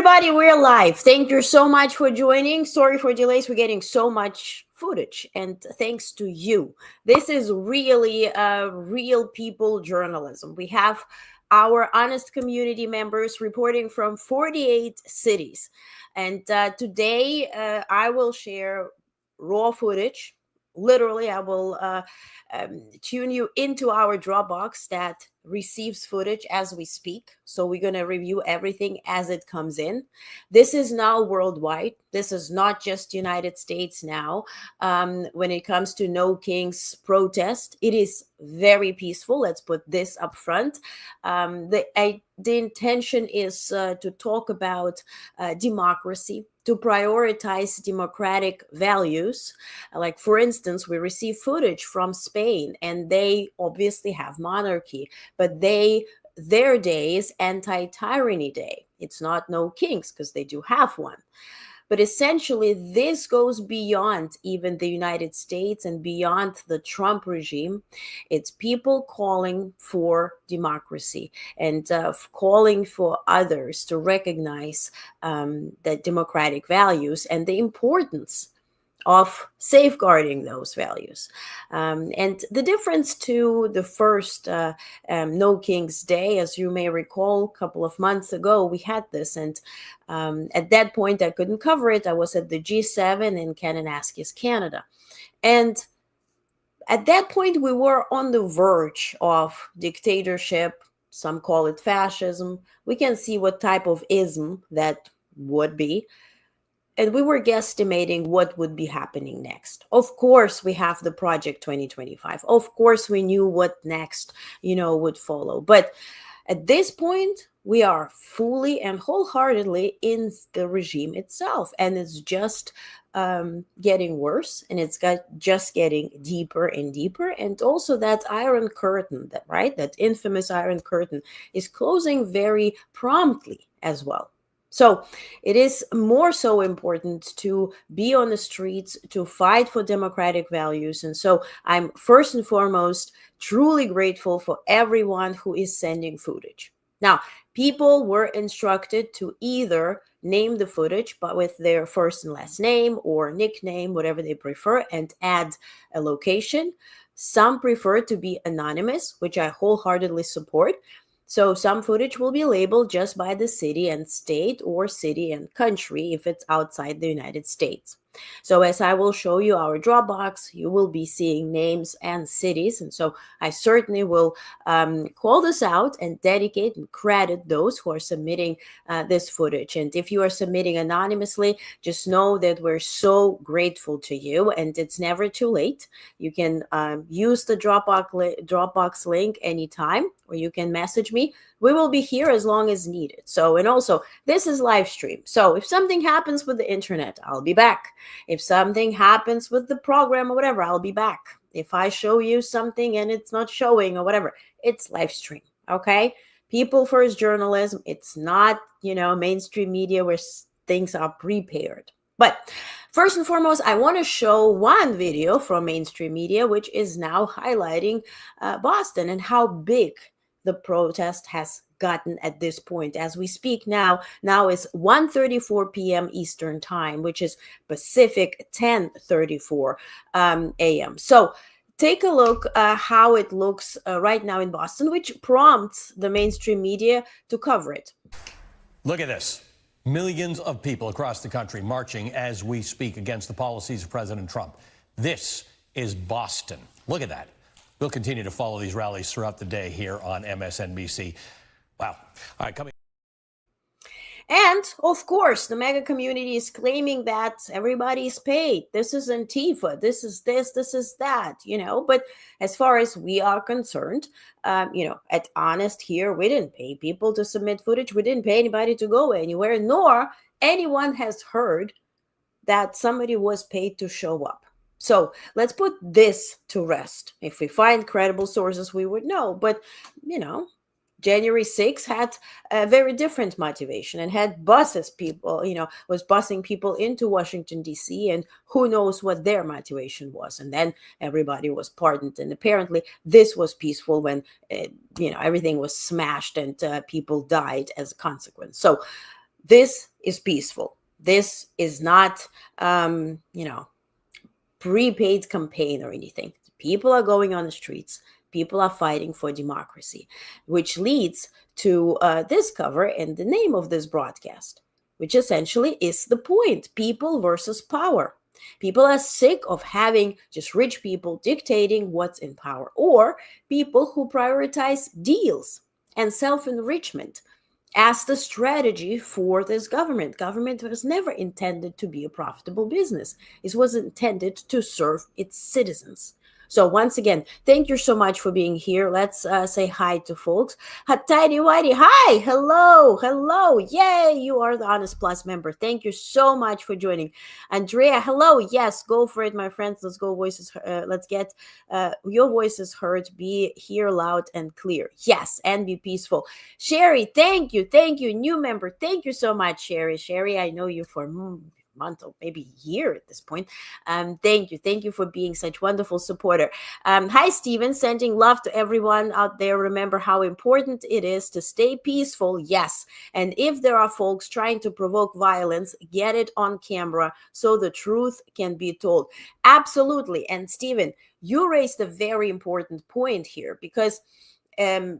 everybody, we're live. Thank you so much for joining. Sorry for delays. We're getting so much footage, and thanks to you. This is really real people journalism. We have our Onest community members reporting from 48 cities. And today I will share raw footage. Literally, I will tune you into our Dropbox that receives footage as we speak. So we're going to review everything as it comes in. This is now worldwide. This is not just United States now. When it comes to No Kings protest, it is very peaceful. Let's put this up front. The intention is to talk about democracy, to prioritize democratic values. Like, for instance, we receive footage from Spain, and they obviously have monarchy, but their day is anti-tyranny day. It's not No Kings, because they do have one. But essentially, this goes beyond even the United States and beyond the Trump regime. It's people calling for democracy and calling for others to recognize the democratic values and the importance of safeguarding those values. And the difference to the first No Kings Day, as you may recall, a couple of months ago, we had this. And at that point, I couldn't cover it. I was at the G7 in Kananaskis, Canada. And at that point, we were on the verge of dictatorship. Some call it fascism. We can see what type of ism that would be. And we were guesstimating what would be happening next. Of course, we have the Project 2025. Of course, we knew what next, would follow. But at this point, we are fully and wholeheartedly in the regime itself. And it's just getting worse. And it's just getting deeper and deeper. And also that iron curtain, that infamous iron curtain is closing very promptly as well. So it is more so important to be on the streets, to fight for democratic values. And so I'm first and foremost truly grateful for everyone who is sending footage. Now, people were instructed to either name the footage but with their first and last name or nickname, whatever they prefer, and add a location. Some prefer to be anonymous, which I wholeheartedly support. So some footage will be labeled just by the city and state, or city and country if it's outside the United States. So as I will show you our Dropbox, you will be seeing names and cities. And so I certainly will call this out and dedicate and credit those who are submitting this footage. And if you are submitting anonymously, just know that we're so grateful to you, and it's never too late. You can use the Dropbox link anytime, or you can message me. We will be here as long as needed. So, and also, this is live stream. So if something happens with the internet, I'll be back. If something happens with the program or whatever, I'll be back. If I show you something and it's not showing or whatever, it's live stream, okay? People first journalism. It's not, mainstream media where things are prepared. But first and foremost, I want to show one video from mainstream media, which is now highlighting Boston and how big the protest has gotten at this point. As we speak now is 1:34 p.m. Eastern time, which is Pacific 10:34 a.m. So take a look how it looks right now in Boston, which prompts the mainstream media to cover it. Look at this. Millions of people across the country marching as we speak against the policies of President Trump. This is Boston. Look at that. We'll continue to follow these rallies throughout the day here on MSNBC. Wow. All right, coming. And of course, the MAGA community is claiming that everybody's paid. This is Antifa. This is this is that, But as far as we are concerned, at Onest here, we didn't pay people to submit footage. We didn't pay anybody to go anywhere, nor anyone has heard that somebody was paid to show up. So let's put this to rest. If we find credible sources, we would know. But, January 6th had a very different motivation and had was busing people into Washington, D.C., and who knows what their motivation was. And then everybody was pardoned. And apparently this was peaceful when, everything was smashed and people died as a consequence. So This is peaceful. This is not, prepaid campaign or anything. People are going on the streets. People are fighting for democracy, which leads to this cover and the name of this broadcast, which essentially is the point: people versus power. People are sick of having just rich people dictating what's in power, or people who prioritize deals and self-enrichment as the strategy for this government. Government was never intended to be a profitable business. It was intended to serve its citizens. So once again, thank you so much for being here. Let's say hi to folks. Tidy Whitey, hi, hello. Yay, you are the Honest Plus member. Thank you so much for joining. Andrea, hello. Yes, go for it, my friends. Let's go voices. Let's get your voices heard. Be here loud and clear. Yes, and be peaceful. Sherry, thank you. New member, thank you so much, Sherry. Sherry, I know you for month or maybe year at this point. Thank you for being such wonderful supporter. Hi, Stephen, sending love to everyone out there. Remember how important it is to stay peaceful. Yes, and if there are folks trying to provoke violence, get it on camera so the truth can be told. Absolutely. And Stephen, you raised a very important point here, because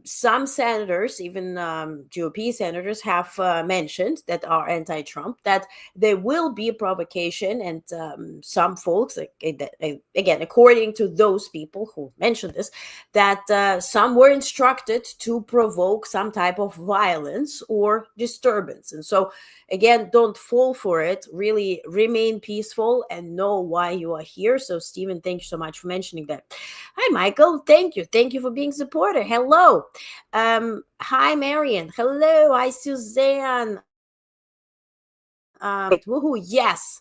some senators, even GOP senators, have mentioned that are anti-Trump, that there will be a provocation, and some folks, again, according to those people who mentioned this, that some were instructed to provoke some type of violence or disturbance. And so, again, don't fall for it. Really remain peaceful and know why you are here. So, Stephen, thank you so much for mentioning that. Hi, Michael. Thank you for being supporter. Hello. Hi, Marion. Hello. Hi, Suzanne. Woohoo. Yes.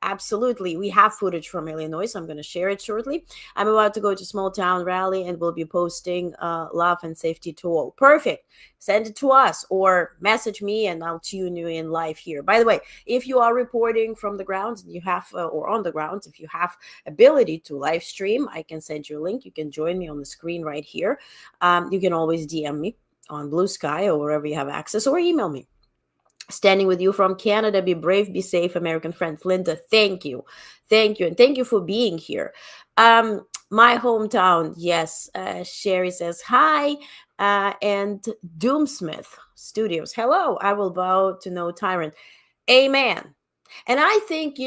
Absolutely. We have footage from Illinois, so I'm going to share it shortly. I'm about to go to small town rally and we'll be posting love and safety to all. Perfect. Send it to us or message me and I'll tune you in live here. By the way, if you are reporting from the ground, you have, or on the ground, if you have ability to live stream, I can send you a link. You can join me on the screen right here. You can always DM me on Blue Sky or wherever you have access, or email me. Standing with you from Canada. Be brave, be safe, American friends. Linda, thank you. And thank you for being here. My hometown, yes. Sherry says hi. And Doomsmith Studios, hello. I will bow to no tyrant. Amen. And I think,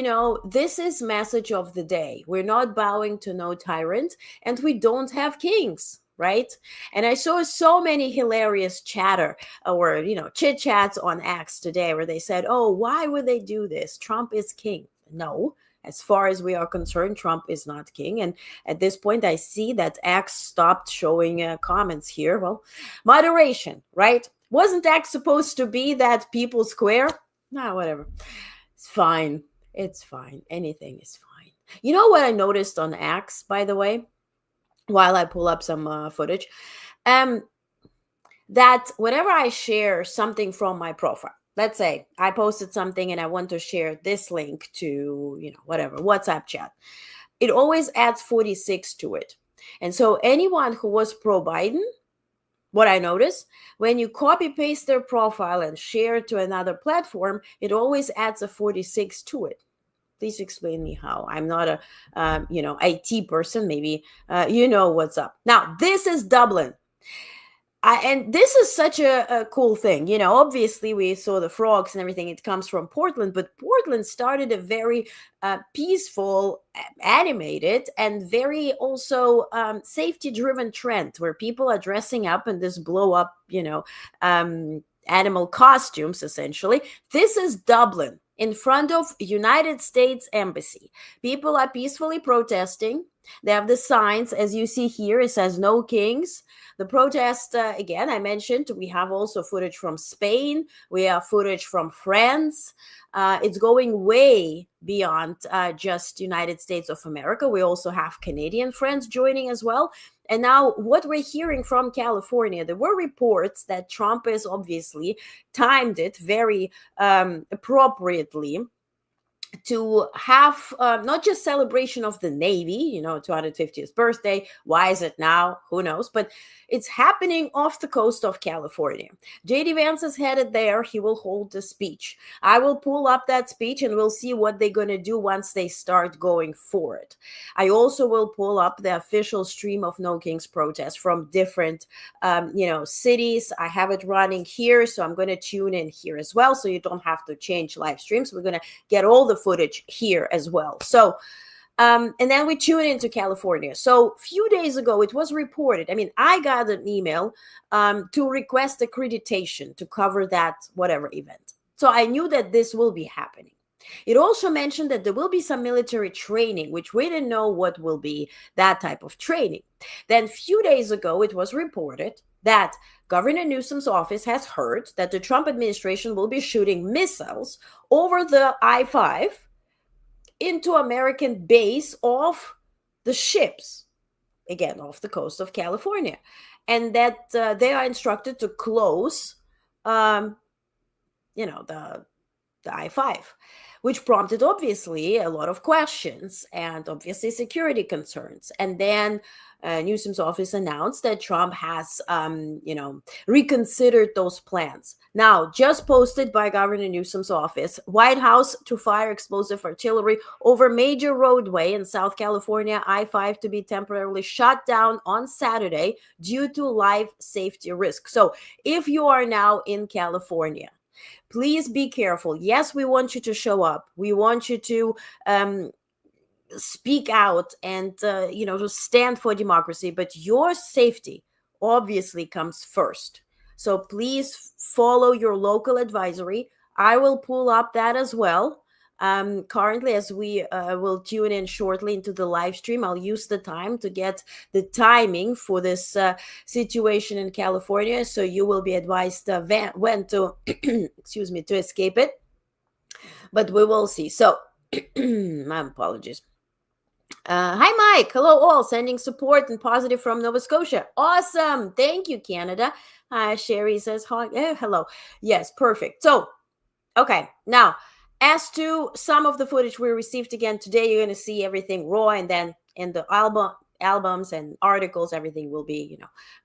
this is message of the day. We're not bowing to no tyrant, and we don't have kings, right? And I saw so many hilarious chatter or, chit chats on X today where they said, oh, why would they do this? Trump is king. No, as far as we are concerned, Trump is not king. And at this point, I see that X stopped showing comments here. Well, moderation, right? Wasn't X supposed to be that People's Square? Nah, whatever. It's fine. It's fine. Anything is fine. You know what I noticed on X, by the way, while I pull up some footage, that whenever I share something from my profile, let's say I posted something and I want to share this link to, whatever, WhatsApp chat, it always adds 46 to it. And so anyone who was pro-Biden, what I noticed, when you copy paste their profile and share it to another platform, it always adds a 46 to it. Please explain me how. I'm not a, IT person. Maybe you know what's up. Now, this is Dublin. And this is such a cool thing. Obviously, we saw the frogs and everything. It comes from Portland, but Portland started a very peaceful, animated, and very also safety-driven trend where people are dressing up in this blow-up, animal costumes, essentially. This is Dublin, in front of United States Embassy. People are peacefully protesting. They have the signs, as you see here. It says no kings. The protest, again, I mentioned, we have also footage from Spain. We have footage from France. It's going way beyond just United States of America. We also have Canadian friends joining as well. And now what we're hearing from California, there were reports that Trump has obviously timed it very appropriately to have not just celebration of the Navy, 250th birthday. Why is it now? Who knows? But it's happening off the coast of California. JD Vance is headed there. He will hold a speech. I will pull up that speech and we'll see what they're going to do once they start going for it. I also will pull up the official stream of No Kings protests from different, cities. I have it running here, so I'm going to tune in here as well, so you don't have to change live streams. We're going to get all the footage here as well. So and then we tune into California. So a few days ago, it was reported. I mean, I got an email to request accreditation to cover that whatever event. So I knew that this will be happening. It also mentioned that there will be some military training, which we didn't know what will be that type of training. Then a few days ago, it was reported that Governor Newsom's office has heard that the Trump administration will be shooting missiles over the I-5 into American base of the ships, again, off the coast of California, and that they are instructed to close, the I-5, which prompted, obviously, a lot of questions and obviously security concerns. And then Newsom's office announced that Trump has, reconsidered those plans. Now, just posted by Governor Newsom's office, White House to fire explosive artillery over major roadway in South California, I-5 to be temporarily shut down on Saturday due to life safety risk. So if you are now in California, please be careful. Yes, we want you to show up. We want you to speak out and, to stand for democracy. But your safety obviously comes first. So please follow your local advisory. I will pull up that as well. Currently, as we will tune in shortly into the live stream, I'll use the time to get the timing for this situation in California, so you will be advised when to, to escape it. But we will see. So, my apologies. Hi, Mike. Hello, all. Sending support and positive from Nova Scotia. Awesome. Thank you, Canada. Sherry says, hello. Yes, perfect. So, okay. Now, as to some of the footage we received again today, you're going to see everything raw, and then in the albums and articles, everything will be,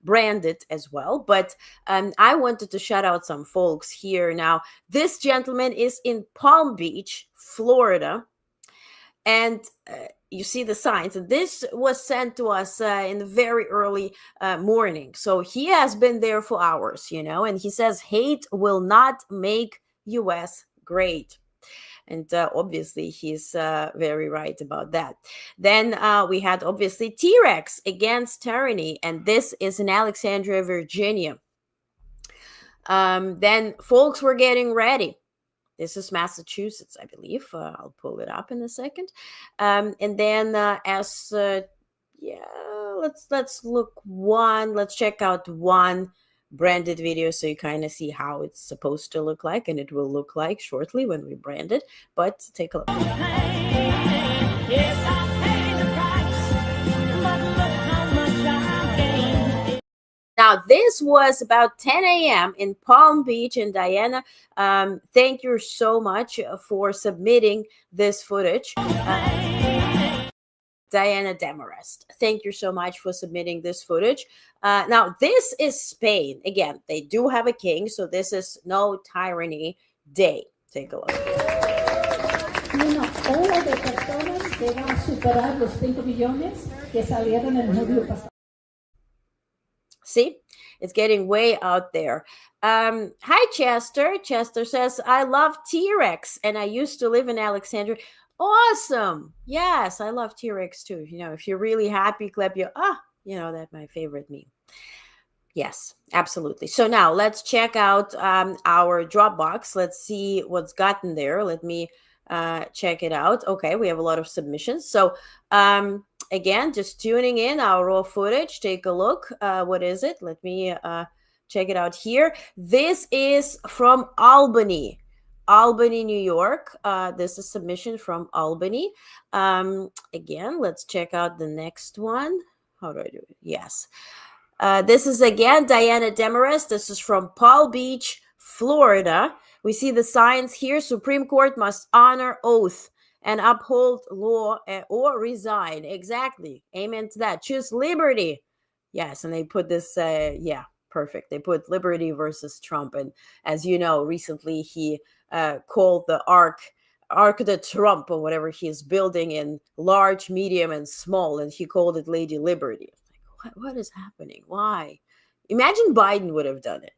branded as well. But I wanted to shout out some folks here. Now, this gentleman is in Palm Beach, Florida, and you see the signs. And this was sent to us in the very early morning. So he has been there for hours, and he says, hate will not make U.S. great. And obviously, he's very right about that. Then we had, obviously, T-Rex against tyranny. And this is in Alexandria, Virginia. Then folks were getting ready. This is Massachusetts, I believe. I'll pull it up in a second. And then let's look one. Let's check out one branded video so you kind of see how it's supposed to look like, and it will look like shortly when we brand it. But take a look. Now, this was about 10 a.m. in Palm Beach. And Diana, thank you so much for submitting this footage. Diana Demarest, thank you so much for submitting this footage. Now, this is Spain. Again, they do have a king, so this is no tyranny day. Take a look. Hora de personas que van a superar los 5 millones que salieron en julio pasado. See, it's getting way out there. Hi, Chester. Chester says, I love T-Rex, and I used to live in Alexandria. Awesome. Yes, I love T-Rex too. If you're really happy, clap your, that's my favorite meme. Yes, absolutely. So now let's check out our Dropbox. Let's see what's gotten there. Let me check it out. Okay, we have a lot of submissions. So again, just tuning in our raw footage. Take a look. What is it? Let me check it out here. This is from Albany, New York. This is submission from Albany. Again, let's check out the next one. How do I do it? Yes. This is again Diana Demarest. This is from Palm Beach, Florida. We see the signs here. Supreme Court must honor oath. and uphold law or resign. Exactly. Amen to that. Choose liberty. Yes, and they put this, yeah, perfect. They put liberty versus Trump. And as you know, recently he called the Arc de Trump, or whatever he is building, in large, medium, and small, and he called it Lady Liberty. Like, what is happening? Why? Imagine Biden would have done it.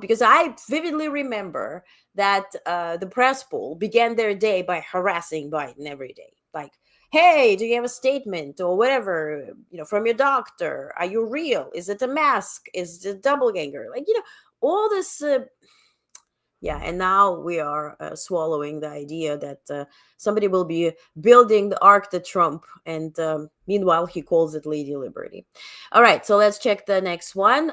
Because I vividly remember that the press pool began their day by harassing Biden every day. Like, hey, do you have a statement or whatever, from your doctor? Are you real? Is it a mask? Is it a doppelganger? Like, all this. Yeah, and now we are swallowing the idea that somebody will be building the Arc de Trump, and meanwhile he calls it Lady Liberty. All right, so let's check the next one.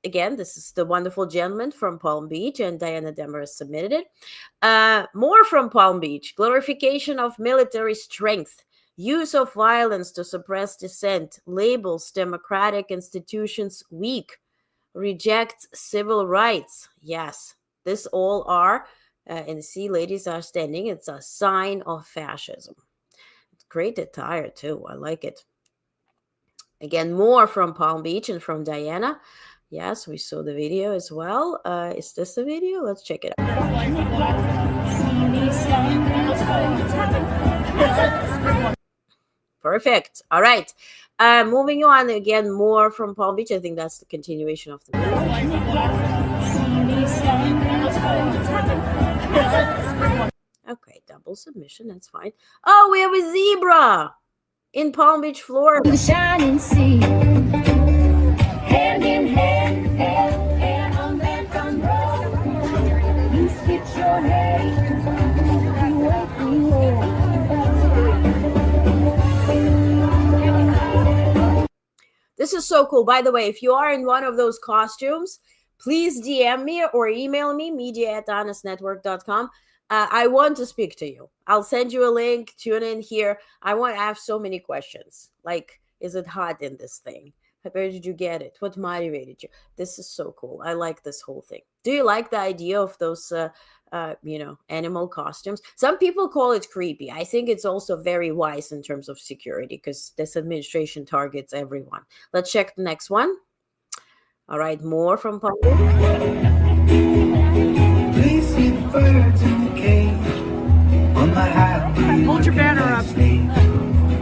Again, this is the wonderful gentleman from Palm Beach, and Diana Demers submitted it. More from Palm Beach: glorification of military strength, use of violence to suppress dissent, labels democratic institutions weak, rejects civil rights. Yes. This all are, and see, ladies are standing. It's a sign of fascism. It's great attire too. I like it. Again, more from Palm Beach and from Diana. Yes, we saw the video as well. Is this the video? Let's check it out. Perfect. All right. Moving on, again, more from Palm Beach. I think that's the continuation of the video. Okay, double submission, that's fine. Oh, we have a zebra in Palm Beach, Florida. The shining sea, hand in hand, hand on that front row. You stitch your head, This is so cool. By the way, if you are in one of those costumes, please DM me or email me, media@honestnetwork.com. I want to speak to you. I'll send you a link. Tune in here. I want to ask so many questions. Like, is it hot in this thing? Where did you get it? What motivated you? This is so cool. I like this whole thing. Do you like the idea of those, animal costumes? Some people call it creepy. I think it's also very wise in terms of security, because this administration targets everyone. Let's check the next one. All right, more from public. Please see the birds in the cage on my highway. Hold your banner up.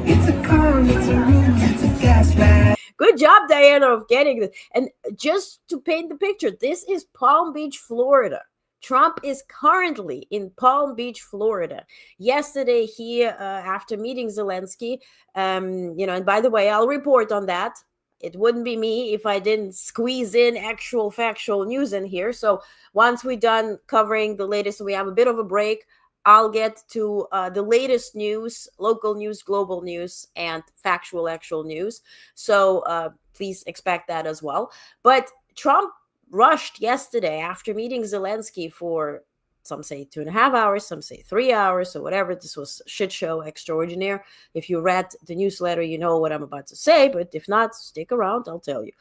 It's a con, it's a ruse, it's a gaslight. Good job, Diana, of getting this. And just to paint the picture, this is Palm Beach, Florida. Trump is currently in Palm Beach, Florida. Yesterday, he, after meeting Zelensky, and by the way, I'll report on that. It wouldn't be me if I didn't squeeze in actual factual news in here. So once we're done covering the latest, we have a bit of a break, I'll get to the latest news, local news, global news, and factual actual news. So please expect that as well. But Trump rushed yesterday after meeting Zelensky for, some say 2.5 hours, some say 3 hours, or whatever. This was shit show extraordinaire. If you read the newsletter, you know what I'm about to say, but if not, stick around, I'll tell you.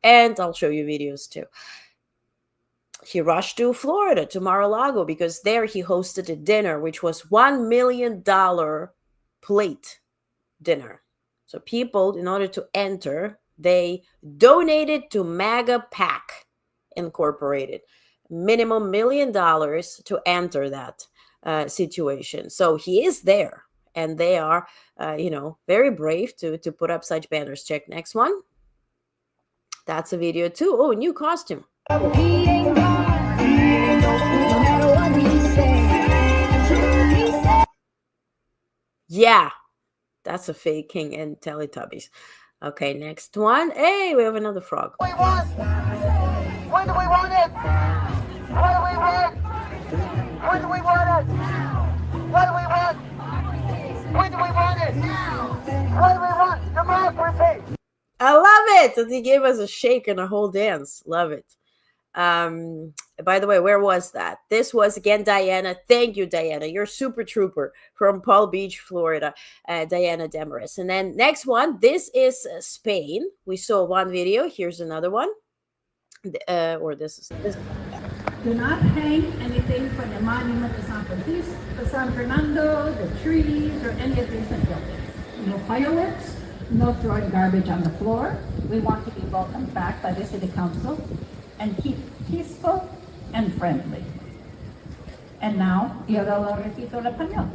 And I'll show you videos too. He rushed to Florida, to Mar-a-Lago, because there he hosted a dinner, which was $1 million plate dinner. So people, in order to enter, they donated to MAGA PAC Incorporated. Minimum $1 million to enter that situation. So he is there, and they are, very brave to put up such banners. Check next one. That's a video too. Oh, new costume. he ain't gone, no matter what he says. Yeah, that's a fake King and Teletubbies. Okay, next one. Hey, we have another frog. We want? When do we want it? What do we want? When do we want it? What do we want? When do we want it? What do we want? Democracy. I love it. And he gave us a shake and a whole dance. Love it. By the way, where was that? This was, again, Diana. Thank you, Diana. You're a super trooper from Palm Beach, Florida. Diana Demers. And then next one. This is Spain. We saw one video. Here's another one. Or this is this. Do not hang anything from the monument to San Fernando, the trees, or any of these buildings. No fireworks, no throwing garbage on the floor. We want to be welcomed back by the City Council and keep peaceful and friendly. And now, yo lo repito en español.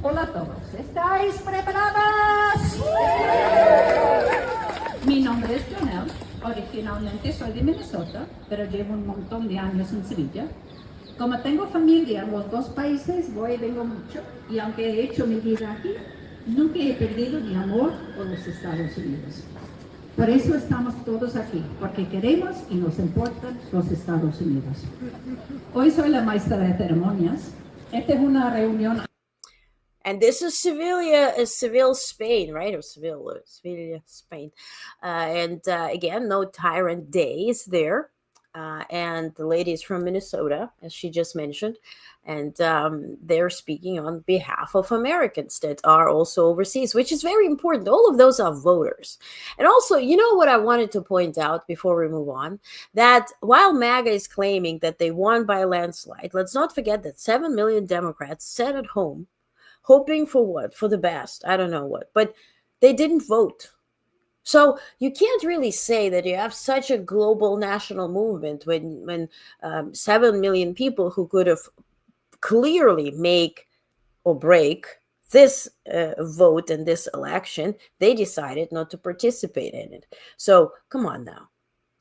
Hola a todos, ¿estáis preparadas? Mi nombre es Jonelle, originalmente soy de Minnesota, pero llevo un montón de años en Sevilla. Como tengo familia en los dos países, voy y vengo mucho, y aunque he hecho mi vida aquí, nunca he perdido mi amor por los Estados Unidos. Por eso estamos todos aquí, porque queremos y nos importan los Estados Unidos. Hoy soy la maestra de ceremonias. Esta es una reunión. And this is Seville, Spain, right? Or Seville, Spain. Again, no tyrant days there. And the lady is from Minnesota, as she just mentioned. And they're speaking on behalf of Americans that are also overseas, which is very important. All of those are voters. And also, you know what I wanted to point out before we move on? That while MAGA is claiming that they won by a landslide, let's not forget that 7 million Democrats sat at home, hoping for what? For the best. I don't know what. But they didn't vote. So you can't really say that you have such a global national movement when 7 million people who could have clearly make or break this vote and this election, they decided not to participate in it. So come on now,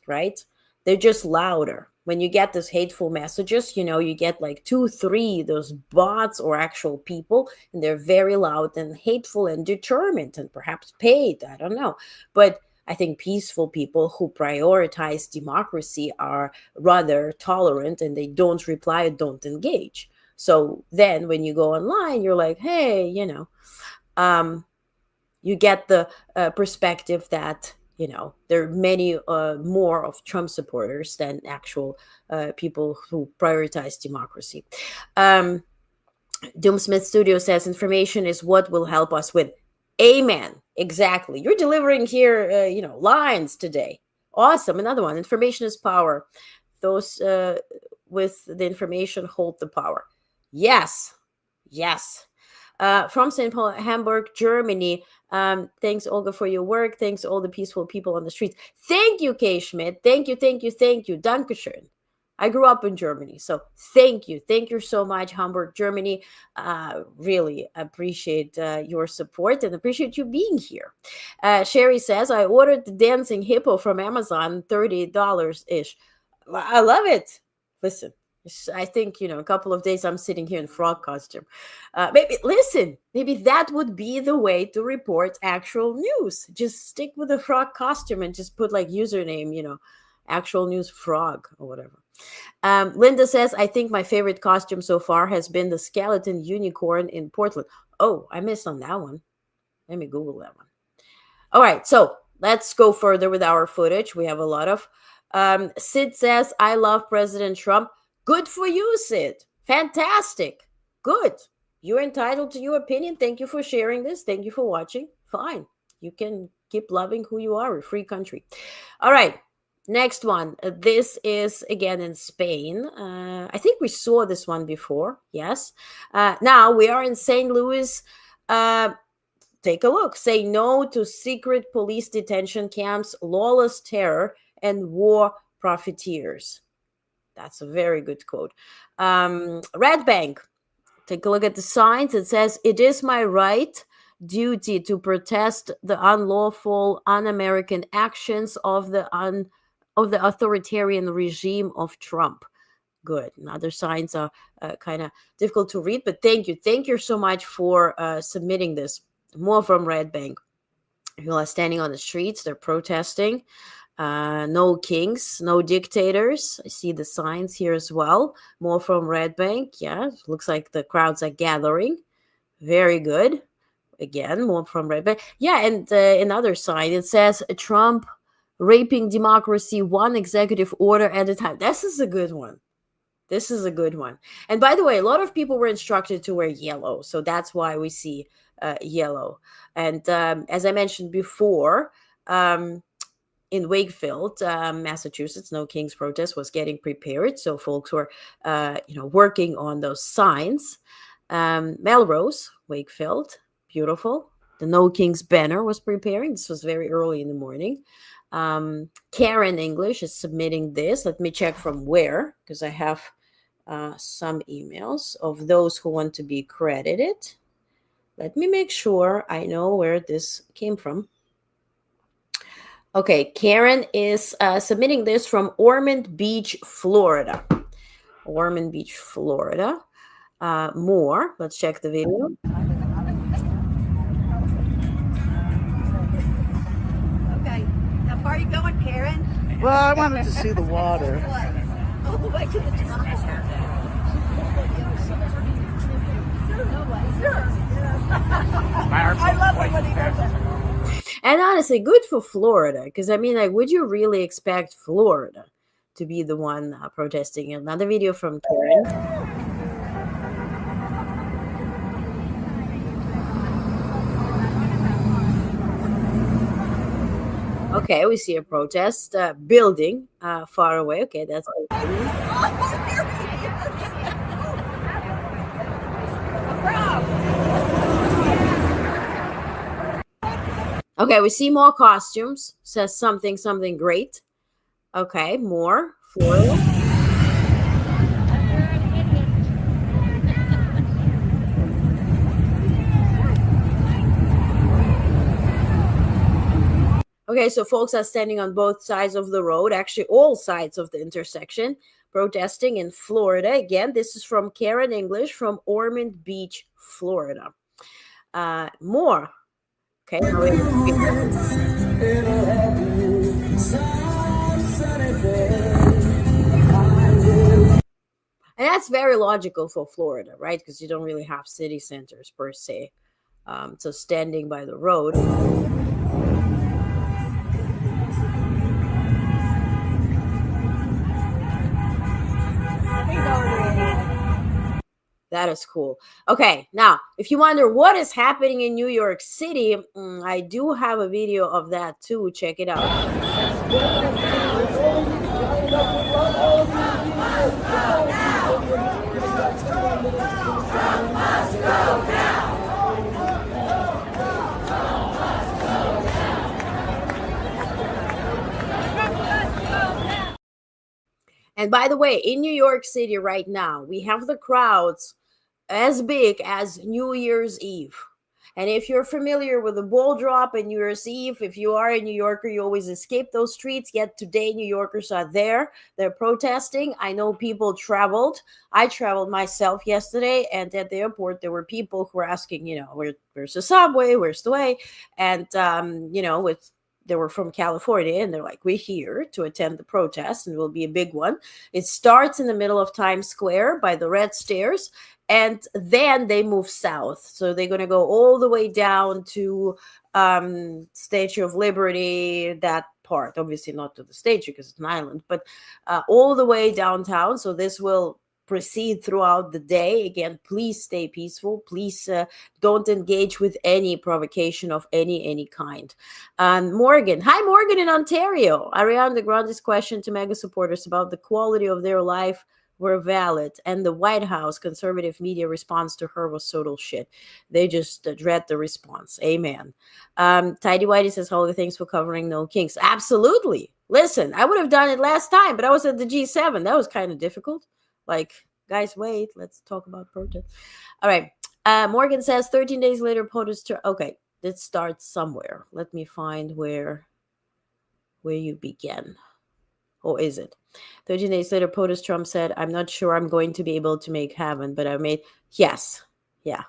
right? They're just louder. When you get these hateful messages, you get like 2, 3, those bots or actual people, and they're very loud and hateful and determined and perhaps paid. I don't know. But I think peaceful people who prioritize democracy are rather tolerant and they don't reply, don't engage. So then when you go online, you're like, hey, you get the perspective that, there are many more of Trump supporters than actual people who prioritize democracy. Doomsmith Studio says information is what will help us win. Amen. Exactly. You're delivering here, lines today. Awesome. Another one. Information is power. Those with the information hold the power. Yes. From St. Paul, Hamburg, Germany. Thanks, Olga, for your work. Thanks to all the peaceful people on the streets. Thank you, Kay Schmidt. Thank you. Dankeschön. I grew up in Germany, so thank you. Thank you so much, Hamburg, Germany. Really appreciate your support and appreciate you being here. Sherry says, I ordered the dancing hippo from Amazon, $30-ish. I love it. Listen. I think, a couple of days I'm sitting here in frog costume. Maybe that would be the way to report actual news. Just stick with the frog costume and just put like username, actual news frog or whatever. Linda says, I think my favorite costume so far has been the skeleton unicorn in Portland. Oh, I missed on that one. Let me Google that one. All right, so let's go further with our footage. We have a lot of. Sid says, I love President Trump. Good for you, Sid. Fantastic. Good. You're entitled to your opinion. Thank you for sharing this. Thank you for watching. Fine. You can keep loving who you are, a free country. All right. Next one. This is again in Spain. I think we saw this one before. Yes. Now we are in St. Louis. Take a look. Say no to secret police detention camps, lawless terror, and war profiteers. That's a very good quote. Red Bank. Take a look at the signs. It says, it is my right, duty to protest the unlawful, un-American actions of the authoritarian regime of Trump. Good. And other signs are kind of difficult to read, but thank you. Thank you so much for submitting this. More from Red Bank. People are standing on the streets. They're protesting. No kings, no dictators. I see the signs here as well. More from Red Bank. Yeah, looks like the crowds are gathering. Very good. Again, more from Red Bank. Yeah, and another sign. It says, Trump raping democracy, one executive order at a time. This is a good one. And by the way, a lot of people were instructed to wear yellow. So that's why we see yellow. And as I mentioned before, in Wakefield, Massachusetts, No Kings protest was getting prepared. So folks were, working on those signs. Melrose, Wakefield, beautiful. The No Kings banner was preparing. This was very early in the morning. Karen English is submitting this. Let me check from where, because I have some emails of those who want to be credited. Let me make sure I know where this came from. Okay, Karen is submitting this from Ormond Beach, Florida. Ormond Beach, Florida. More. Let's check the video. Okay, how far are you going, Karen? Well, I wanted to see the water. All the way to the top. I love it when he does that. And honestly, good for Florida, because I mean, like, would you really expect Florida to be the one protesting? Another video from Karen. Okay, we see a protest building far away. Okay, that's okay. We see more costumes. Says something great. Okay, more Florida. Okay, so folks are standing on both sides of the road, actually all sides of the intersection, protesting in Florida. Again, this is from Karen English from Ormond Beach, Florida. More. Okay. And that's very logical for Florida, right? Because you don't really have city centers per se. So standing by the road. That is cool. Okay, now, if you wonder what is happening in New York City, I do have a video of that too. Check it out. And by the way, in New York City right now, we have the crowds as big as New Year's Eve. And if you're familiar with the ball drop and New Year's Eve, if you are a New Yorker, you always escape those streets. Yet today, New Yorkers are there. They're protesting. I know people traveled. I traveled myself yesterday, and at the airport, there were people who were asking, where's the subway? Where's the way? And, they were from California, and they're like, we're here to attend the protest, and it will be a big one. It starts in the middle of Times Square by the red stairs, and then they move south. So they're going to go all the way down to Statue of Liberty, that part. Obviously not to the statue because it's an island, but all the way downtown. So this will proceed throughout the day. Again, please stay peaceful. Please don't engage with any provocation of any kind. Morgan. Hi, Morgan in Ontario. Ariana Grande's question to mega supporters about the quality of their life were valid, and the White House conservative media response to her was total shit. They just dread the response. Amen. Tidy Whitey says, Holly, thanks for covering No Kings. Absolutely. Listen, I would have done it last time, but I was at the G7. That was kind of difficult. Like, guys, wait, let's talk about protest. All right. Morgan says 13 days later, protest. Okay, it starts somewhere. Let me find where you begin. Or is it? 13 days later, POTUS Trump said, I'm not sure I'm going to be able to make heaven, but I made, yes. Yeah.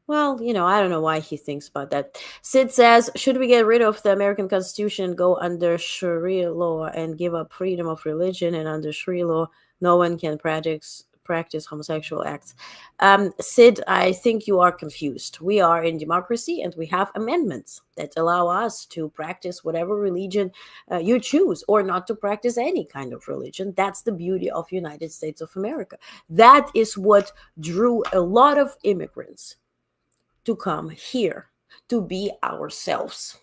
Well, I don't know why he thinks about that. Sid says, should we get rid of the American Constitution, go under Sharia law and give up freedom of religion? And under Sharia law, no one can practice homosexual acts. Sid, I think you are confused. We are in democracy, and we have amendments that allow us to practice whatever religion you choose, or not to practice any kind of religion. That's the beauty of United States of America. That is what drew a lot of immigrants to come here, to be ourselves,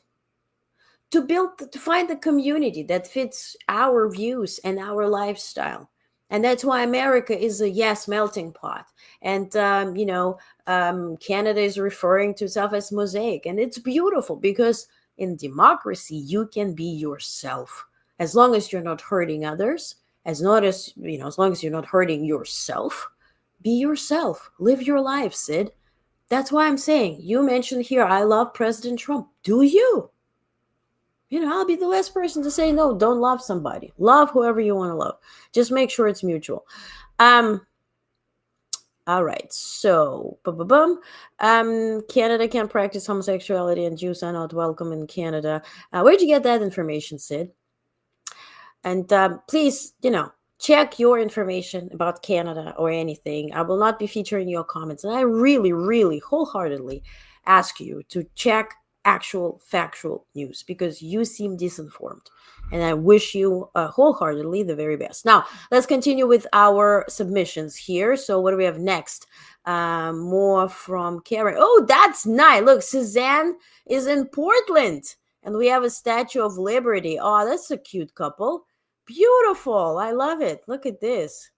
to find a community that fits our views and our lifestyle. And that's why America is a melting pot. And Canada is referring to itself as mosaic, and it's beautiful because in democracy you can be yourself as long as you're not hurting others, as long as you're not hurting yourself. Be yourself, live your life, Sid. That's why I'm saying, you mentioned here, I love President Trump. Do you? I'll be the last person to say no. Don't love somebody. Love whoever you want to love. Just make sure it's mutual. All right. So, Canada can't practice homosexuality and Jews are not welcome in Canada. Where'd you get that information, Sid? And please, check your information about Canada or anything. I will not be featuring your comments. And I really, really wholeheartedly ask you to check actual factual news because you seem disinformed. And I wish you wholeheartedly the very best. Now, let's continue with our submissions here. So what do we have next? More from Karen. Oh, that's nice. Look, Suzanne is in Portland. And we have a Statue of Liberty. Oh, that's a cute couple. Beautiful. I love it. Look at this.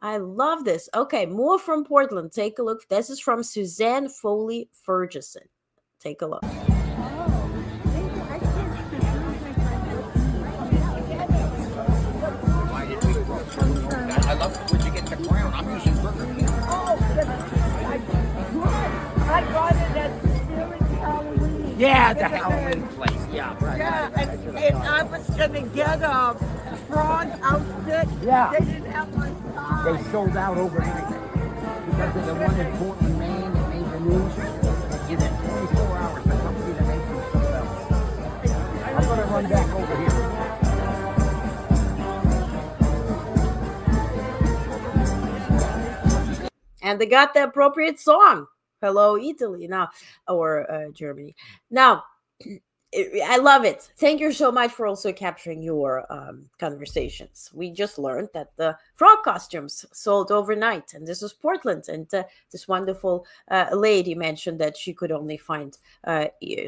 I love this. Okay, more from Portland. Take a look. This is from Suzanne Foley Ferguson. Take a look. I love it. Where'd you get the crown? I'm using Burger King. I got it at Spirit Halloween. Yeah, the Halloween place. Yeah, right. Yeah, and I was gonna get a frog outfit. Yeah. They didn't have my size. They sold out overnight because of the one in Portland, Maine that made the news. Within 24 hours, the company that makes them sold out. I'm gonna run back over here. And they got the appropriate song. Hello, Italy now, or Germany. Now, I love it. Thank you so much for also capturing your conversations. We just learned that the frog costumes sold overnight, and this was Portland. And this wonderful lady mentioned that she could only find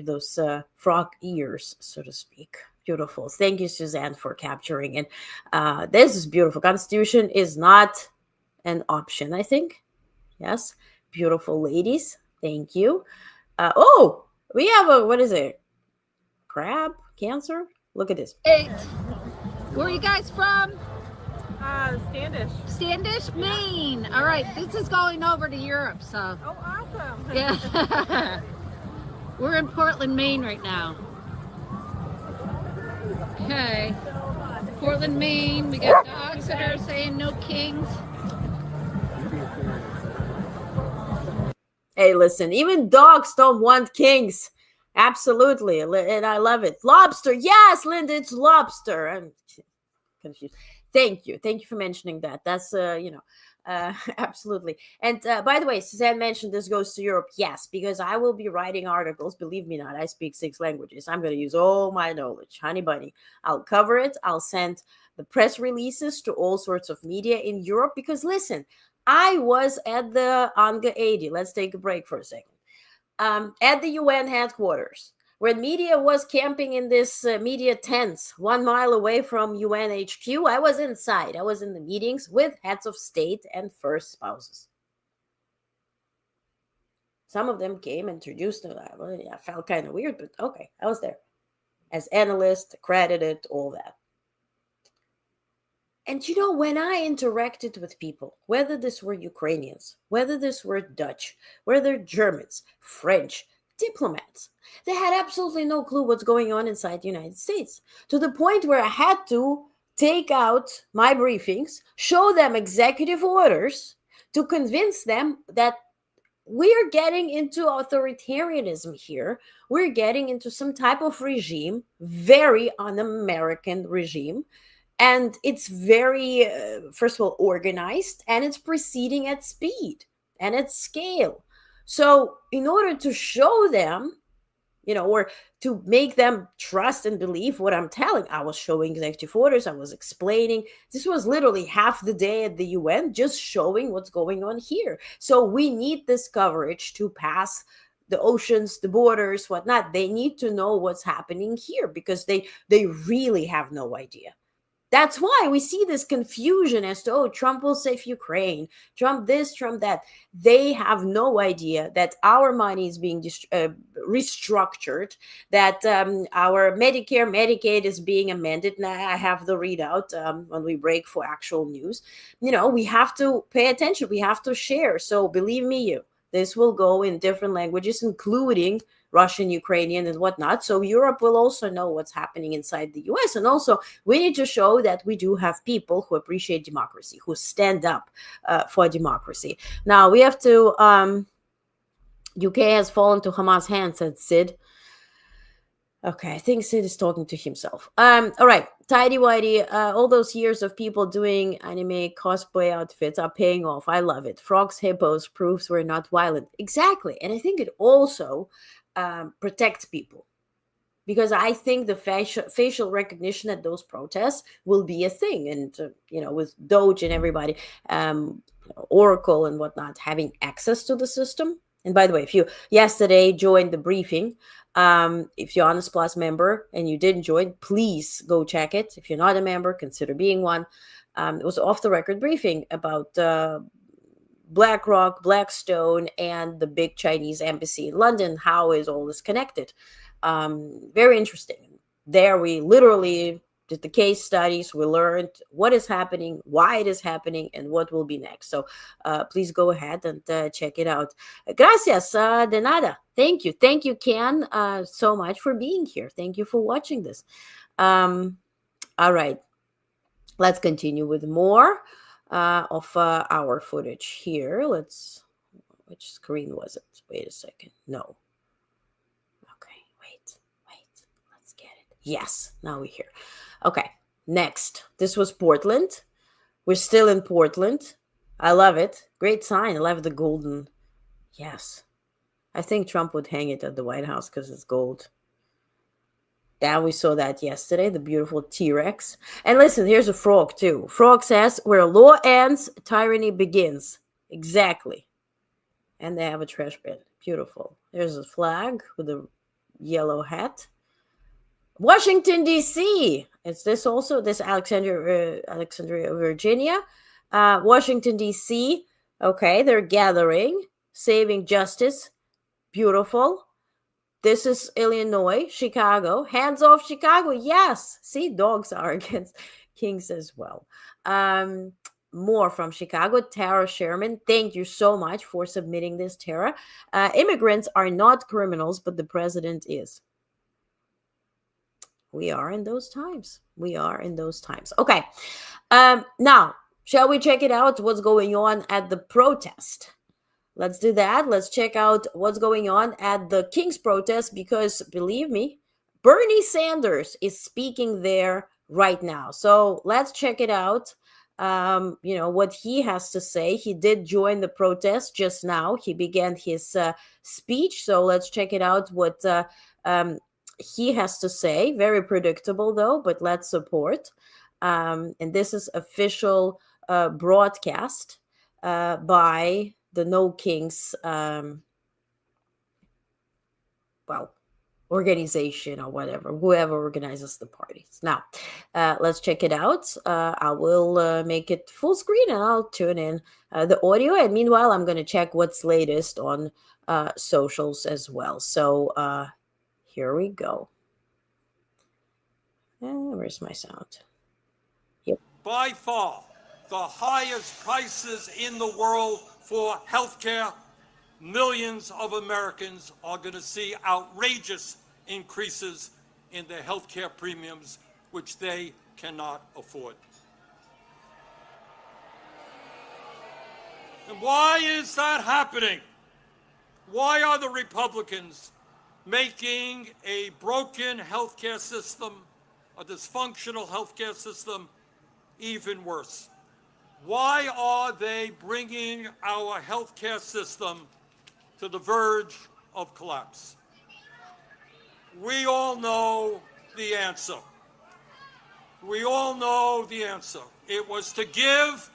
those frog ears, so to speak. Beautiful. Thank you, Suzanne, for capturing. And this is beautiful. Constitution is not an option, I think. Yes. Beautiful ladies. Thank you. We have a, what is it? Crab? Cancer? Look at this. Hey, where are you guys from? Standish. Standish, Maine. All right, this is going over to Europe, so. Oh, awesome. Yeah. We're in Portland, Maine right now. Okay. Portland, Maine. We got dogs that are saying no kings. Hey, listen, even dogs don't want kings. Absolutely. And I love it. Lobster. Yes, Linda, it's lobster. I'm confused. Thank you. Thank you for mentioning that. That's, absolutely. And by the way, Suzanne mentioned this goes to Europe. Yes, because I will be writing articles. Believe me not, I speak 6 languages. I'm going to use all my knowledge. Honey bunny. I'll cover it. I'll send the press releases to all sorts of media in Europe because, listen, I was at the Anga 80. Let's take a break for a second. At the UN headquarters, where media was camping in this media tents 1 mile away from UN HQ. I was inside. I was in the meetings with heads of state and first spouses. Some of them came and introduced them. I felt kind of weird, but okay, I was there as analyst, accredited, all that. And when I interacted with people, whether this were Ukrainians, whether this were Dutch, whether Germans, French, diplomats, they had absolutely no clue what's going on inside the United States, to the point where I had to take out my briefings, show them executive orders to convince them that we're getting into authoritarianism here. We're getting into some type of regime, very un-American regime. And it's very, first of all, organized, and it's proceeding at speed and at scale. So in order to show them, or to make them trust and believe what I'm telling, I was showing executive orders, I was explaining. This was literally half the day at the UN, just showing what's going on here. So we need this coverage to pass the oceans, the borders, whatnot. They need to know what's happening here because they really have no idea. That's why we see this confusion as to, oh, Trump will save Ukraine, Trump this, Trump that. They have no idea that our money is being restructured, that our Medicare, Medicaid is being amended. Now I have the readout when we break for actual news. We have to pay attention. We have to share. So believe me, this will go in different languages, including Russian, Ukrainian, and whatnot. So Europe will also know what's happening inside the US. And also, we need to show that we do have people who appreciate democracy, who stand up for democracy. Now, we have to, UK has fallen to Hamas' hands, said Sid. Okay, I think Sid is talking to himself. All right, tidy whitey. All those years of people doing anime cosplay outfits are paying off. I love it. Frogs, hippos, proofs we're not violent. Exactly, and I think it also protects people, because I think the facial recognition at those protests will be a thing, and with Doge and everybody, Oracle and whatnot having access to the system. And by the way, if you yesterday joined the briefing, if you're Honest Plus member and you didn't join, please go check it. If you're not a member, consider being one. It was off the record briefing about BlackRock, Blackstone, and the big Chinese embassy in London. How is all this connected? Very interesting. There we literally did the case studies. We learned what is happening, why it is happening, and what will be next. So please go ahead and check it out. Gracias, de nada. Thank you, Ken, so much for being here. Thank you for watching this. All right, let's continue with more of our footage here. Which screen was it? Wait a second. No. Okay, wait. Let's get it. Yes, now we're here. Okay, next. This was Portland. We're still in Portland. I love it. Great sign. I love the golden. Yes. I think Trump would hang it at the White House because it's gold. Yeah, we saw that yesterday, the beautiful T-Rex. And listen, here's a frog too. Frog says, where law ends, tyranny begins. Exactly. And they have a trash bin. Beautiful. There's a flag with a yellow hat. Washington, D.C. Is this also? This Alexandria, Virginia. Washington, D.C. Okay, they're gathering, saving justice. Beautiful. This is Illinois, Chicago. Hands off Chicago. Yes. See, dogs are against kings as well. More from Chicago. Tara Sherman. Thank you so much for submitting this, Tara. Immigrants are not criminals, but the president is. We are in those times. Okay. Now, shall we check it out? What's going on at the protest? Let's do that. Let's check out what's going on at the King's protest, because believe me, Bernie Sanders is speaking there right now. So let's check it out. What he has to say. He did join the protest just now. He began his speech. So let's check it out. What he has to say. Very predictable though, but let's support. And this is official broadcast by the No Kings organization or whatever, whoever organizes the parties. Now, let's check it out. I will make it full screen and I'll tune in the audio. And meanwhile, I'm going to check what's latest on socials as well. So here we go. Where's my sound? Yep. By far, the highest prices in the world for healthcare. Millions of Americans are going to see outrageous increases in their healthcare premiums, which they cannot afford. And why is that happening? Why are the Republicans making a broken healthcare system, a dysfunctional healthcare system, even worse? Why are they bringing our healthcare system to the verge of collapse? We all know the answer. We all know the answer. It was to give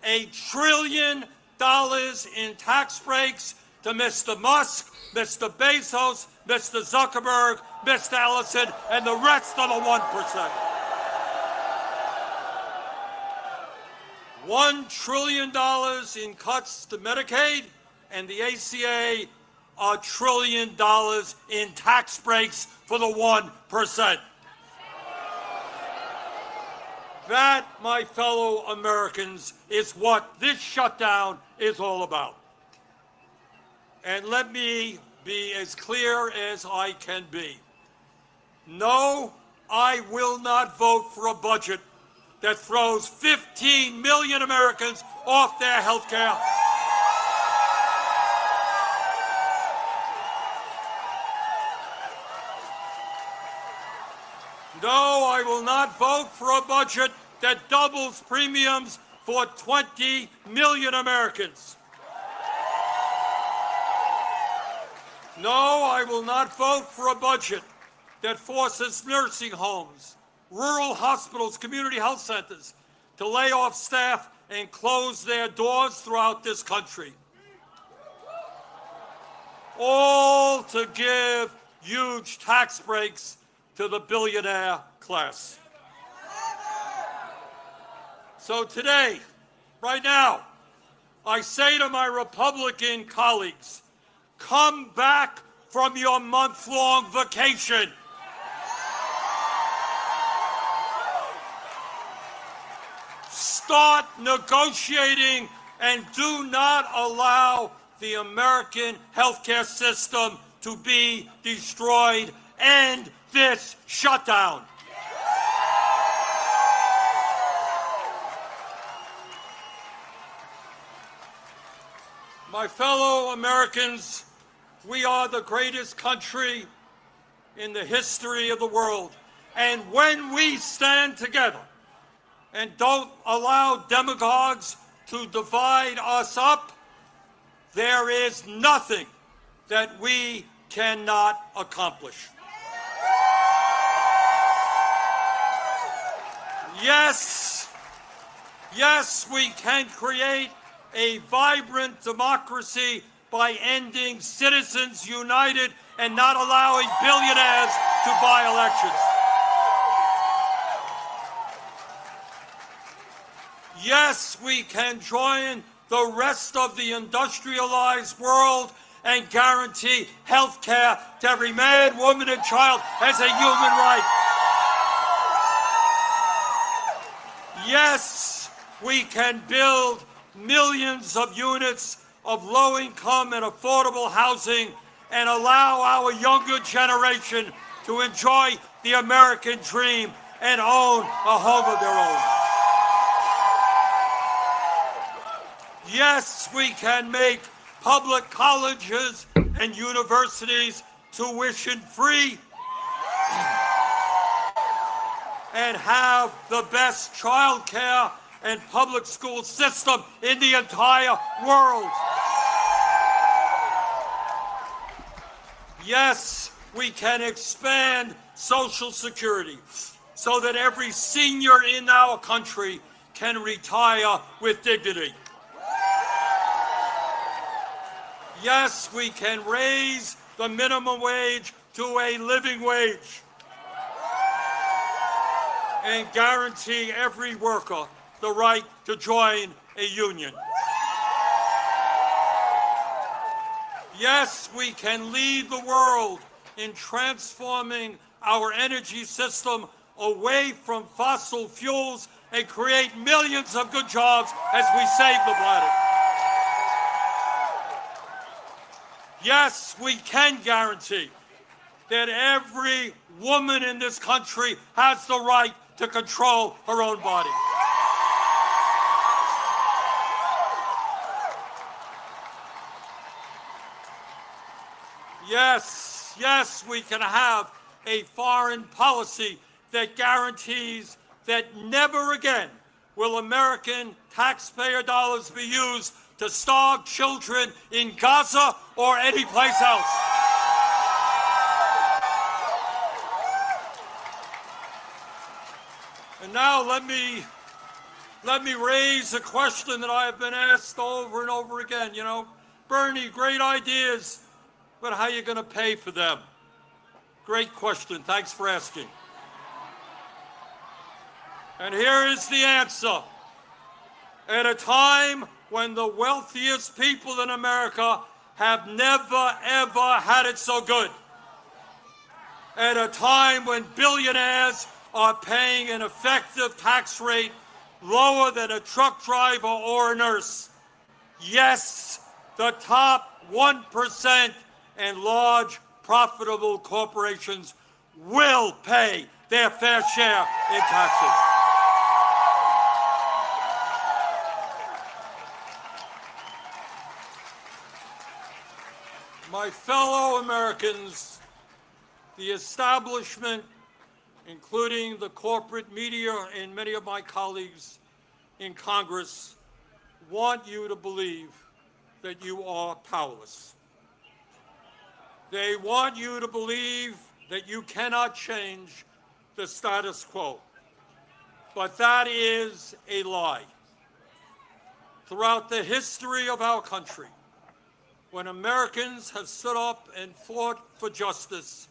$1 trillion in tax breaks to Mr. Musk, Mr. Bezos, Mr. Zuckerberg, Mr. Ellison, and the rest of the 1%. $1 trillion in cuts to Medicaid and the ACA, $1 trillion in tax breaks for the 1%. That, my fellow Americans, is what this shutdown is all about. And let me be as clear as I can be. No, I will not vote for a budget that throws 15 million Americans off their health care. No, I will not vote for a budget that doubles premiums for 20 million Americans. No, I will not vote for a budget that forces nursing homes, rural hospitals, community health centers to lay off staff and close their doors throughout this country. All to give huge tax breaks to the billionaire class. So today, right now, I say to my Republican colleagues, come back from your month-long vacation. Start negotiating and do not allow the American healthcare system to be destroyed. End this shutdown. My fellow Americans, we are the greatest country in the history of the world. And when we stand together and don't allow demagogues to divide us up, there is nothing that we cannot accomplish. Yes, we can create a vibrant democracy by ending Citizens United and not allowing billionaires to buy elections. Yes, we can join the rest of the industrialized world and guarantee health care to every man, woman, and child as a human right. Yes, we can build millions of units of low-income and affordable housing and allow our younger generation to enjoy the American dream and own a home of their own. Yes, we can make public colleges and universities tuition-free and have the best child care and public school system in the entire world. Yes, we can expand Social Security so that every senior in our country can retire with dignity. Yes, we can raise the minimum wage to a living wage and guarantee every worker the right to join a union. Yes, we can lead the world in transforming our energy system away from fossil fuels and create millions of good jobs as we save the planet. Yes, we can guarantee that every woman in this country has the right to control her own body. Yes, we can have a foreign policy that guarantees that never again will American taxpayer dollars be used to starve children in Gaza or any place else. And now let me raise a question that I have been asked over and over again. You know, Bernie, great ideas, but how are you going to pay for them? Great question. Thanks for asking. And here is the answer. At a time when the wealthiest people in America have never, ever had it so good, at a time when billionaires are paying an effective tax rate lower than a truck driver or a nurse, yes, the top 1% and large profitable corporations will pay their fair share in taxes. My fellow Americans, the establishment, including the corporate media and many of my colleagues in Congress, want you to believe that you are powerless. They want you to believe that you cannot change the status quo. But that is a lie. Throughout the history of our country, when Americans have stood up and fought for justice,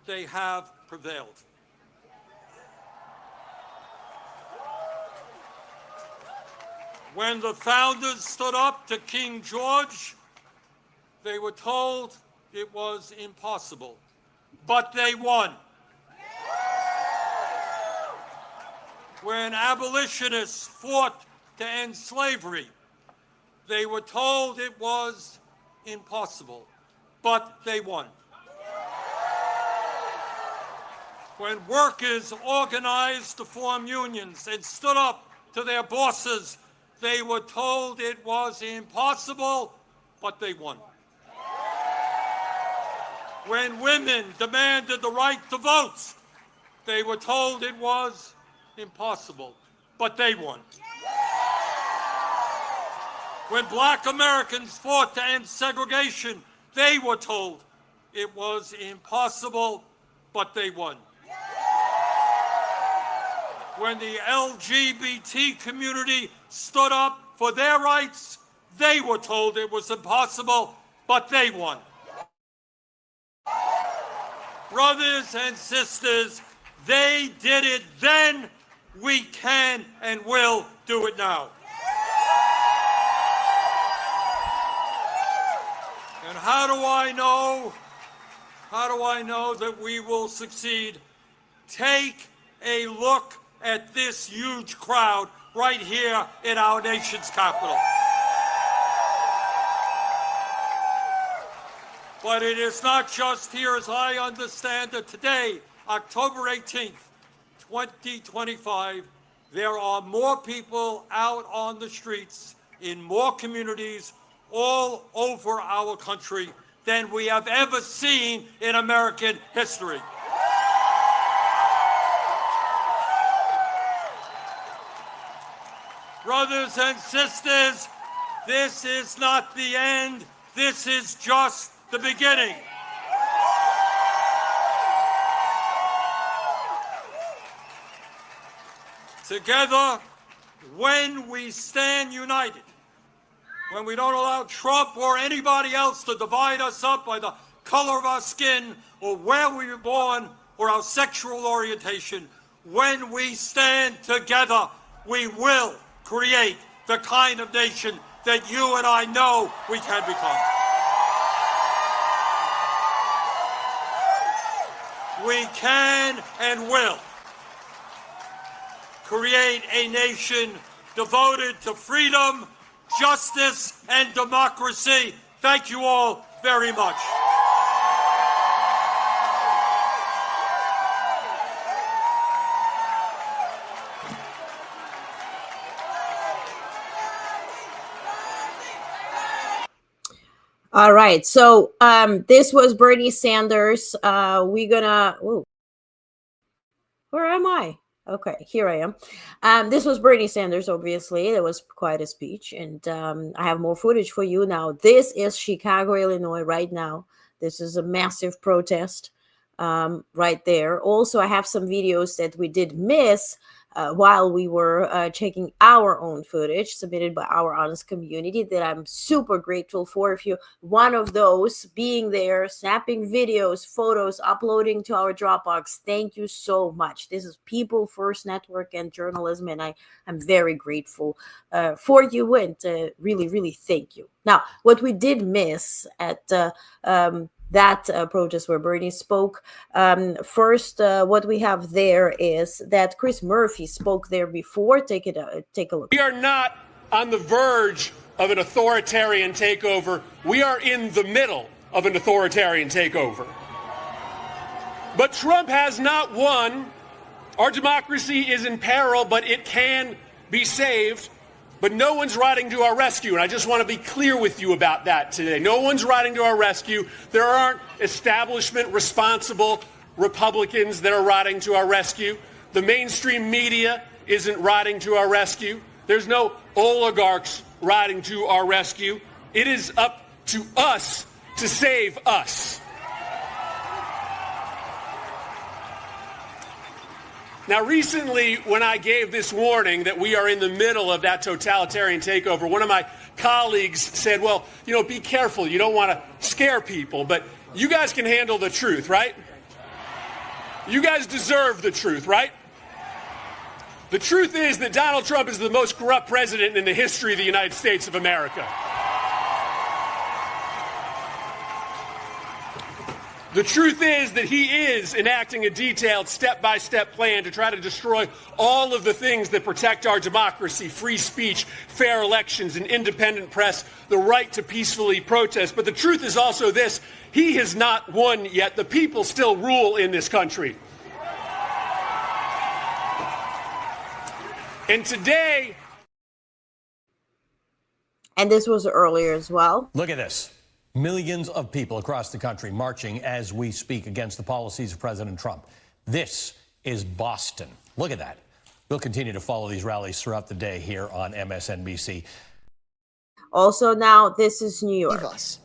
they have prevailed. When the founders stood up to King George, they were told it was impossible, but they won. When abolitionists fought to end slavery, they were told it was impossible, but they won. When workers organized to form unions and stood up to their bosses, they were told it was impossible, but they won. When women demanded the right to vote, they were told it was impossible, but they won. When black Americans fought to end segregation, they were told it was impossible, but they won. When the LGBT community stood up for their rights, they were told it was impossible, but they won. Brothers and sisters, they did it then, we can and will do it now. And how do I know that we will succeed? Take a look at this huge crowd right here in our nation's capital. But it is not just here, as I understand it. Today, October 18th, 2025, there are more people out on the streets in more communities all over our country than we have ever seen in American history. Brothers and sisters, this is not the end. This is just the beginning. Together, when we stand united, when we don't allow Trump or anybody else to divide us up by the color of our skin or where we were born or our sexual orientation, when we stand together, we will create the kind of nation that you and I know we can become. We can and will create a nation devoted to freedom, justice, and democracy. Thank you all very much. All right. So this was Bernie Sanders. We're gonna. Ooh, where am I? Okay, here I am. This was Bernie Sanders. Obviously, it was quite a speech, and I have more footage for you now. This is Chicago, Illinois, right now. This is a massive protest right there. Also, I have some videos that we did miss while we were checking our own footage submitted by our Onest community that I'm super grateful for. If you're one of those being there, snapping videos, photos, uploading to our Dropbox, thank you so much. This is People First Network and journalism, and I'm very grateful for you, and really, really thank you. Now, what we did miss at that protest where Bernie spoke, first, what we have there is that Chris Murphy spoke there before. Take a look. We are not on the verge of an authoritarian takeover. We are in the middle of an authoritarian takeover. But Trump has not won. Our democracy is in peril, but it can be saved. But no one's riding to our rescue, and I just want to be clear with you about that today. No one's riding to our rescue. There aren't establishment responsible Republicans that are riding to our rescue. The mainstream media isn't riding to our rescue. There's no oligarchs riding to our rescue. It is up to us to save us. Now, recently, when I gave this warning that we are in the middle of that totalitarian takeover, one of my colleagues said, well, be careful. You don't want to scare people, but you guys can handle the truth, right? You guys deserve the truth, right? The truth is that Donald Trump is the most corrupt president in the history of the United States of America. The truth is that he is enacting a detailed step-by-step plan to try to destroy all of the things that protect our democracy: free speech, fair elections, an independent press, the right to peacefully protest. But the truth is also this: he has not won yet. The people still rule in this country. And today... And this was earlier as well. Look at this. Millions of people across the country marching as we speak against the policies of President Trump. This is Boston. Look at that. We'll continue to follow these rallies throughout the day here on MSNBC. Also, now this is New York. Us.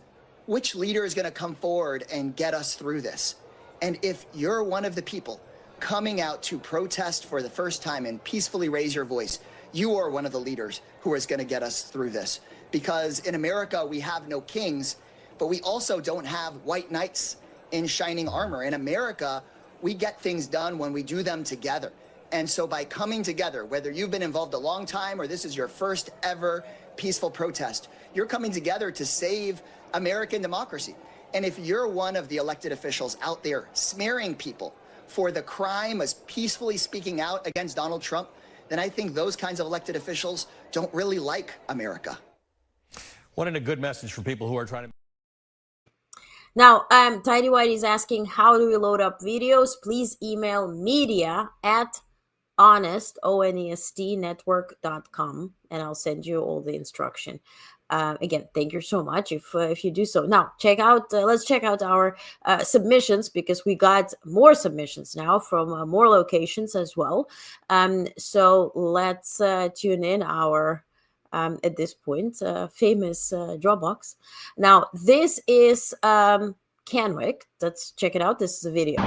Which leader is going to come forward and get us through this? And if you're one of the people coming out to protest for the first time and peacefully raise your voice, you are one of the leaders who is going to get us through this. Because in America, we have no kings, but we also don't have white knights in shining armor. In America, we get things done when we do them together. And so by coming together, whether you've been involved a long time or this is your first ever peaceful protest, you're coming together to save American democracy. And if you're one of the elected officials out there smearing people for the crime of peacefully speaking out against Donald Trump, then I think those kinds of elected officials don't really like America. What a good message for people who are trying to... Now, Tidy White is asking, how do we load up videos? Please email media@onest, O-N-E-S-T, network.com, and I'll send you all the instruction. Again, thank you so much if you do so. Now, let's check out our submissions, because we got more submissions now from more locations as well. So let's tune in our... at this point, famous Dropbox. Now, this is Canwick. Let's check it out. This is a video.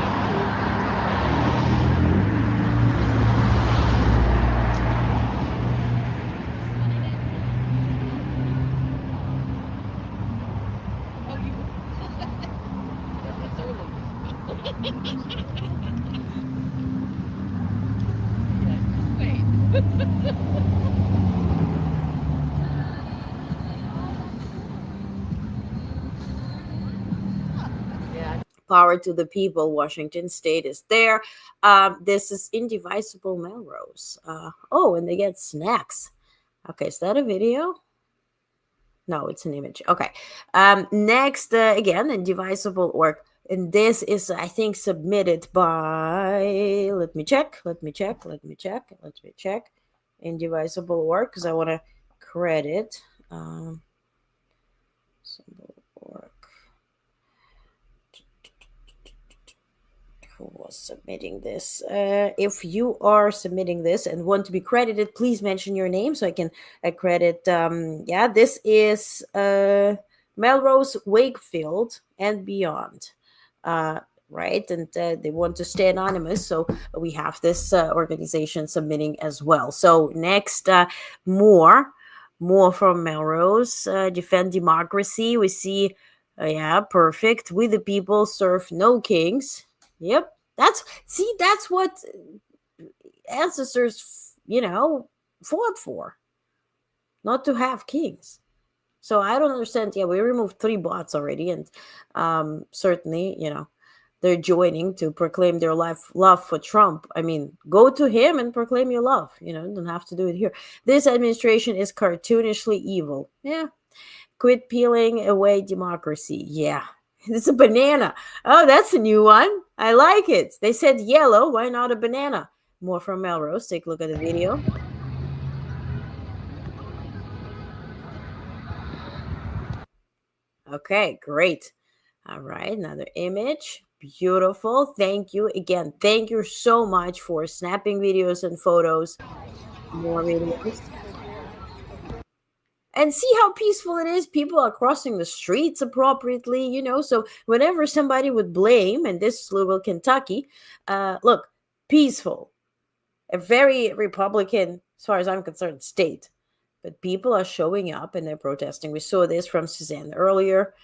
Power to the people. Washington State is there. This is Indivisible Melrose. Oh, and they get snacks. Okay, is that a video? No, it's an image. Okay. Next, again, Indivisible Org. And this is, I think, submitted by... Let me check. Indivisible Org, because I want to credit. Symbol Org. Who was submitting this? If you are submitting this and want to be credited, please mention your name so I can credit. Yeah, this is Melrose, Wakefield, and beyond. right? And they want to stay anonymous, so we have this organization submitting as well. So next, more from Melrose. Defend democracy. We see, yeah, perfect. We the people serve no kings. Yep, that's what ancestors, fought for, not to have kings. So I don't understand. Yeah, we removed 3 bots already, and certainly, they're joining to proclaim their love for Trump. I mean, go to him and proclaim your love. Don't have to do it here. This administration is cartoonishly evil. Yeah. Quit peeling away democracy. Yeah. It's a banana. Oh, that's a new one. I like it. They said yellow. Why not a banana? More from Melrose. Take a look at the video. Okay, great. All right, another image. Beautiful. Thank you. Again, thank you so much for snapping videos and photos. More videos. And see how peaceful it is. People are crossing the streets appropriately, So whenever somebody would blame, and this is Louisville, Kentucky, look, peaceful. A very Republican, as far as I'm concerned, state. But people are showing up and they're protesting. We saw this from Suzanne earlier.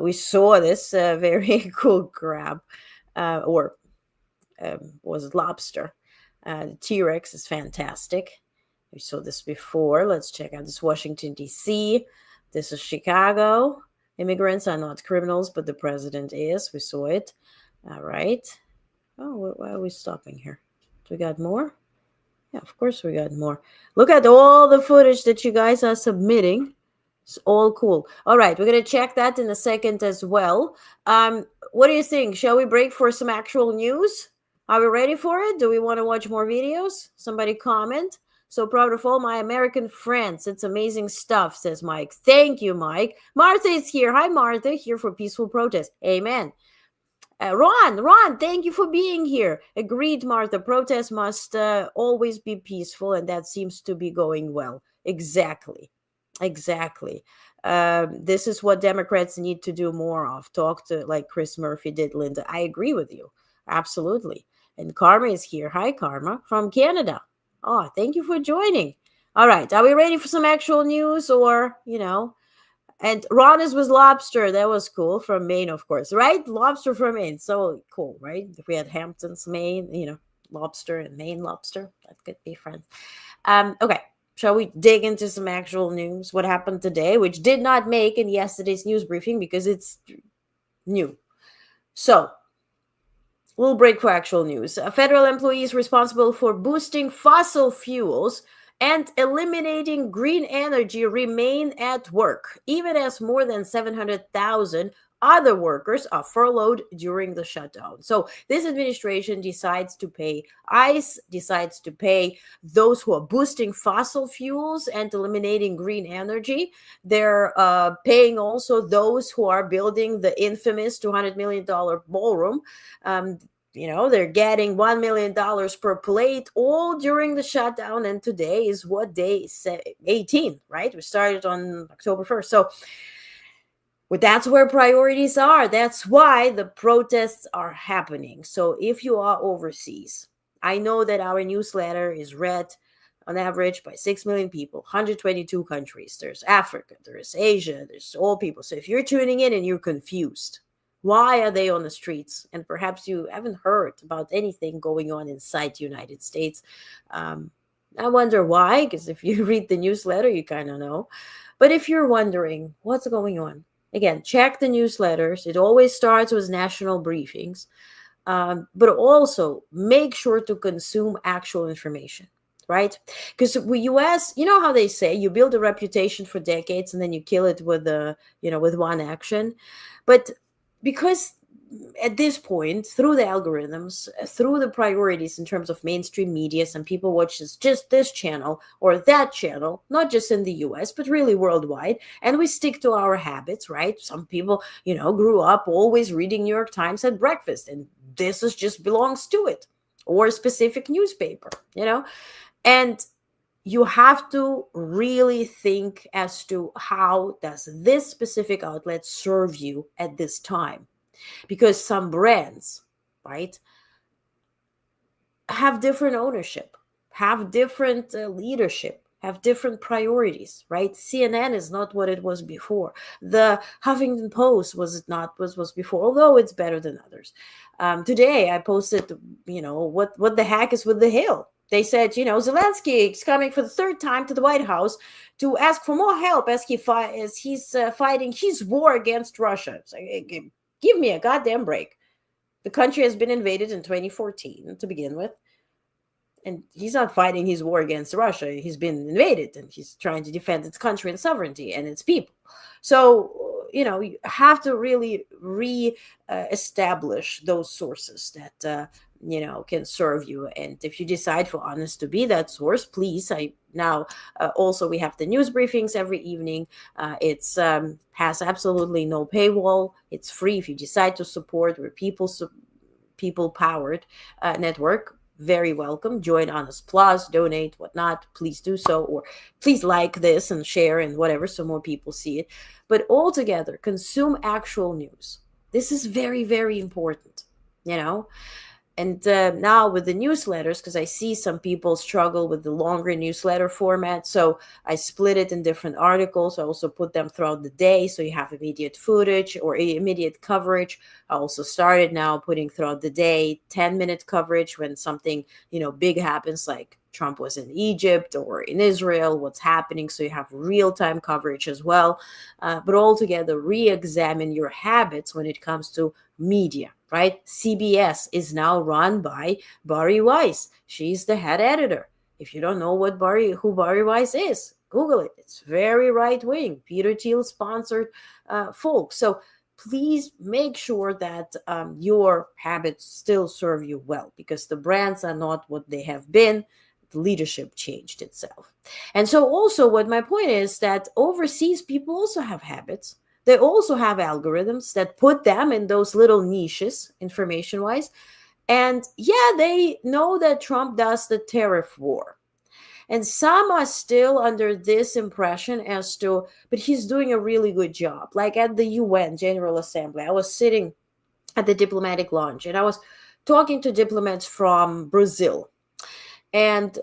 We saw this very cool grab, or was it lobster? The T-Rex is fantastic. We saw this before. Let's check out this Washington, D.C. This is Chicago. Immigrants are not criminals, but the president is. We saw it. All right. Oh, why are we stopping here? Do we got more? Yeah, of course we got more. Look at all the footage that you guys are submitting. It's all cool. All right, we're going to check that in a second as well. What do you think? Shall we break for some actual news? Are we ready for it? Do we want to watch more videos? Somebody comment. So proud of all my American friends. It's amazing stuff, says Mike. Thank you, Mike. Martha is here. Hi, Martha. Here for peaceful protest. Amen. Ron, thank you for being here. Agreed, Martha. Protest must always be peaceful, and that seems to be going well. Exactly. This is what Democrats need to do more of. Talk to, like Chris Murphy did, Linda. I agree with you. Absolutely. And Karma is here. Hi, Karma, from Canada. Oh, thank you for joining. All right. Are we ready for some actual news, or, And Ron is with lobster. That was cool. From Maine, of course, right? Lobster from Maine. So cool, right? If we had Hamptons, Maine, lobster and Maine lobster, that could be friends. Okay. Shall we dig into some actual news? What happened today, which did not make in yesterday's news briefing because it's new. So, we'll break for actual news. Federal employees responsible for boosting fossil fuels and eliminating green energy remain at work, even as more than 700,000 other workers are furloughed during the shutdown. So this administration decides to pay ICE, decides to pay those who are boosting fossil fuels and eliminating green energy. They're paying also those who are building the infamous $200 million ballroom. They're getting $1 million per plate, all during the shutdown. And today is what day? 18, right? We started on October 1st. So that's where priorities are. That's why the protests are happening. So if you are overseas, I know that our newsletter is read on average by 6 million people, 122 countries. There's Africa, there's Asia, there's all people. So if you're tuning in and you're confused, why are they on the streets? And perhaps you haven't heard about anything going on inside the United States. I wonder why, because if you read the newsletter, you kind of know. But if you're wondering what's going on, again, check the newsletters. It always starts with national briefings. But also make sure to consume actual information, right? Because the U.S., you know how they say you build a reputation for decades and then you kill it with with one action. But because at this point, through the algorithms, through the priorities in terms of mainstream media, some people watch just this channel or that channel, not just in the US, but really worldwide. And we stick to our habits, right? Some people, grew up always reading New York Times at breakfast, and this just belongs to it, or a specific newspaper, And you have to really think as to how does this specific outlet serve you at this time. because some brands, right, have different ownership, have different leadership, have different priorities, right? CNN is not what it was before. The Huffington Post was not was before, although it's better than others. Today I posted, what the heck is with the Hill? They said, Zelensky is coming for the third time to the White House to ask for more help as he's fighting his war against Russia. So, give me a goddamn break. The country has been invaded in 2014 to begin with. And he's not fighting his war against Russia. He's been invaded and he's trying to defend its country and sovereignty and its people. So, you have to really re-establish those sources that, can serve you. And if you decide for Onest to be that source, please, also we have the news briefings every evening. It's has absolutely no paywall. It's free if you decide to support. We're people-powered network. Very welcome. Join Onest Plus, donate, whatnot. Please do so, or please like this and share and whatever so more people see it. But altogether, consume actual news. This is very, very important, And now with the newsletters, because I see some people struggle with the longer newsletter format, so I split it in different articles. I also put them throughout the day, so you have immediate footage or immediate coverage. I also started now putting throughout the day 10-minute coverage when something big happens, like Trump was in Egypt or in Israel, what's happening, so you have real-time coverage as well. But altogether, re-examine your habits when it comes to media, right? CBS is now run by Bari Weiss. She's the head editor. If you don't know who Bari Weiss is, Google it. It's very right-wing, Peter Thiel sponsored folks. So please make sure that your habits still serve you well, because the brands are not what they have been. The leadership changed itself. And so also what my point is that overseas people also have habits. They also have algorithms that put them in those little niches, information-wise. And yeah, they know that Trump does the tariff war. And some are still under this impression but he's doing a really good job. Like at the UN General Assembly, I was sitting at the diplomatic lounge and I was talking to diplomats from Brazil. And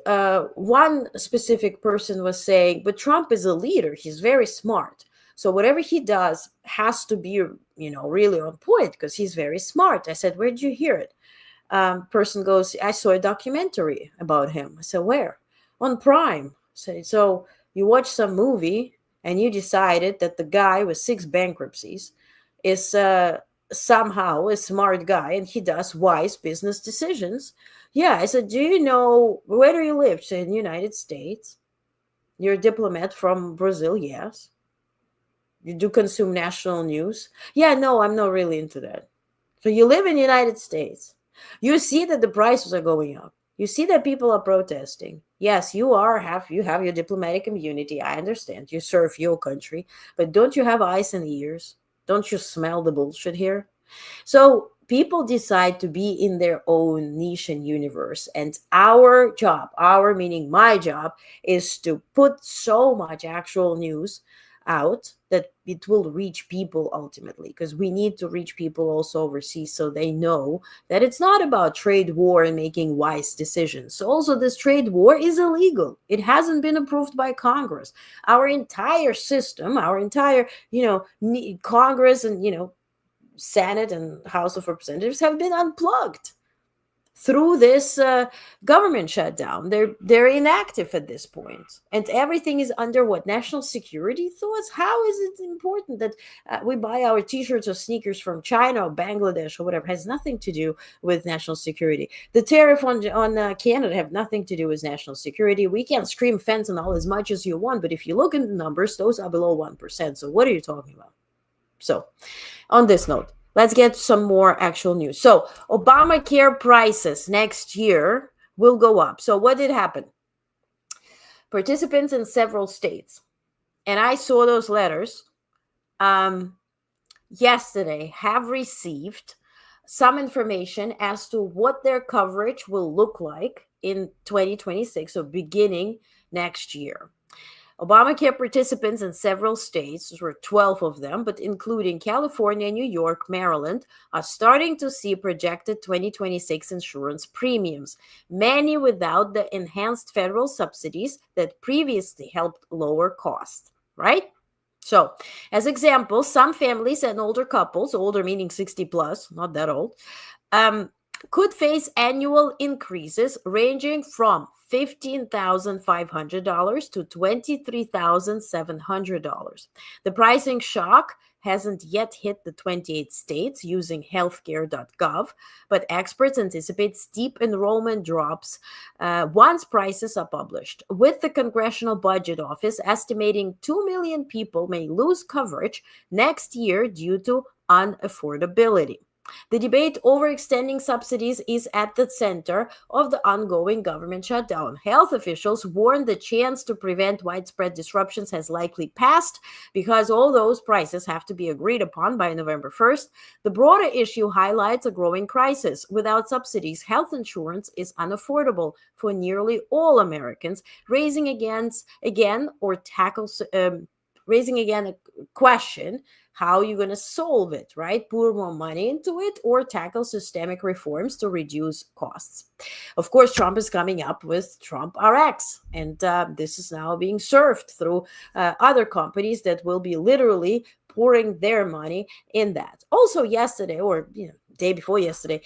one specific person was saying, but Trump is a leader. He's very smart. So whatever he does has to be, really on point because he's very smart. I said, where did you hear it? Person goes, I saw a documentary about him. I said, where? On Prime. I said, so you watched some movie and you decided that the guy with 6 bankruptcies is somehow a smart guy and he does wise business decisions. Yeah. I said, do you know, where do you live? So in the United States. You're a diplomat from Brazil. Yes. You do consume national news? Yeah, no, I'm not really into that. So you live in the United States. You see that the prices are going up. You see that people are protesting. Yes, you have your diplomatic immunity. I understand. You serve your country. But don't you have eyes and ears? Don't you smell the bullshit here? So people decide to be in their own niche and universe. And our job, meaning my job, is to put so much actual news out that it will reach people ultimately, because we need to reach people also overseas so they know that it's not about trade war and making wise decisions. So also this trade war is illegal. It hasn't been approved by Congress. Our entire system, our entire, Congress and, Senate and House of Representatives have been unplugged through this government shutdown. They're inactive at this point, and everything is under what? National security thoughts? How is it important that we buy our t-shirts or sneakers from China or Bangladesh or whatever? It has nothing to do with national security. The tariff on Canada have nothing to do with national security. We can scream fentanyl as much as you want, but if you look at the numbers, those are below 1%. So what are you talking about? So on this note, let's get some more actual news. So Obamacare prices next year will go up. So what did happen? Participants in several states, and I saw those letters yesterday, have received some information as to what their coverage will look like in 2026, so beginning next year. Obamacare participants in several states, there were 12 of them, but including California, New York, Maryland, are starting to see projected 2026 insurance premiums, many without the enhanced federal subsidies that previously helped lower costs, right? So, as example, some families and older couples, older meaning 60 plus, not that old, could face annual increases ranging from $15,500 to $23,700. The pricing shock hasn't yet hit the 28 states using healthcare.gov, but experts anticipate steep enrollment drops once prices are published, with the Congressional Budget Office estimating 2 million people may lose coverage next year due to unaffordability. The debate over extending subsidies is at the center of the ongoing government shutdown. Health officials warn the chance to prevent widespread disruptions has likely passed because all those prices have to be agreed upon by November 1st. The broader issue highlights a growing crisis. Without subsidies, health insurance is unaffordable for nearly all Americans, raising again a question: how are you going to solve it, right? Pour more money into it or tackle systemic reforms to reduce costs? Of course, Trump is coming up with Trump RX, and this is now being served through other companies that will be literally pouring their money in that. Also, yesterday, or day before yesterday,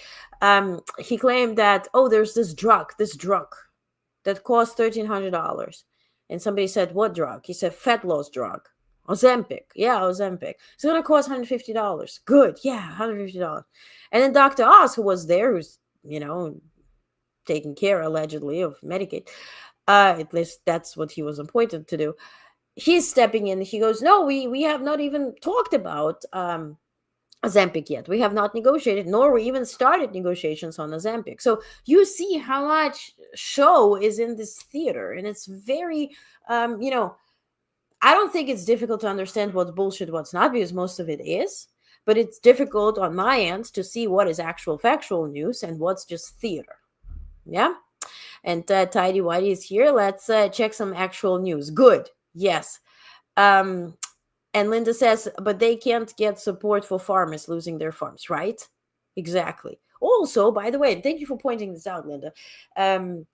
he claimed that, there's this drug that costs $1,300. And somebody said, what drug? He said, fat loss drug. Ozempic. Yeah, Ozempic. It's going to cost $150. Good. Yeah, $150. And then Dr. Oz, who was there, who's, taking care, allegedly, of Medicaid, at least that's what he was appointed to do, he's stepping in. He goes, no, we have not even talked about Ozempic yet. We have not negotiated, nor we even started negotiations on Ozempic. So you see how much show is in this theater. And it's very, I don't think it's difficult to understand what's bullshit, what's not, because most of it is. But it's difficult on my end to see what is actual factual news and what's just theater. Yeah? And Tidy Whitey is here. Let's check some actual news. Good. Yes. And Linda says, but they can't get support for farmers losing their farms, right? Exactly. Also, by the way, and thank you for pointing this out, Linda,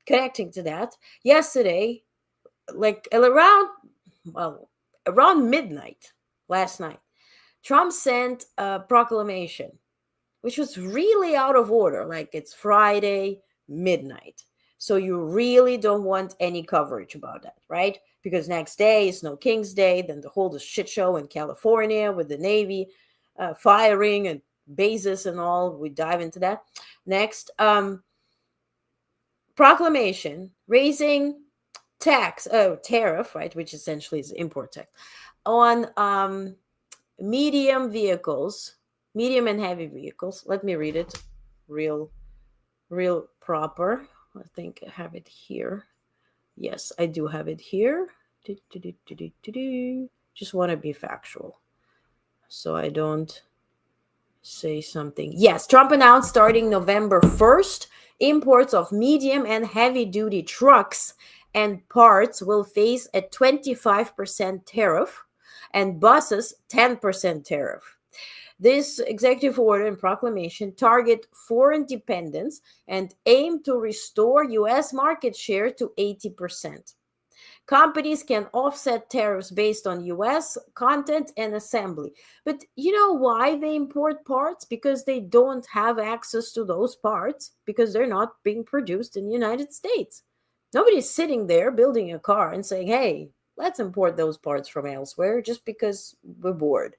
connecting to that, yesterday, around midnight last night, Trump sent a proclamation, which was really out of order. Like, it's Friday, midnight. So you really don't want any coverage about that, right? Because next day is no King's Day, then the whole shit show in California with the Navy firing and bases and all. We dive into that. Next, proclamation raising tariff, right, which essentially is import tax, on medium and heavy vehicles. Let me read it real proper. I think I have it here. Yes, I do have it here. Just want to be factual so I don't say something. Yes, Trump announced starting November 1st, imports of medium and heavy duty trucks and parts will face a 25% tariff and buses 10% tariff. This executive order and proclamation target foreign dependents and aim to restore U.S. market share to 80%. Companies can offset tariffs based on U.S. content and assembly. But you know why they import parts? Because they don't have access to those parts because they're not being produced in the United States. Nobody's sitting there building a car and saying, hey, let's import those parts from elsewhere just because we're bored.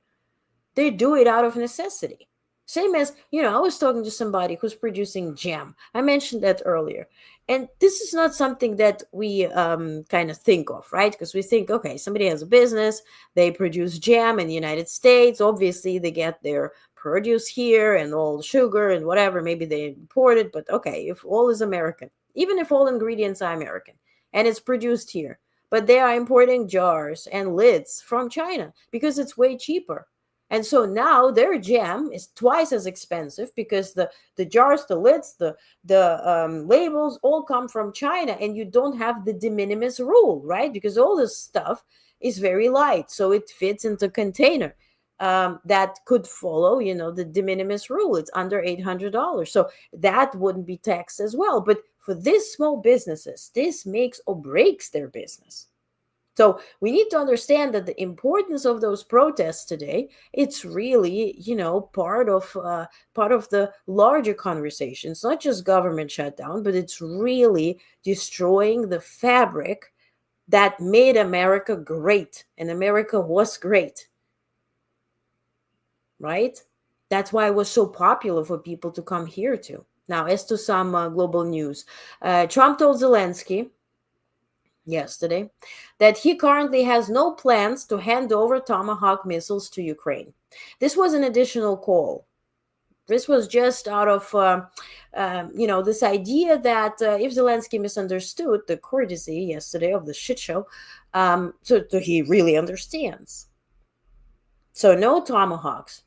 They do it out of necessity. Same as, I was talking to somebody who's producing jam. I mentioned that earlier. And this is not something that we kind of think of, right? Because we think, okay, somebody has a business, they produce jam in the United States. Obviously, they get their produce here and all the sugar and whatever. Maybe they import it, but okay, if all is American, even if all ingredients are American and it's produced here, but they are importing jars and lids from China because it's way cheaper. And so now their jam is twice as expensive because the jars, the lids, the labels all come from China, and you don't have the de minimis rule, right? Because all this stuff is very light, so it fits into container that could follow, the de minimis rule. It's under $800, so that wouldn't be taxed as well. But for these small businesses, this makes or breaks their business. So we need to understand that the importance of those protests today, it's really, part of the larger conversation. It's not just government shutdown, but it's really destroying the fabric that made America great. And America was great, right? That's why it was so popular for people to come here to. Now, as to some global news, Trump told Zelensky yesterday that he currently has no plans to hand over Tomahawk missiles to Ukraine. This was an additional call. This was just out of, this idea that if Zelensky misunderstood the courtesy yesterday of the shit show, so he really understands. So no Tomahawks.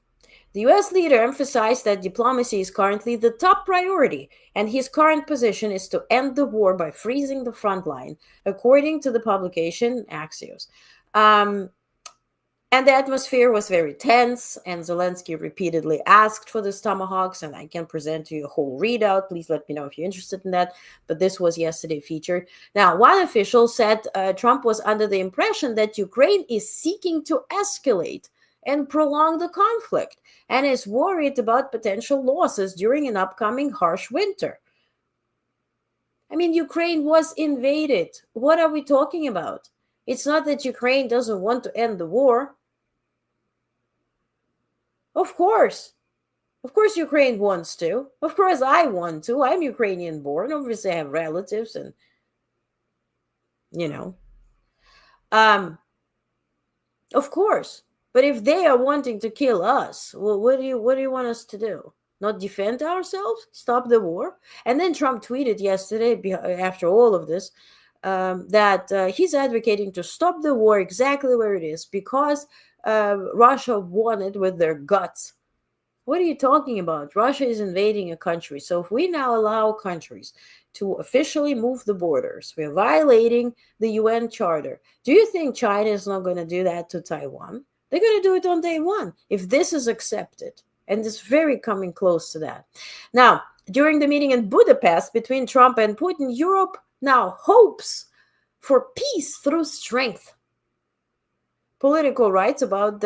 The U.S. leader emphasized that diplomacy is currently the top priority, and his current position is to end the war by freezing the front line, according to the publication Axios. And the atmosphere was very tense, and Zelensky repeatedly asked for the Tomahawks, and I can present to you a whole readout. Please let me know if you're interested in that. But this was yesterday featured. Now, one official said Trump was under the impression that Ukraine is seeking to escalate and prolong the conflict, and is worried about potential losses during an upcoming harsh winter. I mean, Ukraine was invaded. What are we talking about? It's not that Ukraine doesn't want to end the war. Of course. Of course Ukraine wants to. Of course I want to. I'm Ukrainian born. Obviously I have relatives and, of course. But if they are wanting to kill us, well, what do you want us to do? Not defend ourselves? Stop the war? And then Trump tweeted yesterday, after all of this, that he's advocating to stop the war exactly where it is because Russia won it with their guts. What are you talking about? Russia is invading a country. So if we now allow countries to officially move the borders, we're violating the UN Charter. Do you think China is not going to do that to Taiwan? They're going to do it on day one if this is accepted. And it's very coming close to that. Now, during the meeting in Budapest between Trump and Putin, Europe now hopes for peace through strength. Political writes about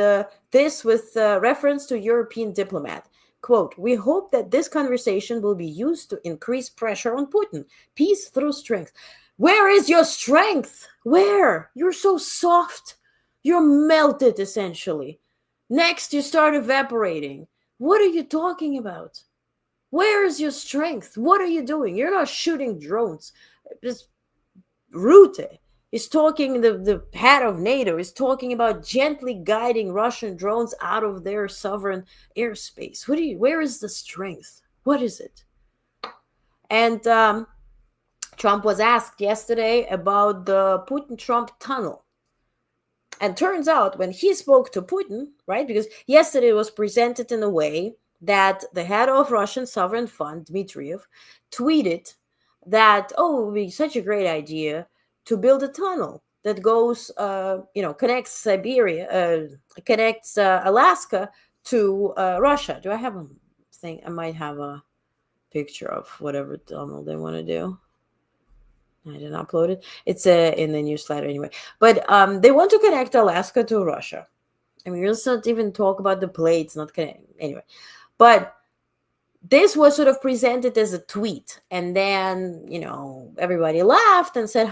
this with reference to European diplomat. Quote, "We hope that this conversation will be used to increase pressure on Putin. Peace through strength." Where is your strength? Where? You're so soft. You're melted, essentially. Next, you start evaporating. What are you talking about? Where is your strength? What are you doing? You're not shooting drones. Rutte is talking, the head of NATO is talking about gently guiding Russian drones out of their sovereign airspace. Where is the strength? What is it? And Trump was asked yesterday about the Putin-Trump tunnel. And turns out when he spoke to Putin, right, because yesterday it was presented in a way that the head of Russian Sovereign Fund, Dmitriev, tweeted that, it would be such a great idea to build a tunnel that goes, connects Alaska to Russia. Do I have a thing? I might have a picture of whatever tunnel they want to do. I didn't upload it. It's in the newsletter anyway. But they want to connect Alaska to Russia. I mean, let's not even talk about the plates, not connect. Anyway. But this was sort of presented as a tweet. And then, everybody laughed and said,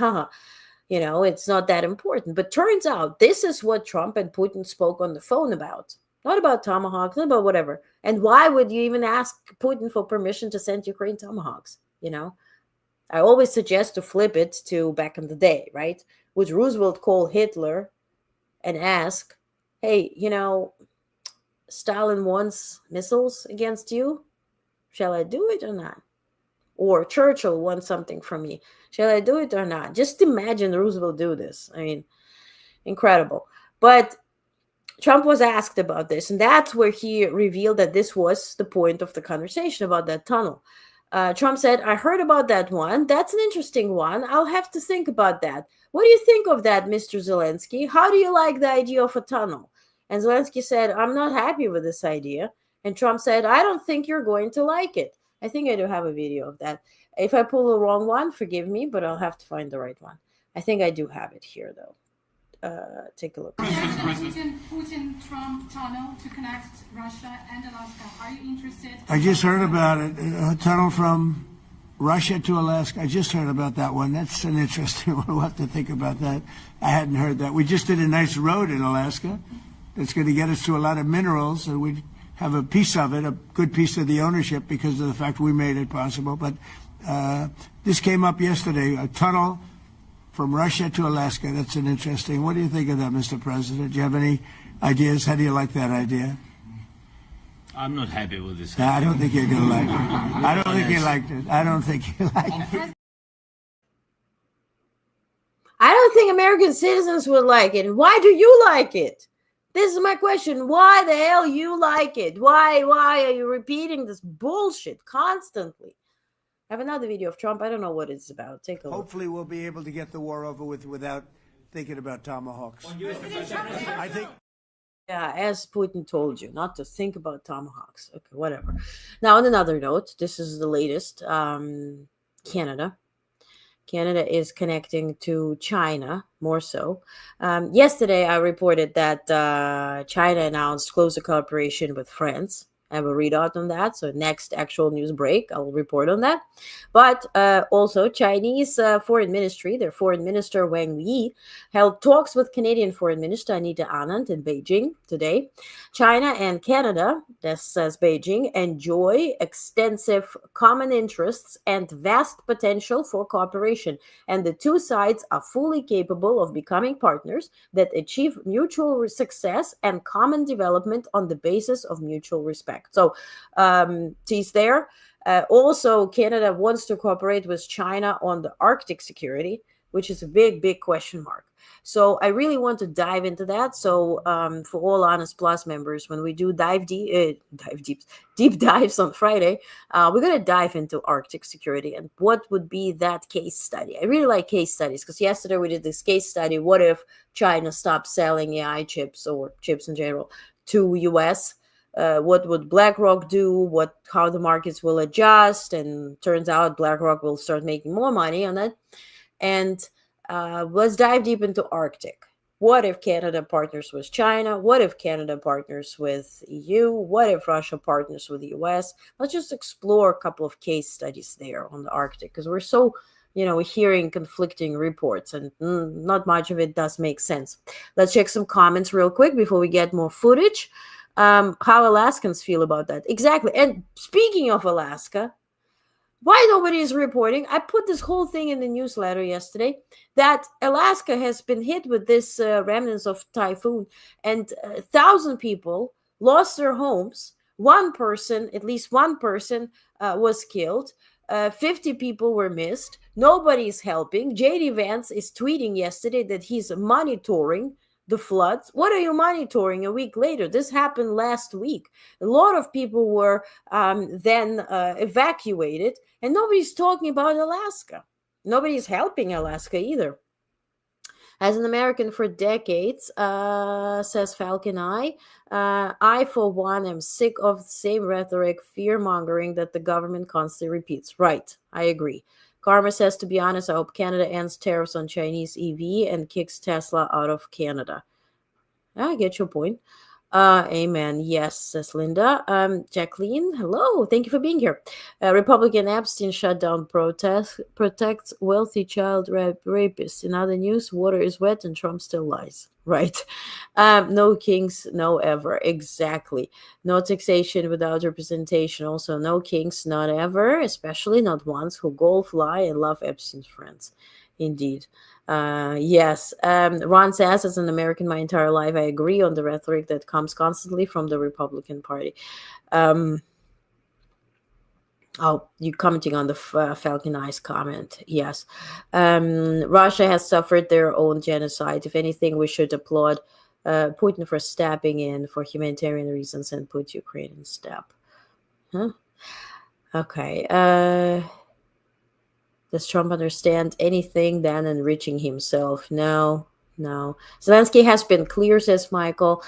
it's not that important. But turns out this is what Trump and Putin spoke on the phone about. Not about Tomahawks, not about whatever. And why would you even ask Putin for permission to send Ukraine Tomahawks? I always suggest to flip it to back in the day, right? Would Roosevelt call Hitler and ask, hey, Stalin wants missiles against you? Shall I do it or not? Or Churchill wants something from me. Shall I do it or not? Just imagine Roosevelt do this. I mean, incredible. But Trump was asked about this, and that's where he revealed that this was the point of the conversation about that tunnel. Trump said, I heard about that one. That's an interesting one. I'll have to think about that. What do you think of that, Mr. Zelensky? How do you like the idea of a tunnel? And Zelensky said, I'm not happy with this idea. And Trump said, I don't think you're going to like it. I think I do have a video of that. If I pull the wrong one, forgive me, but I'll have to find the right one. I think I do have it here, though. Take a look. Putin-Trump tunnel to connect Russia and Alaska. Are you interested? I just heard about it. A tunnel from Russia to Alaska. I just heard about that one. That's an interesting one. We'll have to think about that. I hadn't heard that. We just did a nice road in Alaska that's going to get us to a lot of minerals, and we have a piece of it, a good piece of the ownership because of the fact we made it possible. But this came up yesterday, a tunnel from Russia to Alaska. That's an interesting. What do you think of that, Mr. President? Do you have any ideas? How do you like that idea? I'm not happy with this. I don't think you're going to like it. I don't think you liked it. I don't think you liked it. I don't think American citizens would like it. Why do you like it? This is my question. Why the hell you like it? Why are you repeating this bullshit constantly? I have another video of Trump. I don't know what it's about. Take a look. Hopefully we'll be able to get the war over with without thinking about tomahawks. I think. Yeah, as Putin told you, not to think about tomahawks. Okay, whatever. Now, on another note, this is the latest. Canada. Canada is connecting to China, more so. Yesterday, I reported that China announced closer cooperation with France. I have a readout on that. So next actual news break, I'll report on that. But also Chinese foreign ministry, their foreign minister Wang Yi held talks with Canadian foreign minister Anita Anand in Beijing today. China and Canada, this says Beijing, enjoy extensive common interests and vast potential for cooperation. And the two sides are fully capable of becoming partners that achieve mutual success and common development on the basis of mutual respect. So he's there. Also, Canada wants to cooperate with China on the Arctic security, which is a big question mark. So I really want to dive into that. So for all Honest Plus members, when we do deep dives on Friday, we're going to dive into Arctic security and what would be that case study. I really like case studies because yesterday we did this case study. What if China stopped selling AI chips or chips in general to US? What would BlackRock do? How the markets will adjust? And turns out BlackRock will start making more money on it. And let's dive deep into Arctic. What if Canada partners with China? What if Canada partners with EU? What if Russia partners with the US? Let's just explore a couple of case studies there on the Arctic because we're so, hearing conflicting reports and not much of it does make sense. Let's check some comments real quick before we get more footage. How Alaskans feel about that. Exactly. And speaking of Alaska, why nobody is reporting? I put this whole thing in the newsletter yesterday that Alaska has been hit with this remnants of typhoon and 1,000 people lost their homes. At least one person was killed. 50 people were missed. Nobody's helping. JD Vance is tweeting yesterday that he's monitoring the floods. What are you monitoring a week later? This happened last week. A lot of people were then evacuated, and nobody's talking about Alaska. Nobody's helping Alaska either. As an American for decades, says Falcon Eye, I, for one, am sick of the same rhetoric, fear-mongering that the government constantly repeats. Right, I agree. Karma says, to be honest, I hope Canada ends tariffs on Chinese EV and kicks Tesla out of Canada. I get your point. Amen. Yes, says Linda. Jacqueline, hello. Thank you for being here. Republican Epstein shutdown protects wealthy child rapists. In other news, water is wet and Trump still lies. Right. No kings, no ever. Exactly. No taxation without representation. Also, no kings, not ever, especially not ones who golf, lie, and love Epstein's friends. Indeed. Yes. Ron says, as an American my entire life, I agree on the rhetoric that comes constantly from the Republican Party. You're commenting on the Falcon Eyes comment. Yes. Russia has suffered their own genocide. If anything, we should applaud Putin for stepping in for humanitarian reasons and put Ukraine in step. Huh? Okay. Does Trump understand anything than enriching himself? No. Zelensky has been clear, says Michael,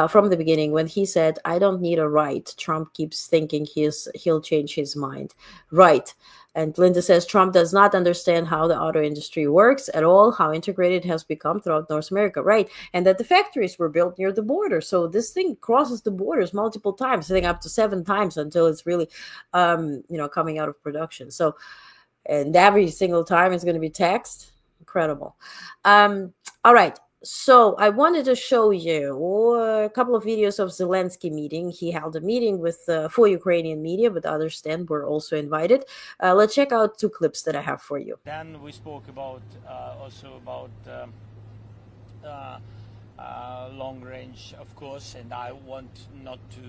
from the beginning when he said, I don't need a right. Trump keeps thinking he'll change his mind. Right. And Linda says Trump does not understand how the auto industry works at all, how integrated it has become throughout North America. Right. And that the factories were built near the border. So this thing crosses the borders multiple times, I think up to 7 times until it's really, coming out of production. So, and every single time it's going to be taxed. Incredible. All right. So I wanted to show you a couple of videos of Zelensky meeting. He held a meeting with for Ukrainian media, but others then were also invited. Let's check out 2 clips that I have for you. Then we spoke about also about long range, of course, and I want not to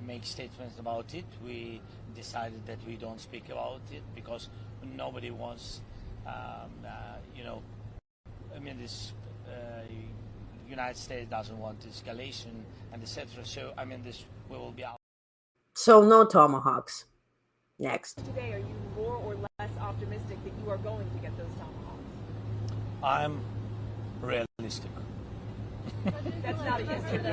make statements about it. We decided that we don't speak about it because nobody wants, this United States doesn't want escalation and etc. So, this we will be out. So no tomahawks. Next. Today, are you more or less optimistic that you are going to get those tomahawks? I'm realistic. That's not a yes or no.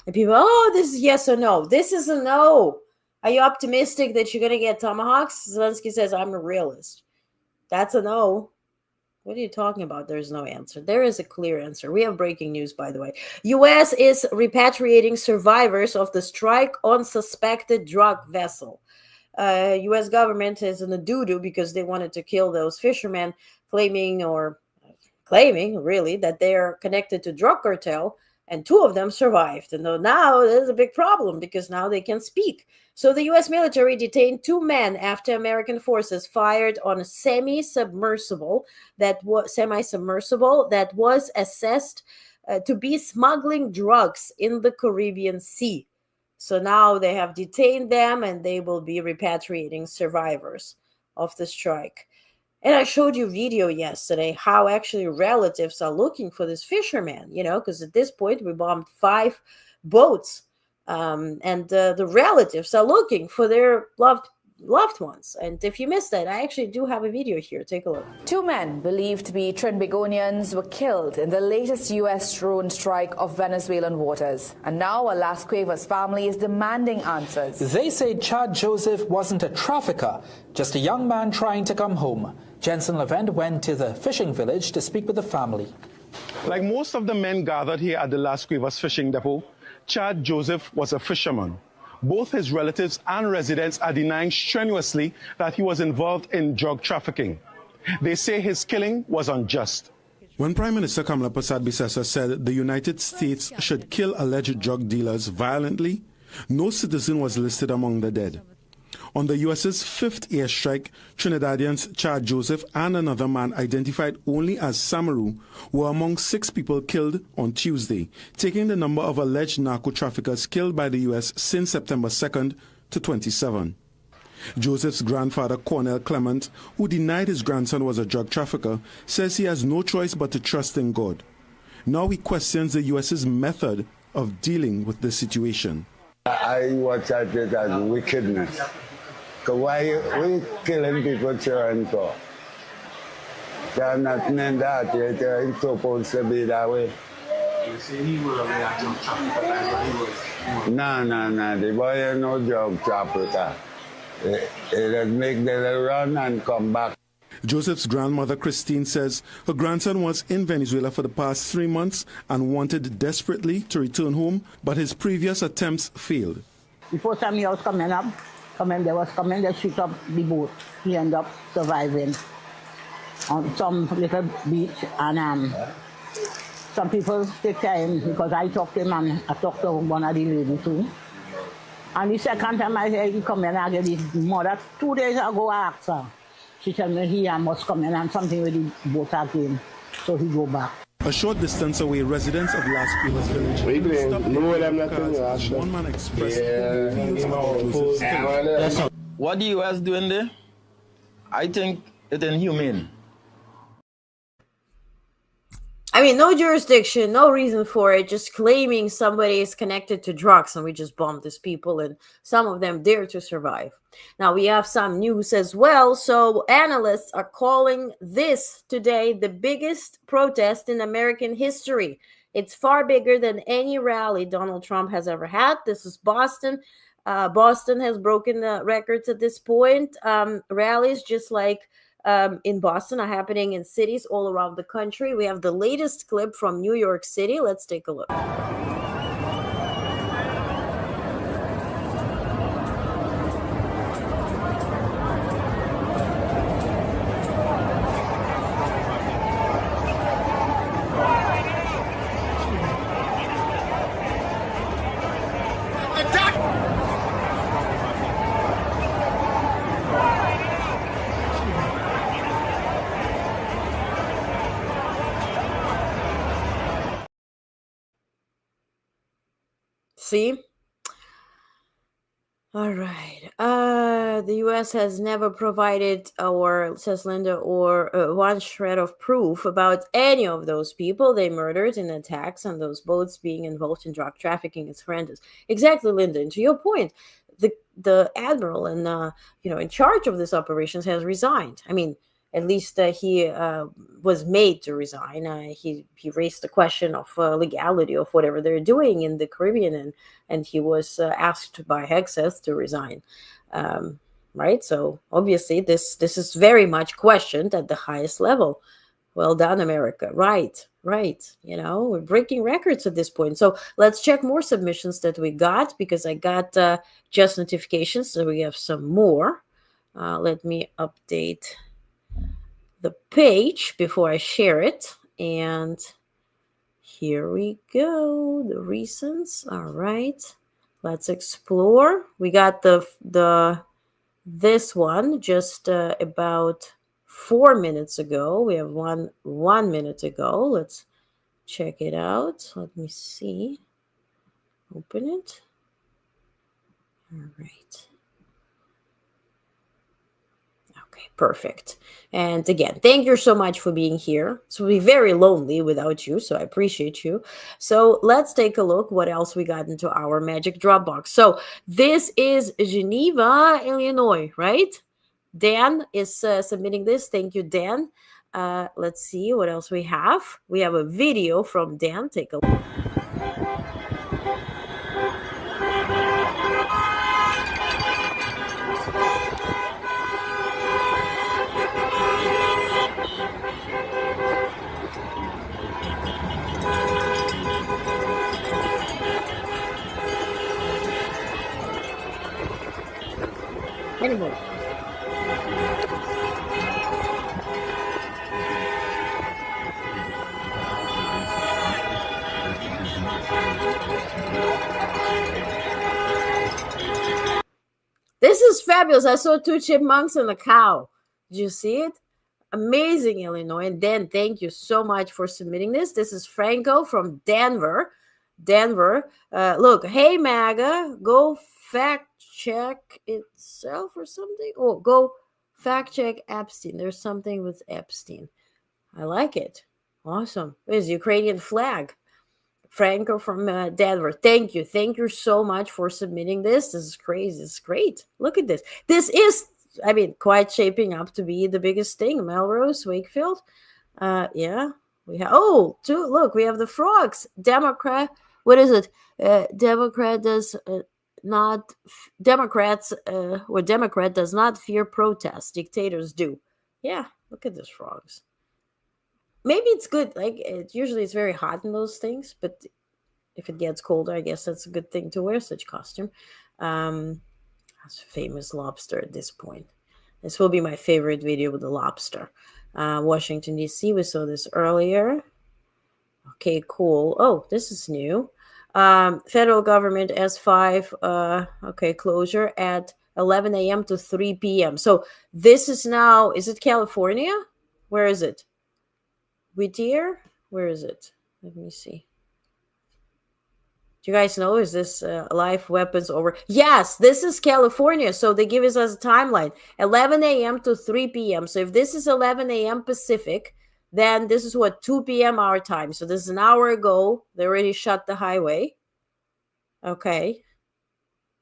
And people, this is yes or no. This is a no. Are you optimistic that you're going to get tomahawks? Zelensky says, I'm a realist. That's a no. What are you talking about? There's no answer. There is a clear answer. We have breaking news, by the way. U.S. is repatriating survivors of the strike on suspected drug vessel. U.S. government is in the doo-doo because they wanted to kill those fishermen, claiming really that they are connected to drug cartel, and 2 of them survived. And now there's a big problem because now they can speak. So the U.S. military detained 2 men after American forces fired on a semi-submersible that was assessed to be smuggling drugs in the Caribbean Sea. So now they have detained them and they will be repatriating survivors of the strike. And I showed you video yesterday how actually relatives are looking for this fisherman, because at this point we bombed 5 boats. And the relatives are looking for their loved ones. And if you missed that, I actually do have a video here. Take a look. 2 men believed to be Trinbagonians were killed in the latest U.S. drone strike of Venezuelan waters. And now Alas Cuevas' family is demanding answers. They say Chad Joseph wasn't a trafficker, just a young man trying to come home. Jensen Levent went to the fishing village to speak with the family. Like most of the men gathered here at the Las Cuevas fishing depot, Chad Joseph was a fisherman. Both his relatives and residents are denying strenuously that he was involved in drug trafficking. They say his killing was unjust. When Prime Minister Kamala Persad-Bissessar said the United States should kill alleged drug dealers violently, no citizen was listed among the dead. On the U.S.'s 5th airstrike, Trinidadians Chad Joseph and another man identified only as Samaru were among 6 people killed on Tuesday, taking the number of alleged narco-traffickers killed by the U.S. since September 2nd to 27. Joseph's grandfather, Cornell Clement, who denied his grandson was a drug trafficker, says he has no choice but to trust in God. Now he questions the U.S.'s method of dealing with the situation. I watch it as wickedness. Because why we killing people children for? They're not meant that way. They're supposed to be that way. You say he was a drug trafficker, but he was... No. The boy is no drug trafficker. He just make them run and come back. Joseph's grandmother, Christine, says her grandson was in Venezuela for the past 3 months and wanted desperately to return home, but his previous attempts failed. Before time he was coming, they shoot up the boat. He ended up surviving on some little beach, and some people take time because I talked to him and I talked to one of the ladies too. And the second time I said he come in, I get his mother 2 days ago I asked her. She told me he must come in and something with the boat again, so he go back. A short distance away, residents of Las Cuevas village stopped because one man expressed feels about Joseph's killing. What the U.S. doing there? I think it's inhumane. I mean, no jurisdiction, no reason for it, just claiming somebody is connected to drugs, and we just bomb these people, and some of them dare to survive. Now, we have some news as well. So, analysts are calling this today the biggest protest in American history. It's far bigger than any rally Donald Trump has ever had. This is Boston. Boston has broken the records at this point. Rallies just like in Boston are happening in cities all around the country. We have the latest clip from New York City. Let's take a look. See? All right. The U.S. has never provided, or says Linda, or one shred of proof about any of those people they murdered in attacks on those boats being involved in drug trafficking. It's horrendous. Exactly, Linda. And to your point, the admiral and in charge of these operations has resigned. I mean, at least he was made to resign. He raised the question of legality of whatever they're doing in the Caribbean, and he was asked by Hexeth to resign. Right? So obviously this is very much questioned at the highest level. Well done, America. Right. We're breaking records at this point. So let's check more submissions that we got, because I got just notifications, so we have some more. Let me update the page before I share it. And here we go. The reasons. All right. Let's explore. We got this one just about 4 minutes ago. We have one minute ago. Let's check it out. Let me see. Open it. All right. Okay, perfect. And again, thank you so much for being here. It will be very lonely without you, so I appreciate you. So let's take a look what else we got into our magic Dropbox. So this is Geneva, Illinois, right? Dan is submitting this. Thank you, Dan. Let's see what else we have. We have a video from Dan. Take a look. Anyway. This is fabulous. I saw 2 chipmunks and a cow. Did you see it? Amazing, Illinois. And Dan, thank you so much for submitting this. This is Franco from Denver. Look, hey, MAGA, go fact check itself or something. Oh, go fact check Epstein. There's something with Epstein. I like it. Awesome. There's Ukrainian flag. Franco from Denver. Thank you so much for submitting this. This is crazy. It's great. Look at this. This is, quite shaping up to be the biggest thing. Melrose, Wakefield. Yeah. We have, look, we have the frogs. Democrat, what is it? Democrat does not fear protests. Dictators do. Yeah, look at these frogs. Maybe it's good. Usually it's very hot in those things, but if it gets colder, I guess that's a good thing to wear such costume. That's a famous lobster at this point. This will be my favorite video with the lobster. Washington, D.C. We saw this earlier. Okay, cool. Oh, this is new. Federal government S5, closure at 11 a.m. to 3 p.m. So this is now, is it California? Where is it? Whittier? Where is it? Let me see. Do you guys know, is this live weapons over? Yes, this is California. So they give us a timeline, 11 a.m. to 3 p.m. So if this is 11 a.m. Pacific, Then this is what, 2 p.m. our time. So this is an hour ago. They already shut the highway. Okay.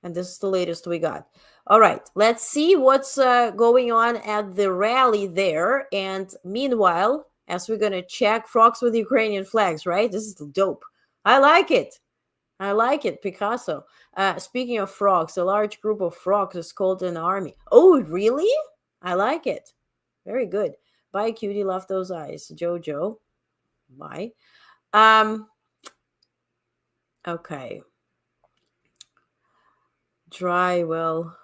And this is the latest we got. All right. Let's see what's going on at the rally there. And meanwhile, as we're going to check frogs with Ukrainian flags, right? This is dope. I like it. I like it, Picasso. Speaking of frogs, a large group of frogs is called an army. Oh, really? I like it. Very good. Bye, cutie. Love those eyes. Jojo. Bye. Okay. Dry well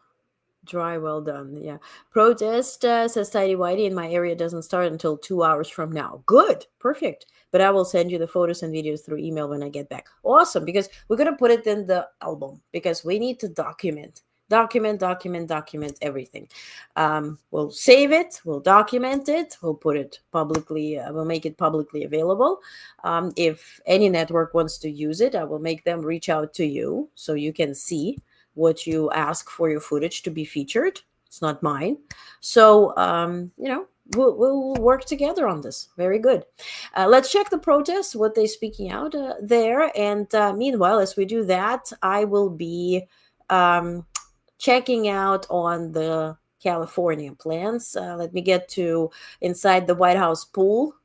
done. Yeah. Protest, says Tidy Whitey, in my area doesn't start until 2 hours from now. Good. Perfect. But I will send you the photos and videos through email when I get back. Awesome. Because we're going to put it in the album because we need to document everything. We'll save it. We'll document it. We'll put it publicly. We'll make it publicly available. If any network wants to use it, I will make them reach out to you so you can see what you ask for your footage to be featured. It's not mine. So, we'll work together on this. Very good. Let's check the protests, what they're speaking out there. And meanwhile, as we do that, I will be checking out on the California plans. Let me get to inside the White House pool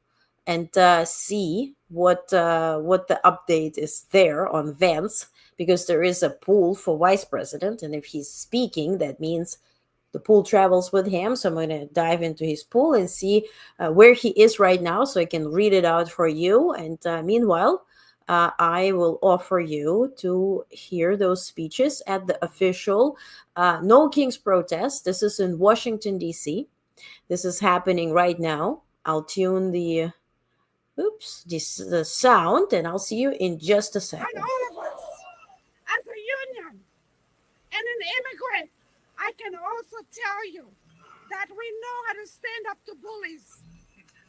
and see what the update is there on Vance, because there is a pool for vice president, and if he's speaking, that means the pool travels with him. So I'm going to dive into his pool and see where he is right now, so I can read it out for you. And meanwhile, I will offer you to hear those speeches at the official No Kings protest. This is in Washington, D.C. This is happening right now. I'll tune the sound, and I'll see you in just a second. And all of us, as a union and an immigrant, I can also tell you that we know how to stand up to bullies.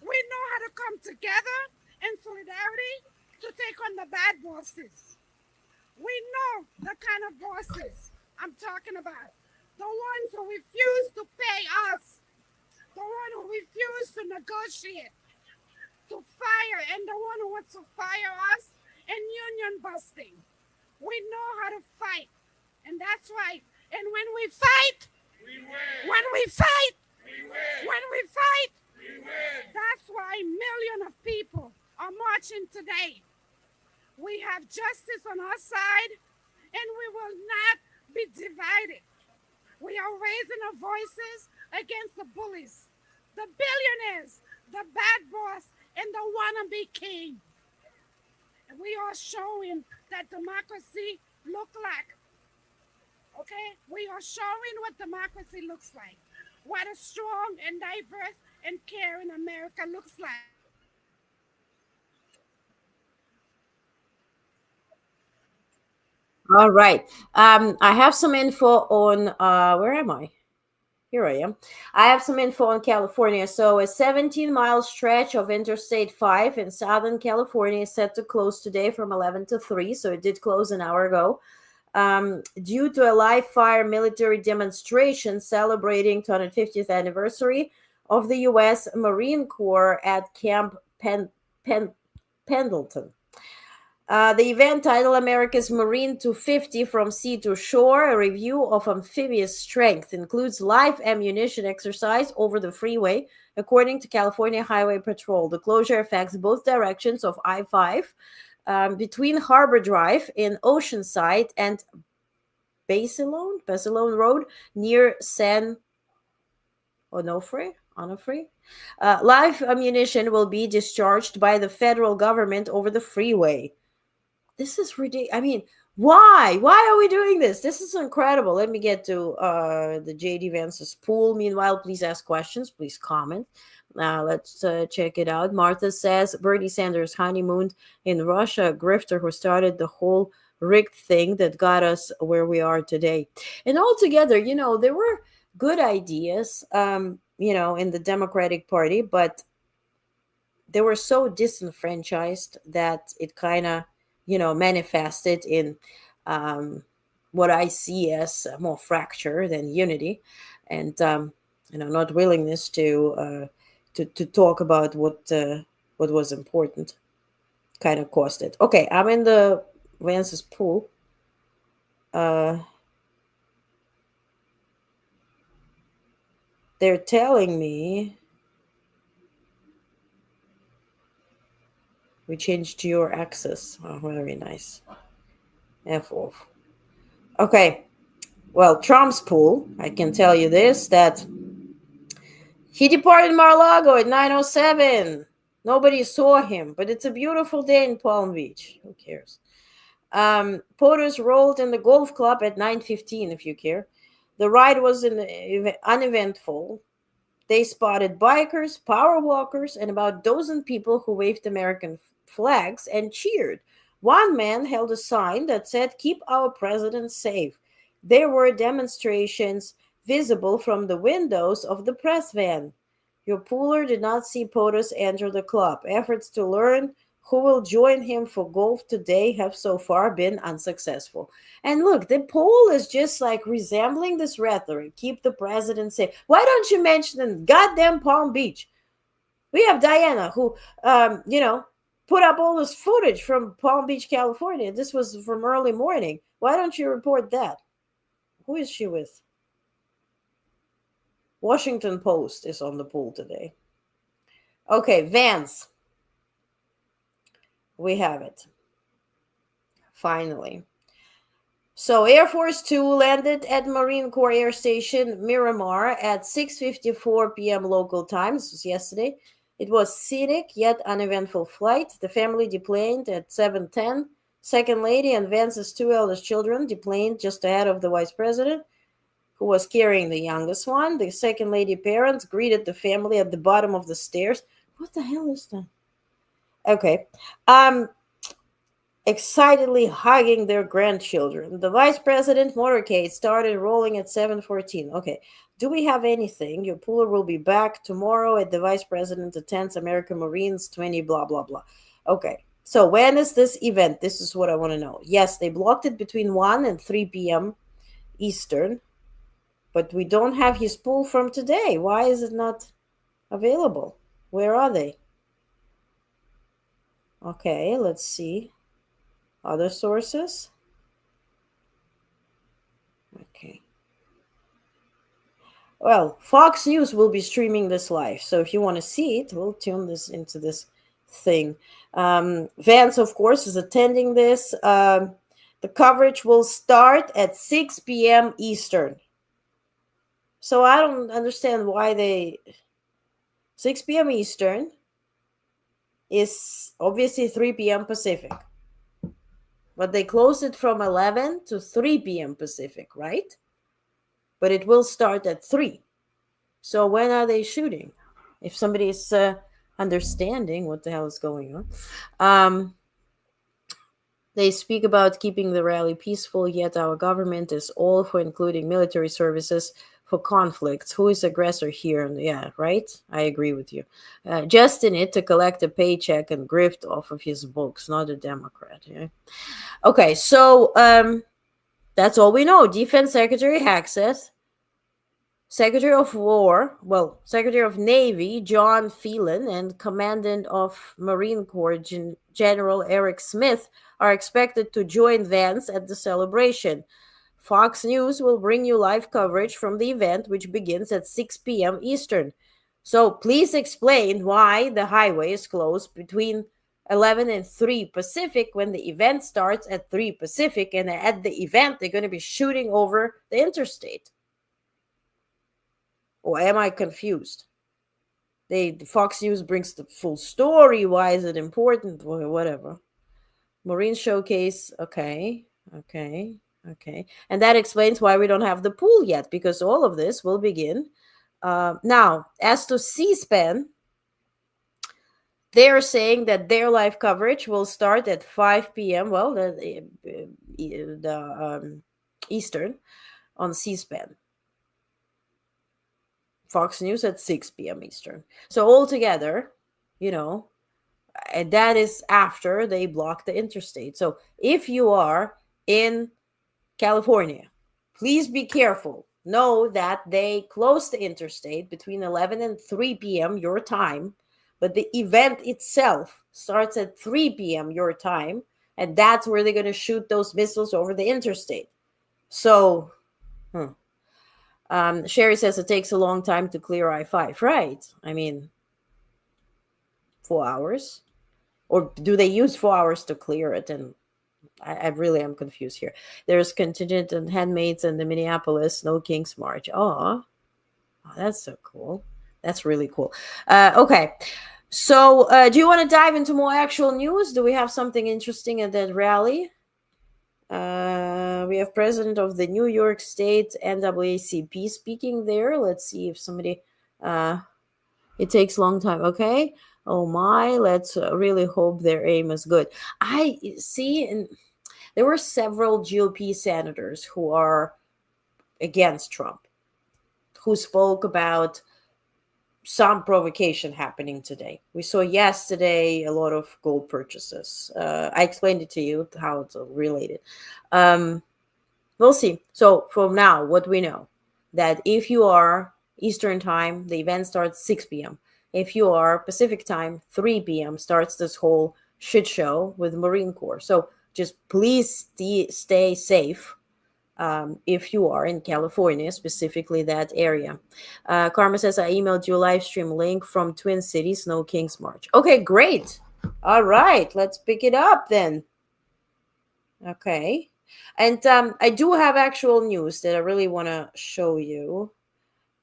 We know how to come together in solidarity to take on the bad bosses. We know the kind of bosses I'm talking about. The ones who refuse to pay us. The one who refuse to negotiate, to fire, and the one who wants to fire us and union busting. We know how to fight, and that's right. And when we fight, we win. When we fight, we win. When we fight, we win. That's why millions of people are marching today. We have justice on our side, and we will not be divided. We are raising our voices against the bullies, the billionaires, the bad boss, and the wannabe king. And we are showing that democracy look like. Okay? We are showing what democracy looks like. What a strong and diverse and caring America looks like. All right. I have some info on where am I? Here I am. I have some info on California. So a 17-mile stretch of Interstate 5 in Southern California is set to close today from 11 to 3. So it did close an hour ago. Due to a live fire military demonstration celebrating 250th anniversary of the U.S. Marine Corps at Camp Pendleton. The event, titled America's Marine 250 From Sea to Shore, a review of amphibious strength, includes live ammunition exercise over the freeway, according to California Highway Patrol. The closure affects both directions of I-5 between Harbor Drive in Oceanside and Basilone Road near San Onofre. Live ammunition will be discharged by the federal government over the freeway. This is ridiculous. I mean, why? Why are we doing this? This is incredible. Let me get to the JD Vance's pool. Meanwhile, please ask questions. Please comment. Let's check it out. Martha says, Bernie Sanders honeymooned in Russia, a grifter who started the whole rigged thing that got us where we are today. And altogether, there were good ideas, in the Democratic Party, but they were so disenfranchised that it kind of, manifested in what I see as more fracture than unity, and not willingness to to talk about what was important. Kind of cost it. Okay, I'm in the Vance's pool. They're telling me we changed to your access. Oh, very nice. F off. Okay. Well, Trump's pool, I can tell you this, that he departed Mar-a-Lago at 9:07. Nobody saw him, but it's a beautiful day in Palm Beach. Who cares? POTUS rolled in the golf club at 9:15, if you care. The ride was uneventful. They spotted bikers, power walkers, and about a dozen people who waved American flags and cheered. One man held a sign that said, "Keep our president safe." There were demonstrations visible from the windows of the press van. Your pooler did not see POTUS enter the club. Efforts to learn who will join him for golf today have so far been unsuccessful. And look, the poll is just like resembling this rhetoric. Keep the president safe. Why don't you mention in goddamn Palm Beach? We have Diana who, put up all this footage from Palm Beach, California. This was from early morning. Why don't you report that? Who is she with? Washington Post is on the pool today. Okay, Vance. We have it. Finally. So Air Force Two landed at Marine Corps Air Station Miramar at 6:54 p.m. local time. This was yesterday. It was scenic yet uneventful flight. The family deplaned at 7:10. Second Lady and Vance's two eldest children deplaned just ahead of the Vice President, who was carrying the youngest one. The Second Lady parents greeted the family at the bottom of the stairs. What the hell is that? Okay. Excitedly hugging their grandchildren. The Vice President motorcade started rolling at 7:14. Okay. Do we have anything? Your pooler will be back tomorrow at the Vice President attends American Marines 20 blah blah blah. Okay. So when is this event? This is what I want to know. Yes, they blocked it between 1 and 3 p.m. Eastern, but we don't have his pool from today. Why is it not available? Where are they? Okay, let's see. Other sources? Okay. Well, Fox News will be streaming this live. So if you want to see it, we'll tune this into this thing. Vance, of course, is attending this. The coverage will start at 6 p.m. Eastern. So I don't understand why 6 p.m. Eastern is obviously 3 p.m. Pacific. But they closed it from 11 to 3 p.m. Pacific, right? But it will start at 3. So when are they shooting? If somebody is understanding what the hell is going on. They speak about keeping the rally peaceful, yet our government is all for including military services for conflicts. Who is aggressor here? Yeah, right? I agree with you. Just in it to collect a paycheck and grift off of his books, not a Democrat. Yeah? Okay, so that's all we know. Defense Secretary Haxeth, Secretary of Navy John Phelan, and Commandant of Marine Corps General Eric Smith are expected to join Vance at the celebration. Fox News will bring you live coverage from the event, which begins at 6 p.m. Eastern. So please explain why the highway is closed between 11 and 3 Pacific when the event starts at 3 Pacific, and at the event they're going to be shooting over the interstate. Or am I confused? The Fox News brings the full story. Why is it important? Or whatever. Marine Showcase. Okay. And that explains why we don't have the pool yet, because all of this will begin. Now, as to C-SPAN, they're saying that their live coverage will start at 5 p.m. Well, the Eastern on C-SPAN. Fox News at 6 p.m. Eastern. So altogether, and that is after they block the interstate. So if you are in California, please be careful. know that they closed the interstate between 11 and 3 p.m. your time, but the event itself starts at 3 p.m. your time, and that's where they're going to shoot those missiles over the interstate. So, Sherry says it takes a long time to clear I-5. Right. I mean, 4 hours? Or do they use 4 hours to clear it? And I really am confused here. There's contingent and handmaids in the Minneapolis Snow Kings March. Oh, that's so cool. That's really cool. Okay. So do you want to dive into more actual news? Do we have something interesting at that rally? We have president of the New York State NAACP speaking there. Let's see if somebody... it takes a long time. Okay. Oh my, let's really hope their aim is good. I see, and there were several GOP senators who are against Trump, who spoke about some provocation happening today. We saw yesterday a lot of gold purchases. I explained it to you how it's related. We'll see. So from now, what we know, that if you are Eastern time, the event starts 6 p.m. If you are Pacific time, 3 p.m. starts this whole shit show with Marine Corps. So just please stay safe if you are in California, specifically that area. Karma says, I emailed you a live stream link from Twin Cities Snow Kings March. Okay, great. All right, let's pick it up then. Okay. And I do have actual news that I really want to show you.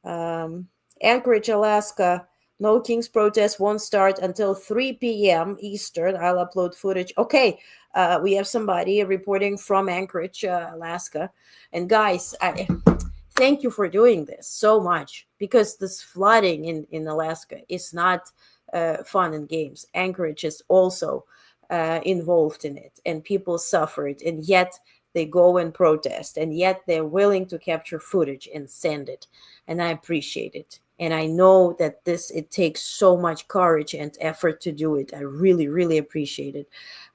Anchorage, Alaska, No Kings protest won't start until 3 p.m. Eastern. I'll upload footage. Okay, we have somebody reporting from Anchorage, Alaska. And guys, thank you for doing this so much, because this flooding in Alaska is not fun and games. Anchorage is also involved in it, and people suffered, and yet they go and protest, and yet they're willing to capture footage and send it. And I appreciate it. And I know that it takes so much courage and effort to do it. I really, really appreciate it.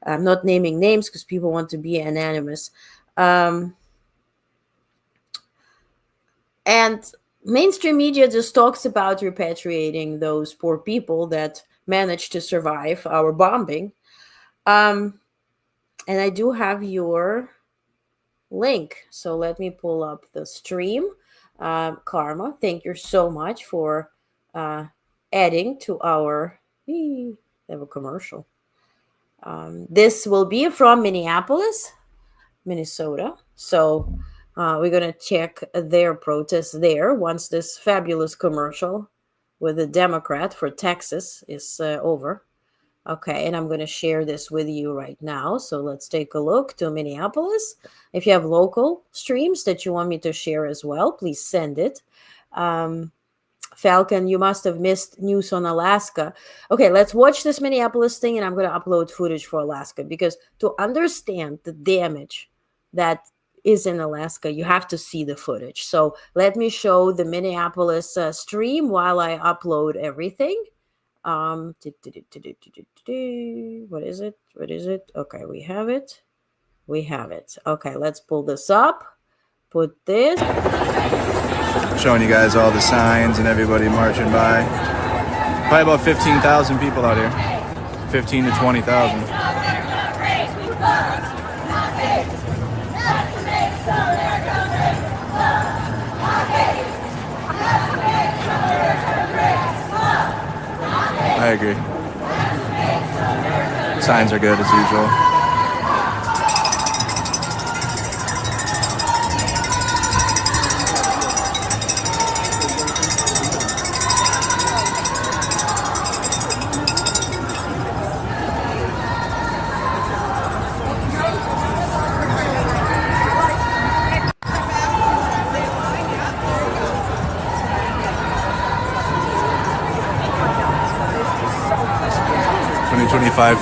I'm not naming names because people want to be anonymous. And mainstream media just talks about repatriating those poor people that managed to survive our bombing. And I do have your link. So let me pull up the stream. Karma, thank you so much for adding to our... They have a commercial. This will be from Minneapolis, Minnesota. So we're going to check their protest there once this fabulous commercial with a Democrat for Texas is over. Okay, and I'm going to share this with you right now. So let's take a look to Minneapolis. If you have local streams that you want me to share as well, please send it. Falcon, you must have missed news on Alaska. Okay, let's watch this Minneapolis thing, and I'm going to upload footage for Alaska, because to understand the damage that is in Alaska, you have to see the footage. So let me show the Minneapolis stream while I upload everything. What is it? Okay, we have it. Okay, let's pull this up. Put this. Showing you guys all the signs and everybody marching by. Probably about 15,000 people out here. 15 to 20,000. I agree. Signs are good as usual.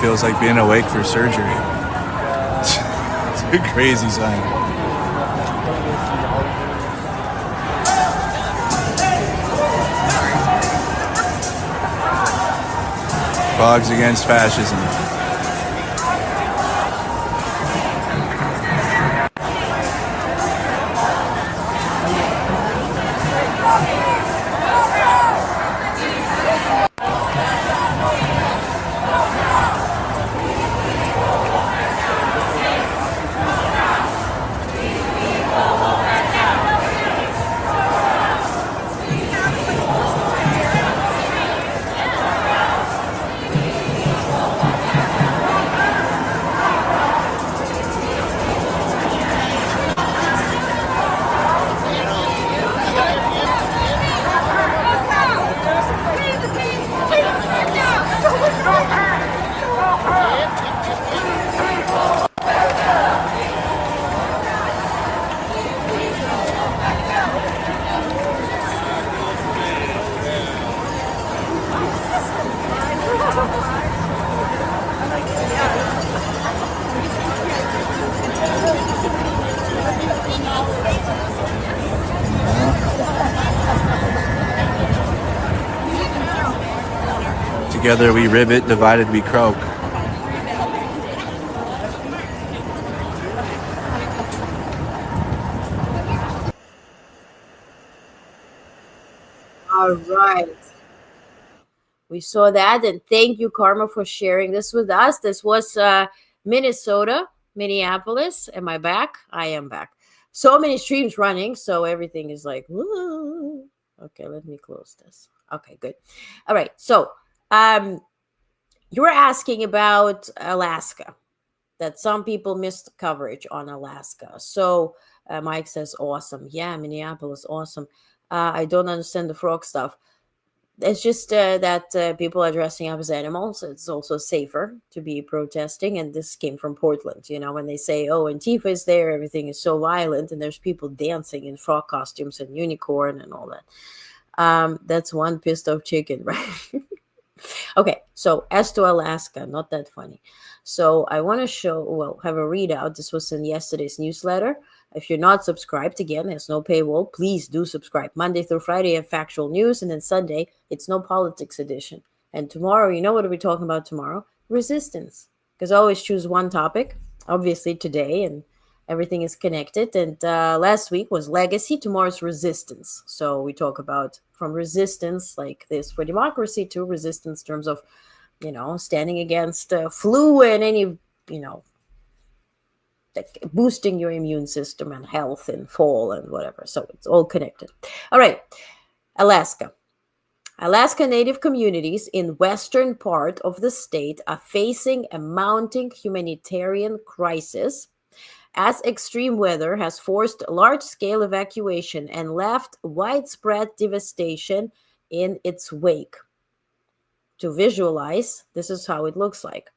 Feels like being awake for surgery. It's a crazy sign. Dogs against fascism. Together we rivet, divided we croak. All right. We saw that, and thank you, Karma, for sharing this with us. This was Minnesota, Minneapolis. Am I back? I am back. So many streams running, so everything is like, woo. Okay, let me close this. Okay, good. All right, so you were asking about Alaska, that some people missed coverage on Alaska. So Mike says, awesome. Yeah, Minneapolis, awesome. I don't understand the frog stuff. It's just that people are dressing up as animals. It's also safer to be protesting. And this came from Portland. You know, when they say, oh, Antifa is there, everything is so violent, and there's people dancing in frog costumes and unicorn and all that. That's one pissed off chicken, right? Okay, so as to Alaska, not that funny. So I want to have a readout. This was in yesterday's newsletter. If you're not subscribed, again, there's no paywall. Please do subscribe. Monday through Friday, I have factual news, and then Sunday, it's no politics edition. And tomorrow, you know what are we talking about tomorrow? Resistance. Because I always choose one topic, obviously today, and everything is connected. And last week was legacy. Tomorrow's resistance. So we talk about from resistance like this for democracy to resistance in terms of, you know, standing against flu and any, you know, like boosting your immune system and health and fall and whatever. So it's all connected. All right. Alaska. Alaska Native communities in western part of the state are facing a mounting humanitarian crisis as extreme weather has forced large-scale evacuation and left widespread devastation in its wake. To visualize, this is how it looks like.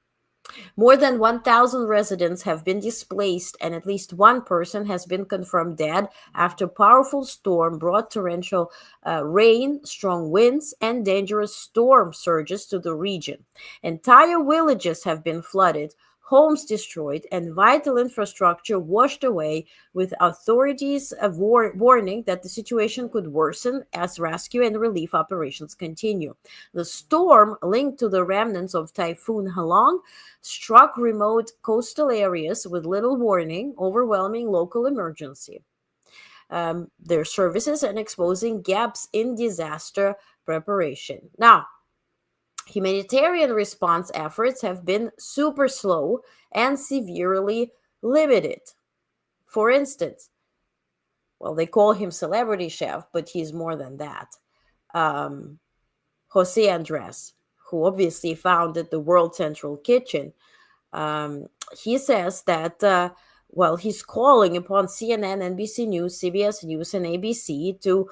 More than 1,000 residents have been displaced, and at least one person has been confirmed dead after a powerful storm brought torrential rain, strong winds, and dangerous storm surges to the region. Entire villages have been flooded, homes destroyed, and vital infrastructure washed away, with authorities warning that the situation could worsen as rescue and relief operations continue. The storm, linked to the remnants of Typhoon Halong, struck remote coastal areas with little warning, overwhelming local emergency. Their services and exposing gaps in disaster preparation. Now, humanitarian response efforts have been super slow and severely limited. For instance, well, they call him celebrity chef, but he's more than that. Jose Andres, who obviously founded the World Central Kitchen, he says that, he's calling upon CNN, NBC News, CBS News, and ABC to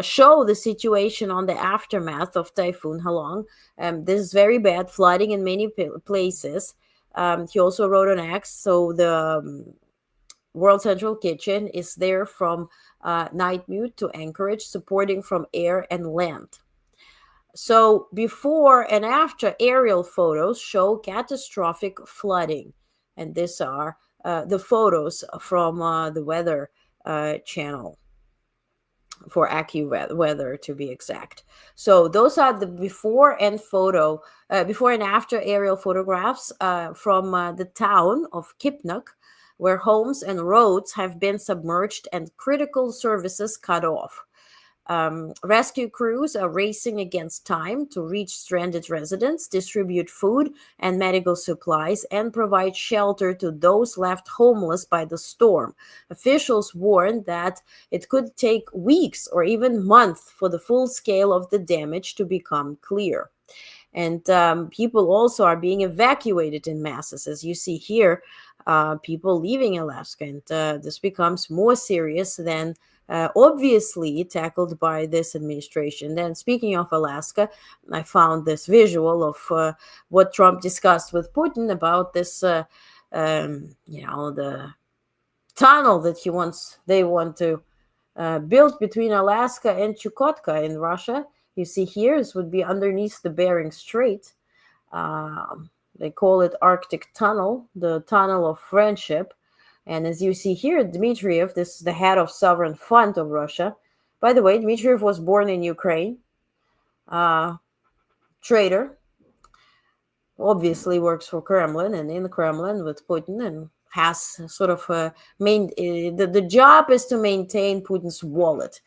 show the situation on the aftermath of Typhoon Halong. This is very bad, flooding in many places. He also wrote on X, so the World Central Kitchen is there from night mute to Anchorage, supporting from air and land. So before and after aerial photos show catastrophic flooding. And these are the photos from the weather channel, for AccuWeather to be exact. So those are the before and after aerial photographs from the town of Kipnuk, where homes and roads have been submerged and critical services cut off. Rescue crews are racing against time to reach stranded residents, distribute food and medical supplies, and provide shelter to those left homeless by the storm. Officials warn that it could take weeks or even months for the full scale of the damage to become clear. And people also are being evacuated in masses, as you see here, people leaving Alaska. And this becomes more serious than obviously tackled by this administration. Then, speaking of Alaska, I found this visual of what Trump discussed with Putin about this, the tunnel that they want to build between Alaska and Chukotka in Russia. You see here, this would be underneath the Bering Strait. They call it Arctic Tunnel, the Tunnel of Friendship. And as you see here, Dmitriev, this is the head of Sovereign Fund of Russia. By the way, Dmitriev was born in Ukraine. Traitor. obviously works for Kremlin and in the Kremlin with Putin, and has sort of the job is to maintain Putin's wallet.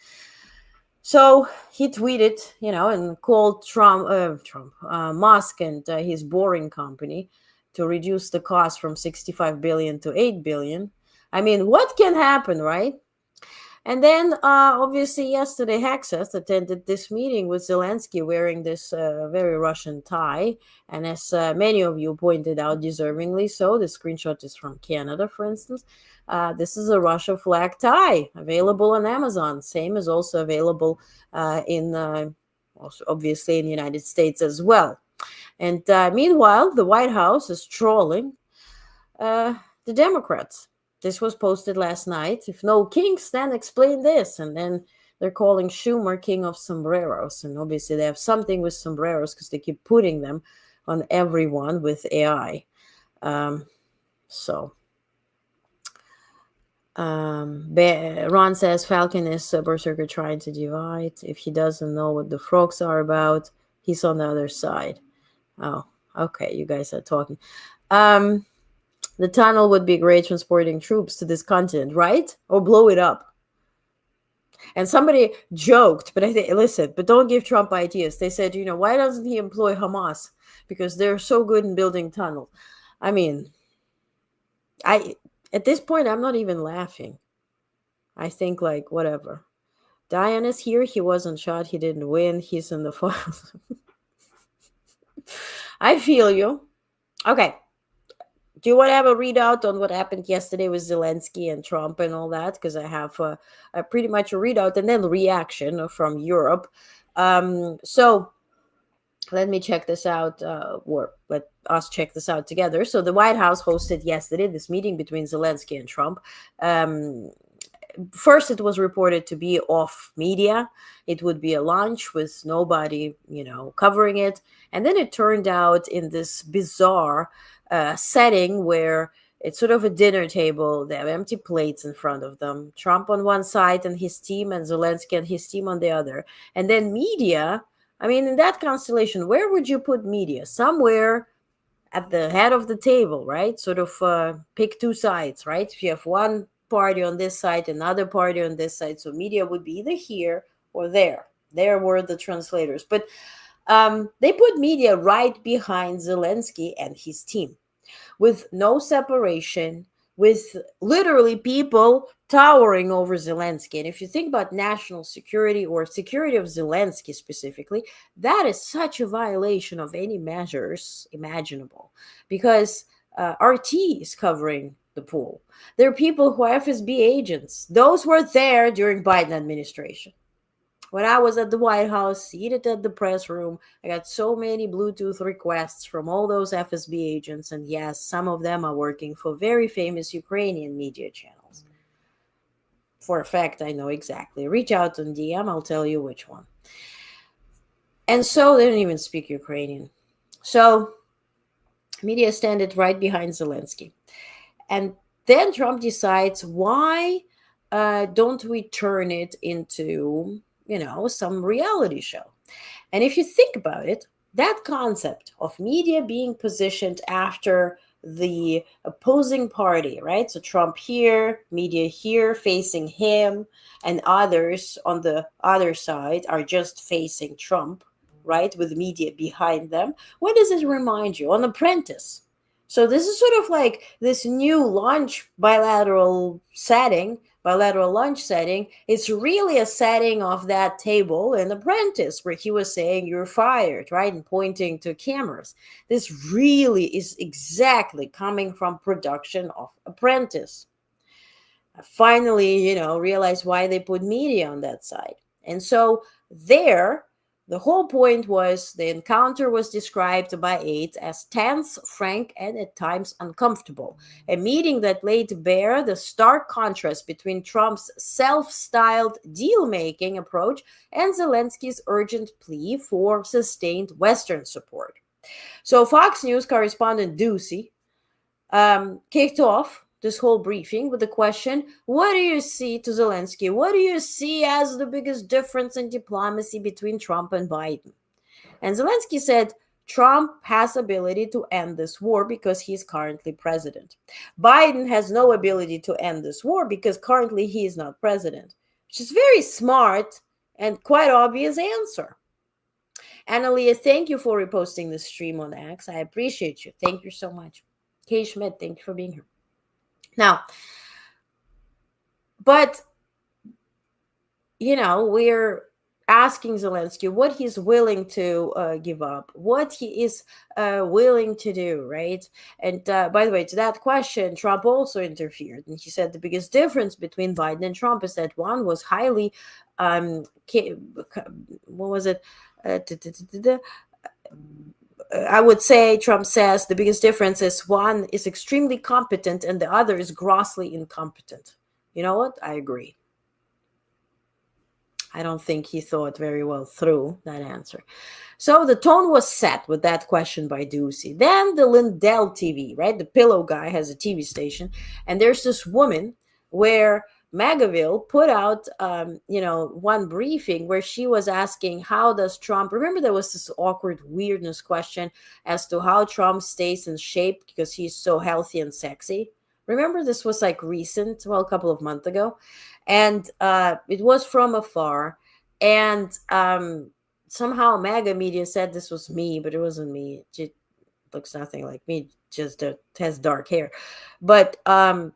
So he tweeted, and called Musk and his Boring Company to reduce the cost from 65 billion to 8 billion. I mean, what can happen, right? And then, obviously, yesterday, Hexeth attended this meeting with Zelensky wearing this very Russian tie. And as many of you pointed out, deservingly so, the screenshot is from Canada, for instance. This is a Russia flag tie available on Amazon. Same is also available also obviously in the United States as well. And meanwhile, the White House is trolling the Democrats. This was posted last night. If no kings, then explain this. And then they're calling Schumer king of sombreros. And obviously they have something with sombreros because they keep putting them on everyone with AI. Ron says Falcon is Berserker trying to divide. If he doesn't know what the frogs are about, he's on the other side. Oh, okay. You guys are talking. The tunnel would be great transporting troops to this continent, right? Or blow it up. And somebody joked, but I think, listen, but don't give Trump ideas. They said, why doesn't he employ Hamas? Because they're so good in building tunnels. I mean, at this point, I'm not even laughing. I think, like, whatever. Diane is here. He wasn't shot. He didn't win. He's in the files. I feel you. Okay. Do you want to have a readout on what happened yesterday with Zelensky and Trump and all that? Because I have pretty much a readout and then reaction from Europe. So let me check this out, or let us check this out together. So the White House hosted yesterday this meeting between Zelensky and Trump. First, it was reported to be off media. It would be a lunch with nobody, covering it. And then it turned out in this bizarre setting where it's sort of a dinner table. They have empty plates in front of them. Trump on one side and his team, and Zelensky and his team on the other. And then media, I mean, in that constellation, where would you put media? Somewhere at the head of the table, right? Sort of pick two sides, right? If you have one party on this side, another party on this side. So media would be either here or there. There were the translators. But they put media right behind Zelensky and his team with no separation, with literally people towering over Zelensky. And if you think about national security or security of Zelensky specifically, that is such a violation of any measures imaginable, because RT is covering the pool. There are people who are FSB agents. Those were there during Biden administration. When I was at the White House, seated at the press room, I got so many Bluetooth requests from all those FSB agents. And yes, some of them are working for very famous Ukrainian media channels. For a fact, I know exactly. Reach out on DM, I'll tell you which one. And so they don't even speak Ukrainian. So media standing right behind Zelensky. And then Trump decides, why don't we turn it into some reality show? And if you think about it, that concept of media being positioned after the opposing party, right? So Trump here, media here, facing him, and others on the other side are just facing Trump, right? With media behind them. What does it remind you? On Apprentice. So this is sort of like this new bilateral lunch setting. It's really a setting of that table in Apprentice where he was saying, you're fired, right? And pointing to cameras. This really is exactly coming from production of Apprentice. I finally, realized why they put media on that side. And so there, the whole point was the encounter was described by aides as tense, frank, and at times uncomfortable. A meeting that laid bare the stark contrast between Trump's self-styled deal-making approach and Zelensky's urgent plea for sustained Western support. So Fox News correspondent Ducey kicked off this whole briefing with the question, what do you see to Zelensky? What do you see as the biggest difference in diplomacy between Trump and Biden? And Zelensky said, Trump has ability to end this war because he's currently president. Biden has no ability to end this war because currently he is not president, which is very smart and quite obvious answer. Analia, thank you for reposting the stream on X. I appreciate you. Thank you so much. Kay Schmidt, thank you for being here. Now, but, you know, we're asking Zelensky what he's willing to give up, what he is willing to do, right? And by the way, to that question, Trump also interfered. And he said the biggest difference between Biden and Trump is that one was highly, what was it? I would say Trump says the biggest difference is one is extremely competent and the other is grossly incompetent. You know what? I agree. I don't think he thought very well through that answer. So the tone was set with that question by Ducey. Then the Lindell TV, right? The pillow guy has a TV station. And there's this woman where Magaville put out, one briefing where she was asking, how does Trump, remember there was this awkward weirdness question as to how Trump stays in shape because he's so healthy and sexy. Remember this was like recent, well, a couple of months ago. And it was from afar. And somehow MAGA media said this was me, but it wasn't me. It looks nothing like me, just has dark hair. But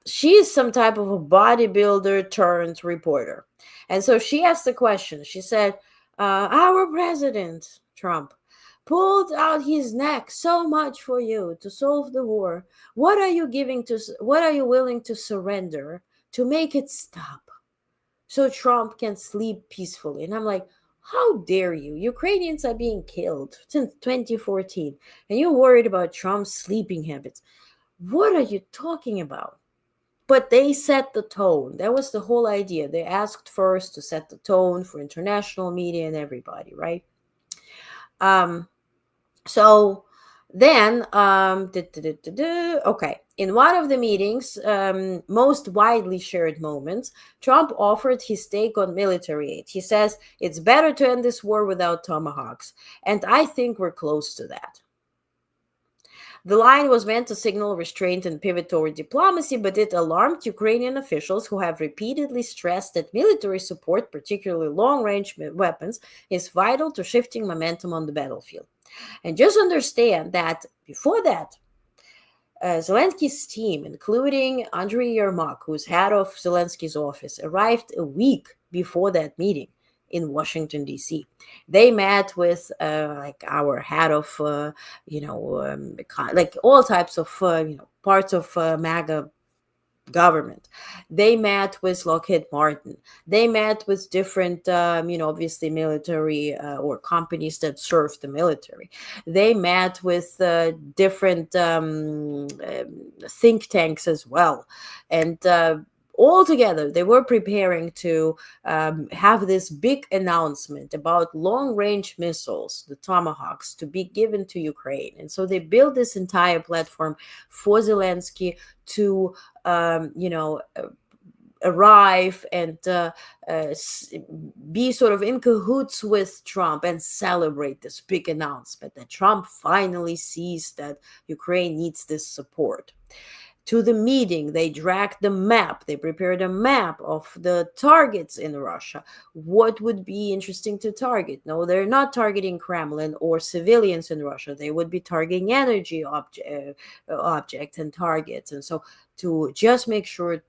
she's some type of a bodybuilder turned reporter. And so she asked the question. She said, our president, Trump, pulled out his neck so much for you to solve the war. What are you willing to surrender to make it stop so Trump can sleep peacefully? And I'm like, how dare you? Ukrainians are being killed since 2014, and you're worried about Trump's sleeping habits. What are you talking about? But they set the tone. That was the whole idea. They asked first to set the tone for international media and everybody, right? So then, okay, in one of the meetings, most widely shared moments, Trump offered his take on military aid. He says, it's better to end this war without tomahawks. And I think we're close to that. The line was meant to signal restraint and pivot toward diplomacy, but it alarmed Ukrainian officials who have repeatedly stressed that military support, particularly long-range weapons, is vital to shifting momentum on the battlefield. And just understand that before that, Zelensky's team, including Andriy Yermak, who's head of Zelensky's office, arrived a week before that meeting in Washington, D.C. They met with our head of, like all types of, parts of MAGA government. They met with Lockheed Martin. They met with different, obviously military or companies that serve the military. They met with different think tanks as well. And all together, they were preparing to have this big announcement about long-range missiles, the Tomahawks, to be given to Ukraine. And so they built this entire platform for Zelensky to, arrive and be sort of in cahoots with Trump and celebrate this big announcement that Trump finally sees that Ukraine needs this support. To the meeting, they dragged the map. They prepared a map of the targets in Russia. What would be interesting to target? No, they're not targeting Kremlin or civilians in Russia. They would be targeting energy objects and targets. And so to just make sure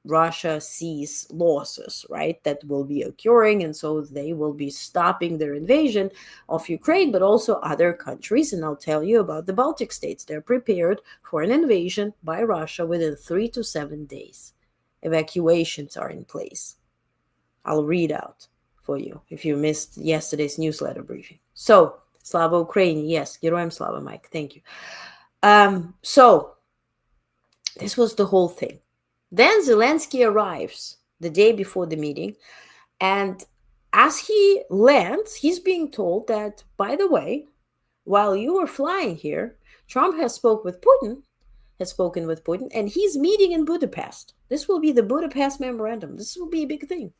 Russia sees losses, right, that will be occurring. And so they will be stopping their invasion of Ukraine, but also other countries. And I'll tell you about the Baltic states. They're prepared for an invasion by Russia within 3 to 7 days. Evacuations are in place. I'll read out for you if you missed yesterday's newsletter briefing. So, Slava Ukraini, yes, Geroyam Slava, Mike, thank you. So, this was the whole thing. Then Zelensky arrives the day before the meeting, and as he lands, he's being told that, by the way, while you were flying here, Trump has spoken with Putin, and he's meeting in Budapest. This will be the Budapest Memorandum. This will be a big thing.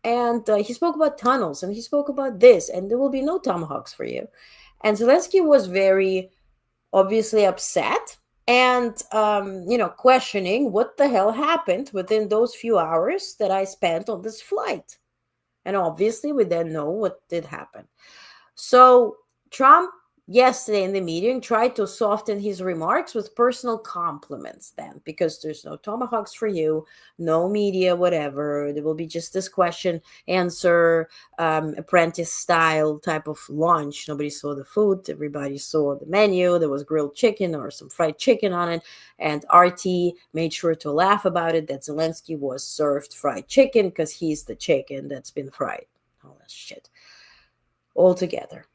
And he spoke about tunnels, and he spoke about this, and there will be no tomahawks for you. And Zelensky was very obviously upset and, questioning what the hell happened within those few hours that I spent on this flight. And obviously, we then know what did happen. So Trump yesterday in the meeting tried to soften his remarks with personal compliments then, because there's no tomahawks for you, no media, whatever. There will be just this question answer, apprentice style type of lunch. Nobody saw the food. Everybody saw the menu. There was grilled chicken or some fried chicken on it. And RT made sure to laugh about it, that Zelensky was served fried chicken because he's the chicken that's been fried. All that shit. All together.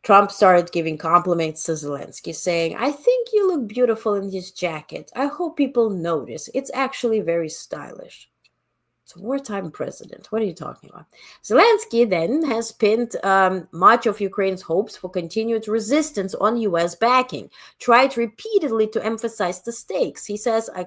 Trump started giving compliments to Zelensky, saying, "I think you look beautiful in this jacket. I hope people notice. It's actually very stylish." It's a wartime president. What are you talking about? Zelensky then has pinned much of Ukraine's hopes for continued resistance on U.S. backing, tried repeatedly to emphasize the stakes. He says, I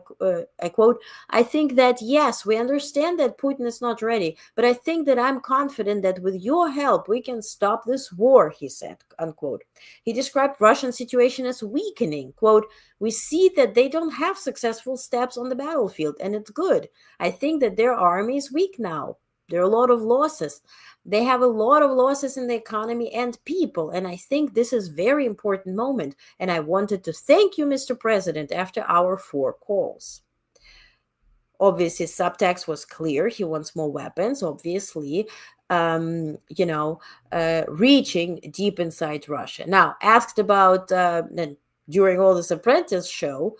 quote, "I think that, yes, we understand that Putin is not ready, but I think that I'm confident that with your help, we can stop this war," he said, unquote. He described Russian situation as weakening. Quote, "We see that they don't have successful steps on the battlefield, and it's good. I think that their army is weak now. There are a lot of losses. They have a lot of losses in the economy and people, and I think this is a very important moment. And I wanted to thank you, Mr. President, after our 4 calls." Obviously, subtext was clear. He wants more weapons, obviously, reaching deep inside Russia. Now, asked about during all this Apprentice show,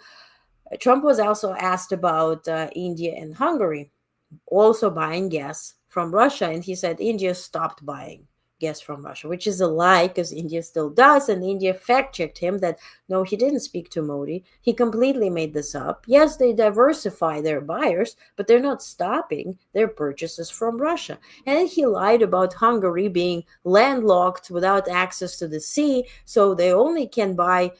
Trump was also asked about India and Hungary also buying gas from Russia. And he said India stopped buying gas from Russia, which is a lie because India still does. And India fact-checked him that, no, he didn't speak to Modi. He completely made this up. Yes, they diversify their buyers, but they're not stopping their purchases from Russia. And he lied about Hungary being landlocked without access to the sea, so they only can buy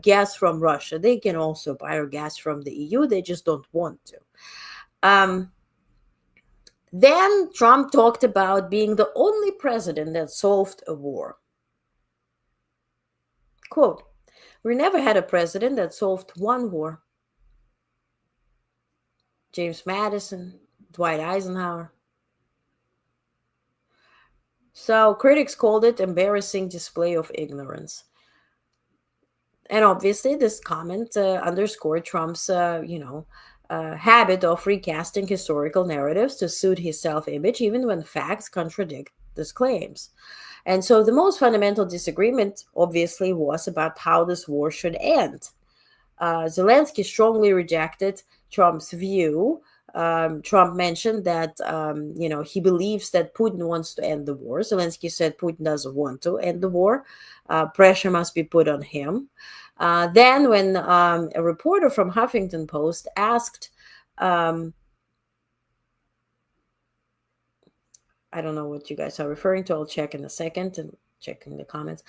gas from Russia. They can also buy gas from the EU. They just don't want to. Then Trump talked about being the only president that solved a war. Quote, "We never had a president that solved one war. James Madison, Dwight Eisenhower." So critics called it embarrassing display of ignorance. And obviously this comment underscored Trump's, habit of recasting historical narratives to suit his self-image, even when facts contradict these claims. And so the most fundamental disagreement, obviously, was about how this war should end. Zelensky strongly rejected Trump's view. Trump mentioned that, he believes that Putin wants to end the war. Zelensky said Putin doesn't want to end the war. Pressure must be put on him. Then when a reporter from Huffington Post asked, I don't know what you guys are referring to. I'll check in a second and check in the comments.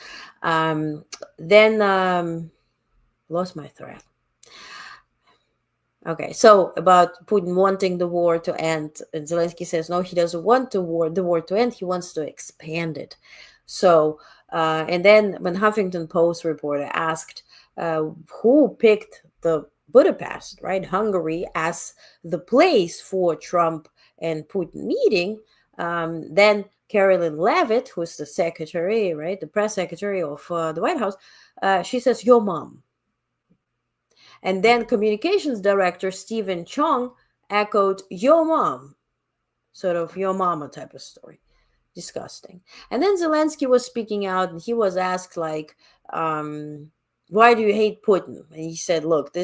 Lost my thread. Okay, so about Putin wanting the war to end, and Zelensky says, no, he doesn't want the war to end. He wants to expand it. So, and then when Huffington Post reporter asked who picked the Budapest, right, Hungary, as the place for Trump and Putin meeting, then Carolyn Leavitt, who's the secretary, right, the press secretary of the White House, she says, your mom. And then communications director Stephen Chung echoed, your mom, sort of your mama type of story. Disgusting. And then Zelensky was speaking out and he was asked, like, why do you hate Putin? And he said, look, I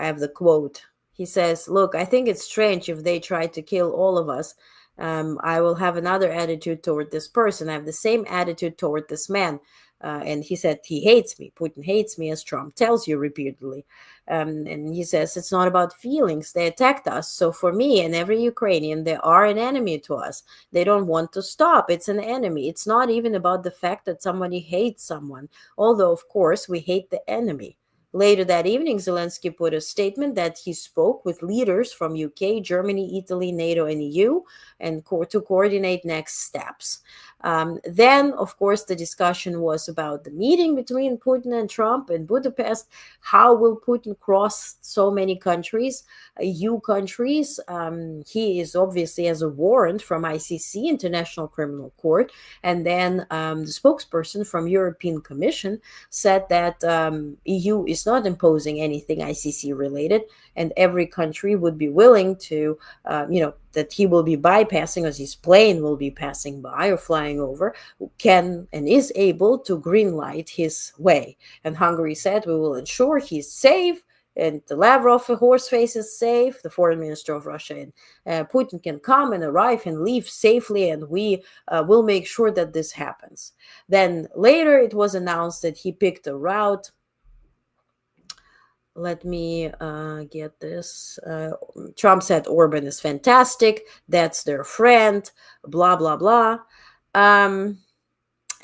have the quote. He says, look, I think it's strange if they try to kill all of us. I will have another attitude toward this person. I have the same attitude toward this man. And he said, he hates me. Putin hates me, as Trump tells you repeatedly. And he says, it's not about feelings. They attacked us. So for me and every Ukrainian, they are an enemy to us. They don't want to stop. It's an enemy. It's not even about the fact that somebody hates someone, although, of course, we hate the enemy. Later that evening, Zelensky put a statement that he spoke with leaders from UK, Germany, Italy, NATO, and EU, and to coordinate next steps. Then, of course, the discussion was about the meeting between Putin and Trump in Budapest. How will Putin cross so many countries, EU countries? He is obviously has a warrant from ICC, International Criminal Court. And then the spokesperson from European Commission said that EU is not imposing anything ICC related, and every country would be willing to, that he will be bypassing, as his plane will be passing by or flying over, can and is able to green light his way. And Hungary said, we will ensure he's safe, and the Lavrov horseface is safe, the foreign minister of Russia, and Putin can come and arrive and leave safely, and we will make sure that this happens. Then later it was announced that he picked a route. Let me get this. Trump said Orban is fantastic. That's their friend. Blah, blah, blah. And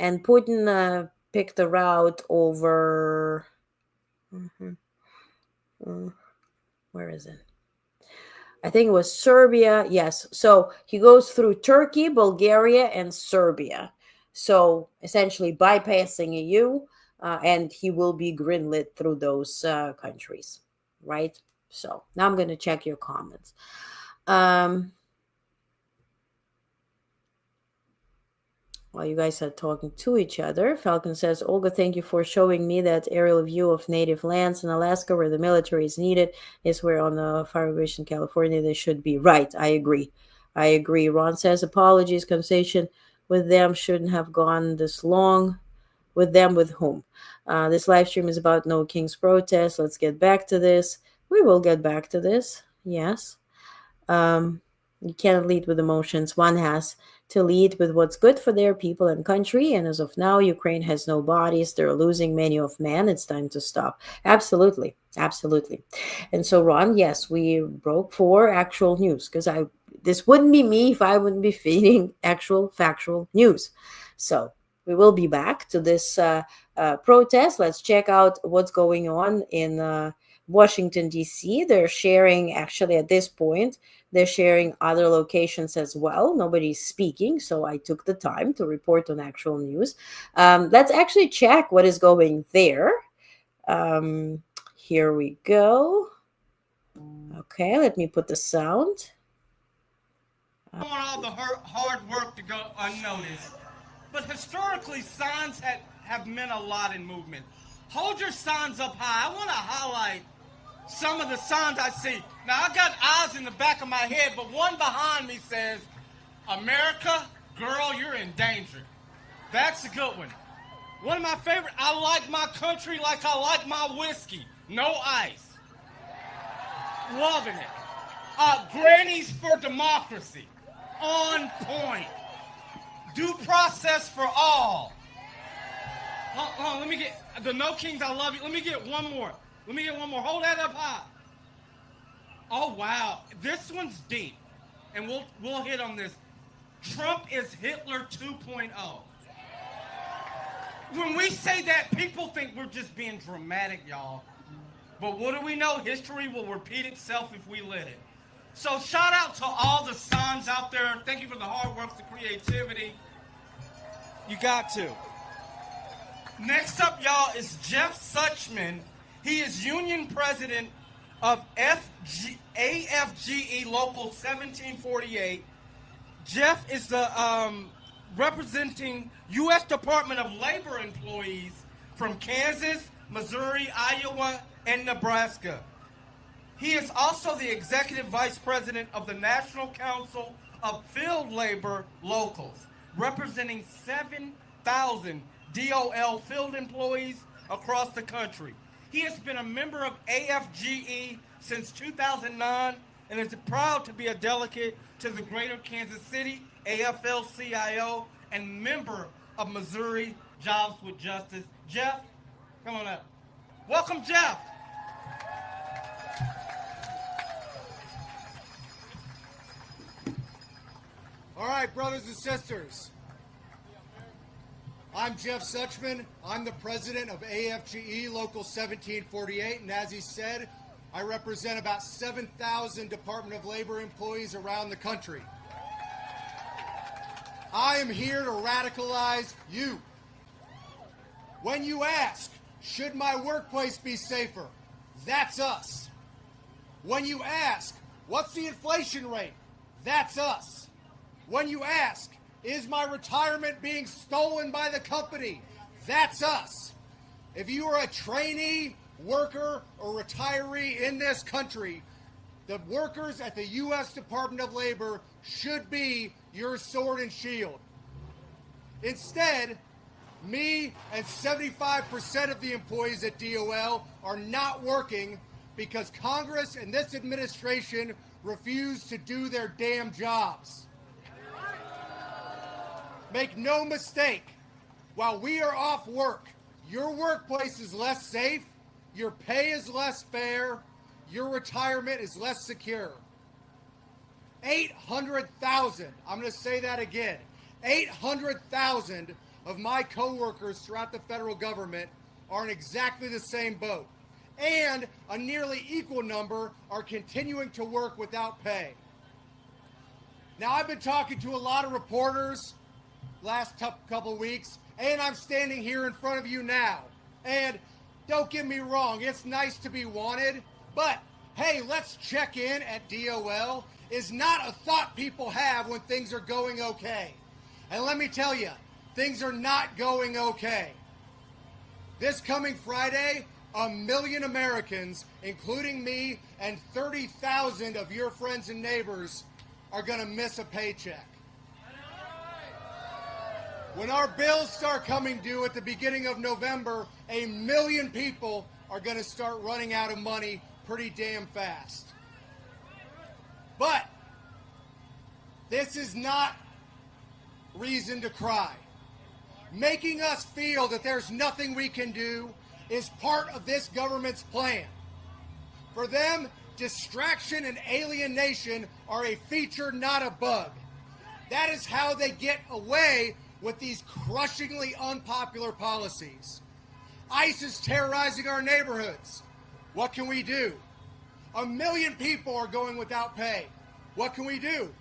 Putin picked a route over... where is it? I think it was Serbia. Yes. So he goes through Turkey, Bulgaria, and Serbia. So essentially bypassing EU. And he will be greenlit through those countries, right? So now I'm going to check your comments. While you guys are talking to each other, Falcon says, Olga, thank you for showing me that aerial view of native lands in Alaska where the military is needed. Is where on the fire ridge in California they should be. Right, I agree. Ron says, apologies, conversation with them shouldn't have gone this long. With them, with whom? This live stream is about No King's protest. Let's get back to this. We will get back to this. Yes. You can't lead with emotions. One has to lead with what's good for their people and country. And as of now, Ukraine has no bodies. They're losing many of men. It's time to stop. Absolutely. Absolutely. And so, Ron, yes, we broke for actual news because this wouldn't be me if I wouldn't be feeding actual factual news. So we will be back to this protest. Let's check out what's going on in Washington, D.C. They're sharing, actually, at this point, they're sharing other locations as well. Nobody's speaking, so I took the time to report on actual news. Let's actually check what is going there. Here we go. Okay, let me put the sound. I don't want all the hard work to go unnoticed. But historically, signs have meant a lot in movement. Hold your signs up high. I want to highlight some of the signs I see. Now, I got eyes in the back of my head, but one behind me says, America, girl, you're in danger. That's a good one. One of my favorite, I like my country like I like my whiskey. No ice. Loving it. Grannies for democracy. On point. Due process for all. Hold on, let me get the No Kings, I love you. Let me get one more. Hold that up high. Oh wow, this one's deep, and we'll hit on this. Trump is Hitler 2.0. When we say that, people think we're just being dramatic, y'all. But what do we know? History will repeat itself if we let it. So shout out to all the signs out there. Thank you for the hard work, the creativity. You got to. Next up, y'all, is Jeff Suchman. He is union president of AFGE Local 1748. Jeff is the representing U.S. Department of Labor employees from Kansas, Missouri, Iowa, and Nebraska. He is also the executive vice president of the National Council of Field Labor Locals, representing 7,000 DOL field employees across the country. He has been a member of AFGE since 2009 and is proud to be a delegate to the Greater Kansas City AFL-CIO and member of Missouri Jobs with Justice. Jeff, come on up. Welcome, Jeff. All right, brothers and sisters. I'm Jeff Suchman. I'm the president of AFGE Local 1748, and as he said, I represent about 7,000 Department of Labor employees around the country. I am here to radicalize you. When you ask, should my workplace be safer? That's us. When you ask, what's the inflation rate? That's us. When you ask, is my retirement being stolen by the company? That's us. If you are a trainee, worker, or retiree in this country, the workers at the U.S. Department of Labor should be your sword and shield. Instead, me and 75% of the employees at DOL are not working because Congress and this administration refuse to do their damn jobs. Make no mistake, while we are off work, your workplace is less safe, your pay is less fair, your retirement is less secure. 800,000, I'm going to say that again, 800,000 of my coworkers throughout the federal government are in exactly the same boat. And a nearly equal number are continuing to work without pay. Now, I've been talking to a lot of reporters last couple of weeks, and I'm standing here in front of you now. And don't get me wrong, it's nice to be wanted, but hey, let's check in at DOL is not a thought people have when things are going okay. And let me tell you, things are not going okay. This coming Friday, 1 million Americans, including me and 30,000 of your friends and neighbors, are going to miss a paycheck. When our bills start coming due at the beginning of November, 1 million people are going to start running out of money pretty damn fast. But this is not reason to cry. Making us feel that there's nothing we can do is part of this government's plan. For them, distraction and alienation are a feature, not a bug. That is how they get away with these crushingly unpopular policies. ICE is terrorizing our neighborhoods. What can we do? 1 million people are going without pay. What can we do?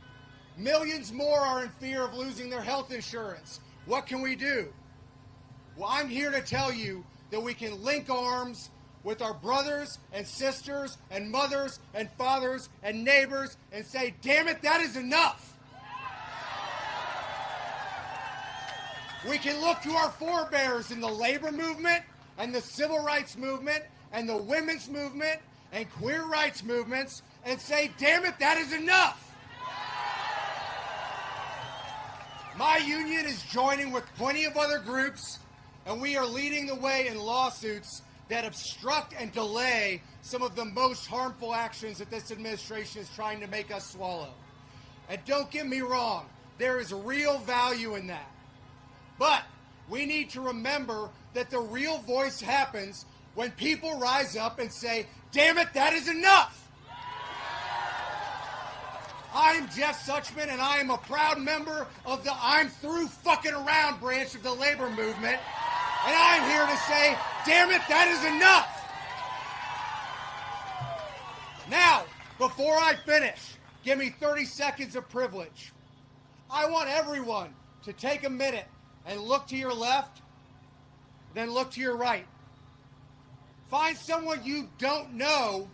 Millions more are in fear of losing their health insurance. What can we do? Well, I'm here to tell you that we can link arms with our brothers and sisters and mothers and fathers and neighbors and say, damn it, that is enough. We can look to our forebears in the labor movement and the civil rights movement and the women's movement and queer rights movements and say, damn it, that is enough. My union is joining with plenty of other groups, and we are leading the way in lawsuits that obstruct and delay some of the most harmful actions that this administration is trying to make us swallow. And don't get me wrong, there is real value in that. But we need to remember that the real voice happens when people rise up and say, damn it, that is enough. I'm Jeff Suchman, and I am a proud member of the I'm Through Fucking Around branch of the labor movement. And I'm here to say, damn it, that is enough. Now, before I finish, give me 30 seconds of privilege. I want everyone to take a minute and look to your left, then look to your right. Find someone you don't know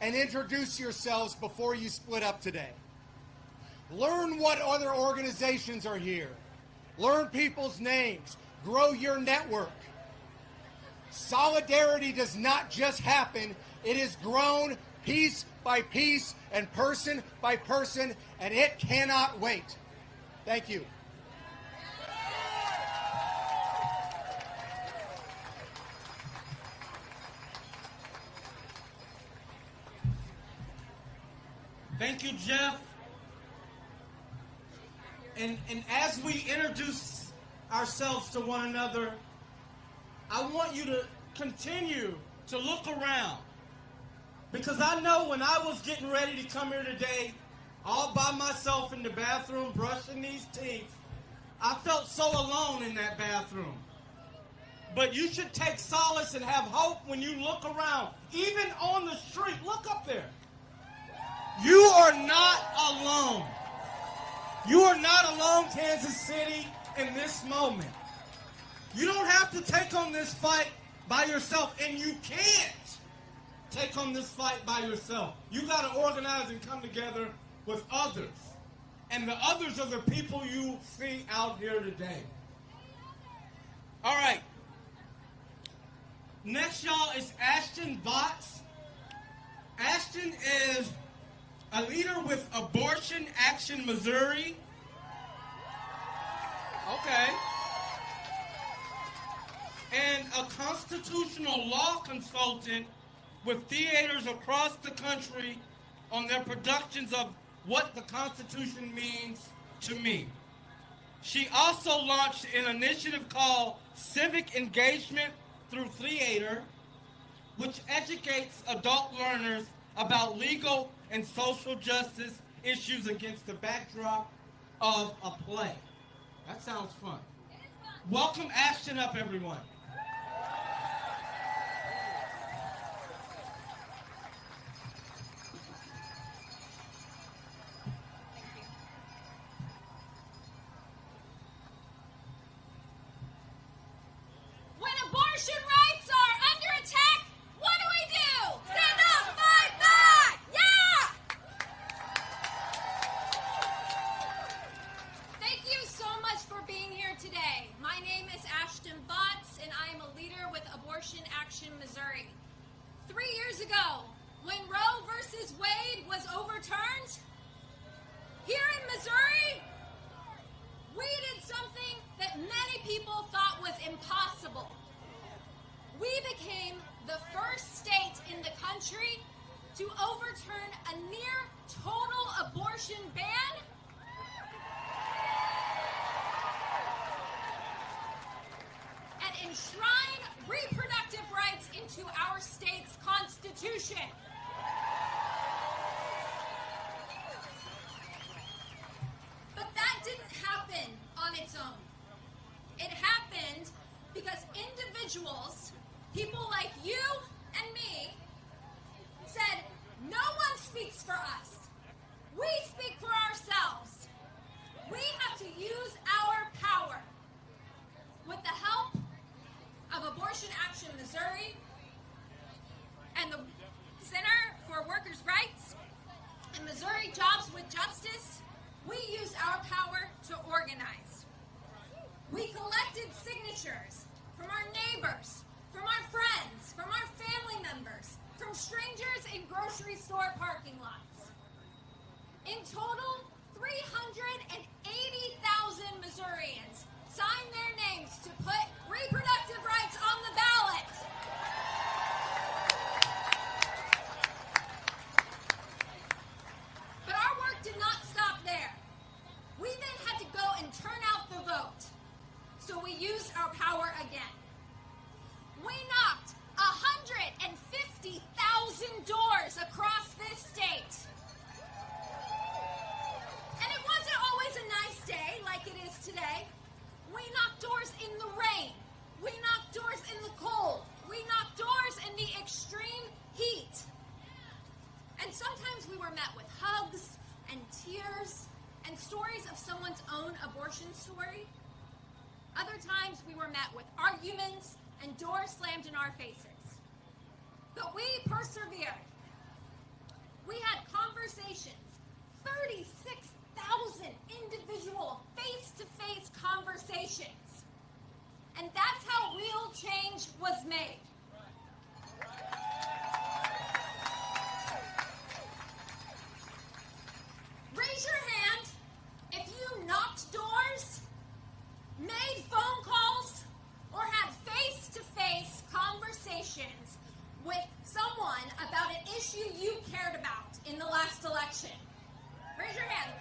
and introduce yourselves before you split up today. Learn what other organizations are here. Learn people's names. Grow your network. Solidarity does not just happen. It is grown piece by piece and person by person, and it cannot wait. Thank you. Thank you, Jeff. And as we introduce ourselves to one another, I want you to continue to look around. Because I know when I was getting ready to come here today, all by myself in the bathroom, brushing these teeth, I felt so alone in that bathroom. But you should take solace and have hope when you look around. Even on the street, look up there. You are not alone. You are not alone, Kansas City, in this moment. You don't have to take on this fight by yourself, and you can't take on this fight by yourself. You got to organize and come together with others. And the others are the people you see out here today. All right. Next, y'all, is Ashton Vance. Ashton is a leader with Abortion Action Missouri. Okay. And a constitutional law consultant with theaters across the country on their productions of What the Constitution Means to Me. She also launched an initiative called Civic Engagement Through Theater, which educates adult learners about legal and social justice issues against the backdrop of a play. That sounds fun. Welcome Ashton up, everyone. When abortion rights are under attack, what do? Stand up, fight back! Yeah! Thank you so much for being here today. My name is Ashton Vance, and I am a leader with Abortion Action Missouri. 3 years ago, when Roe versus Wade was overturned, here in Missouri, we did something that many people thought was impossible. We became the first state in the country to overturn a near total abortion ban and enshrine reproductive rights into our state's constitution. But that didn't happen on its own. It happened because individuals, people like you and me, said, no one speaks for us. We speak for ourselves. We have to use our power. With the help of Abortion Action Missouri and the Center for Workers' Rights and Missouri Jobs with Justice, we used our power to organize. We collected signatures from our neighbors, from our friends, from our family members, from strangers in grocery store parking lots. In total, 380,000 Missourians signed their names to put reproductive rights on the ballot. But our work did not stop there. We then had to go and turn out the vote. So we used our power again. We knocked 150,000 doors across this state. And it wasn't always a nice day like it is today. We knocked doors in the rain. We knocked doors in the cold. We knocked doors in the extreme heat. And sometimes we were met with hugs and tears and stories of someone's own abortion story. Other times we were met with arguments and doors slammed in our faces. But we persevered. We had conversations, 36,000 individual face-to-face conversations. And that's how real change was made. Raise your hand if you knocked doors, made phone calls, or had face-to-face conversations with someone about an issue you cared about in the last election. Raise your hand.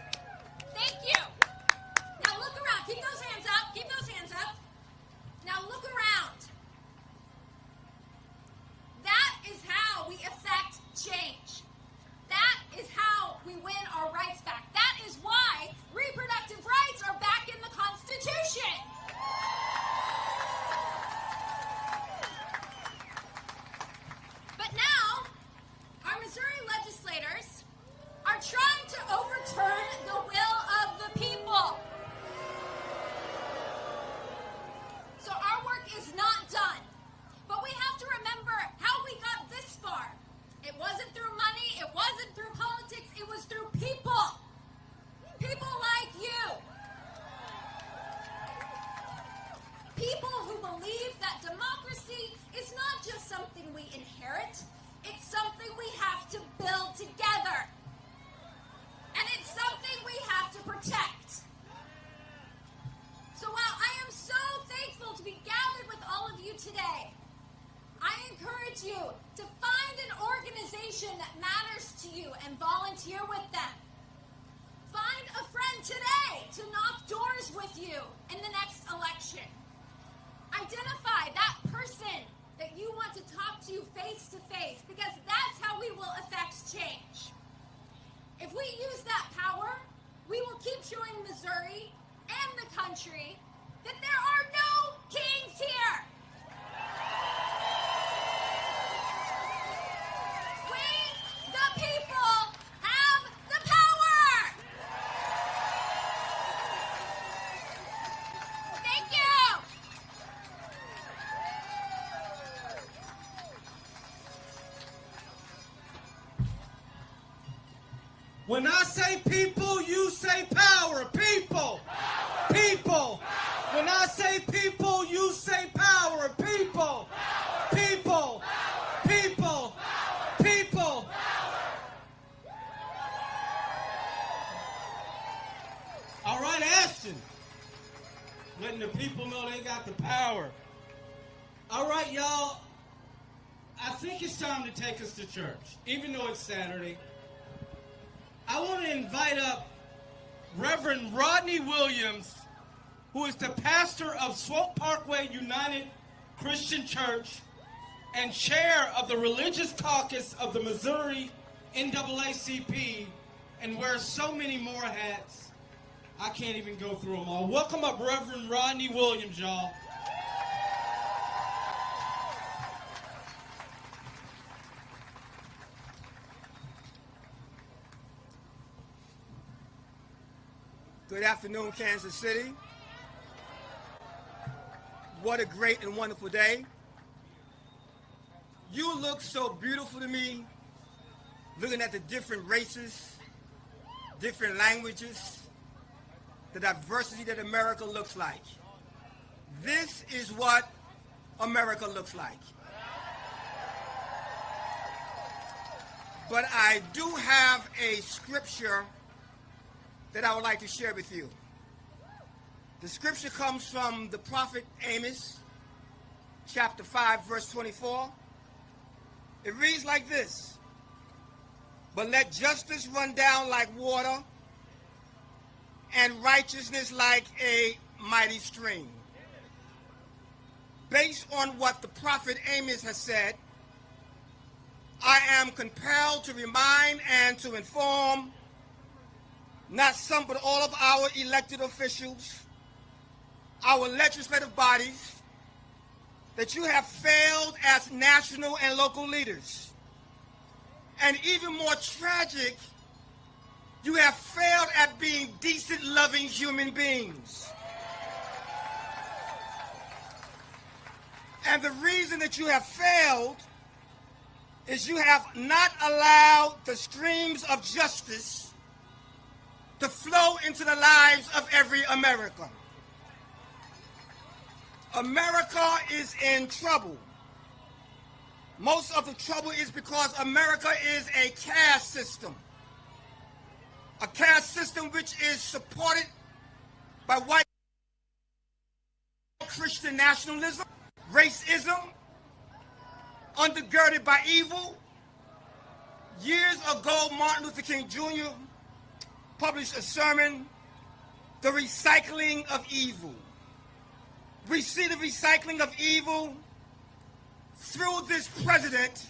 to you face to face, because that's how we will affect change. If we use that power, we will keep showing Missouri and the country that there are no kings here. We, the people, have the power. Thank you. When I say people, you say power. People. People. When I say people, you say power. People. People. People. People. All right, Ashton. Letting the people know they got the power. All right, y'all. I think it's time to take us to church, even though it's Saturday. I want to invite up Reverend Rodney Williams, who is the pastor of Swope Parkway United Christian Church and chair of the Religious Caucus of the Missouri NAACP, and wears so many more hats, I can't even go through them all. Welcome up Reverend Rodney Williams, y'all. Good afternoon, Kansas City. What a great and wonderful day. You look so beautiful to me, looking at the different races, different languages, the diversity that America looks like. This is what America looks like. But I do have a scripture that I would like to share with you. The scripture comes from the prophet Amos, chapter 5, verse 24. It reads like this: "But let justice run down like water, and righteousness like a mighty stream." Based on what the prophet Amos has said, I am compelled to remind and to inform not some but all of our elected officials, our legislative bodies, that you have failed as national and local leaders. And even more tragic, you have failed at being decent, loving human beings. And the reason that you have failed is you have not allowed the streams of justice to flow into the lives of every American. America is in trouble. Most of the trouble is because America is a caste system. A caste system which is supported by white Christian nationalism, racism, undergirded by evil. Years ago, Martin Luther King Jr. published a sermon, "The Recycling of Evil." We see the recycling of evil through this president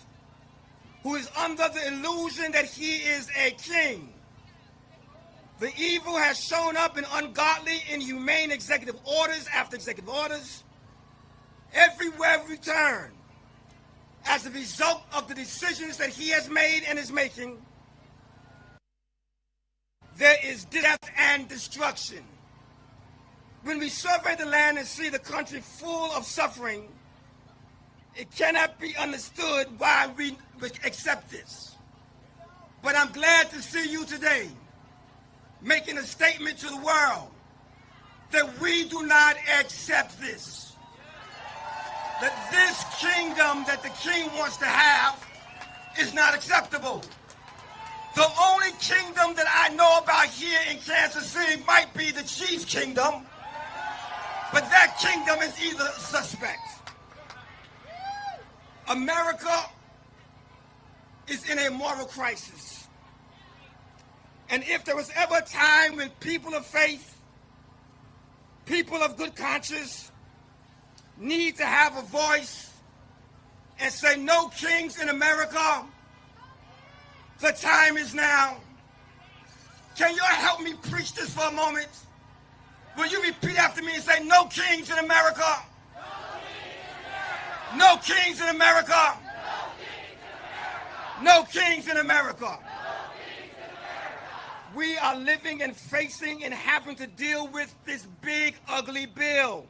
who is under the illusion that he is a king. The evil has shown up in ungodly, inhumane executive orders after executive orders everywhere we turn. As a result of the decisions that he has made and is making, there is death and destruction. When we survey the land and see the country full of suffering, it cannot be understood why we accept this. But I'm glad to see you today making a statement to the world that we do not accept this. That this kingdom that the king wants to have is not acceptable. The only kingdom that I know about here in Kansas City might be the Chiefs kingdom, but that kingdom is either suspect. America is in a moral crisis. And if there was ever a time when people of faith, people of good conscience, need to have a voice and say, no kings in America? The time is now. Can you help me preach this for a moment? Will you repeat after me and say, no kings in America? No kings in America. No kings in America. We are living and facing and having to deal with this big, ugly bill.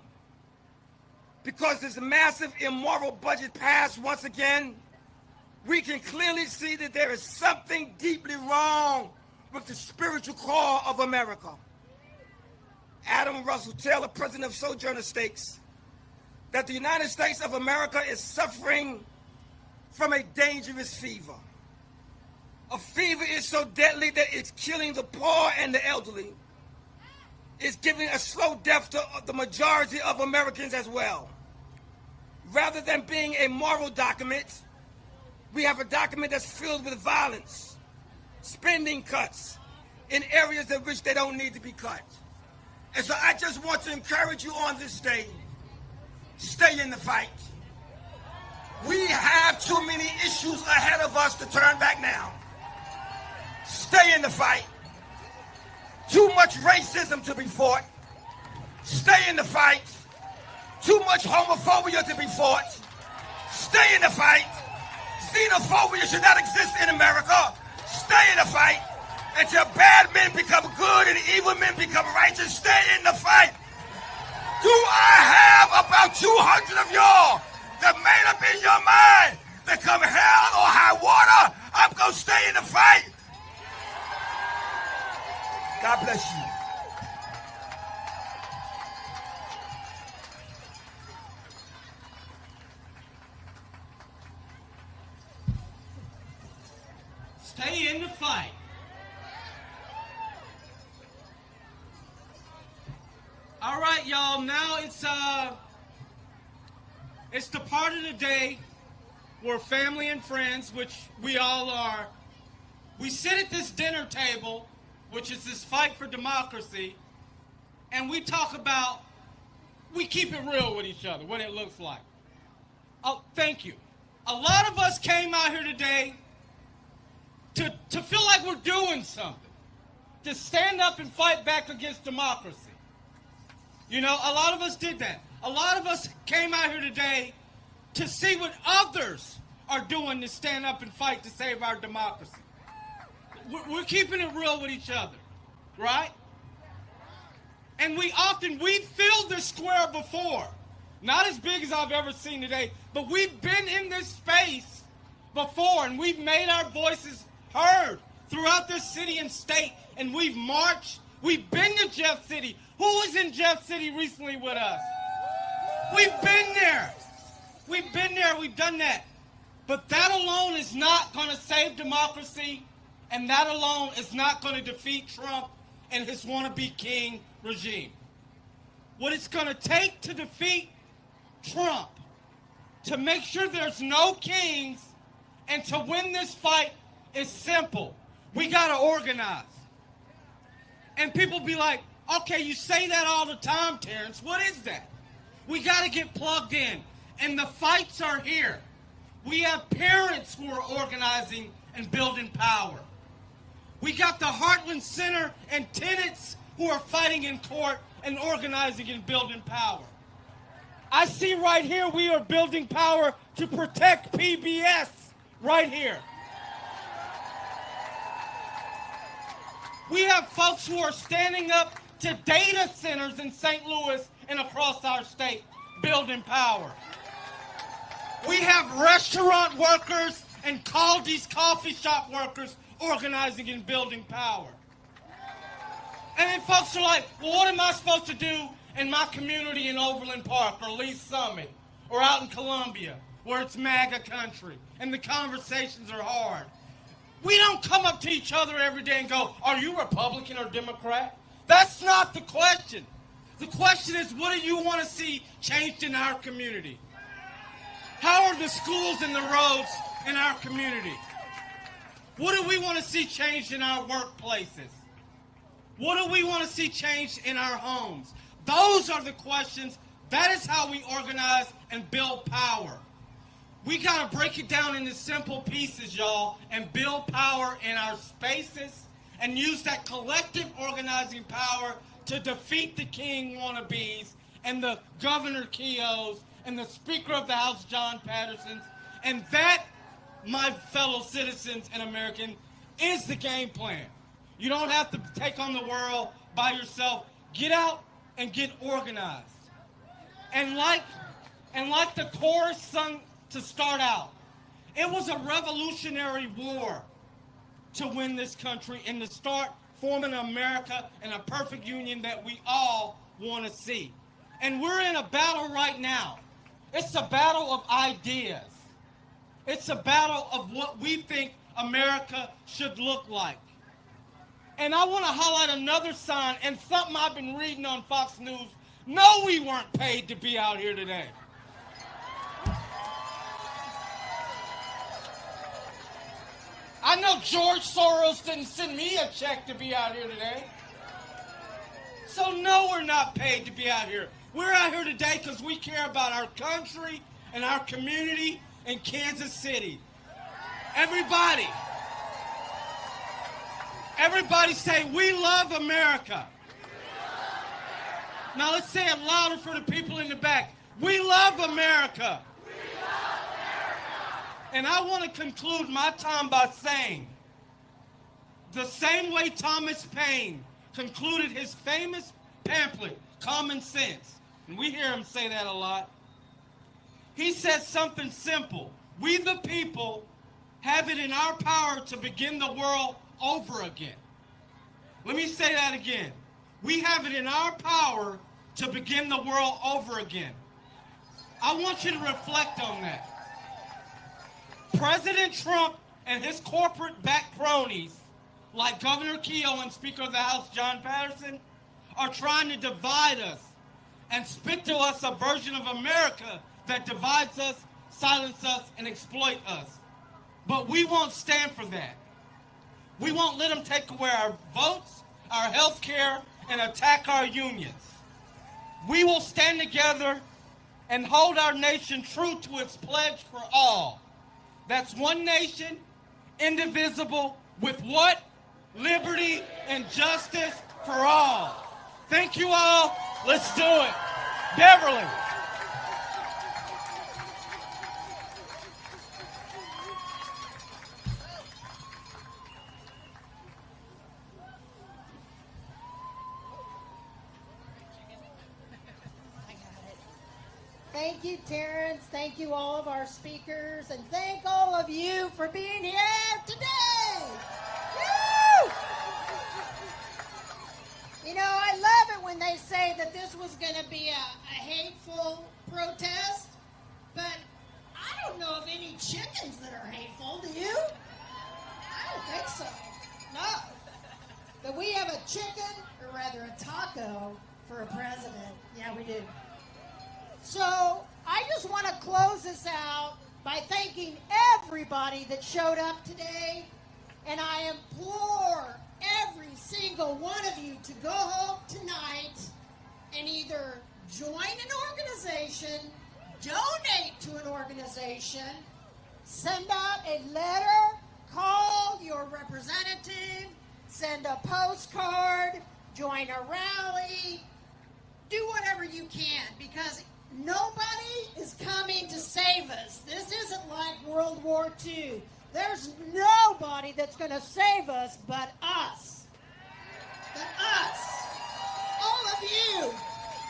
Because this massive, immoral budget passed once again, we can clearly see that there is something deeply wrong with the spiritual core of America. Adam Russell Taylor, president of Sojourner, states that the United States of America is suffering from a dangerous fever. A fever is so deadly that it's killing the poor and the elderly. It's giving a slow death to the majority of Americans as well. Rather than being a moral document, we have a document that's filled with violence, spending cuts in areas in which they don't need to be cut. And so I just want to encourage you on this day, stay in the fight. We have too many issues ahead of us to turn back now. Stay in the fight. Too much racism to be fought. Stay in the fight. Too much homophobia to be fought. Stay in the fight. Xenophobia should not exist in America. Stay in the fight. Until bad men become good and evil men become righteous, stay in the fight. Do I have about 200 of y'all that made up in your mind that come hell or high water, I'm going to stay in the fight? God bless you. Stay in the fight. All right, y'all. Now it's the part of the day where family and friends, which we all are, we sit at this dinner table, which is this fight for democracy, and we talk about, we keep it real with each other, what it looks like. Oh, thank you. A lot of us came out here today to feel like we're doing something, to stand up and fight back against democracy. You know, a lot of us did that. A lot of us came out here today to see what others are doing to stand up and fight to save our democracy. We're keeping it real with each other, right? And we've filled this square before. Not as big as I've ever seen today, but we've been in this space before, and we've made our voices heard throughout this city and state, and we've marched. We've been to Jeff City. Who was in Jeff City recently with us? We've been there. We've been there. We've done that. But that alone is not going to save democracy, and that alone is not going to defeat Trump and his wannabe king regime. What it's going to take to defeat Trump, to make sure there's no kings, and to win this fight is simple. We got to organize. And people be like, okay, you say that all the time, Terrence. What is that? We got to get plugged in. And the fights are here. We have parents who are organizing and building power. We got the Heartland Center and tenants who are fighting in court and organizing and building power. I see right here we are building power to protect PBS right here. We have folks who are standing up to data centers in St. Louis and across our state, building power. We have restaurant workers and Caldi's coffee shop workers organizing and building power. And then folks are like, well, what am I supposed to do in my community in Overland Park or Lee Summit or out in Columbia where it's MAGA country and the conversations are hard? We don't come up to each other every day and go, are you Republican or Democrat? That's not the question. The question is, what do you want to see changed in our community? How are the schools and the roads in our community? What do we want to see changed in our workplaces? What do we want to see changed in our homes? Those are the questions. That is how we organize and build power. We got to break it down into simple pieces, y'all, and build power in our spaces and use that collective organizing power to defeat the king wannabes and the Governor Keoghs and the Speaker of the House, John Pattersons. And that, my fellow citizens and Americans, is the game plan. You don't have to take on the world by yourself. Get out and get organized. And like the chorus sung to start out, it was a revolutionary war to win this country and to start forming America and a perfect union that we all want to see. And we're in a battle right now. It's a battle of ideas. It's a battle of what we think America should look like. And I want to highlight another sign and something I've been reading on Fox News. No, we weren't paid to be out here today. I know George Soros didn't send me a check to be out here today. So no, we're not paid to be out here. We're out here today because we care about our country and our community in Kansas City. Everybody say, we love America. Now let's say it louder for the people in the back. We love America. And I want to conclude my time by saying, the same way Thomas Paine concluded his famous pamphlet, Common Sense, and we hear him say that a lot, he says something simple. We the people have it in our power to begin the world over again. Let me say that again. We have it in our power to begin the world over again. I want you to reflect on that. President Trump and his corporate-backed cronies, like Governor Keogh and Speaker of the House John Patterson, are trying to divide us and spit to us a version of America that divides us, silences us, and exploits us. But we won't stand for that. We won't let them take away our votes, our health care, and attack our unions. We will stand together and hold our nation true to its pledge for all. That's one nation, indivisible, with what? Liberty and justice for all. Thank you all. Let's do it. Beverly. Thank you, Terrence. Thank you, all of our speakers. And thank all of you for being here today. Woo! You know, I love it when they say that this was going to be a hateful protest. But I don't know of any chickens that are hateful. Do you? I don't think so. No. But we have a chicken, or rather a taco, for a president. Yeah, we do. So I just want to close this out by thanking everybody that showed up today. And I implore every single one of you to go home tonight and either join an organization, donate to an organization, send out a letter, call your representative, send a postcard, join a rally, do whatever you can, because nobody is coming to save us. This isn't like World War II. There's nobody that's going to save us but us. But us. All of you.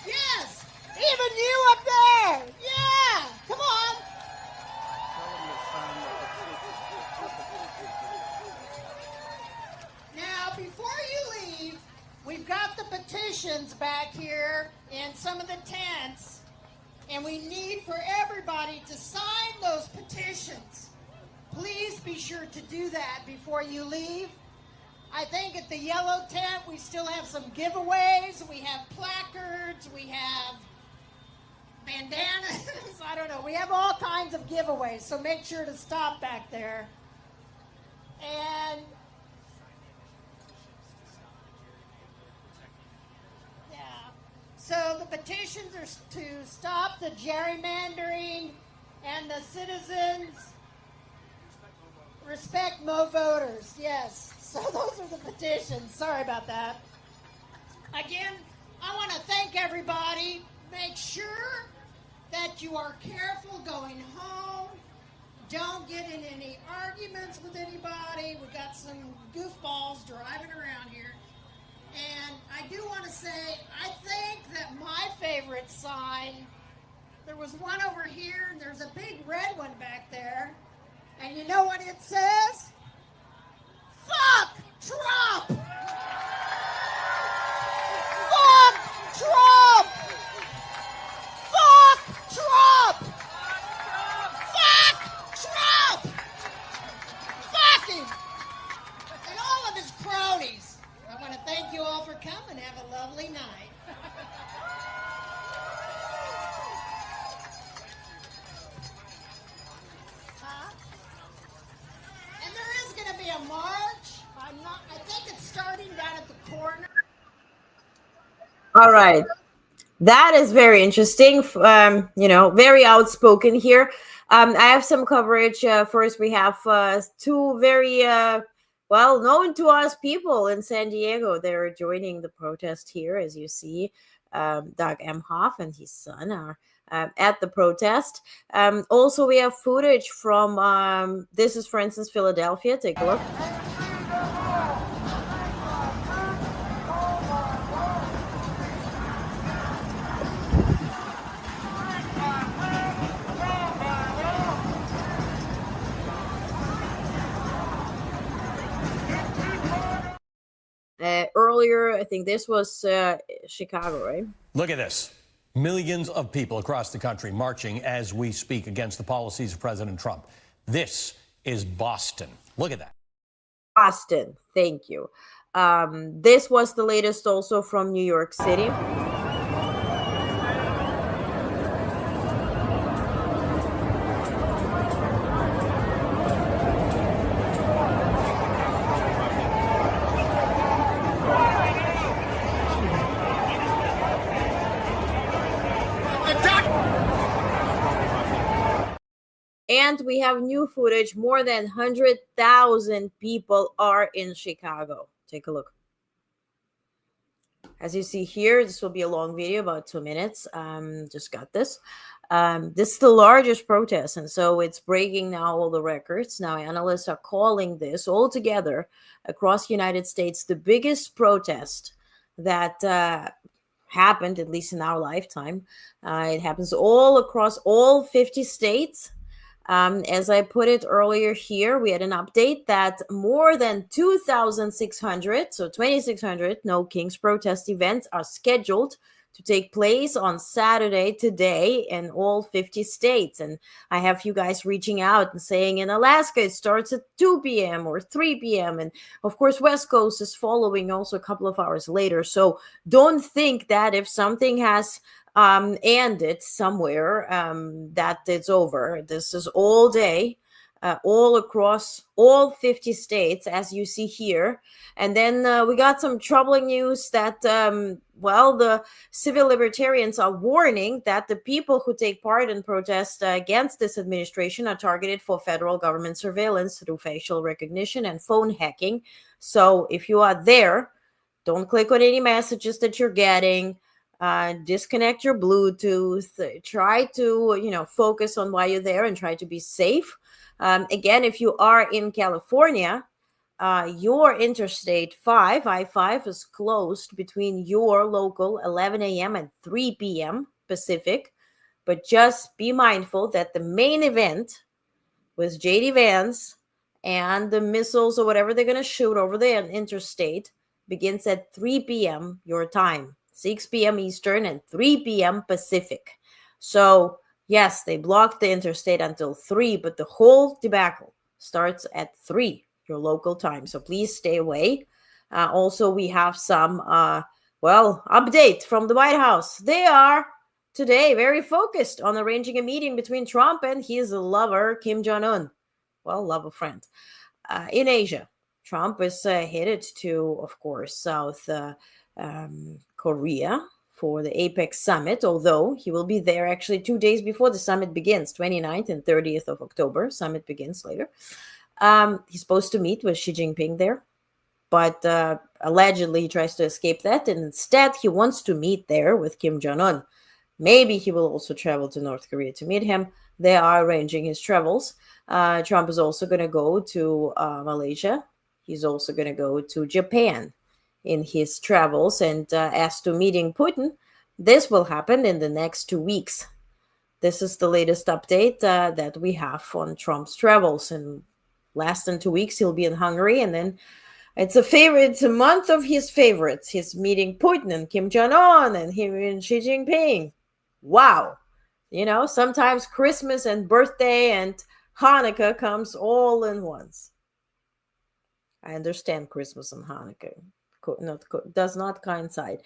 Yes. Even you up there. Yeah. Come on. Now, before you leave, we've got the petitions back here in some of the tents. And we need for everybody to sign those petitions. Please be sure to do that before you leave. I think at the yellow tent we still have some giveaways. We have placards, we have bandanas, I don't know. We have all kinds of giveaways, so make sure to stop back there. And so the petitions are to stop the gerrymandering And the citizens respect more voters. Yes. So those are the petitions. Sorry about that. Again, I want to thank everybody. Make sure that you are careful going home. Don't get in any arguments with anybody. We got some goofballs driving around here. And I do want to say, I think that my favorite sign, there was one over here, and there's a big red one back there. And you know what it says? Fuck Trump! Fuck Trump! Fuck Trump! Fuck Trump! Fuck him! And all of his cronies. I want to thank you all for coming. Have a lovely night. And there is going to be a march. I think it's starting down at the corner. All right. That is very interesting. Very outspoken here. I have some coverage. First, we have two very known to us people in San Diego. They're joining the protest here, as you see. Doug Emhoff and his son are at the protest. Also, we have footage from, this is, for instance, Philadelphia. Take a look. Earlier, I think this was Chicago, right? Look at this. Millions of people across the country marching as we speak against the policies of President Trump. This is Boston. Look at that. Boston. Thank you. This was the latest also from New York City. And we have new footage. More than 100,000 people are in Chicago. Take a look. As you see here, this will be a long video, about 2 minutes. Just got this. This is the largest protest, and so it's breaking now all the records. Now, analysts are calling this altogether across the United States the biggest protest that happened, at least in our lifetime. It happens all across all 50 states. As I put it earlier here, we had an update that more than 2,600, so 2,600 No Kings protest events are scheduled to take place on Saturday today in all 50 states. And I have you guys reaching out and saying in Alaska, it starts at 2 p.m. or 3 p.m. And of course, West Coast is following also a couple of hours later. So don't think that if something has ended somewhere that it's over. This is all day, all across all 50 states, as you see here. And then we got some troubling news that, the civil libertarians are warning that the people who take part in protests against this administration are targeted for federal government surveillance through facial recognition and phone hacking. So if you are there, don't click on any messages that you're getting. Disconnect your Bluetooth, try to, focus on why you're there and try to be safe. Again, if you are in California, your Interstate 5, I-5, is closed between your local 11 a.m. and 3 p.m. Pacific. But just be mindful that the main event with J.D. Vance and the missiles or whatever they're going to shoot over the interstate begins at 3 p.m. your time. 6 p.m. Eastern and 3 p.m. Pacific. So, yes, they blocked the interstate until 3, but the whole debacle starts at 3, your local time. So please stay away. Also, we have some, update from the White House. They are today very focused on arranging a meeting between Trump and his lover, Kim Jong-un. Lover friend. In Asia, Trump is headed to, of course, South Korea for the Apex Summit, although he will be there actually 2 days before the summit begins, 29th and 30th of October. Summit begins later. He's supposed to meet with Xi Jinping there, but allegedly he tries to escape that, and instead he wants to meet there with Kim Jong-un. Maybe he will also travel to North Korea to meet him. They are arranging his travels. Trump is also going to go to Malaysia. He's also going to go to Japan in his travels. And as to meeting Putin, this will happen in the next 2 weeks. This is the latest update that we have on Trump's travels. In less than 2 weeks, he'll be in Hungary. And then it's a month of his favorites. He's meeting Putin and Kim Jong-un and him and Xi Jinping. Wow. You know, sometimes Christmas and birthday and Hanukkah comes all in once. I understand Christmas and Hanukkah does not coincide.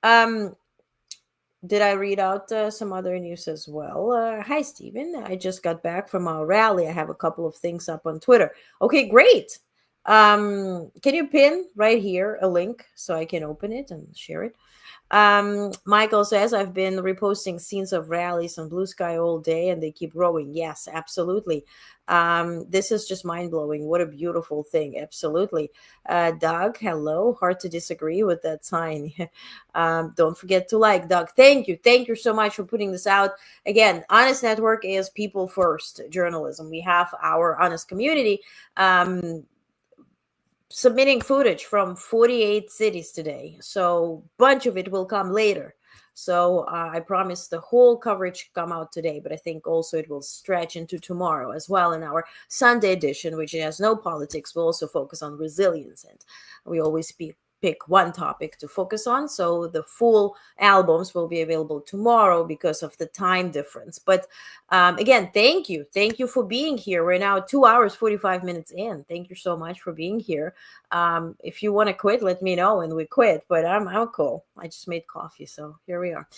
Did I read out some other news as well? Hi, Stephen. I just got back from our rally. I have a couple of things up on Twitter. Okay, great. Can you pin right here a link so I can open it and share it? Michael says, I've been reposting scenes of rallies on Blue Sky all day and they keep growing. Yes, absolutely. This is just mind-blowing. What a beautiful thing. Absolutely. Doug, hello. Hard to disagree with that sign. Don't forget to like. Doug, thank you. Thank you so much for putting this out. Again, Onest Network is people first journalism. We have our Onest community submitting footage from 48 cities today. So a bunch of it will come later. So I promise the whole coverage come out today, but I think also it will stretch into tomorrow as well. In our Sunday edition, which has no politics, we'll also focus on resilience. And we always pick one topic to focus on. So the full albums will be available tomorrow because of the time difference. But again, thank you. Thank you for being here. We're now 2 hours, 45 minutes in. Thank you so much for being here. If you want to quit, let me know and we quit. But I'm cool. I just made coffee. So here we are.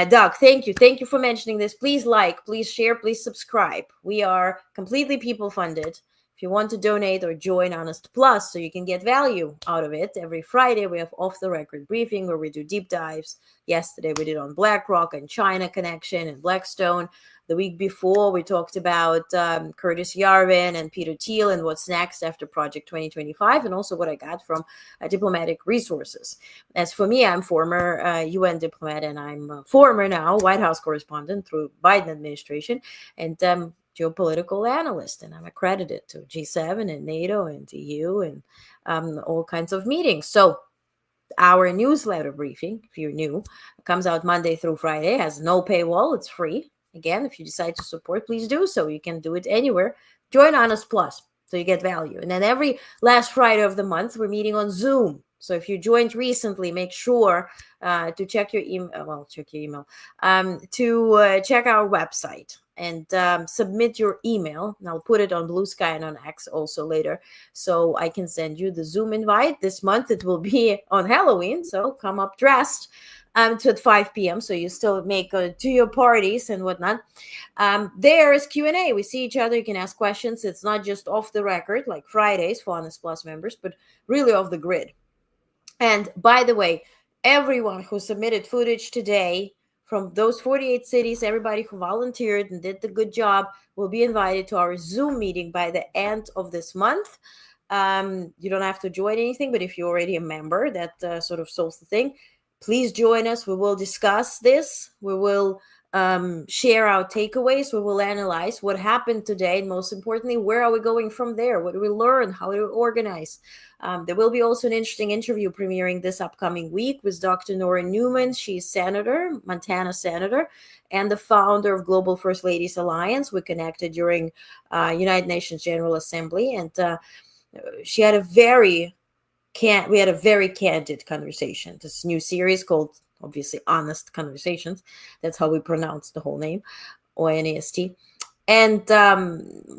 Doug, thank you. Thank you for mentioning this. Please like, please share, please subscribe. We are completely people funded. If you want to donate or join Onest Plus so you can get value out of it, every Friday we have off-the-record briefing where we do deep dives. Yesterday we did on BlackRock and China connection and Blackstone. The week before we talked about Curtis Yarvin and Peter Thiel and what's next after Project 2025 and also what I got from diplomatic resources. As for me, I'm former UN diplomat and I'm former now White House correspondent through Biden administration and geopolitical analyst, and I'm accredited to G7 and NATO and EU and all kinds of meetings. So our newsletter briefing, if you're new, comes out Monday through Friday, has no paywall, it's free. Again, if you decide to support, please do so. You can do it anywhere. Join Onest Plus so you get value. And then every last Friday of the month, we're meeting on Zoom. So if you joined recently, make sure to check your email. To check our website and submit your email. And I'll put it on Blue Sky and on X also later, so I can send you the Zoom invite. This month it will be on Halloween, so come up dressed to at 5 p.m. so you still make to your parties and whatnot. There is Q&A. We see each other. You can ask questions. It's not just off the record like Fridays for Onest Plus members, but really off the grid. And by the way, everyone who submitted footage today from those 48 cities, everybody who volunteered and did the good job will be invited to our Zoom meeting by the end of this month. You don't have to join anything, but if you're already a member, that sort of solves the thing. Please join us. We will discuss this. We will share our takeaways. We will analyze what happened today. And most importantly, where are we going from there? What do we learn? How do we organize? There will be also an interesting interview premiering this upcoming week with Dr. Nora Newman. She's senator, Montana senator, and the founder of Global First Ladies Alliance. We connected during United Nations General Assembly, and we had a very candid conversation. This new series called, obviously, Onest Conversations. That's how we pronounce the whole name, ONEST. And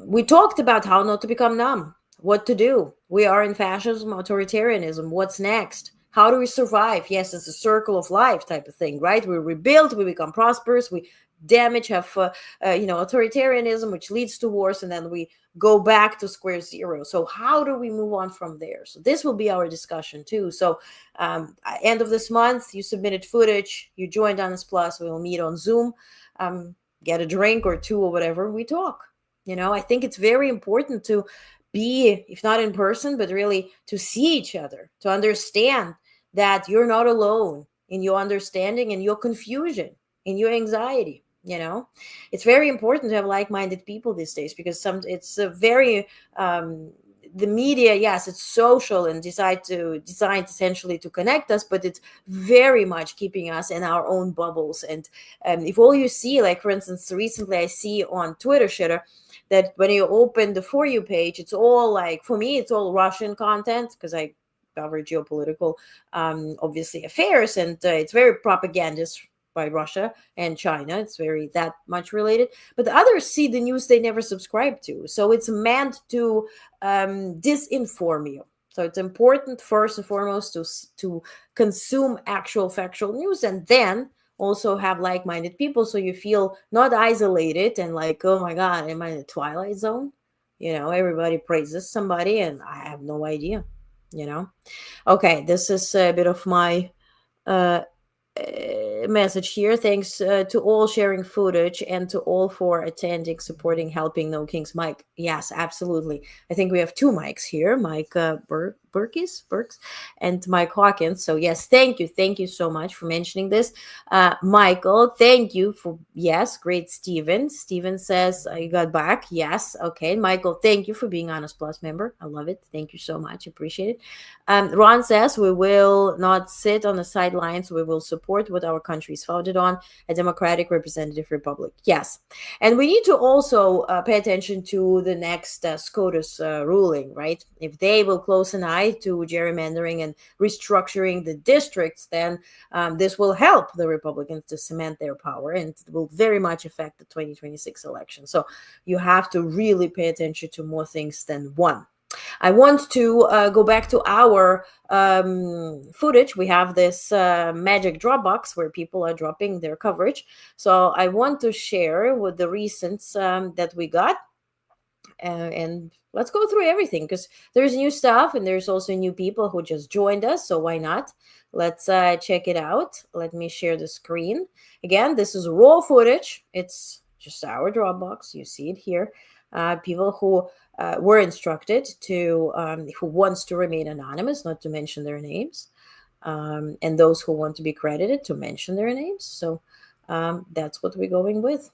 we talked about how not to become numb, what to do. We are in fascism, authoritarianism. What's next? How do we survive? Yes, it's a circle of life type of thing, right? We rebuild, we become prosperous, we damage, have authoritarianism, which leads to wars, and then we go back to square zero. So how do we move on from there? So this will be our discussion too. So end of this month, you submitted footage, you joined Honest Plus, we will meet on Zoom, get a drink or two or whatever, we talk. I think it's very important to be, if not in person, but really to see each other, to understand that you're not alone in your understanding and your confusion, in your anxiety. It's very important to have like-minded people these days, because it's a very the media, yes, it's social and designed essentially to connect us, but it's very much keeping us in our own bubbles. And if all you see, like for instance, recently I see on Twitter shitter that when you open the For You page, it's all like, for me, it's all Russian content, because I cover geopolitical, obviously, affairs, and it's very propagandist by Russia and China. It's very that much related. But the others see the news they never subscribe to. So it's meant to disinform you. So it's important, first and foremost, to consume actual factual news, and then also have like-minded people, so you feel not isolated and like, oh my God, am I in the Twilight Zone? Everybody praises somebody and I have no idea. Okay, this is a bit of my message here. Thanks to all sharing footage and to all for attending, supporting, helping. No Kings. Mike, yes, absolutely. I think we have two Mikes here, Mike Burks and Mike Hawkins. So yes, thank you so much for mentioning this. Michael, thank you for, yes, great. Steven says you got back. Yes, okay. Michael, thank you for being Honest Plus member. I love it. Thank you so much. Appreciate it. Ron says we will not sit on the sidelines. We will support what our country is founded on, a democratic representative republic. Yes. And we need to also pay attention to the next SCOTUS ruling, right? If they will close an eye to gerrymandering and restructuring the districts, then this will help the Republicans to cement their power, and it will very much affect the 2026 election. So you have to really pay attention to more things than one. I want to go back to our footage. We have this magic Dropbox where people are dropping their coverage. So I want to share with the recents that we got. And let's go through everything, because there's new stuff and there's also new people who just joined us. So why not? Let's check it out. Let me share the screen. Again, this is raw footage. It's just our Dropbox. You see it here. People who were instructed to, who wants to remain anonymous, not to mention their names, and those who want to be credited to mention their names. So that's what we're going with.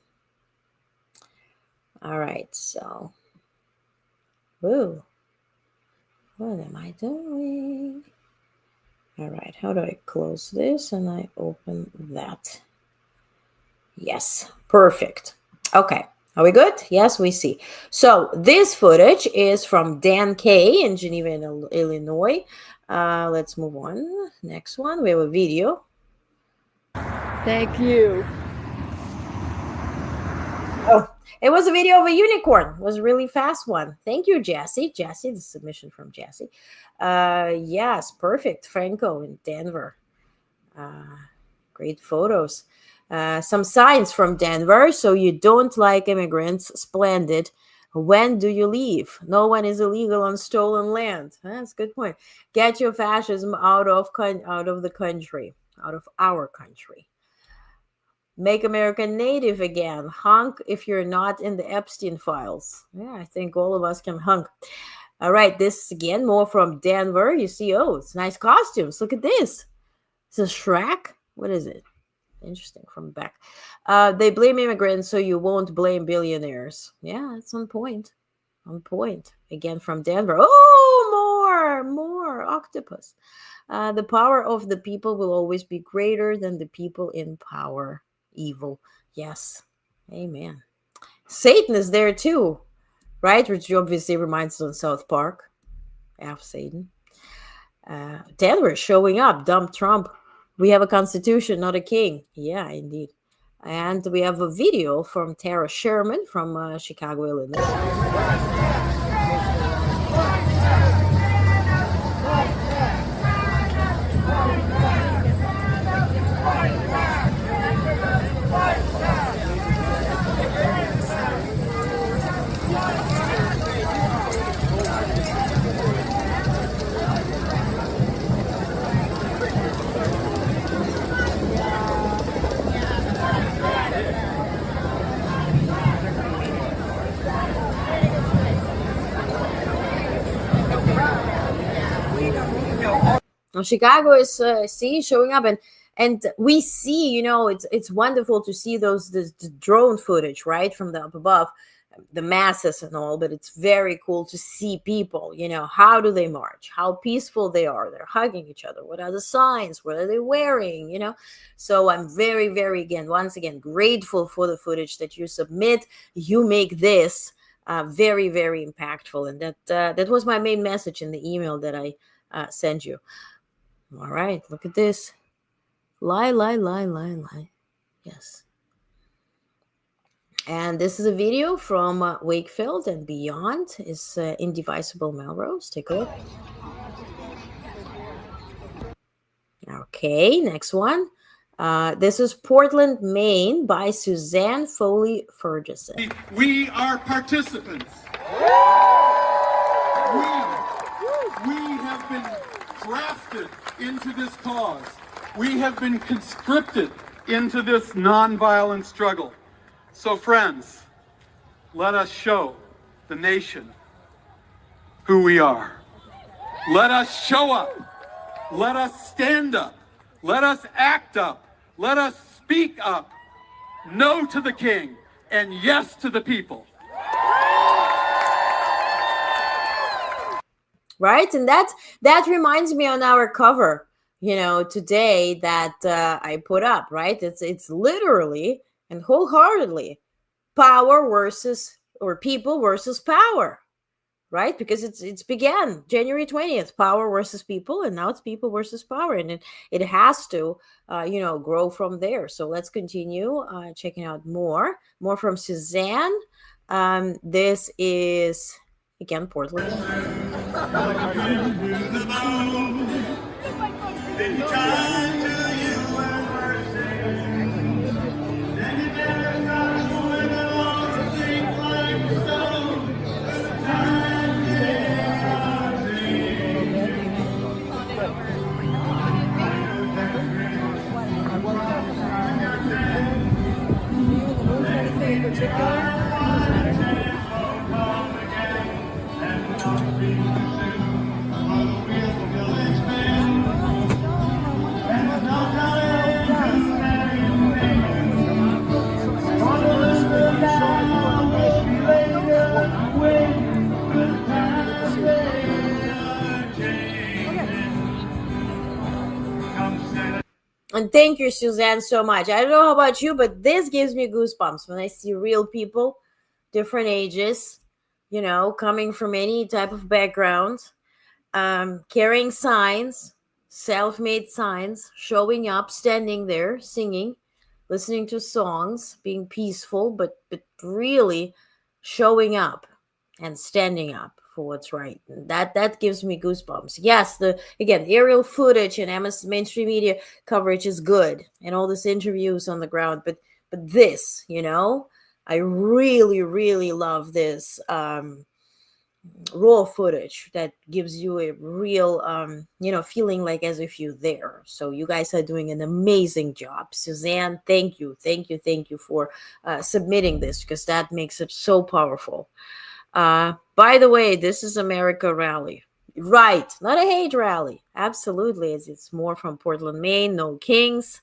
All right, so, whoa, what am I doing? All right, how do I close this and I open that? Yes, perfect. Okay. Are we good? Yes, we see. So this footage is from Dan K in Geneva, Illinois. Let's move on. Next one, we have a video. Thank you. Oh, it was a video of a unicorn. It was a really fast one. Thank you, Jassy. Jassy, the submission from Jassy. Yes, perfect. Franco in Denver. Great photos. Some signs from Denver. So you don't like immigrants. Splendid. When do you leave? No one is illegal on stolen land. That's a good point. Get your fascism out of the country, out of our country. Make America native again. Honk if you're not in the Epstein files. Yeah, I think all of us can honk. All right, this is again more from Denver. You see, oh, it's nice costumes. Look at this. It's a Shrek. What is it? Interesting, from back. They blame immigrants, so you won't blame billionaires. Yeah, it's on point. On point. Again from Denver. Oh, more octopus. The power of the people will always be greater than the people in power. Evil. Yes. Amen. Satan is there too, right? Which obviously reminds us of South Park. F Satan. Denver showing up. Dump Trump. We have a constitution, not a king. Yeah, indeed. And we have a video from Tara Sherman from Chicago, Illinois. Chicago is showing up, and we see, you know, it's wonderful to see the drone footage, right, from the up above, the masses and all, but it's very cool to see people, you know, how do they march, how peaceful they are, they're hugging each other, what are the signs, what are they wearing, you know. So I'm very, very, once again grateful for the footage that you submit. You make this very, very impactful, and that was my main message in the email that I sent you. All right, look at this. Lie. Yes. And this is a video from Wakefield and beyond. Is Indivisible Melrose. Take a look. Okay, next one. This is Portland, Maine by Suzanne Foley Ferguson. We are participants. We have been drafted into this cause. We have been conscripted into this nonviolent struggle. So friends, let us show the nation who we are. Let us show up. Let us stand up. Let us act up. Let us speak up. No to the king and yes to the people. Right? And that reminds me on our cover, you know, today that I put up, right? It's literally and wholeheartedly power versus, or people versus power, right? Because it's began January 20th, power versus people, and now it's people versus power, and it has to you know, grow from there. So let's continue checking out more from Suzanne. This is again Portland. And thank you, Suzanne, so much. I don't know how about you, but this gives me goosebumps when I see real people, different ages, you know, coming from any type of background, carrying signs, self-made signs, showing up, standing there, singing, listening to songs, being peaceful, but really showing up and standing up for what's right. That gives me goosebumps. Yes, the aerial footage and mainstream media coverage is good, and all these interviews on the ground, but this, you know, I really, really love this raw footage that gives you a real you know, feeling like as if you're there. So you guys are doing an amazing job. Suzanne, thank you for submitting this, because that makes it so powerful. By the way, this is America rally, right? Not a hate rally. Absolutely. It's more from Portland, Maine. No kings.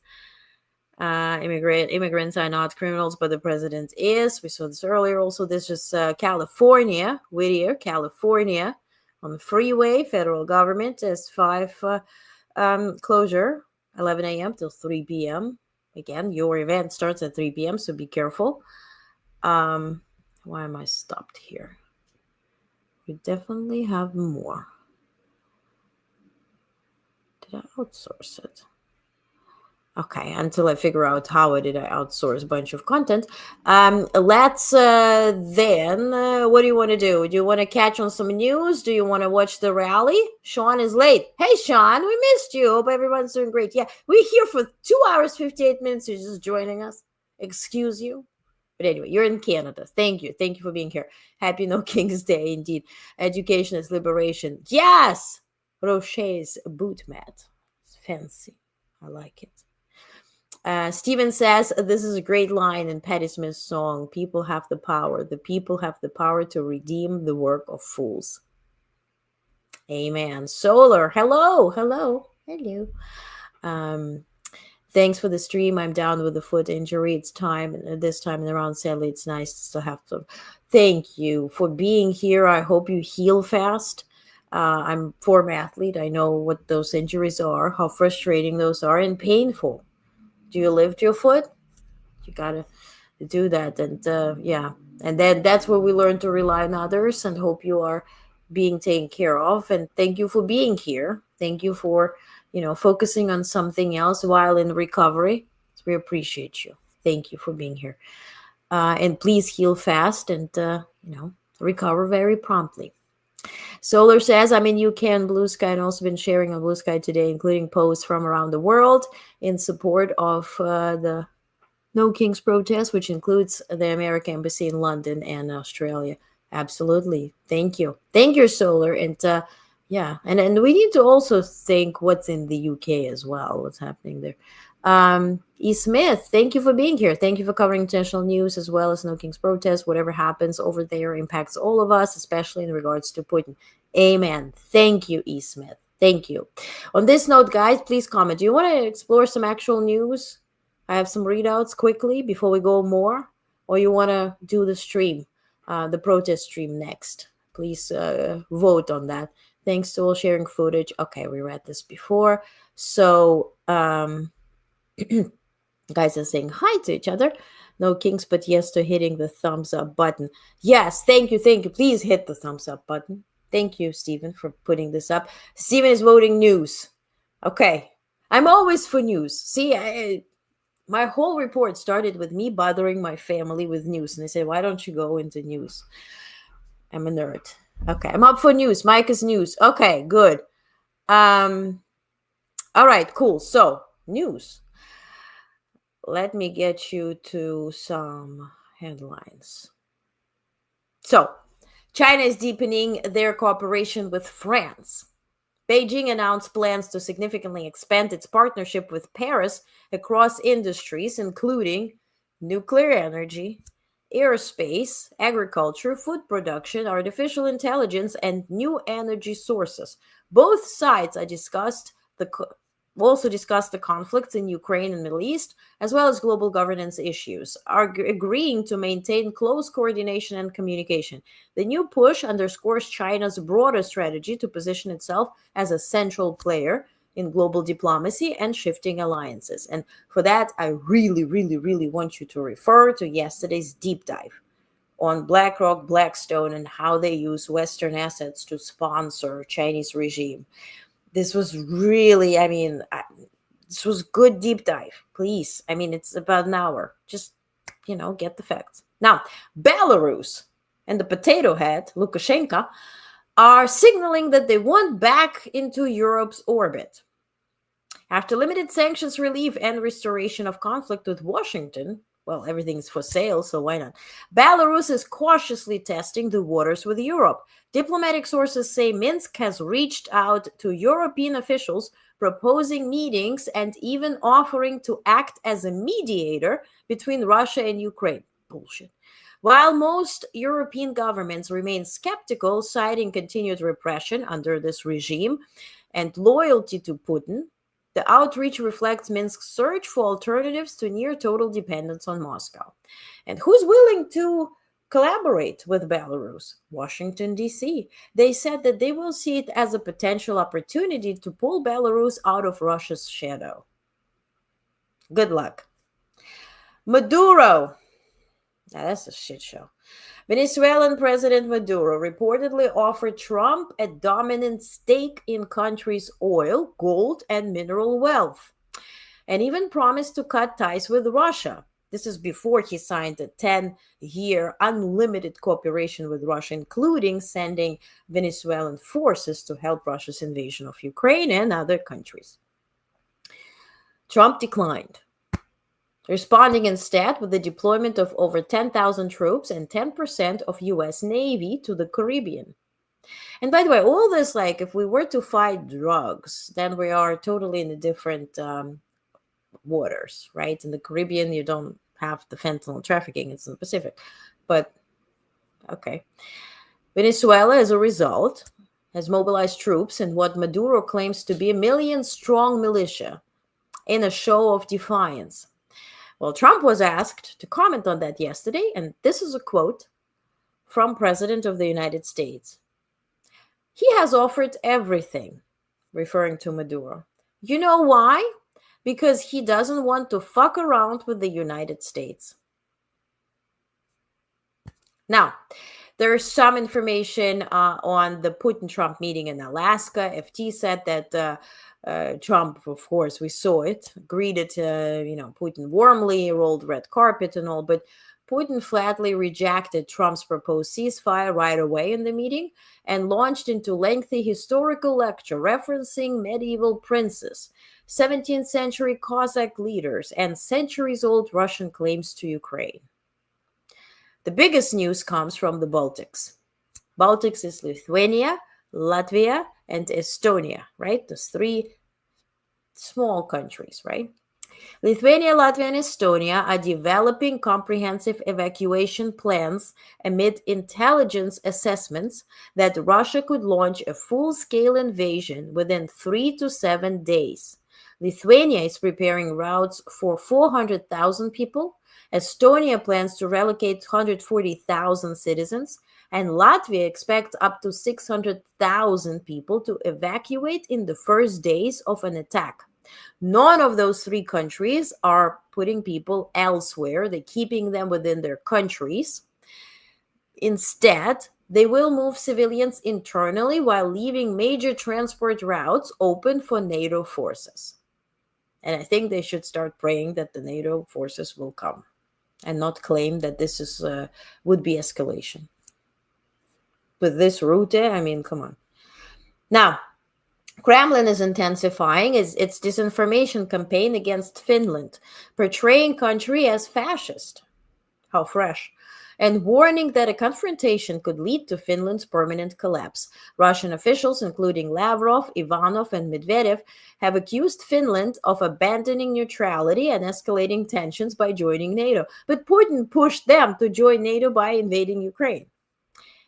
Immigrants are not criminals, but the president is. We saw this earlier. Also, this is California, Whittier, California, on the freeway. Federal government is 5 closure, 11 a.m. till 3 p.m. Again, your event starts at 3 p.m., so be careful. Why am I stopped here? We definitely have more. Did I outsource it? Okay, until I figure out how did I outsource a bunch of content. Let's then, what do you want to do? Do you want to catch on some news? Do you want to watch the rally? Sean is late. Hey, Sean, we missed you. Hope everyone's doing great. Yeah, we're here for 2 hours, 58 minutes. You're just joining us. Excuse you. But anyway, you're in Canada. Thank you. Thank you for being here. Happy No King's Day, indeed. Education is liberation. Yes! Rocher's boot mat. It's fancy. I like it. Steven says, this is a great line in Patti Smith's song, people have the power. The people have the power to redeem the work of fools. Amen. Solar, hello. Hello. Thanks for the stream. I'm down with a foot injury. It's time, and this time around, sadly, it's nice to still have to. Thank you for being here. I hope you heal fast. I'm a former athlete. I know what those injuries are, how frustrating those are, and painful. Do you lift your foot? You gotta do that, and yeah, and then that's where we learn to rely on others and hope you are being taken care of. And thank you for being here. Thank you for focusing on something else while in recovery. So we appreciate you. Thank you for being here, and please heal fast and recover very promptly. Solar says, I'm in UK and Blue Sky, and also been sharing on Blue Sky today, including posts from around the world in support of the No Kings protest, which includes the American Embassy in London and Australia. Absolutely. Thank you. Thank you, Solar. And yeah, and we need to also think what's in the UK as well, what's happening there. E. Smith, thank you for being here. Thank you for covering international news as well as No Kings protest. Whatever happens over there impacts all of us, especially in regards to Putin. Amen. Thank you, E. Smith. Thank you. On this note, guys, please comment. Do you want to explore some actual news? I have some readouts quickly before we go more, or you want to do the stream, the protest stream next. Please vote on that. Thanks to all sharing footage. Okay, we read this before. So, guys are saying hi to each other. No Kings, but yes to hitting the thumbs up button. Yes, thank you, thank you. Please hit the thumbs up button. Thank you, Stephen, for putting this up. Stephen is voting news. Okay, I'm always for news. See, my whole report started with me bothering my family with news. And they said, why don't you go into news? I'm a nerd. Okay, I'm up for news. Mike is news. Okay, good. All right, cool. So, news. Let me get you to some headlines. So, China is deepening their cooperation with France. Beijing announced plans to significantly expand its partnership with Paris across industries, including nuclear energy, aerospace, agriculture, food production, artificial intelligence, and new energy sources. Both sides also discussed the conflicts in Ukraine and Middle East, as well as global governance issues, agreeing to maintain close coordination and communication. The new push underscores China's broader strategy to position itself as a central player in global diplomacy and shifting alliances. And for that, I really, really, really want you to refer to yesterday's deep dive on BlackRock, Blackstone, and how they use Western assets to sponsor Chinese regime. This was really, this was good deep dive. Please. It's about an hour. Just, get the facts. Now, Belarus and the potato head, Lukashenko, are signaling that they want back into Europe's orbit. After limited sanctions relief and restoration of conflict with Washington, well, everything's for sale, so why not? Belarus is cautiously testing the waters with Europe. Diplomatic sources say Minsk has reached out to European officials, proposing meetings and even offering to act as a mediator between Russia and Ukraine. Bullshit. While most European governments remain skeptical, citing continued repression under this regime and loyalty to Putin, the outreach reflects Minsk's search for alternatives to near total dependence on Moscow. And who's willing to collaborate with Belarus? Washington, D.C. They said that they will see it as a potential opportunity to pull Belarus out of Russia's shadow. Good luck. Maduro. Now, that's a shit show. Venezuelan President Maduro reportedly offered Trump a dominant stake in country's oil, gold, and mineral wealth, and even promised to cut ties with Russia. This is before he signed a 10-year unlimited cooperation with Russia, including sending Venezuelan forces to help Russia's invasion of Ukraine and other countries. Trump declined, responding instead with the deployment of over 10,000 troops and 10% of U.S. Navy to the Caribbean. And by the way, all this, if we were to fight drugs, then we are totally in a different waters, right? In the Caribbean, you don't have the fentanyl trafficking. It's in the Pacific. But, okay. Venezuela, as a result, has mobilized troops in what Maduro claims to be a million-strong militia in a show of defiance. Well, Trump was asked to comment on that yesterday, and this is a quote from President of the United States. He has offered everything, referring to Maduro. You know why? Because he doesn't want to fuck around with the United States. Now, there's some information on the Putin-Trump meeting in Alaska. FT said that Trump, of course, we saw it, greeted Putin warmly, rolled red carpet and all, but Putin flatly rejected Trump's proposed ceasefire right away in the meeting and launched into lengthy historical lecture referencing medieval princes, 17th century Cossack leaders, and centuries-old Russian claims to Ukraine. The biggest news comes from the Baltics. Baltics is Lithuania, Latvia, and Estonia, right? Those three small countries, right? Lithuania, Latvia, and Estonia are developing comprehensive evacuation plans amid intelligence assessments that Russia could launch a full-scale invasion within 3 to 7 days. Lithuania is preparing routes for 400,000 people. Estonia plans to relocate 140,000 citizens, and Latvia expects up to 600,000 people to evacuate in the first days of an attack. None of those three countries are putting people elsewhere. They're keeping them within their countries. Instead, they will move civilians internally while leaving major transport routes open for NATO forces. And I think they should start praying that the NATO forces will come and not claim that this is would be escalation. With this route, I mean, come on. Now, Kremlin is intensifying its disinformation campaign against Finland, portraying country as fascist. How fresh. And warning that a confrontation could lead to Finland's permanent collapse. Russian officials, including Lavrov, Ivanov, and Medvedev, have accused Finland of abandoning neutrality and escalating tensions by joining NATO. But Putin pushed them to join NATO by invading Ukraine.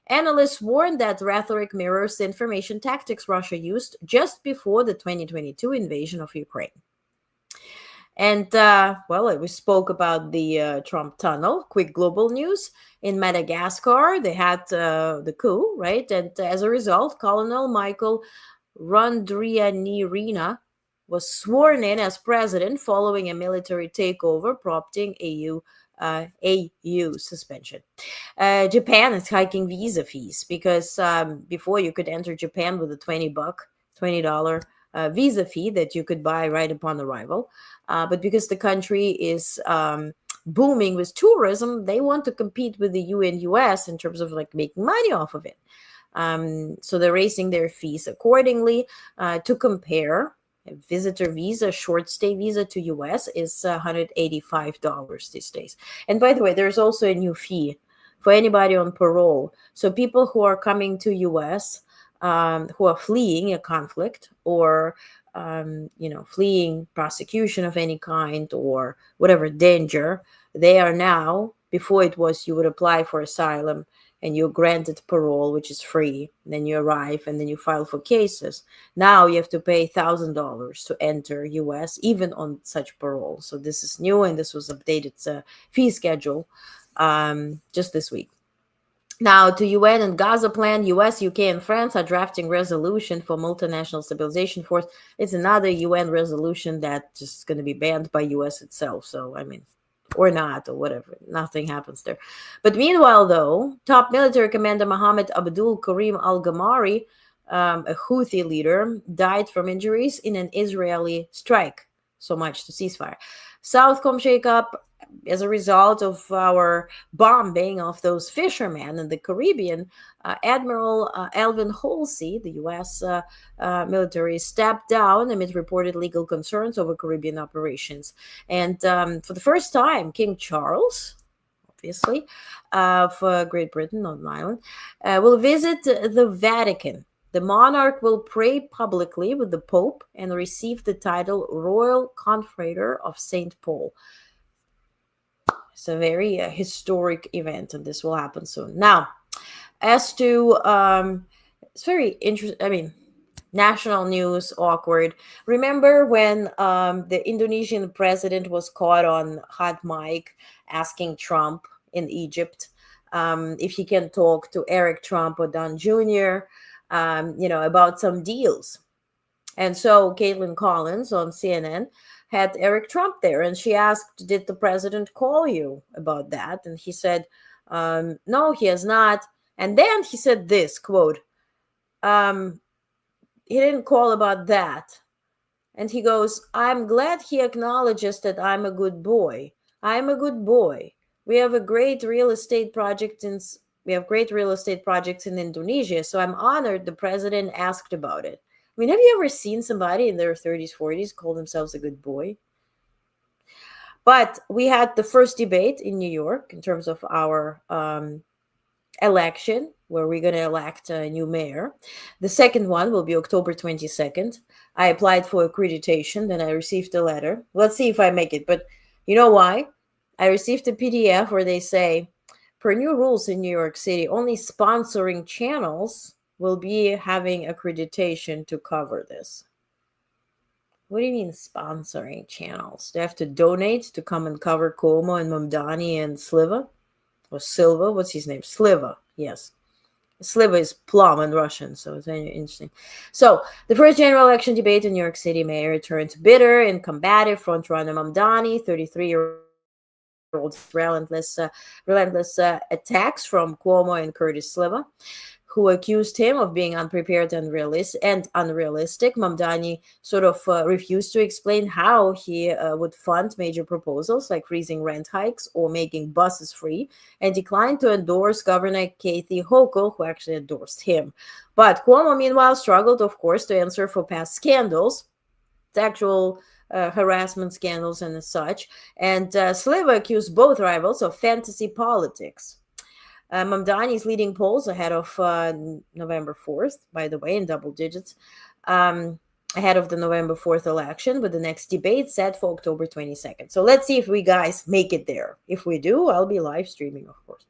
Analysts warn that rhetoric mirrors the information tactics Russia used just before the 2022 invasion of Ukraine. And, we spoke about the Trump tunnel. Quick global news. In Madagascar, they had the coup, right? And as a result, Colonel Michael Randrianirina was sworn in as president following a military takeover, prompting AU suspension. Japan is hiking visa fees because before you could enter Japan with a $20 visa fee that you could buy right upon arrival. But because the country is booming with tourism, they want to compete with the EU and US in terms of like making money off of it. So they're raising their fees accordingly. To compare, a visitor visa, short stay visa to US is $185 these days. And by the way, there's also a new fee for anybody on parole. So people who are coming to US, who are fleeing a conflict or fleeing prosecution of any kind or whatever danger, they are now, before it was you would apply for asylum and you're granted parole, which is free. Then you arrive and then you file for cases. Now you have to pay $1,000 to enter US, even on such parole. So this is new, and this was updated. It's a fee schedule just this week. Now, to UN and Gaza plan, US, UK, and France are drafting resolution for multinational stabilization force. It's another UN resolution that just going to be banned by US itself. So, I mean, or not, or whatever. Nothing happens there. But meanwhile, though, top military commander Mohammed Abdul Karim al-Gamari, a Houthi leader, died from injuries in an Israeli strike. So much to ceasefire. Southcom shakeup as a result of our bombing of those fishermen in the Caribbean. Admiral Alvin Halsey, the U.S. Military, stepped down amid reported legal concerns over Caribbean operations. And for the first time, King Charles, obviously, of Great Britain, Northern Ireland, will visit the Vatican. The monarch will pray publicly with the Pope and receive the title Royal Confrater of St. Paul. It's a very historic event, and this will happen soon. Now, as to It's very interesting. I mean, national news, awkward. Remember when the Indonesian president was caught on hot mic asking Trump in Egypt if he can talk to Eric Trump or Don Jr., about some deals. And so Caitlin Collins on CNN had Eric Trump there, and she asked, "Did the president call you about that?" And he said, "No, he has not." And then he said this quote, "He didn't call about that." And he goes, "I'm glad he acknowledges that I'm a good boy. I'm a good boy. We have a great real estate project in we have great real estate projects in Indonesia, so I'm honored the president asked about it." I mean, have you ever seen somebody in their 30s, 40s call themselves a good boy? But we had the first debate in New York in terms of our election, where we're going to elect a new mayor. The second one will be October 22nd. I applied for accreditation, then I received a letter. Let's see if I make it. But you know why? I received a PDF where they say, per new rules in New York City, only sponsoring channels will be having accreditation to cover this. What do you mean sponsoring channels? They have to donate to come and cover Cuomo and Mamdani and Sliva? Or Silva? What's his name? Sliva, yes. Sliva is plum in Russian, so it's very interesting. So the first general election debate in New York City mayor turned bitter and combative frontrunner Mamdani, 33-year-old relentless attacks from Cuomo and Curtis Sliva, who accused him of being unprepared and unrealistic. Mamdani sort of refused to explain how he would fund major proposals like freezing rent hikes or making buses free, and declined to endorse Governor Kathy Hochul, who actually endorsed him. But Cuomo, meanwhile, struggled, of course, to answer for past scandals, sexual harassment scandals and such. And Sliva accused both rivals of fantasy politics. Mamdani's leading polls ahead of November 4th, by the way, in double digits, ahead of the November 4th election, with the next debate set for October 22nd. So let's see if we guys make it there. If we do, I'll be live streaming, of course.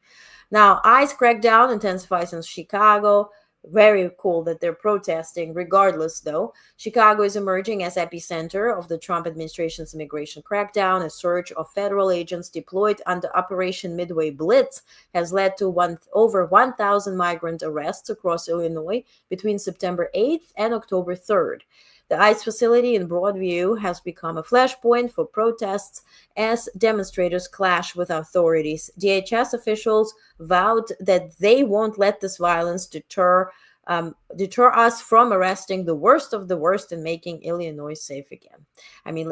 Now, ICE crackdown intensifies in Chicago. Very cool that they're protesting. Regardless, though, Chicago is emerging as epicenter of the Trump administration's immigration crackdown. A surge of federal agents deployed under Operation Midway Blitz has led to over 1,000 migrant arrests across Illinois between September 8th and October 3rd. The ICE facility in Broadview has become a flashpoint for protests as demonstrators clash with authorities. DHS officials vowed that they won't let this violence deter us from arresting the worst of the worst and making Illinois safe again. I mean,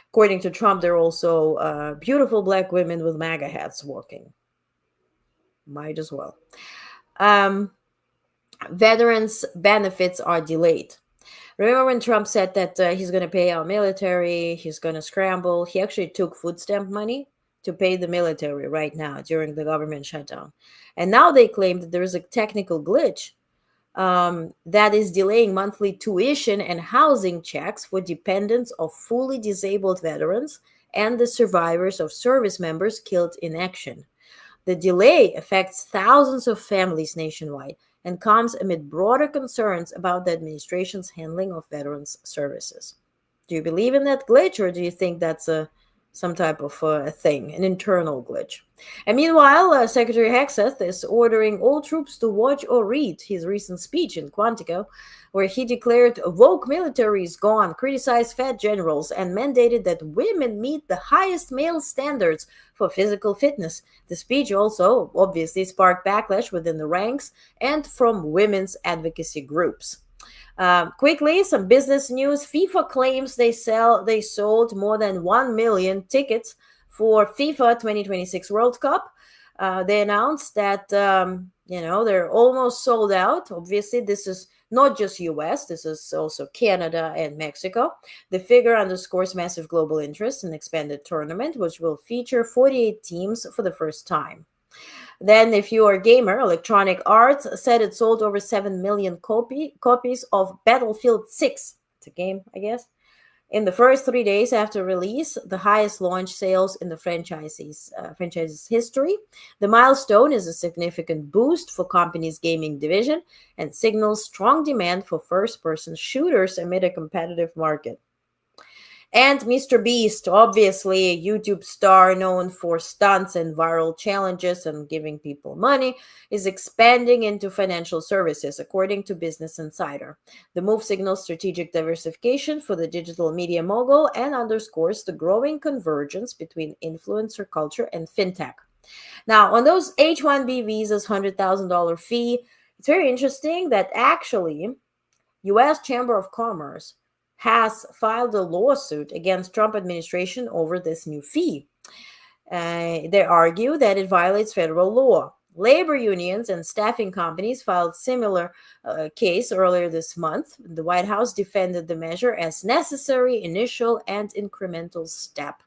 according to Trump, there are also beautiful black women with MAGA hats walking. Might as well. Veterans' benefits are delayed. Remember when Trump said that he's going to pay our military, he's going to scramble? He actually took food stamp money to pay the military right now during the government shutdown. And now they claim that there is a technical glitch that is delaying monthly tuition and housing checks for dependents of fully disabled veterans and the survivors of service members killed in action. The delay affects thousands of families nationwide and comes amid broader concerns about the administration's handling of veterans' services. Do you believe in that glitch, or do you think that's some type of a thing, an internal glitch? And meanwhile, Secretary Hegseth is ordering all troops to watch or read his recent speech in Quantico, where he declared woke military is gone, criticized fat generals, and mandated that women meet the highest male standards for physical fitness. The speech also obviously sparked backlash within the ranks and from women's advocacy groups. Quickly, some business news. FIFA claims they sold more than 1 million tickets for FIFA 2026 World Cup. They announced that they're almost sold out. Obviously, this is not just US, this is also Canada and Mexico. The figure underscores massive global interest in the expanded tournament, which will feature 48 teams for the first time. Then, if you are a gamer, Electronic Arts said it sold over 7 million copies of Battlefield 6. It's a game, I guess. In the first 3 days after release, the highest launch sales in the franchise's history. The milestone is a significant boost for company's gaming division and signals strong demand for first-person shooters amid a competitive market. And Mr. Beast, obviously a YouTube star known for stunts and viral challenges and giving people money, is expanding into financial services, according to Business Insider. The move signals strategic diversification for the digital media mogul and underscores the growing convergence between influencer culture and fintech. Now, on those H-1B visas, $100,000 fee, it's very interesting that actually U.S. Chamber of Commerce has filed a lawsuit against Trump administration over this new fee. They argue that it violates federal law. Labor unions and staffing companies filed similar case earlier this month. The White House defended the measure as necessary initial and incremental step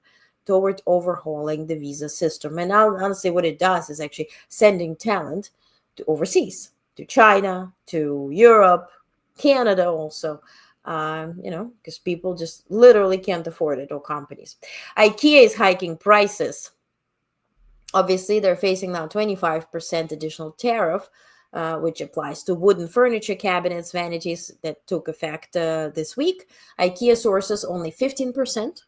toward overhauling the visa system. And honestly, what it does is actually sending talent to overseas, to China, to Europe, Canada also. Because people just literally can't afford it, or companies. IKEA is hiking prices. Obviously, they're facing now 25% additional tariff, which applies to wooden furniture, cabinets, vanities that took effect this week. IKEA sources only 15%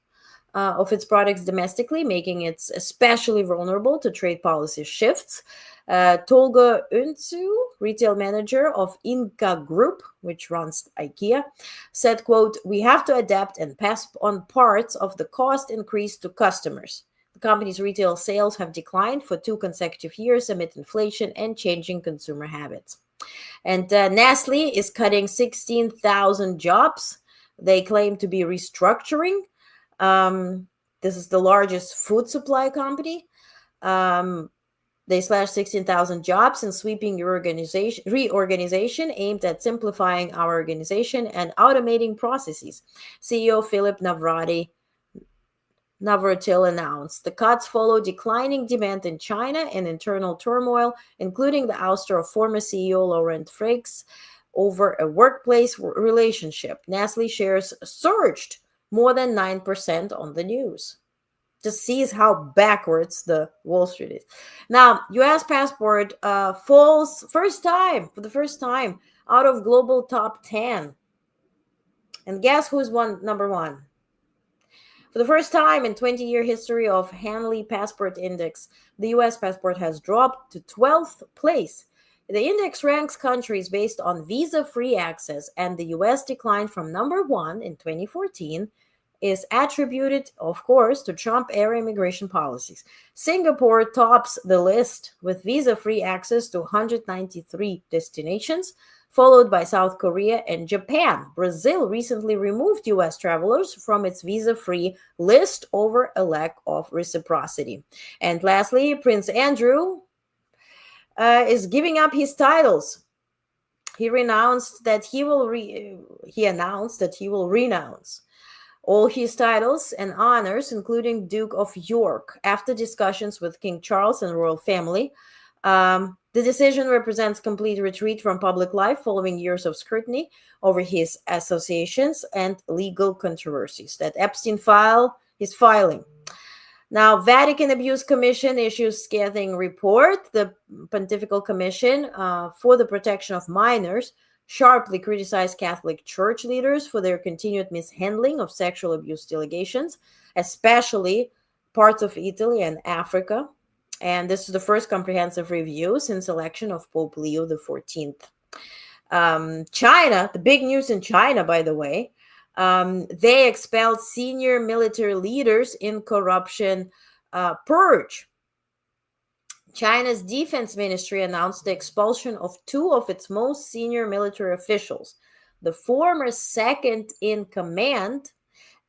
of its products domestically, making it especially vulnerable to trade policy shifts. Tolga Unsu, retail manager of Inca Group, which runs IKEA, said, quote, "We have to adapt and pass on parts of the cost increase to customers. The company's retail sales have declined for 2 consecutive years amid inflation and changing consumer habits." And Nestle is cutting 16,000 jobs. They claim to be restructuring. This is the largest food supply company. They slashed 16,000 jobs in sweeping reorganization aimed at simplifying our organization and automating processes. CEO Philip Navratil announced the cuts follow declining demand in China and internal turmoil, including the ouster of former CEO Laurent Freixe over a workplace relationship. Nestle shares surged more than 9% on the news. Just sees how backwards the Wall Street is. Now, U.S. passport falls for the first time out of global top 10. And guess who's number one? For the first time in 20-year history of Hanley Passport Index, the U.S. passport has dropped to 12th place. The index ranks countries based on visa-free access, and the U.S. declined from number 1 in 2014 is attributed, of course, to Trump-era immigration policies. Singapore tops the list with visa-free access to 193 destinations, followed by South Korea and Japan. Brazil recently removed U.S. travelers from its visa-free list over a lack of reciprocity. And lastly, Prince Andrew is giving up his titles. He announced that he will renounce all his titles and honors, including Duke of York, after discussions with King Charles and royal family. The decision represents complete retreat from public life following years of scrutiny over his associations and legal controversies that Epstein file is filing. Now, Vatican Abuse Commission issues scathing report. The Pontifical Commission for the Protection of Minors sharply criticized Catholic Church leaders for their continued mishandling of sexual abuse allegations, especially parts of Italy and Africa. And this is the first comprehensive review since election of Pope Leo XIV. China, the big news in China, by the way, they expelled senior military leaders in corruption purge. China's defense ministry announced the expulsion of 2 of its most senior military officials, the former second in command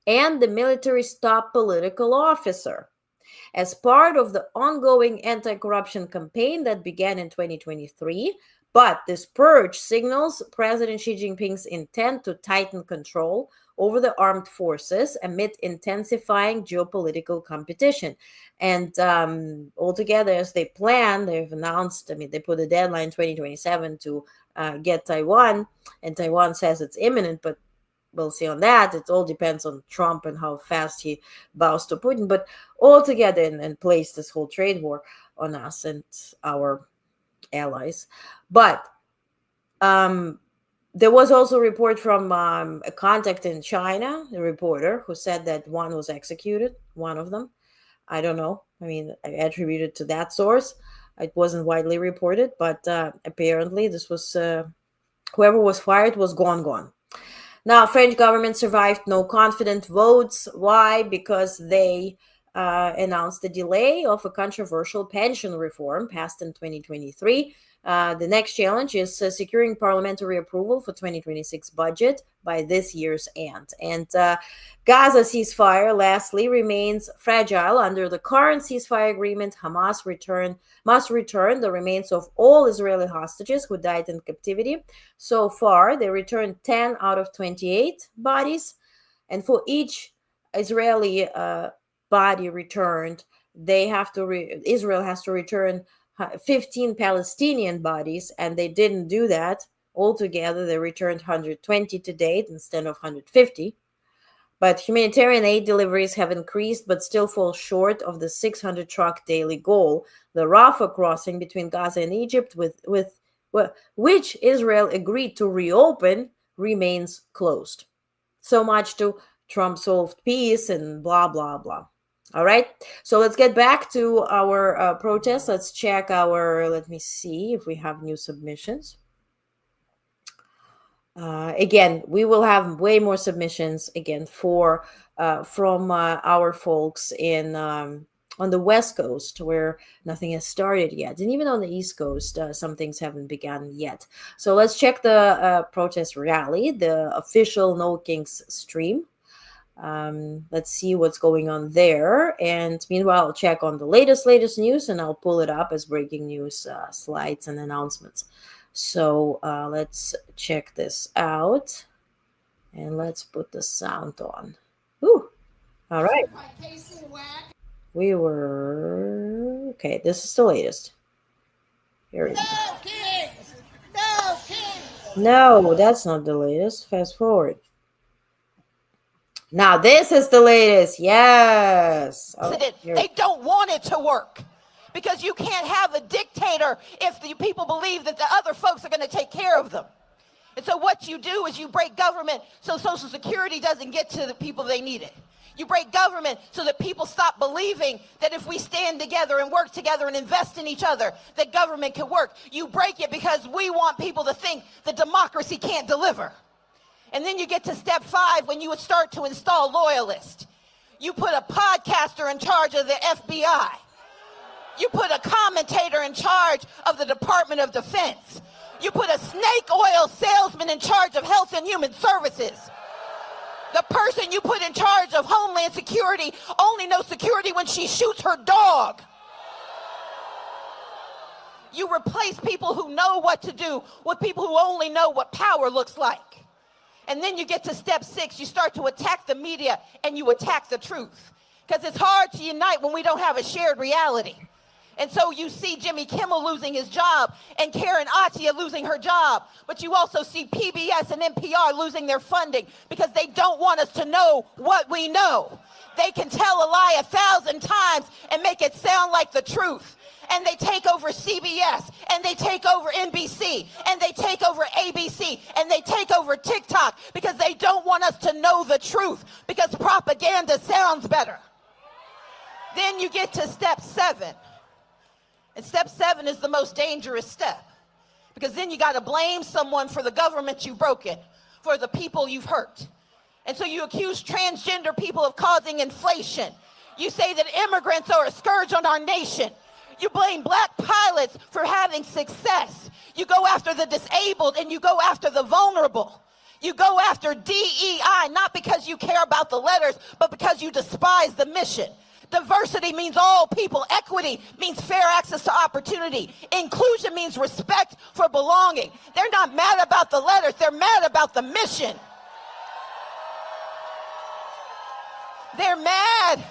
and the military's top political officer, as part of the ongoing anti-corruption campaign that began in 2023. But this purge signals President Xi Jinping's intent to tighten control over the armed forces amid intensifying geopolitical competition. And altogether, as they plan, they've announced, they put a deadline 2027 to get Taiwan, and Taiwan says it's imminent, but we'll see on that. It all depends on Trump and how fast he bows to Putin. But altogether, and place this whole trade war on us and our allies. But there was also a report from a contact in China, a reporter, who said that one was executed, one of them. I don't know. I mean, I attribute it to that source. It wasn't widely reported, but apparently this was, whoever was fired was gone. Now, French government survived no confident votes. Why? Because they announced the delay of a controversial pension reform passed in 2023. The next challenge is securing parliamentary approval for 2026 budget by this year's end. And Gaza ceasefire, lastly, remains fragile. Under the current ceasefire agreement, Hamas must return the remains of all Israeli hostages who died in captivity. So far, they returned 10 out of 28 bodies. And for each Israeli body returned, Israel has to return 15 Palestinian bodies, and they didn't do that. Altogether, they returned 120 to date instead of 150. But humanitarian aid deliveries have increased, but still fall short of the 600 truck daily goal. The Rafah crossing between Gaza and Egypt, which Israel agreed to reopen, remains closed. So much to Trump solved peace and blah, blah, blah. All right, so let's get back to our protest. Let's check let me see if we have new submissions. Again, we will have way more submissions again from our folks on the West Coast, where nothing has started yet. And even on the East Coast, some things haven't begun yet. So let's check the protest rally, the official No Kings stream. Let's see what's going on there. And meanwhile, I'll check on the latest news, and I'll pull it up as breaking news slides and announcements. So let's check this out, and let's put the sound on. Ooh, all right. Okay, this is the latest. Here we go. No, that's not the latest. Fast forward. Now, this is the latest. Yes. They don't want it to work, because you can't have a dictator if the people believe that the other folks are going to take care of them. And so what you do is you break government so Social Security doesn't get to the people they need it. You break government so that people stop believing that if we stand together and work together and invest in each other, that government can work. You break it because we want people to think that democracy can't deliver. And then you get to step 5, when you would start to install loyalists. You put a podcaster in charge of the FBI. You put a commentator in charge of the Department of Defense. You put a snake oil salesman in charge of Health and Human Services. The person you put in charge of Homeland Security only knows security when she shoots her dog. You replace people who know what to do with people who only know what power looks like. And then you get to step 6, you start to attack the media and you attack the truth. Because it's hard to unite when we don't have a shared reality. And so you see Jimmy Kimmel losing his job and Karen Attiah losing her job. But you also see PBS and NPR losing their funding because they don't want us to know what we know. They can tell a lie 1,000 times and make it sound like the truth. And they take over CBS, and they take over NBC, and they take over ABC, and they take over TikTok because they don't want us to know the truth, because propaganda sounds better. Then you get to step 7. And step 7 is the most dangerous step, because then you got to blame someone for the government you've broken, for the people you've hurt. And so you accuse transgender people of causing inflation. You say that immigrants are a scourge on our nation. You blame black pilots for having success. You go after the disabled and you go after the vulnerable. You go after DEI, not because you care about the letters, but because you despise the mission. Diversity means all people. Equity means fair access to opportunity. Inclusion means respect for belonging. They're not mad about the letters, they're mad about the mission. They're mad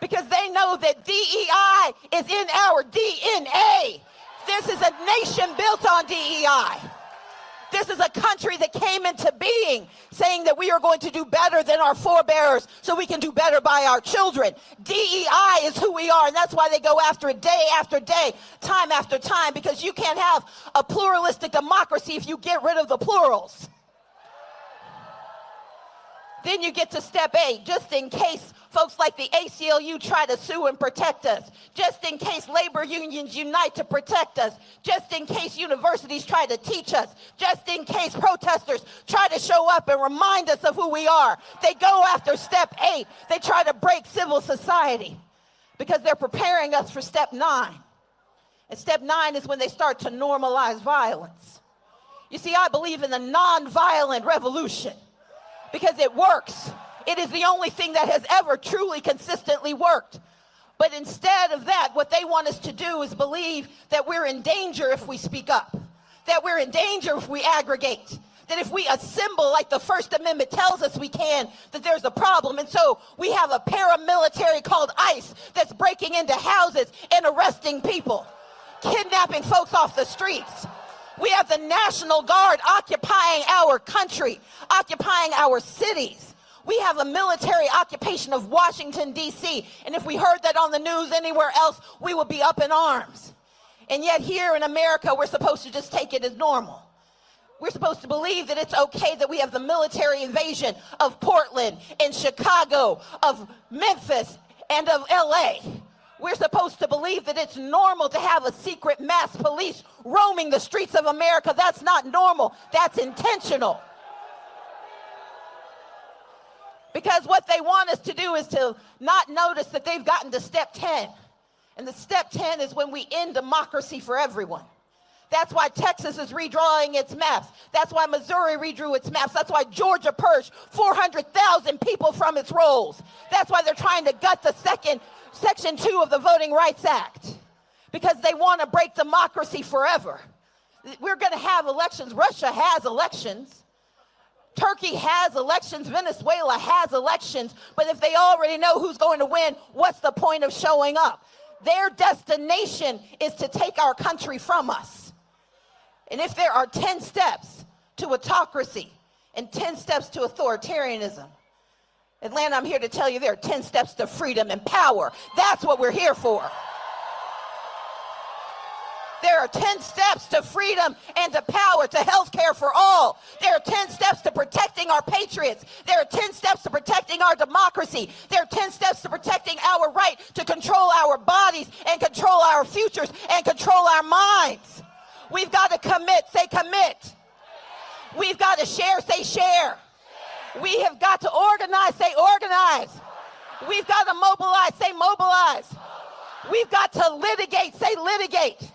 because they know that DEI is in our DNA. This is a nation built on DEI. This is a country that came into being saying that we are going to do better than our forebears so we can do better by our children. DEI is who we are, and that's why they go after it day after day, time after time, because you can't have a pluralistic democracy if you get rid of the plurals. Then you get to step 8, just in case folks like the ACLU try to sue and protect us, just in case labor unions unite to protect us, just in case universities try to teach us, just in case protesters try to show up and remind us of who we are. They go after step 8. They try to break civil society because they're preparing us for step 9. And step 9 is when they start to normalize violence. You see, I believe in the nonviolent revolution, because it works. It is the only thing that has ever truly consistently worked. But instead of that, what they want us to do is believe that we're in danger if we speak up, that we're in danger if we aggregate, that if we assemble like the First Amendment tells us we can, that there's a problem. And so we have a paramilitary called ICE that's breaking into houses and arresting people, kidnapping folks off the streets. We have the National Guard occupying our country, occupying our cities. We have a military occupation of Washington, D.C. And if we heard that on the news anywhere else, we would be up in arms. And yet here in America, we're supposed to just take it as normal. We're supposed to believe that it's okay that we have the military invasion of Portland and Chicago, of Memphis, and of L.A. We're supposed to believe that it's normal to have a secret mass police roaming the streets of America. That's not normal. That's intentional. Because what they want us to do is to not notice that they've gotten to step 10. And the step 10 is when we end democracy for everyone. That's why Texas is redrawing its maps. That's why Missouri redrew its maps. That's why Georgia purged 400,000 people from its rolls. That's why they're trying to gut the Section 2 of the Voting Rights Act, because they want to break democracy forever. We're going to have elections. Russia has elections. Turkey has elections. Venezuela has elections. But if they already know who's going to win, what's the point of showing up? Their destination is to take our country from us. And if there are 10 steps to autocracy and 10 steps to authoritarianism, Atlanta, I'm here to tell you there are 10 steps to freedom and power. That's what we're here for. There are 10 steps to freedom and to power, to health care for all. There are 10 steps to protecting our patriots. There are 10 steps to protecting our democracy. There are 10 steps to protecting our right to control our bodies and control our futures and control our minds. We've got to commit, say commit. We've got to share, say share. We have got to organize, say organize. We've got to mobilize, say mobilize. We've got to litigate, say litigate.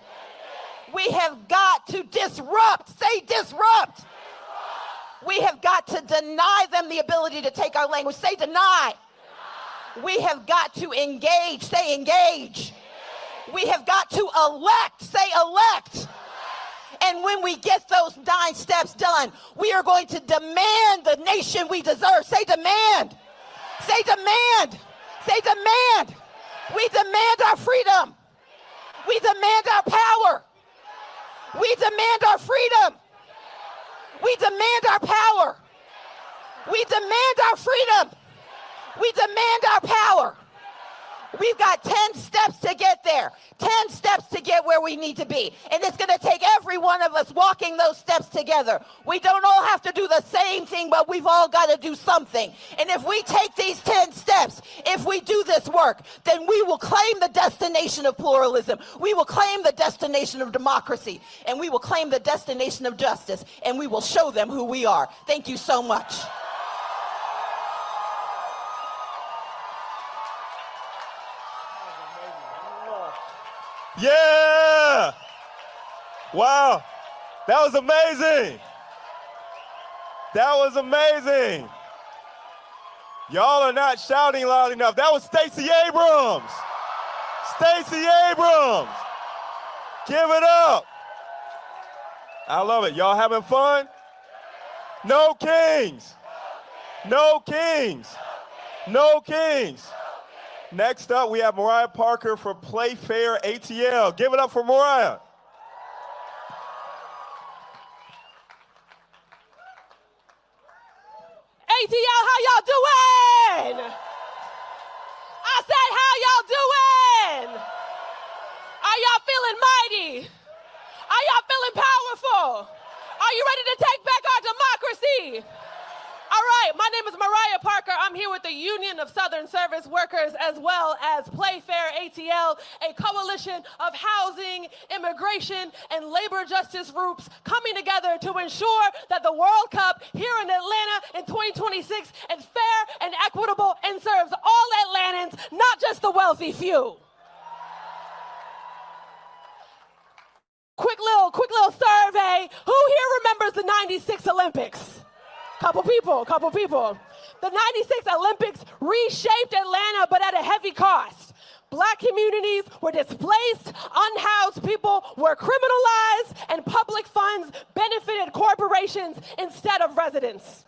We have got to disrupt, say disrupt. We have got to deny them the ability to take our language, say deny. We have got to engage, say engage. We have got to elect, say elect. And when we get those 9 steps done, we are going to demand the nation we deserve. Say demand. Say demand. Say demand. We demand our freedom. We demand our power. We demand our freedom. We demand our power. We demand our freedom. We demand our power. We've got 10 steps to get there, 10 steps to get where we need to be. And it's going to take every one of us walking those steps together. We don't all have to do the same thing, but we've all got to do something. And if we take these 10 steps, if we do this work, then we will claim the destination of pluralism. We will claim the destination of democracy. And we will claim the destination of justice. And we will show them who we are. Thank you so much. Yeah! Wow! That was amazing! That was amazing! Y'all are not shouting loud enough. That was Stacey Abrams! Stacey Abrams! Give it up! I love it. Y'all having fun? No kings! No kings! No kings! Next up, we have Mariah Parker for Playfair ATL. Give it up for Mariah. y'all doing? I said, how y'all doing? Are y'all feeling mighty? Are y'all feeling powerful? Are you ready to take back our democracy? All right, my name is Mariah Parker. I'm here with the Union of Southern Service Workers as well as Playfair ATL, a coalition of housing, immigration, and labor justice groups coming together to ensure that the World Cup here in Atlanta in 2026 is fair and equitable and serves all Atlantans, not just the wealthy few. Quick little survey. Who here remembers the 96 Olympics? Couple people. The 96 Olympics reshaped Atlanta, but at a heavy cost. Black communities were displaced, unhoused people were criminalized, and public funds benefited corporations instead of residents.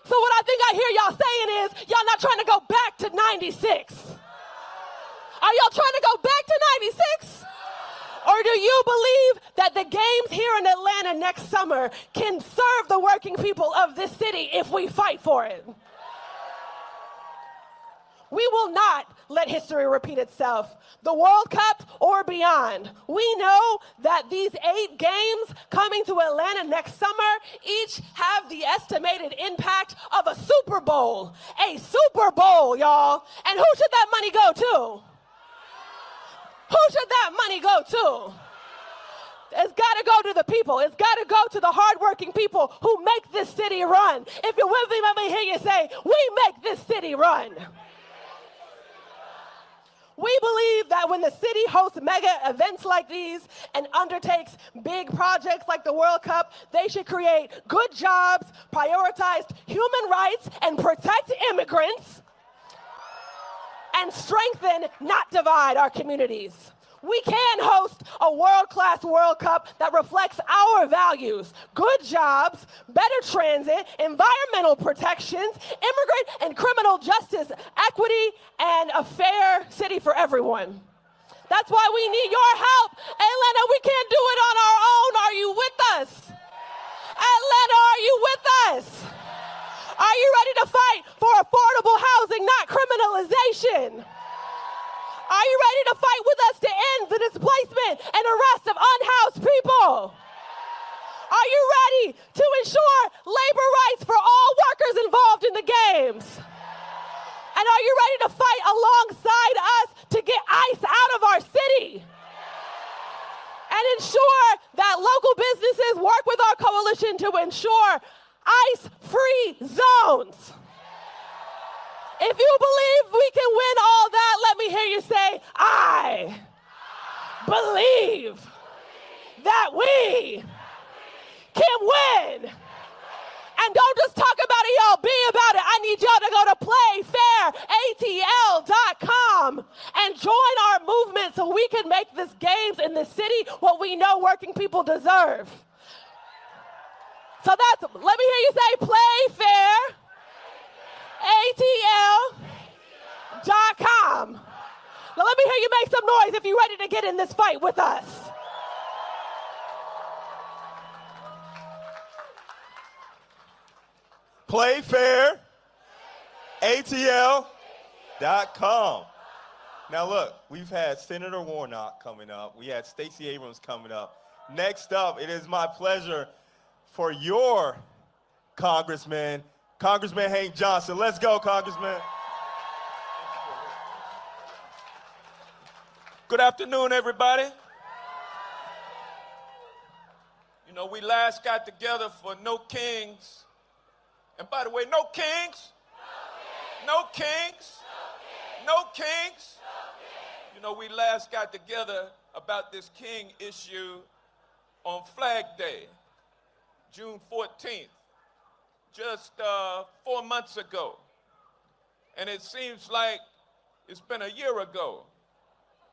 So what I think I hear y'all saying is, y'all not trying to go back to 96. Are y'all trying to go back to 96? Or do you believe that the games here in Atlanta next summer can serve the working people of this city if we fight for it? We will not let history repeat itself. The World Cup or beyond. We know that these 8 games coming to Atlanta next summer each have the estimated impact of a Super Bowl. A Super Bowl, y'all. And who should that money go to? Who should that money go to? It's got to go to the people. It's got to go to the hardworking people who make this city run. If you're with me, let me hear you say, we make this city run. We believe that when the city hosts mega events like these and undertakes big projects like the World Cup, they should create good jobs, prioritize human rights, and protect immigrants, and strengthen, not divide, our communities. We can host a world-class World Cup that reflects our values: good jobs, better transit, environmental protections, immigrant and criminal justice, equity, and a fair city for everyone. That's why we need your help. Atlanta, we can't do it on our own. Are you with us? Atlanta, are you with us? Are you ready to fight for affordable housing, not criminalization? Are you ready to fight with us to end the displacement and arrest of unhoused people? Are you ready to ensure labor rights for all workers involved in the games? And are you ready to fight alongside us to get ICE out of our city? And ensure that local businesses work with our coalition to ensure ICE-free zones. If you believe we can win all that, let me hear you say, I believe that we can win. And don't just talk about it, y'all, be about it. I need y'all to go to playfairatl.com and join our movement so we can make this games in this city what we know working people deserve. So that's, let me hear you say playfairatl.com. Now let me hear you make some noise if you're ready to get in this fight with us. playfairatl.com. Now look, we've had Senator Warnock coming up. We had Stacey Abrams coming up. Next up, it is my pleasure for your Congressman, Congressman Hank Johnson. Let's go, Congressman. Good afternoon, everybody. You know, we last got together for No Kings. And by the way, no kings. No kings. No kings. You know, we last got together about this king issue on Flag Day, June 14th, just 4 months ago. And it seems like it's been a year ago.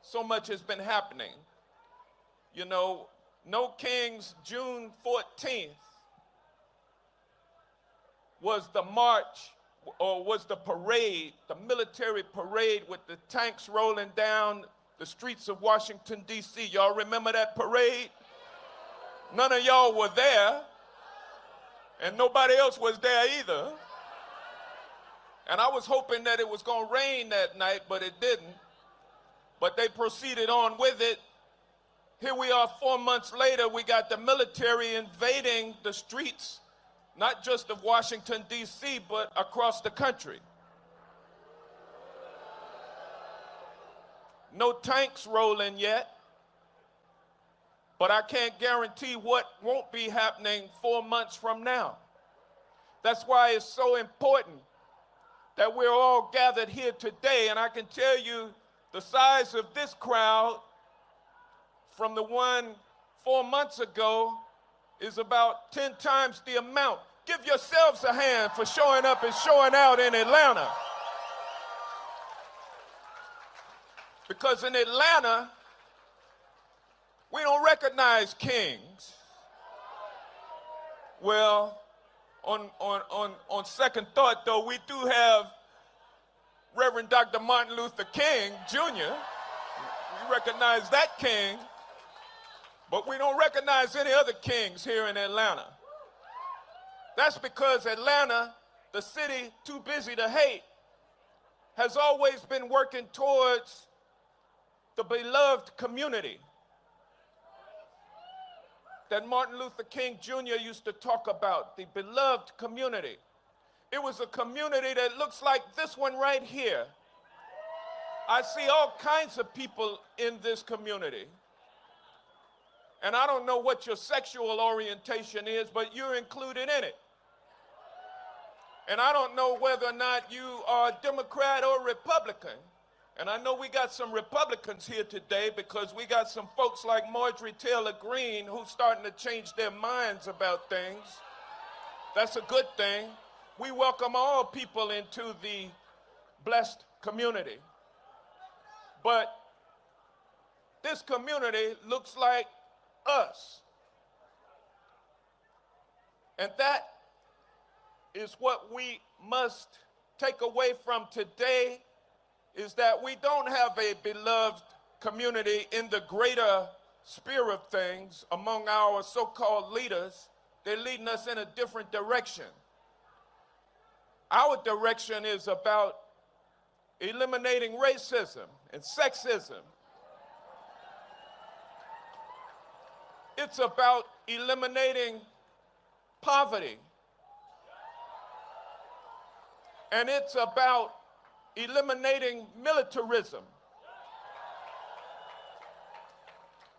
So much has been happening. You know, No Kings, June 14th, was the march, or was the parade, the military parade with the tanks rolling down the streets of Washington, D.C. Y'all remember that parade? None of y'all were there. And nobody else was there either. And I was hoping that it was going to rain that night, but it didn't. But they proceeded on with it. Here we are 4 months later, we got the military invading the streets, not just of Washington, D.C., but across the country. No tanks rolling yet, but I can't guarantee what won't be happening 4 months from now. That's why it's so important that we're all gathered here today, and I can tell you the size of this crowd from the one 4 months ago is about 10 times the amount. Give yourselves a hand for showing up and showing out in Atlanta. Because in Atlanta, we don't recognize kings. Well, on second thought, though, we do have Reverend Dr. Martin Luther King, Jr. We recognize that king, but we don't recognize any other kings here in Atlanta. That's because Atlanta, the city too busy to hate, has always been working towards the beloved community that Martin Luther King Jr. used to talk about, the beloved community. It was a community that looks like this one right here. I see all kinds of people in this community. And I don't know what your sexual orientation is, but you're included in it. And I don't know whether or not you are Democrat or Republican. And I know we got some Republicans here today because we got some folks like Marjorie Taylor Greene who's starting to change their minds about things. That's a good thing. We welcome all people into the blessed community. But this community looks like us. And that is what we must take away from today, is that we don't have a beloved community in the greater sphere of things among our so-called leaders. They're leading us in a different direction. Our direction is about eliminating racism and sexism. It's about eliminating poverty. And it's about eliminating militarism.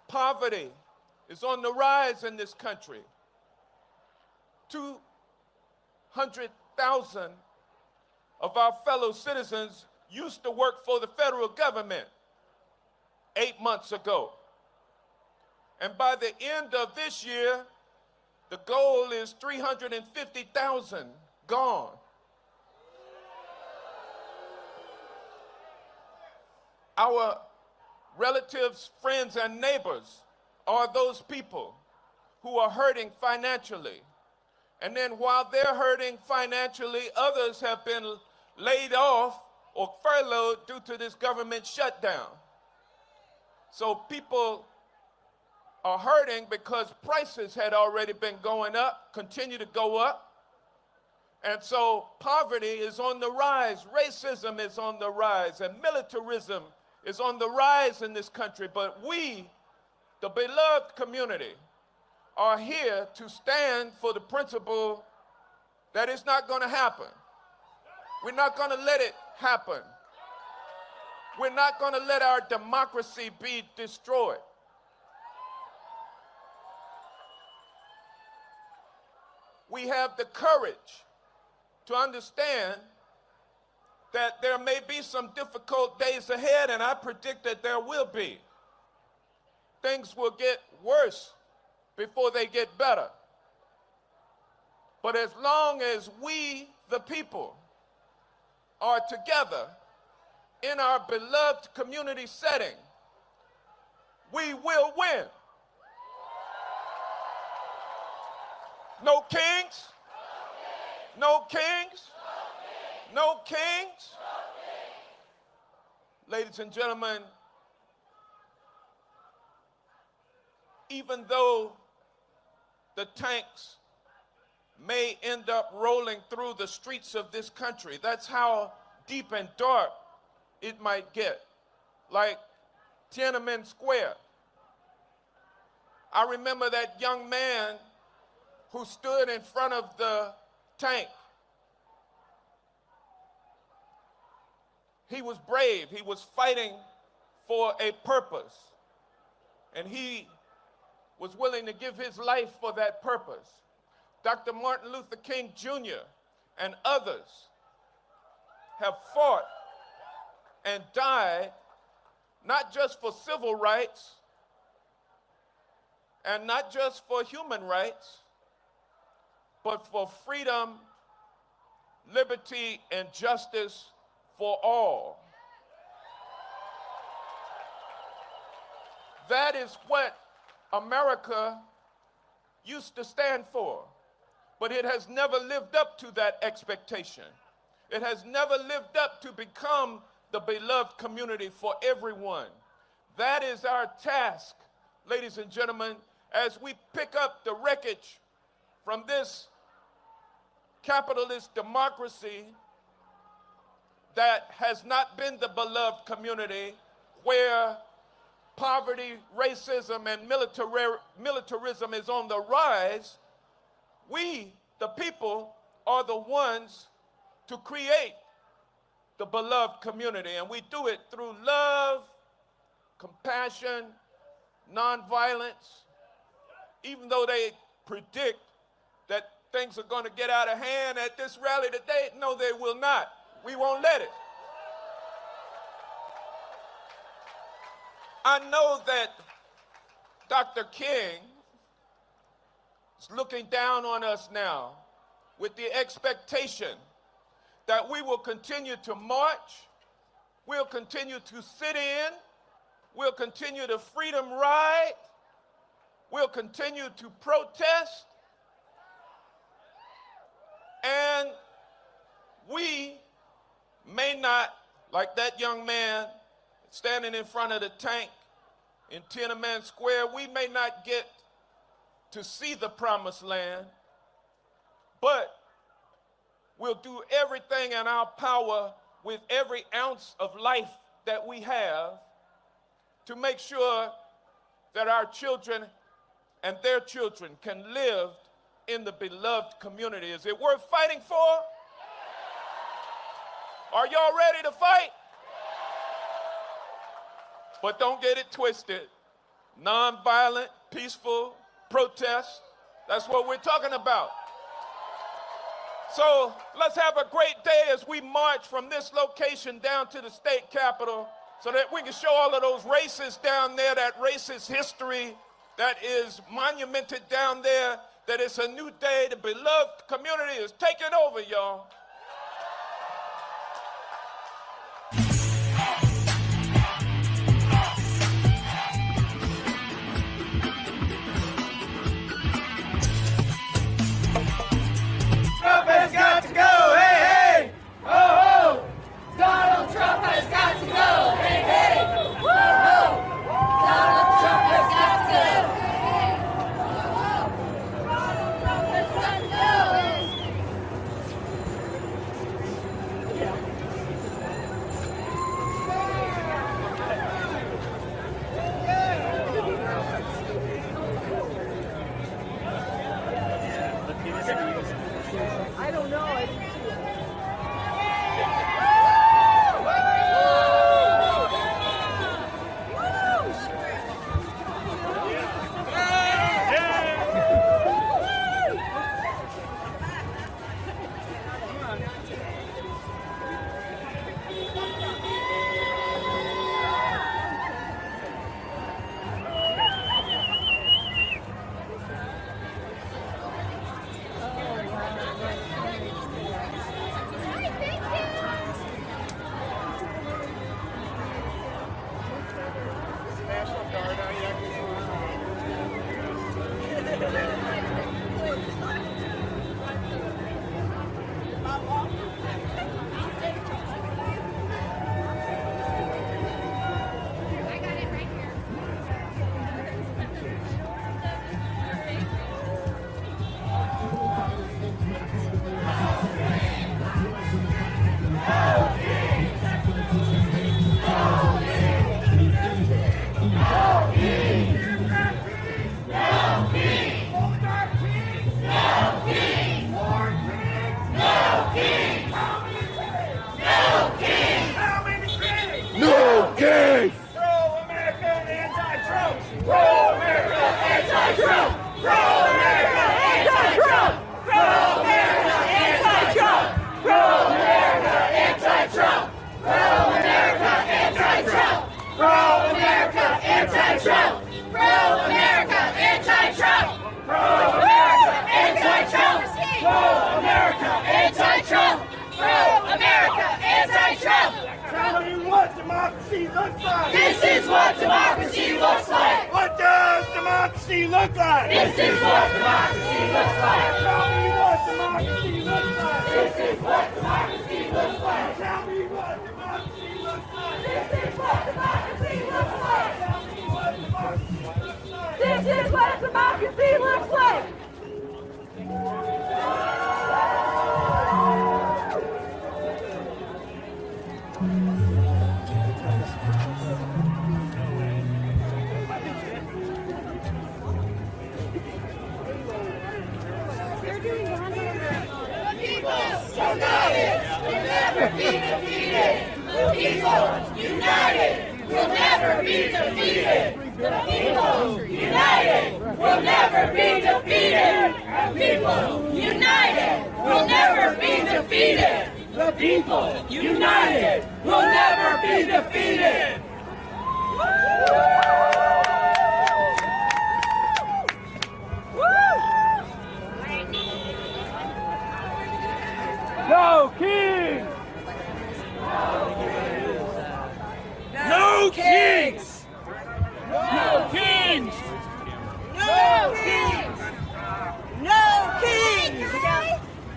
Poverty is on the rise in this country. 200,000 of our fellow citizens used to work for the federal government 8 months ago. And by the end of this year, the goal is 350,000 gone. Our relatives, friends, and neighbors are those people who are hurting financially. And then while they're hurting financially, others have been laid off or furloughed due to this government shutdown. So people are hurting because prices had already been going up, continue to go up. And so poverty is on the rise, racism is on the rise, and militarism is on the rise in this country. But we, the beloved community, are here to stand for the principle that it's not going to happen. We're not going to let it happen. We're not going to let our democracy be destroyed. We have the courage to understand that there may be some difficult days ahead, and I predict that there will be. Things will get worse before they get better. But as long as we, the people, are together in our beloved community setting, we will win. No kings, no kings, no kings. Ladies and gentlemen, even though the tanks may end up rolling through the streets of this country. That's how deep and dark it might get. Like Tiananmen Square. I remember that young man who stood in front of the tank. He was brave. He was fighting for a purpose. And he was willing to give his life for that purpose. Dr. Martin Luther King Jr. and others have fought and died not just for civil rights and not just for human rights, but for freedom, liberty, and justice for all. That is what America used to stand for, but it has never lived up to that expectation. It has never lived up to become the beloved community for everyone. That is our task, ladies and gentlemen, as we pick up the wreckage from this capitalist democracy that has not been the beloved community, where poverty, racism, and militarism is on the rise. We, the people, are the ones to create the beloved community, and we do it through love, compassion, nonviolence. Even though they predict that things are going to get out of hand at this rally today, no, they will not. We won't let it. I know that Dr. King is looking down on us now with the expectation that we will continue to march, we'll continue to sit in, we'll continue to freedom ride, we'll continue to protest, and we may not, like that young man standing in front of the tank in Tiananmen Square, we may not get to see the promised land, but we'll do everything in our power with every ounce of life that we have to make sure that our children and their children can live in the beloved community. Is it worth fighting for? Are y'all ready to fight? But don't get it twisted. Nonviolent, peaceful protest, that's what we're talking about. So let's have a great day as we march from this location down to the state capitol so that we can show all of those racists down there, that racist history that is monumented down there, that it's a new day. The beloved community is taking over, y'all. Trump has got to go, hey, hey! Ho, ho! Donald Trump has got to go, hey, hey! Ho, ho! Donald Trump has got to go! Donald Trump has got to go! No kings! Pro-America, anti-Trump! Pro-America, anti-Trump! Pro-America, anti-Trump! Pro-America, anti-Trump! Pro-America, anti-Trump! Pro-America, anti-Trump! Pro-America, anti-Trump! Pro-America, anti-Trump! Pro-America, anti-Trump! Pro-America, anti-Trump! Pro-America, anti-Trump! Tell me what democracy looks like! This is what democracy looks like! What does democracy look like? This is what democracy looks like! Tell me what democracy looks like! This is what democracy looks like! Tell me what democracy looks like! This is what democracy looks like! Tell me what democracy looks like! This is what democracy looks like! United will never be defeated. The people united will never be defeated. The people united will never be defeated. The people united will never be defeated. No kings! No kings! No kings! No kings! No kings!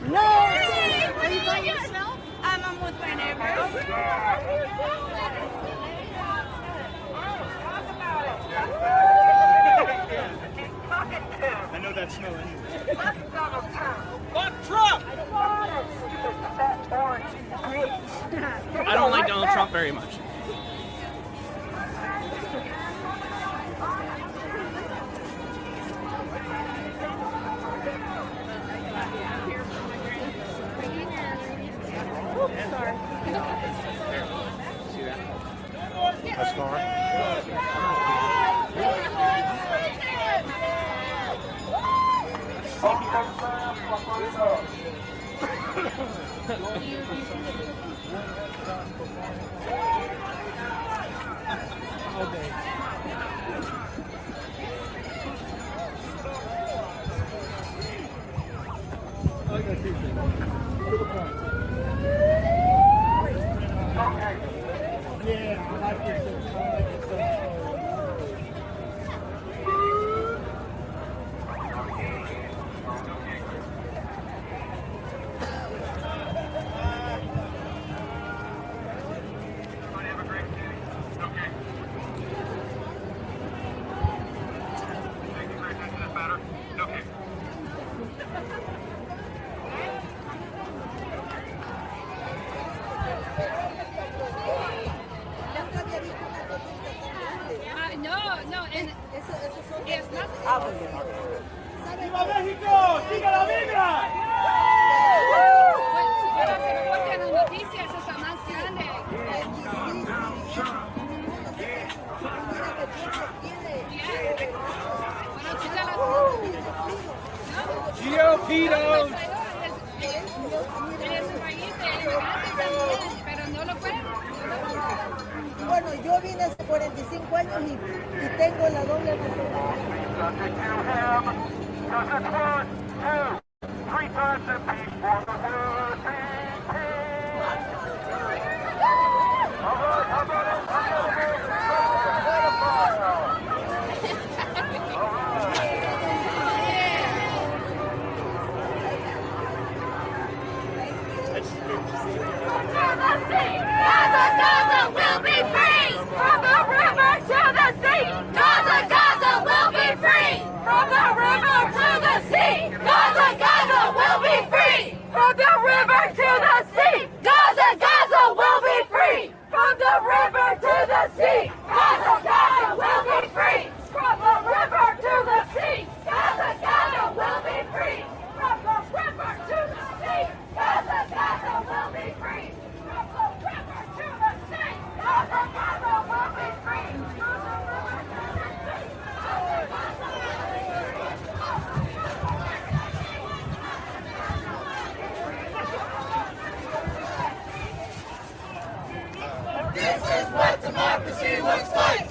No kings! Are you by yourself? I'm with my neighbors. I know that smell anyway. Fuck Trump! I don't like Donald Trump very much. That's fine. ¡Viva México! ¡Siga la vibra! Porque las noticias son más grandes. Geopolitical. Pero no lo pueden. Bueno, yo vine hace 45 años y tengo la doble Gaza will be free from the river to the sea. Gaza will be free from the river to the sea. Gaza will be free. democracy looks like.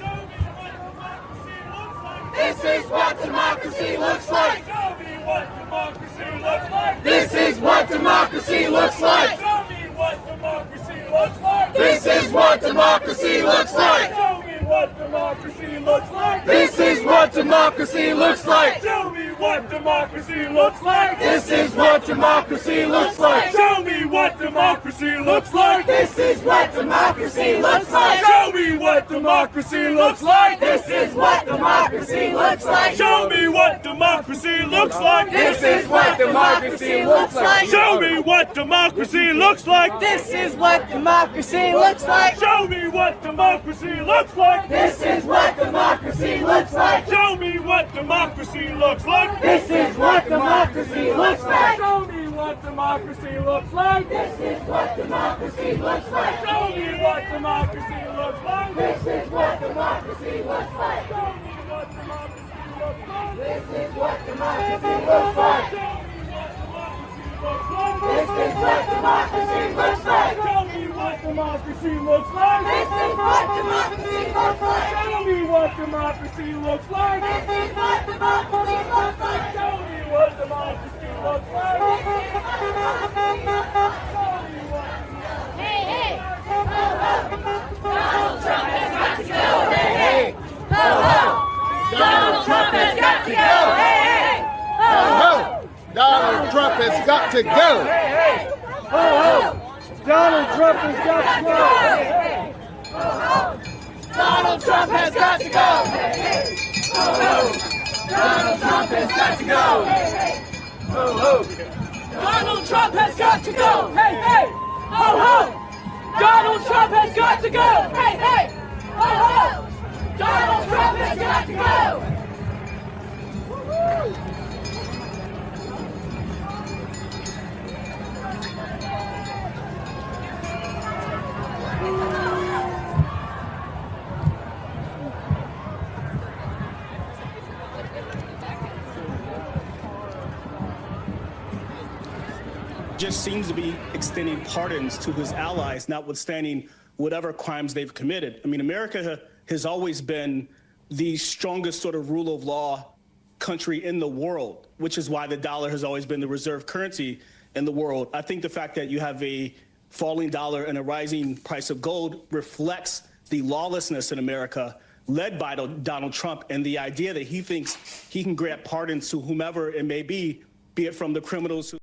This is what democracy looks like. Show me what democracy looks like. This is what democracy looks like. Show me what democracy looks like. This is what democracy looks like. Show me what democracy looks like. This is what democracy looks like. Show me what democracy looks like. This is what democracy looks like. Show me what democracy looks like. This is what democracy looks like. Show me what democracy looks like. This is what democracy looks like. Show me what democracy looks like. This is what democracy looks like. Show me what democracy looks like. This is what democracy looks like. Show me what democracy looks like. This is what democracy looks like. Show me what democracy looks like. This is what democracy looks like. Show me what democracy looks like. This is what democracy looks like. Show me what democracy looks like. This is what democracy looks like. Show me what democracy looks like. This is what democracy looks like. This is what democracy looks like. Show me what democracy looks like. This is what democracy looks like. Show me what democracy looks like. This is what democracy looks like. Show me what democracy looks like. Hey, hey, ho, ho. Donald Trump has got to go. Hey, hey, ho, ho. Donald Trump has got to go. Hey, hey, ho, ho. Donald Trump has got to go. Hey, hey, ho, ho. Donald Trump has got to go. Hey, hey, ho, ho. Donald Trump has got to go. Hey, hey, ho, ho. Donald Trump has got to go. Hey, hey, ho, ho. Donald Trump has got to go. Hey, hey, ho, ho. Donald Trump has got to go. Hey, hey, ho, ho. Donald Trump has got to go. Just seems to be extending pardons to his allies, notwithstanding whatever crimes they've committed. I mean, America has always been the strongest sort of rule of law country in the world, which is why the dollar has always been the reserve currency in the world. I think the fact that you have a falling dollar and a rising price of gold reflects the lawlessness in America led by Donald Trump and the idea that he thinks he can grant pardons to whomever it may be it from the criminals who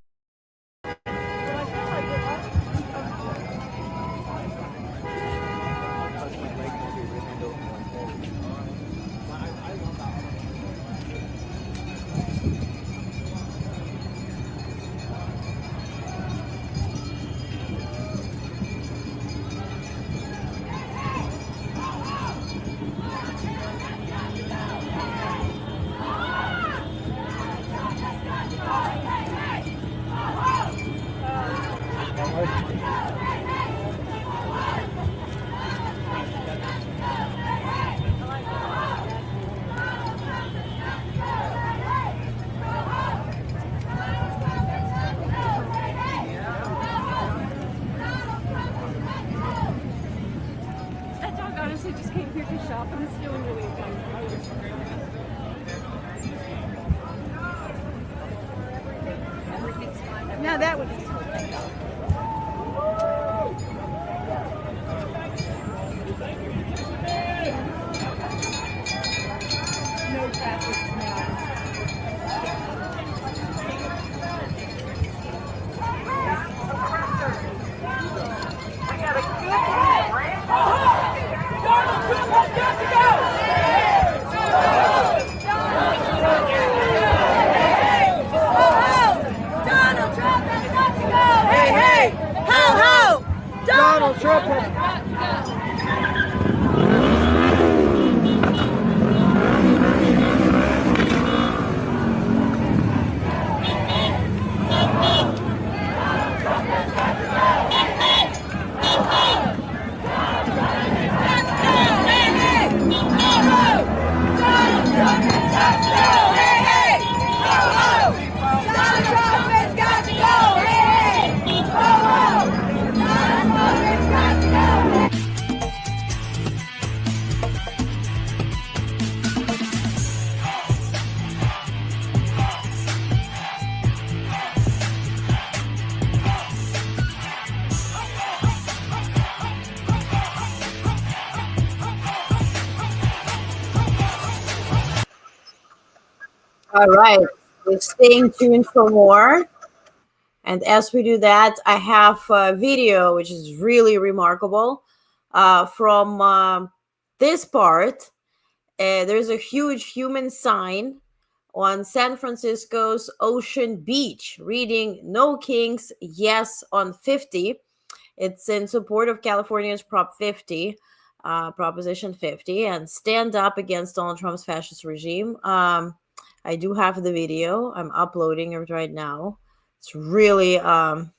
Just came here to shop and it's feeling really fun. Now that would be no traffic now. I got a good one. Donald Trump has got to go! Donald Trump has got to go! All right. We're staying tuned for more. And as we do that, I have a video which is really remarkable from this part. There's a huge human sign on San Francisco's Ocean Beach reading "No Kings, Yes on 50." It's in support of California's Proposition 50, and stand up against Donald Trump's fascist regime. I do have the video. I'm uploading it right now. It's really a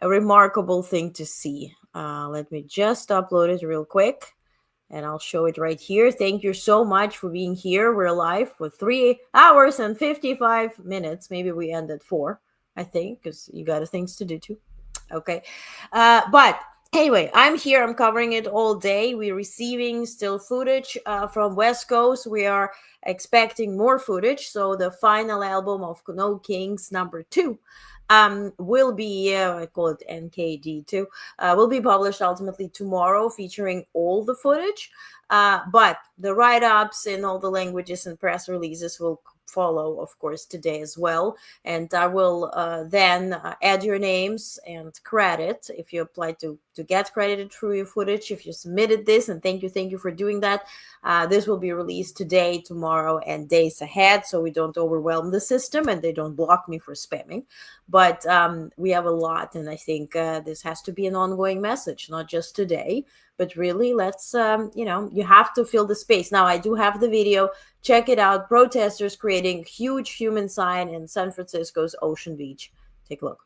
remarkable thing to see. Let me just upload it real quick, and I'll show it right here. Thank you so much for being here. We're live for 3 hours and 55 minutes. Maybe we end at 4, I think, because you got things to do too. Okay. But anyway, I'm here. I'm covering it all day. We're receiving still footage from West Coast. We are expecting more footage. So the final album of No Kings #2 will be, I call it NKD2, will be published ultimately tomorrow, featuring all the footage. But the write-ups in all the languages and press releases will follow, of course, today as well. And I will then add your names and credit if you apply to get credited through your footage, if you submitted this. And thank you for doing that. This will be released today, tomorrow, and days ahead, so we don't overwhelm the system and they don't block me for spamming. But we have a lot, and I think this has to be an ongoing message, not just today, but really let's, you have to fill the space. Now, I do have the video. Check it out. Protesters creating huge human sign in San Francisco's Ocean Beach. Take a look.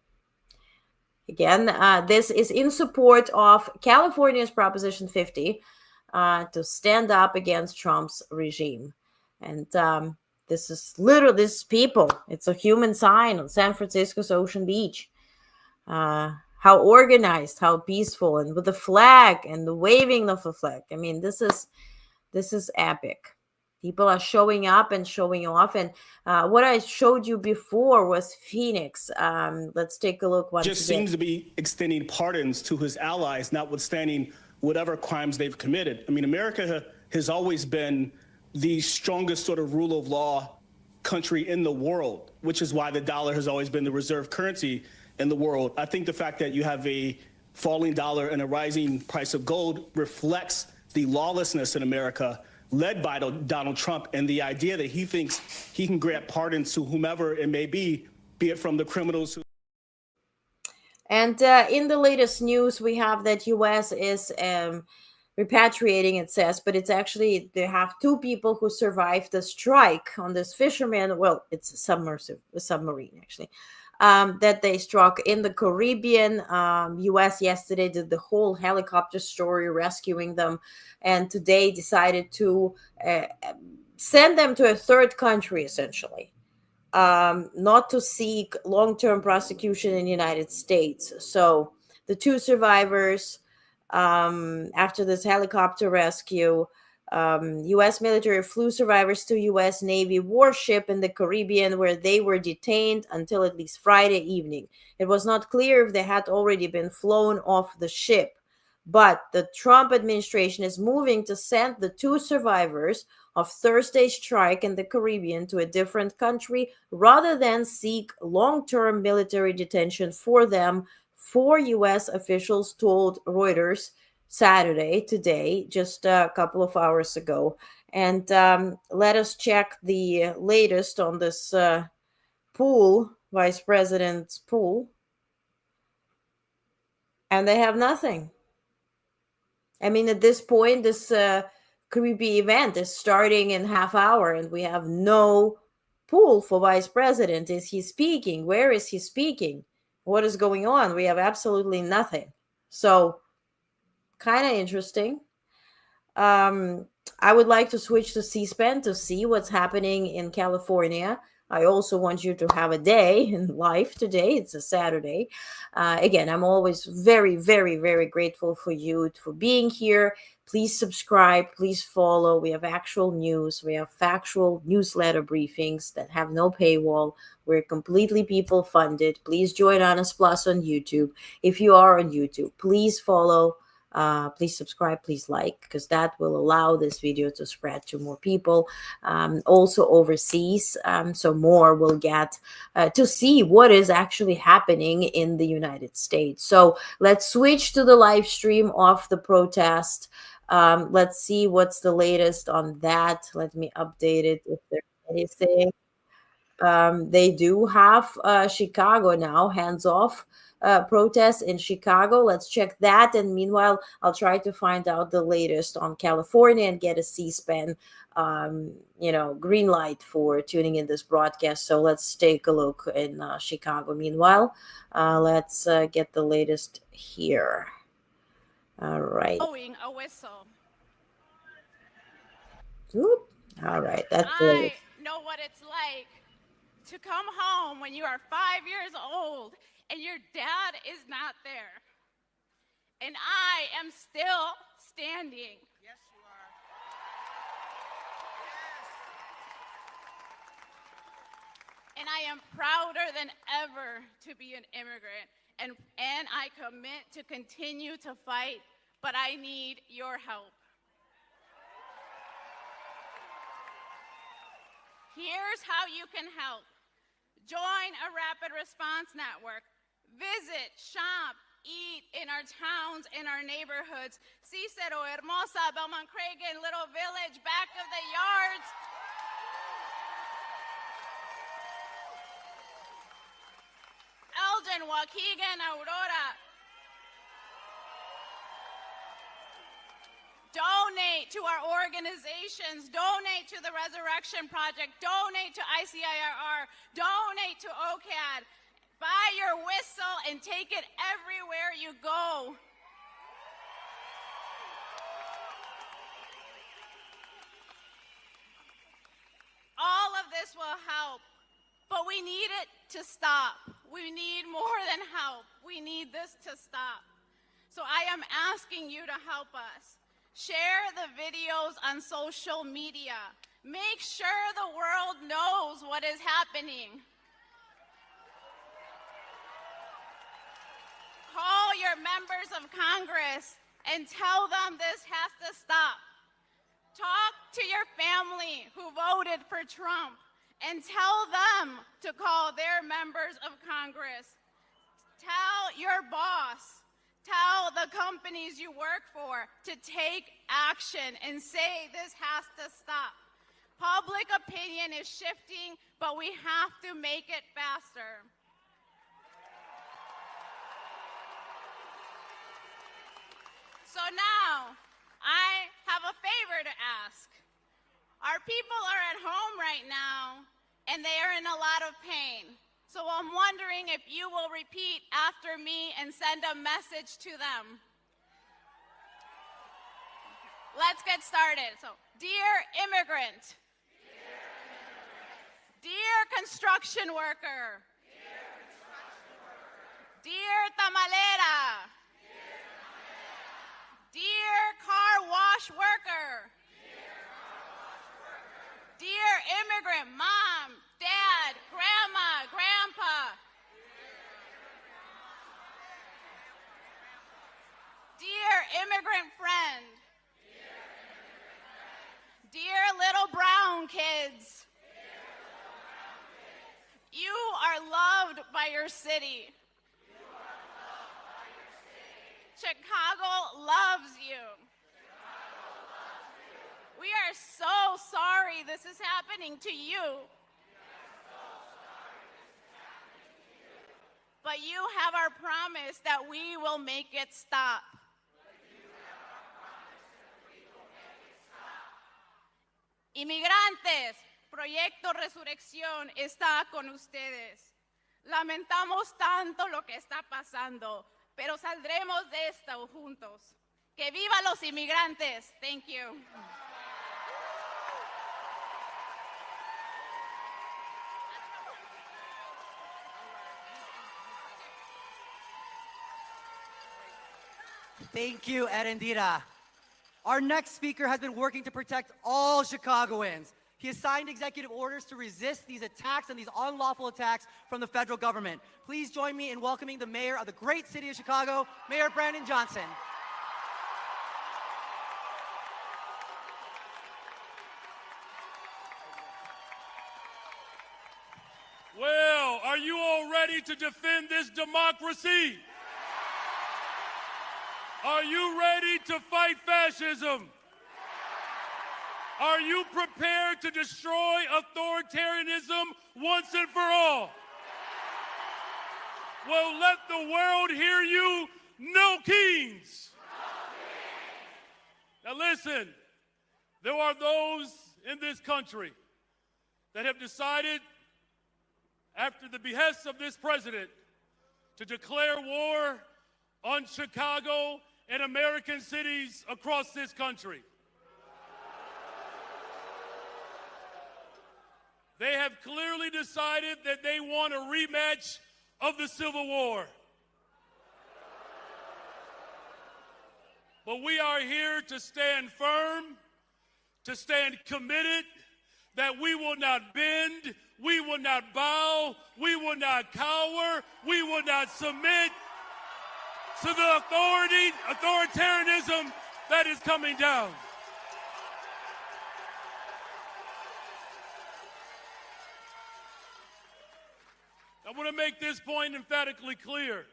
Again, this is in support of California's Proposition 50 to stand up against Trump's regime. And this is literally, this people. It's a human sign on San Francisco's Ocean Beach. How organized, how peaceful, and with the flag and the waving of the flag. I mean, this is epic. People are showing up and showing off. And what I showed you before was Phoenix. Let's take a look once Just again. seems to be extending pardons to his allies, notwithstanding whatever crimes they've committed. I mean, America has always been the strongest sort of rule of law country in the world, which is why the dollar has always been the reserve currency in the world. I think the fact that you have a falling dollar and a rising price of gold reflects the lawlessness in America led by Donald Trump, and the idea that he thinks he can grant pardons to whomever it may be it from the criminals who... And in the latest news, we have that U.S. is repatriating, it says, but it's actually, they have 2 people who survived the strike on this fisherman. Well, it's a submarine, actually, that they struck in the Caribbean. U.S. yesterday did the whole helicopter story rescuing them, and today decided to send them to a third country, essentially, not to seek long-term prosecution in the United States. So the 2 survivors, after this helicopter rescue, U.S. military flew survivors to U.S. Navy warship in the Caribbean, where they were detained until at least Friday evening. It was not clear if they had already been flown off the ship, but the Trump administration is moving to send the 2 survivors of Thursday's strike in the Caribbean to a different country rather than seek long-term military detention for them, 4 U.S. officials told Reuters today, just a couple of hours ago. And let us check the latest on this pool, Vice President's pool. And they have nothing. I mean, at this point, this creepy event is starting in half hour, and we have no pool for Vice President. Is he speaking? Where is he speaking? What is going on? We have absolutely nothing. So, kind of interesting. I would like to switch to C-SPAN to see what's happening in California. I also want you to have a day in life today. It's a Saturday. Again, I'm always very, very, very grateful for you for being here. Please subscribe. Please follow. We have actual news. We have factual newsletter briefings that have no paywall. We're completely people funded. Please join Honest Plus on YouTube. If you are on YouTube, please follow Please subscribe, please like, because that will allow this video to spread to more people, also overseas, so more will get to see what is actually happening in the United States. So let's switch to the live stream of the protest. Let's see what's the latest on that. Let me update it if there's anything. They do have Chicago now, hands off protests in Chicago. Let's check that. And meanwhile, I'll try to find out the latest on California and get a C-SPAN, green light for tuning in this broadcast. So let's take a look in Chicago. Meanwhile, let's get the latest here. All right. Blowing a whistle. Oop. All right. That's I know what it's like to come home when you are 5 years old and your dad is not there. And I am still standing. Yes, you are. And I am prouder than ever to be an immigrant. And I commit to continue to fight, but I need your help. Here's how you can help. Join a rapid response network. Visit, shop, eat in our towns, in our neighborhoods. Cicero, Hermosa, Belmont Cragen, Little Village, back of the yards. Elgin, Waukegan, Aurora. Donate to our organizations, donate to the Resurrection Project, donate to ICIRR, donate to OCAD. Buy your whistle and take it everywhere you go. All of this will help, but we need it to stop. We need more than help. We need this to stop. So I am asking you to help us. Share the videos on social media. Make sure the world knows what is happening. Call your members of Congress and tell them this has to stop. Talk to your family who voted for Trump and tell them to call their members of Congress. Tell your boss. Tell the companies you work for to take action and say this has to stop. Public opinion is shifting, but we have to make it faster. So now, I have a favor to ask. Our people are at home right now, and they are in a lot of pain. So I'm wondering if you will repeat after me and send a message to them. Let's get started. So, dear immigrant, dear construction worker, dear tamalera, dear car wash worker, dear immigrant mom, dad, grandma, grandpa, dear immigrant friend, dear little brown kids, you are loved by your city. Chicago loves you. We are so sorry this is happening to you. But you have our promise that we will make it stop. Inmigrantes, Proyecto Resurrección está con ustedes. Lamentamos tanto lo que está pasando, pero saldremos de esto juntos. ¡Que viva los inmigrantes! Thank you. Thank you, Erendira. Our next speaker has been working to protect all Chicagoans. He has signed executive orders to resist these attacks and these unlawful attacks from the federal government. Please join me in welcoming the mayor of the great city of Chicago, Mayor Brandon Johnson. ready to defend this democracy? Are you ready to fight fascism? Are you prepared to destroy authoritarianism once and for all? Well, let the world hear you. No kings. Now listen, there are those in this country that have decided, after the behest of this president, to declare war on Chicago and American cities across this country. They have clearly decided that they want a rematch of the Civil War. But we are here to stand firm, to stand committed, that we will not bend, we will not bow, we will not cower, we will not submit to the authoritarianism that is coming down. I want to make this point emphatically clear,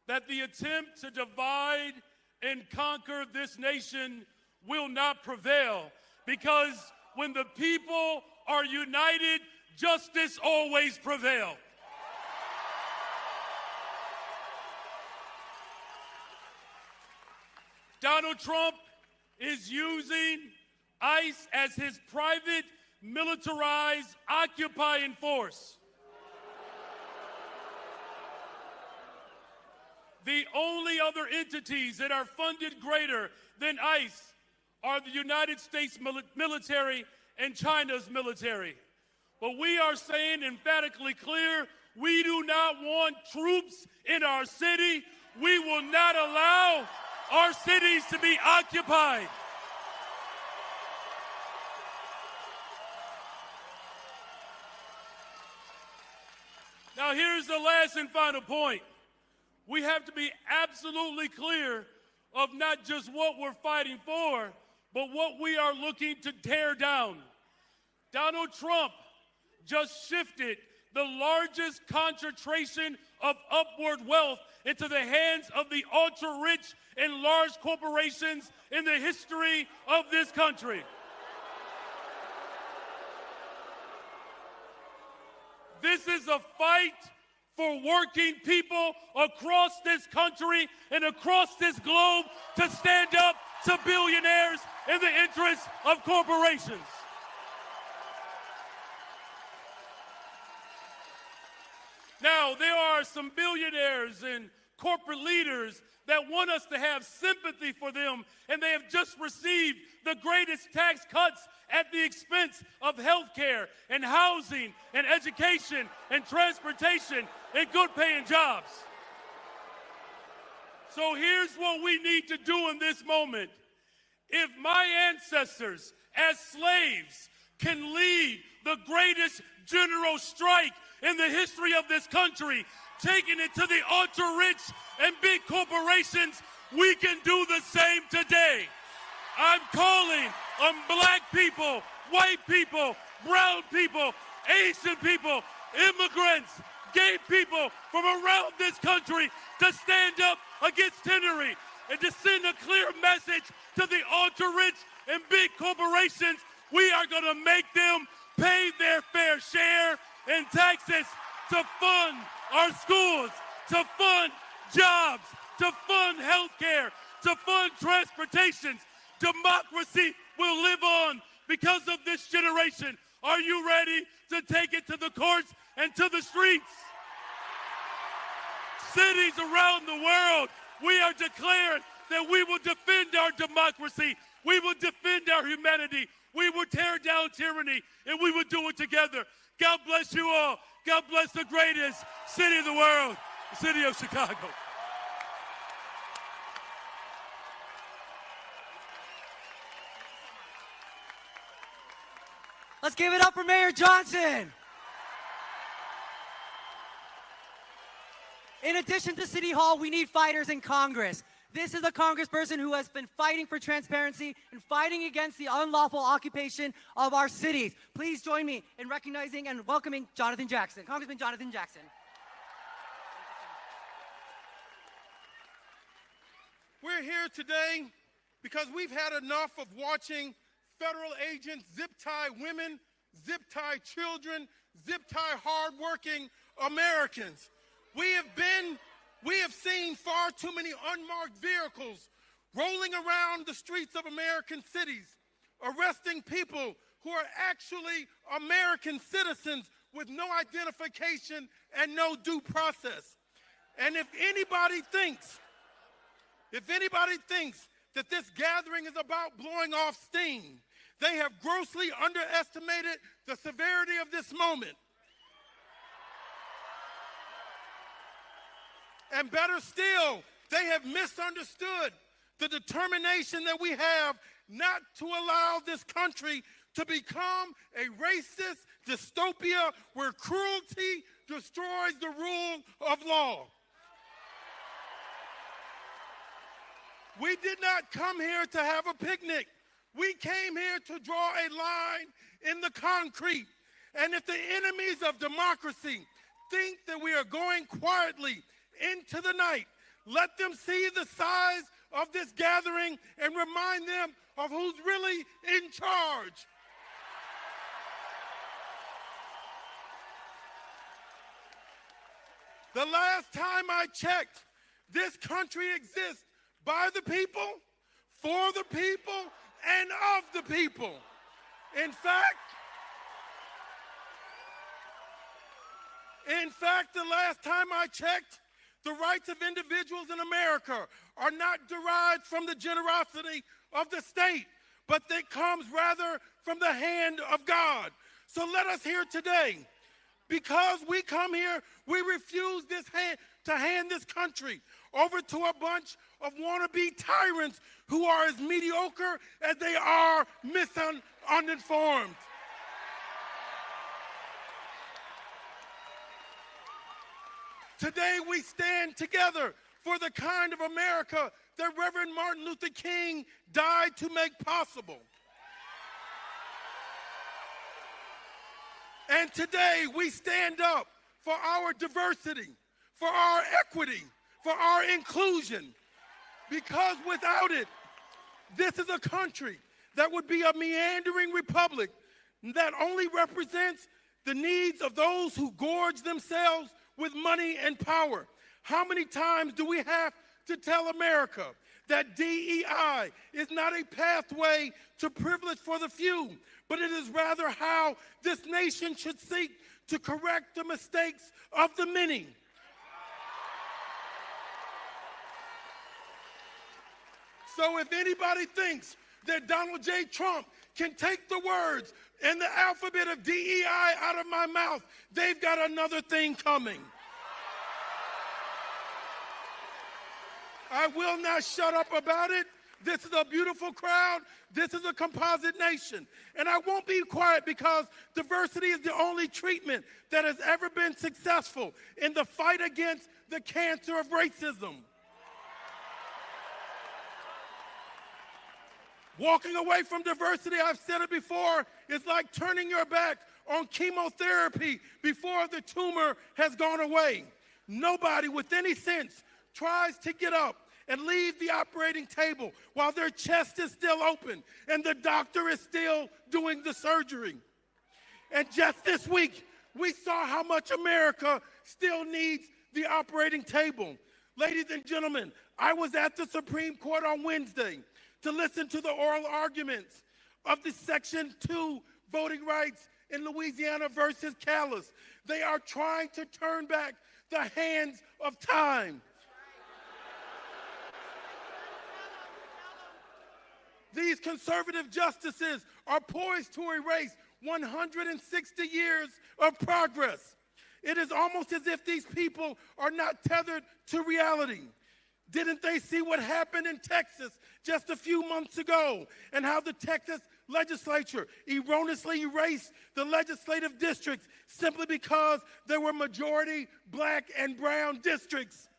that the attempt to divide and conquer this nation will not prevail, because when the people are united, justice always prevails. Donald Trump is using ICE as his private, militarized, occupying force. The only other entities that are funded greater than ICE are the United States military and China's military. But we are saying emphatically clear, we do not want troops in our city. We will not allow our cities to be occupied. Now here's the last and final point. We have to be absolutely clear of not just what we're fighting for, but what we are looking to tear down. Donald Trump just shifted the largest concentration of upward wealth into the hands of the ultra-rich and large corporations in the history of this country. This is a fight for working people across this country and across this globe to stand up to billionaires in the interests of corporations. Now, there are some billionaires and corporate leaders that want us to have sympathy for them, and they have just received the greatest tax cuts at the expense of health care and housing and education and transportation and good-paying jobs. So here's what we need to do in this moment. If my ancestors as slaves can lead the greatest general strike in the history of this country, taking it to the ultra-rich and big corporations, we can do the same today. I'm calling on black people, white people, brown people, Asian people, immigrants, gay people from around this country to stand up against tyranny and to send a clear message to the ultra-rich and big corporations. We are going to make them pay their fair share in taxes to fund our schools, to fund jobs, to fund health care, to fund transportation. Democracy will live on because of this generation. Are you ready to take it to the courts and to the streets? Cities around the world, we are declaring that we will defend our democracy. We will defend our humanity. We will tear down tyranny, and we will do it together. God bless you all. God bless the greatest city in the world, the city of Chicago. Let's give it up for Mayor Johnson. In addition to City Hall, we need fighters in Congress. This is a congressperson who has been fighting for transparency and fighting against the unlawful occupation of our cities. Please join me in recognizing and welcoming Jonathan Jackson, Congressman Jonathan Jackson. We're here today because we've had enough of watching federal agents zip-tie women, zip-tie children, zip-tie hardworking Americans. We have seen far too many unmarked vehicles rolling around the streets of American cities, arresting people who are actually American citizens with no identification and no due process. And if anybody thinks that this gathering is about blowing off steam, they have grossly underestimated the severity of this moment. And better still, they have misunderstood the determination that we have not to allow this country to become a racist dystopia where cruelty destroys the rule of law. We did not come here to have a picnic. We came here to draw a line in the concrete. And if the enemies of democracy think that we are going quietly into the night, let them see the size of this gathering and remind them of who's really in charge. The last time I checked, this country exists by the people, for the people, and of the people. In fact, the last time I checked, the rights of individuals in America are not derived from the generosity of the state, but that comes rather from the hand of God. So let us hear today, because we come here, we refuse to hand this country over to a bunch of wannabe tyrants who are as mediocre as they are uninformed. Today we stand together for the kind of America that Reverend Martin Luther King died to make possible. And today we stand up for our diversity, for our equity, for our inclusion, because without it, this is a country that would be a meandering republic that only represents the needs of those who gorge themselves with money and power. How many times do we have to tell America that DEI is not a pathway to privilege for the few, but it is rather how this nation should seek to correct the mistakes of the many? So if anybody thinks that Donald J. Trump can take the words and the alphabet of DEI out of my mouth, they've got another thing coming. I will not shut up about it. This is a beautiful crowd. This is a composite nation. And I won't be quiet because diversity is the only treatment that has ever been successful in the fight against the cancer of racism. Walking away from diversity, I've said it before, is like turning your back on chemotherapy before the tumor has gone away. Nobody with any sense tries to get up and leave the operating table while their chest is still open and the doctor is still doing the surgery. And just this week, we saw how much America still needs the operating table. Ladies and gentlemen, I was at the Supreme Court on Wednesday to listen to the oral arguments of the Section 2 voting rights in Louisiana versus Callis. They are trying to turn back the hands of time. These conservative justices are poised to erase 160 years of progress. It is almost as if these people are not tethered to reality. Didn't they see what happened in Texas just a few months ago and how the Texas legislature erroneously erased the legislative districts simply because there were majority black and brown districts?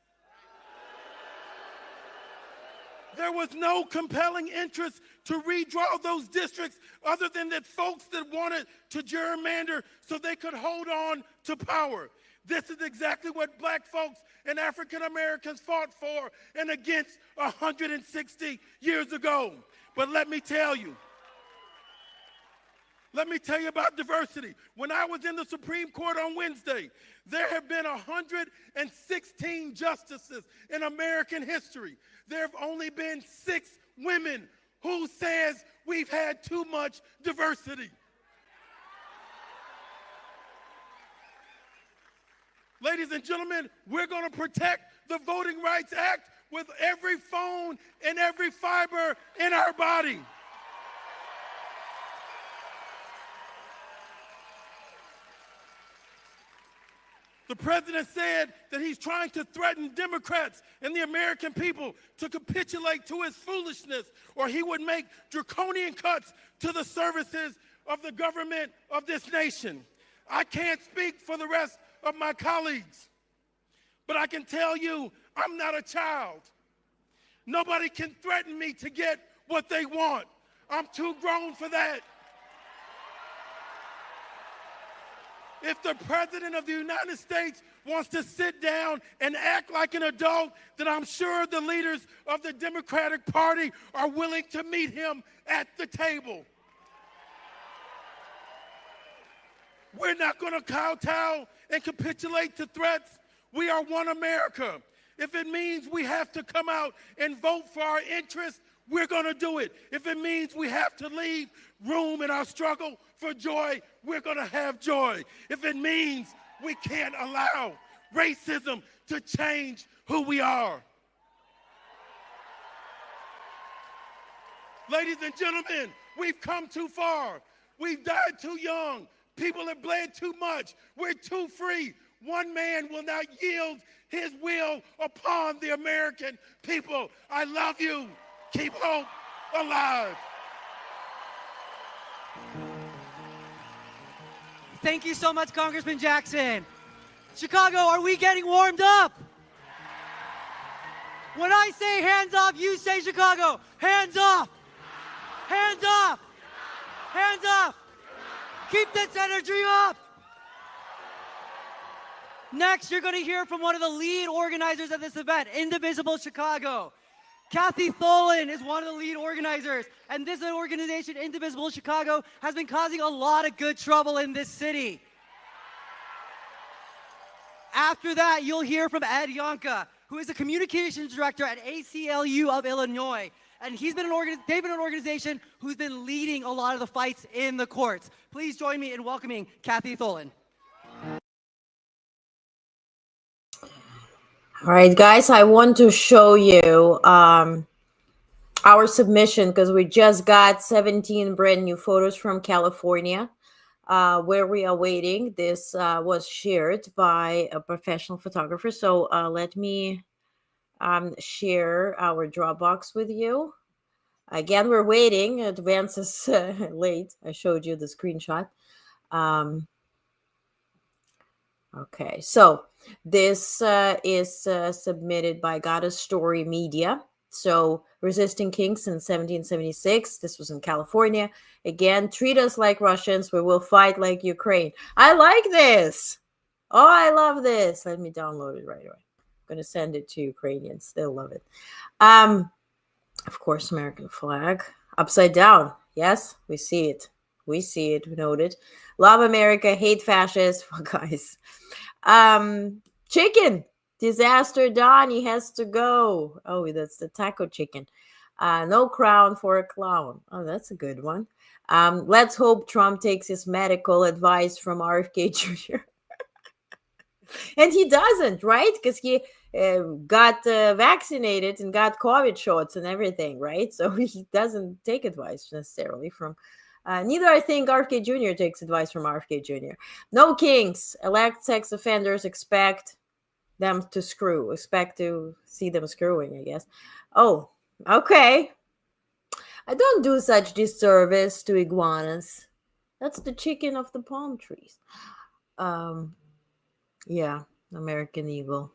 There was no compelling interest to redraw those districts other than that folks that wanted to gerrymander so they could hold on to power. This is exactly what black folks and African Americans fought for and against 160 years ago. But let me tell you about diversity. When I was in the Supreme Court on Wednesday, there have been 116 justices in American history. There have only been 6 women who says we've had too much diversity. Ladies and gentlemen, we're going to protect the Voting Rights Act with every phone and every fiber in our body. The president said that he's trying to threaten Democrats and the American people to capitulate to his foolishness, or he would make draconian cuts to the services of the government of this nation. I can't speak for the rest of my colleagues, but I can tell you I'm not a child. Nobody can threaten me to get what they want. I'm too grown for that. If the President of the United States wants to sit down and act like an adult, then I'm sure the leaders of the Democratic Party are willing to meet him at the table. We're not going to kowtow and capitulate to threats. We are one America. If it means we have to come out and vote for our interests, we're going to do it. If it means we have to leave room in our struggle for joy, we're going to have joy. If it means we can't allow racism to change who we are. Ladies and gentlemen, we've come too far. We've died too young. People have bled too much. We're too free. One man will not yield his will upon the American people. I love you. Keep hope alive. Thank you so much, Congressman Jackson. Chicago, are we getting warmed up? When I say hands off, you say Chicago. Hands off. Hands off. Hands off. Keep this energy up. Next, you're going to hear from one of the lead organizers of this event, Indivisible Chicago. Kathy Tholen is one of the lead organizers, and this organization, Indivisible Chicago, has been causing a lot of good trouble in this city. After that, you'll hear from Ed Yonka, who is the communications director at ACLU of Illinois. And they've been an organization who's been leading a lot of the fights in the courts. Please join me in welcoming Kathy Tholen. All right, guys, I want to show you our submission because we just got 17 brand new photos from California where we are waiting. This was shared by a professional photographer. So let me share our Dropbox with you. Again, we're waiting. Vance is late. I showed you the screenshot. Okay, so this is submitted by Goddess Story Media. So resisting kings in 1776. This was in California. Again, treat us like Russians. We will fight like Ukraine. I like this. Oh, I love this. Let me download it right away. I'm going to send it to Ukrainians. They'll love it. Of course, American flag. Upside down. Yes, we see it. We see it. Noted. Love America. Hate fascists. Well, guys. Chicken. Disaster Donnie has to go. Oh, that's the taco chicken. No crown for a clown. Oh, that's a good one. Let's hope Trump takes his medical advice from RFK Jr. And he doesn't, right? Because he got vaccinated and got COVID shots and everything, right? So he doesn't take advice necessarily from... neither I think RFK Jr. takes advice from RFK Jr. No kings. Elect sex offenders, expect them to screw. Expect to see them screwing, I guess. Oh, okay. I don't do such disservice to iguanas. That's the chicken of the palm trees. Yeah, American Eagle.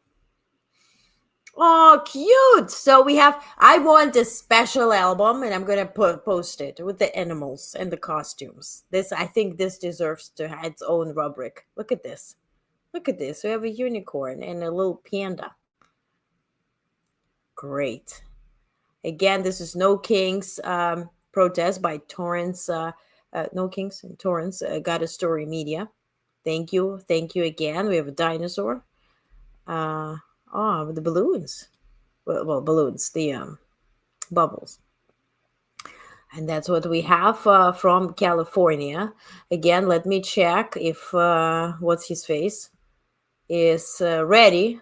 Oh, cute. So we have, I want a special album and I'm going to post it with the animals and the costumes. I think this deserves to have its own rubric. Look at this. Look at this. We have a unicorn and a little panda. Great. Again, this is No Kings protest by Torrance. No Kings and Torrance. Got a Story Media. Thank you. Thank you again. We have a dinosaur. The balloons. Well, balloons. The bubbles. And that's what we have from California. Again, let me check if what's his face is ready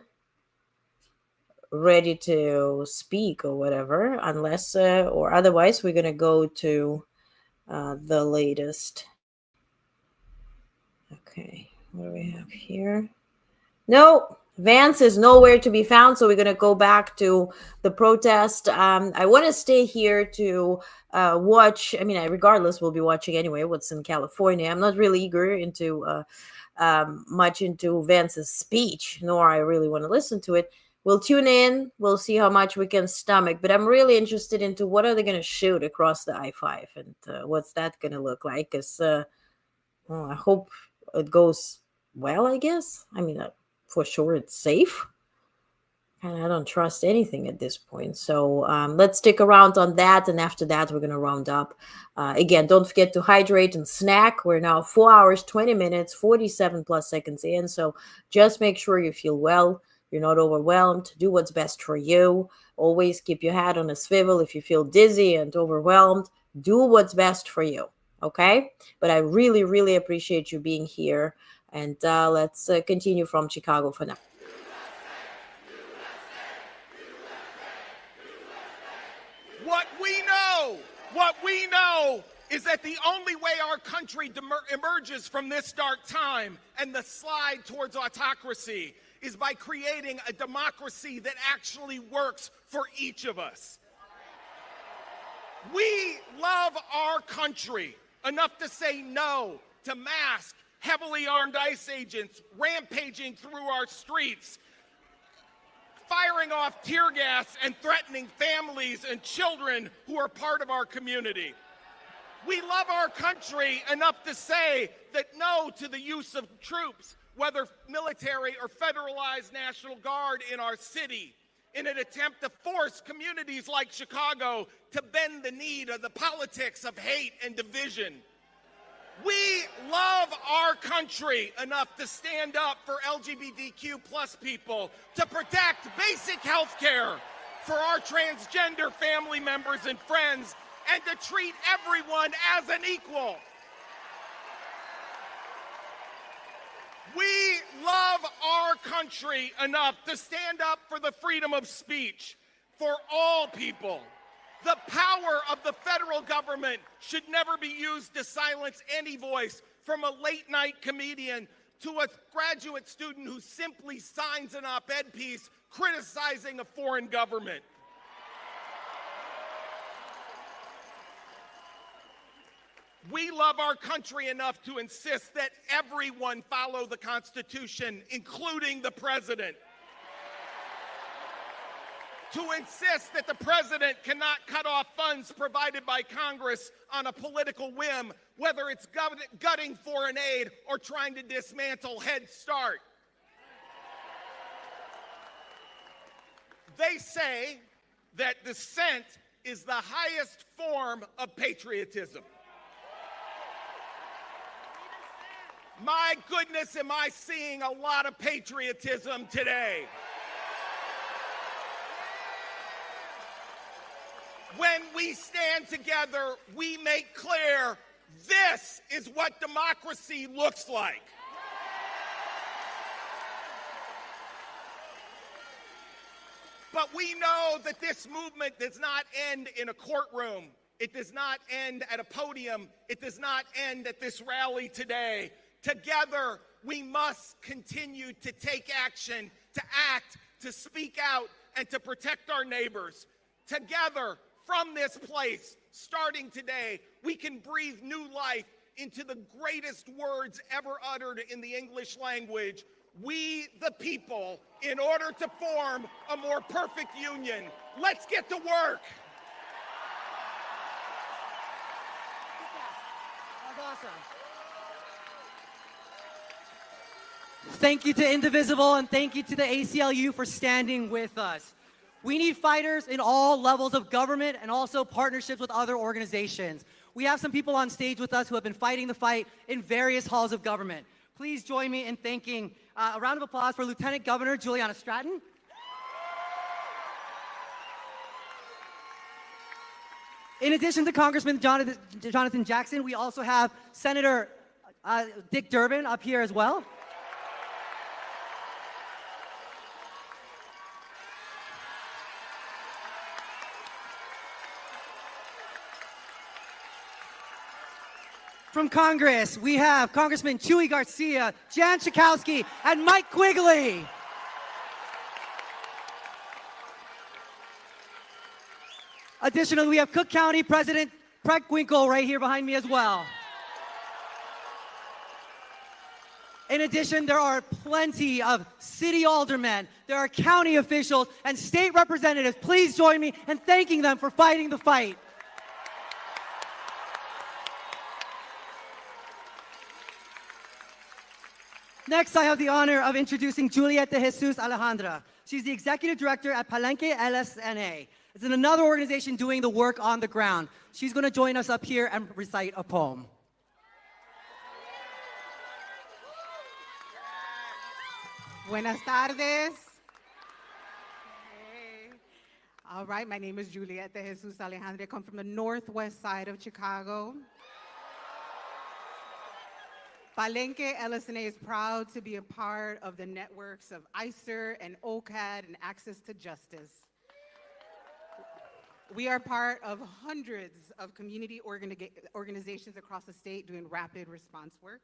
to speak or whatever, unless or otherwise we're going to go to the latest. Okay, what do we have here? No, Vance is nowhere to be found, so we're going to go back to the protest. I want to stay here to watch. I mean, regardless, we'll be watching anyway what's in California. I'm not really eager into much into Vance's speech, nor I really want to listen to it. We'll tune in. We'll see how much we can stomach. But I'm really interested into what are they going to shoot across the I-5 and what's that going to look like? Because I hope it goes well, I guess. I mean, for sure it's safe. And I don't trust anything at this point. So let's stick around on that. And after that, we're going to round up. Again, don't forget to hydrate and snack. We're now 4 hours, 20 minutes, 47 plus seconds in. So just make sure you feel well. You're not overwhelmed. Do what's best for you. Always keep your head on a swivel. If you feel dizzy and overwhelmed, do what's best for you. Okay? But I really, really appreciate you being here. And let's continue from Chicago for now. What we know is that the only way our country emerges from this dark time and the slide towards autocracy is by creating a democracy that actually works for each of us. We love our country enough to say no to masked, heavily armed ICE agents rampaging through our streets, firing off tear gas and threatening families and children who are part of our community. We love our country enough to say that no to the use of troops, whether military or federalized National Guard in our city, in an attempt to force communities like Chicago to bend the knee to the politics of hate and division. We love our country enough to stand up for LGBTQ plus people, to protect basic health care for our transgender family members and friends, and to treat everyone as an equal. We love our country enough to stand up for the freedom of speech for all people. The power of the federal government should never be used to silence any voice, from a late-night comedian to a graduate student who simply signs an op-ed piece criticizing a foreign government. We love our country enough to insist that everyone follow the Constitution, including the president. To insist that the president cannot cut off funds provided by Congress on a political whim, whether it's gutting foreign aid or trying to dismantle Head Start. They say that dissent is the highest form of patriotism. My goodness, am I seeing a lot of patriotism today. When we stand together, we make clear this is what democracy looks like. But we know that this movement does not end in a courtroom. It does not end at a podium. It does not end at this rally today. Together, we must continue to take action, to act, to speak out, and to protect our neighbors. Together, from this place, starting today, we can breathe new life into the greatest words ever uttered in the English language. We, the people, in order to form a more perfect union. Let's get to work. That's awesome. Thank you to Indivisible, and thank you to the ACLU for standing with us. We need fighters in all levels of government and also partnerships with other organizations. We have some people on stage with us who have been fighting the fight in various halls of government. Please join me in thanking, a round of applause for Lieutenant Governor Juliana Stratton. In addition to Congressman Jonathan Jackson, we also have Senator Dick Durbin up here as well. From Congress, we have Congressman Chuy Garcia, Jan Schakowsky, and Mike Quigley. Additionally, we have Cook County President Craig Winkle right here behind me as well. In addition, there are plenty of city aldermen, there are county officials, and state representatives. Please join me in thanking them for fighting the fight. Next, I have the honor of introducing Juliet de Jesus Alejandra. She's the Executive Director at Palenque LSNA. It's another organization doing the work on the ground. She's going to join us up here and recite a poem. Buenas tardes. Hey. All right, my name is Juliet de Jesus Alejandra. I come from the northwest side of Chicago. Palenque LSNA is proud to be a part of the networks of ICER and OCAD and Access to Justice. We are part of hundreds of community organizations across the state doing rapid response work.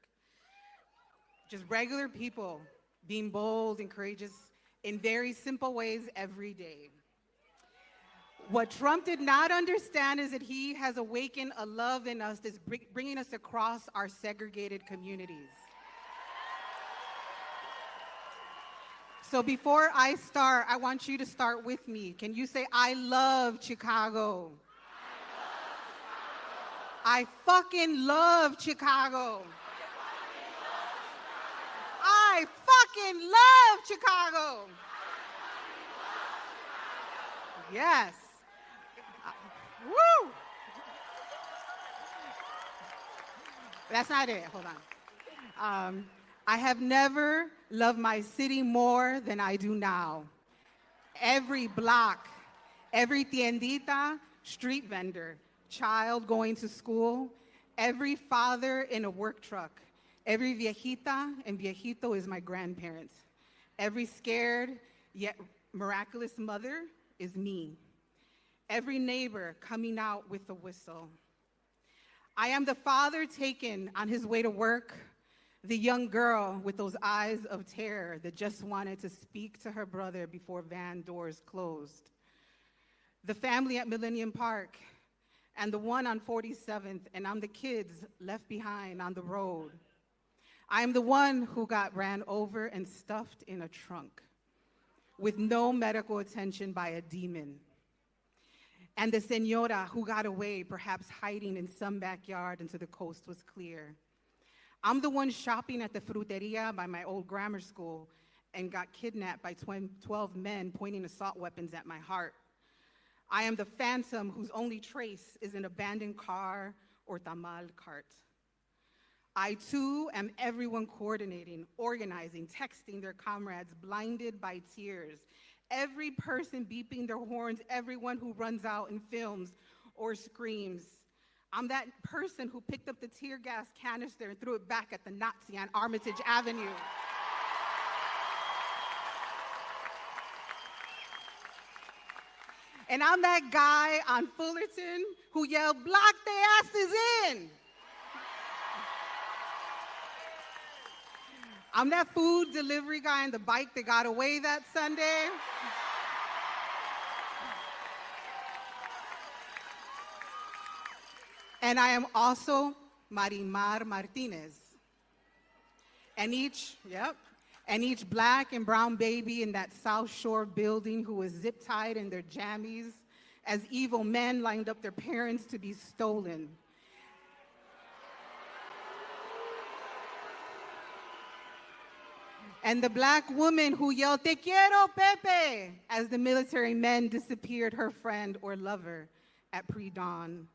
Just regular people being bold and courageous in very simple ways every day. What Trump did not understand is that he has awakened a love in us that's bringing us across our segregated communities. So before I start, I want you to start with me. Can you say, I love Chicago? I fucking love Chicago. I fucking love Chicago. Yes. Woo! That's not it. Hold on. I have never loved my city more than I do now. Every block, every tiendita, street vendor, child going to school, every father in a work truck, every viejita and viejito is my grandparents. Every scared yet miraculous mother is me. Every neighbor coming out with a whistle. I am the father taken on his way to work, the young girl with those eyes of terror that just wanted to speak to her brother before van doors closed. The family at Millennium Park, and the one on 47th, and I'm the kids left behind on the road. I am the one who got ran over and stuffed in a trunk with no medical attention by a demon. And the señora who got away, perhaps hiding in some backyard until the coast was clear. I'm the one shopping at the fruteria by my old grammar school and got kidnapped by 12 men pointing assault weapons at my heart. I am the phantom whose only trace is an abandoned car or tamal cart. I too am everyone coordinating, organizing, texting their comrades, blinded by tears. Every person beeping their horns, everyone who runs out and films or screams. I'm that person who picked up the tear gas canister and threw it back at the Nazi on Armitage Avenue. And I'm that guy on Fullerton who yelled, "Block their asses in!" I'm that food delivery guy on the bike that got away that Sunday. And I am also Marimar Martinez. And each black and brown baby in that South Shore building who was zip-tied in their jammies as evil men lined up their parents to be stolen. And the black woman who yelled, "Te quiero, Pepe," as the military men disappeared her friend or lover at pre-dawn.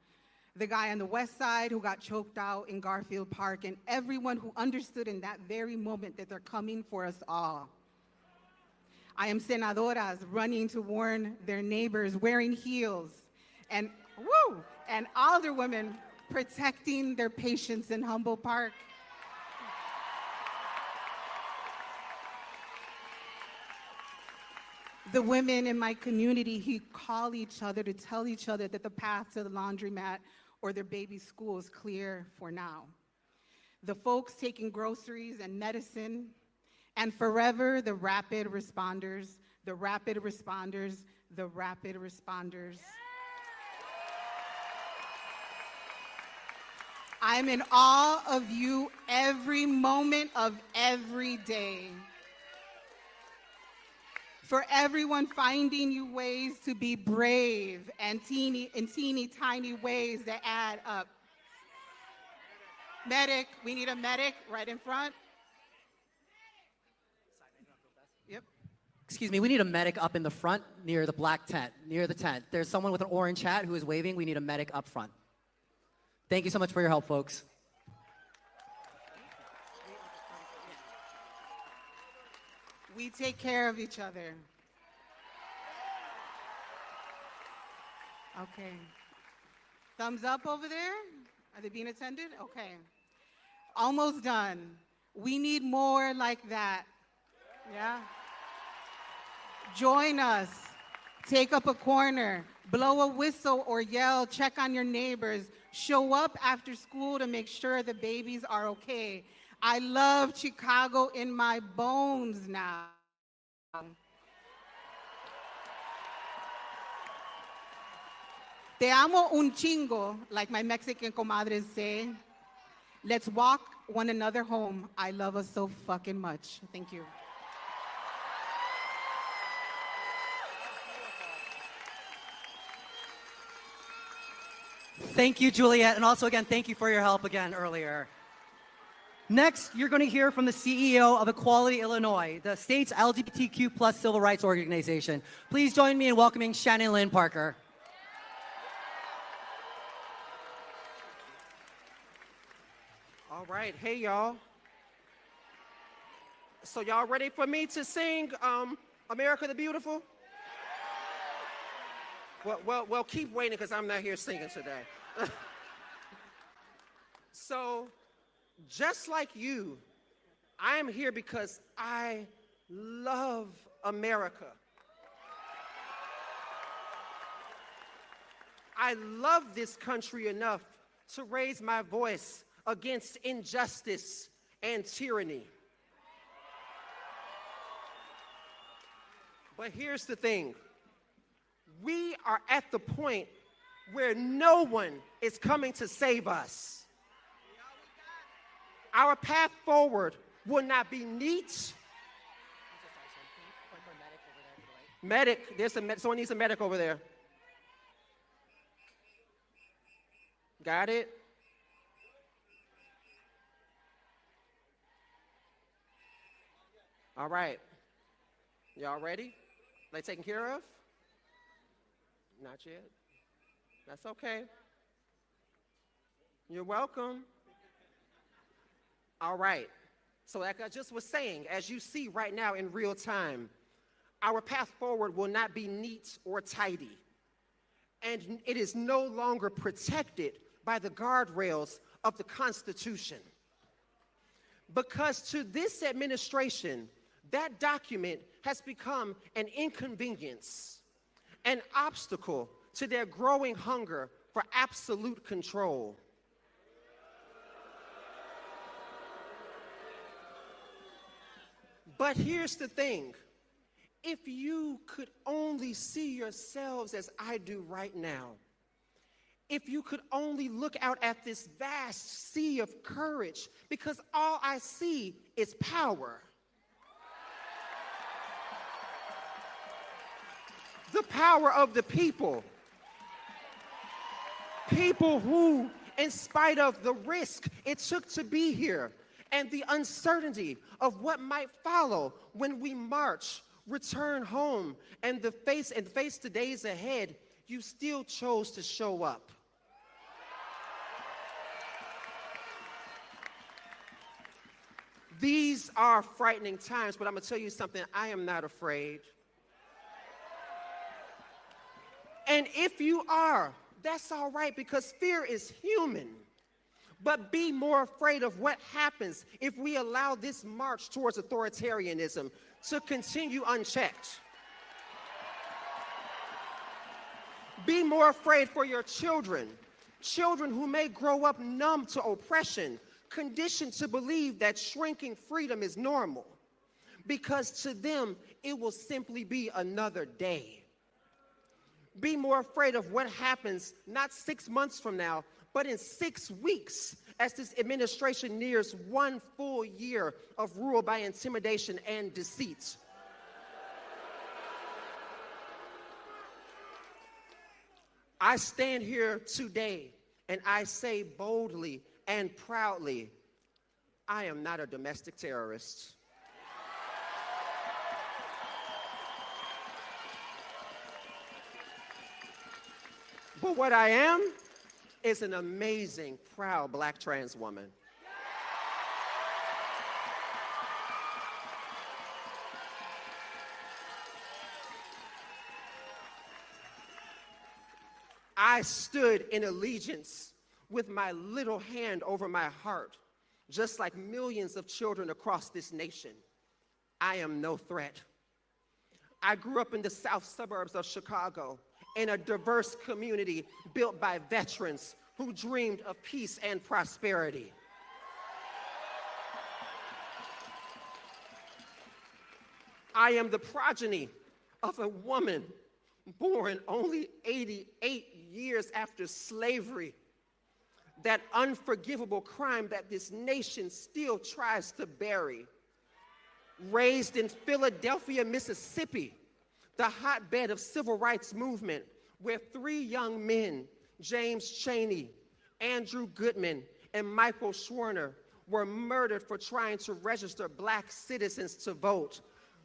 The guy on the west side who got choked out in Garfield Park, and everyone who understood in that very moment that they're coming for us all. I am senadoras running to warn their neighbors, wearing heels, and alderwomen protecting their patients in Humboldt Park. The women in my community who call each other to tell each other that the path to the laundromat or their baby's school is clear for now. The folks taking groceries and medicine, and forever the rapid responders, the rapid responders, the rapid responders. I'm in awe of you every moment of every day. For everyone finding you ways to be brave and teeny tiny ways that add up. Medic, we need a medic right in front. Yep. Excuse me, we need a medic up in the front near the black tent, near the tent. There's someone with an orange hat who is waving. We need a medic up front. Thank you so much for your help, folks. We take care of each other. Okay. Thumbs up over there? Are they being attended? Okay. Almost done. We need more like that. Yeah? Join us. Take up a corner. Blow a whistle or yell. Check on your neighbors. Show up after school to make sure the babies are okay. I love Chicago in my bones now. Te amo un chingo, like my Mexican comadres say. Let's walk one another home. I love us so fucking much. Thank you. Thank you, Juliet, and also again, thank you for your help again earlier. Next, you're going to hear from the CEO of Equality Illinois, the state's LGBTQ+ civil rights organization. Please join me in welcoming Shannon Lynn Parker. All right, hey y'all. So y'all ready for me to sing America the Beautiful? Well, keep waiting because I'm not here singing today. So, just like you, I am here because I love America. I love this country enough to raise my voice against injustice and tyranny. But here's the thing. We are at the point where no one is coming to save us. Our path forward will not be neat. Medic, someone needs a medic over there. Got it? All right. Y'all ready? They taken care of? Not yet. That's okay. You're welcome. All right. So like I just was saying, as you see right now in real time, our path forward will not be neat or tidy. And it is no longer protected by the guardrails of the Constitution. Because to this administration, that document has become an inconvenience, an obstacle to their growing hunger for absolute control. But here's the thing. If you could only see yourselves as I do right now, if you could only look out at this vast sea of courage, because all I see is power. The power of the people. People who, in spite of the risk it took to be here, and the uncertainty of what might follow when we march, return home, and face the days ahead, you still chose to show up. These are frightening times, but I'm going to tell you something. I am not afraid. And if you are, that's all right, because fear is human. But be more afraid of what happens if we allow this march towards authoritarianism to continue unchecked. Be more afraid for your children, children who may grow up numb to oppression, conditioned to believe that shrinking freedom is normal, because to them it will simply be another day. Be more afraid of what happens not 6 months from now, but in 6 weeks, as this administration nears 1 full year of rule by intimidation and deceit. I stand here today and I say boldly and proudly, I am not a domestic terrorist. But what I am is an amazing, proud Black trans woman. I stood in allegiance with my little hand over my heart, just like millions of children across this nation. I am no threat. I grew up in the south suburbs of Chicago, in a diverse community built by veterans who dreamed of peace and prosperity. I am the progeny of a woman born only 88 years after slavery, that unforgivable crime that this nation still tries to bury. Raised in Philadelphia, Mississippi, the hotbed of civil rights movement, where 3 young men, James Chaney, Andrew Goodman, and Michael Schwerner, were murdered for trying to register Black citizens to vote.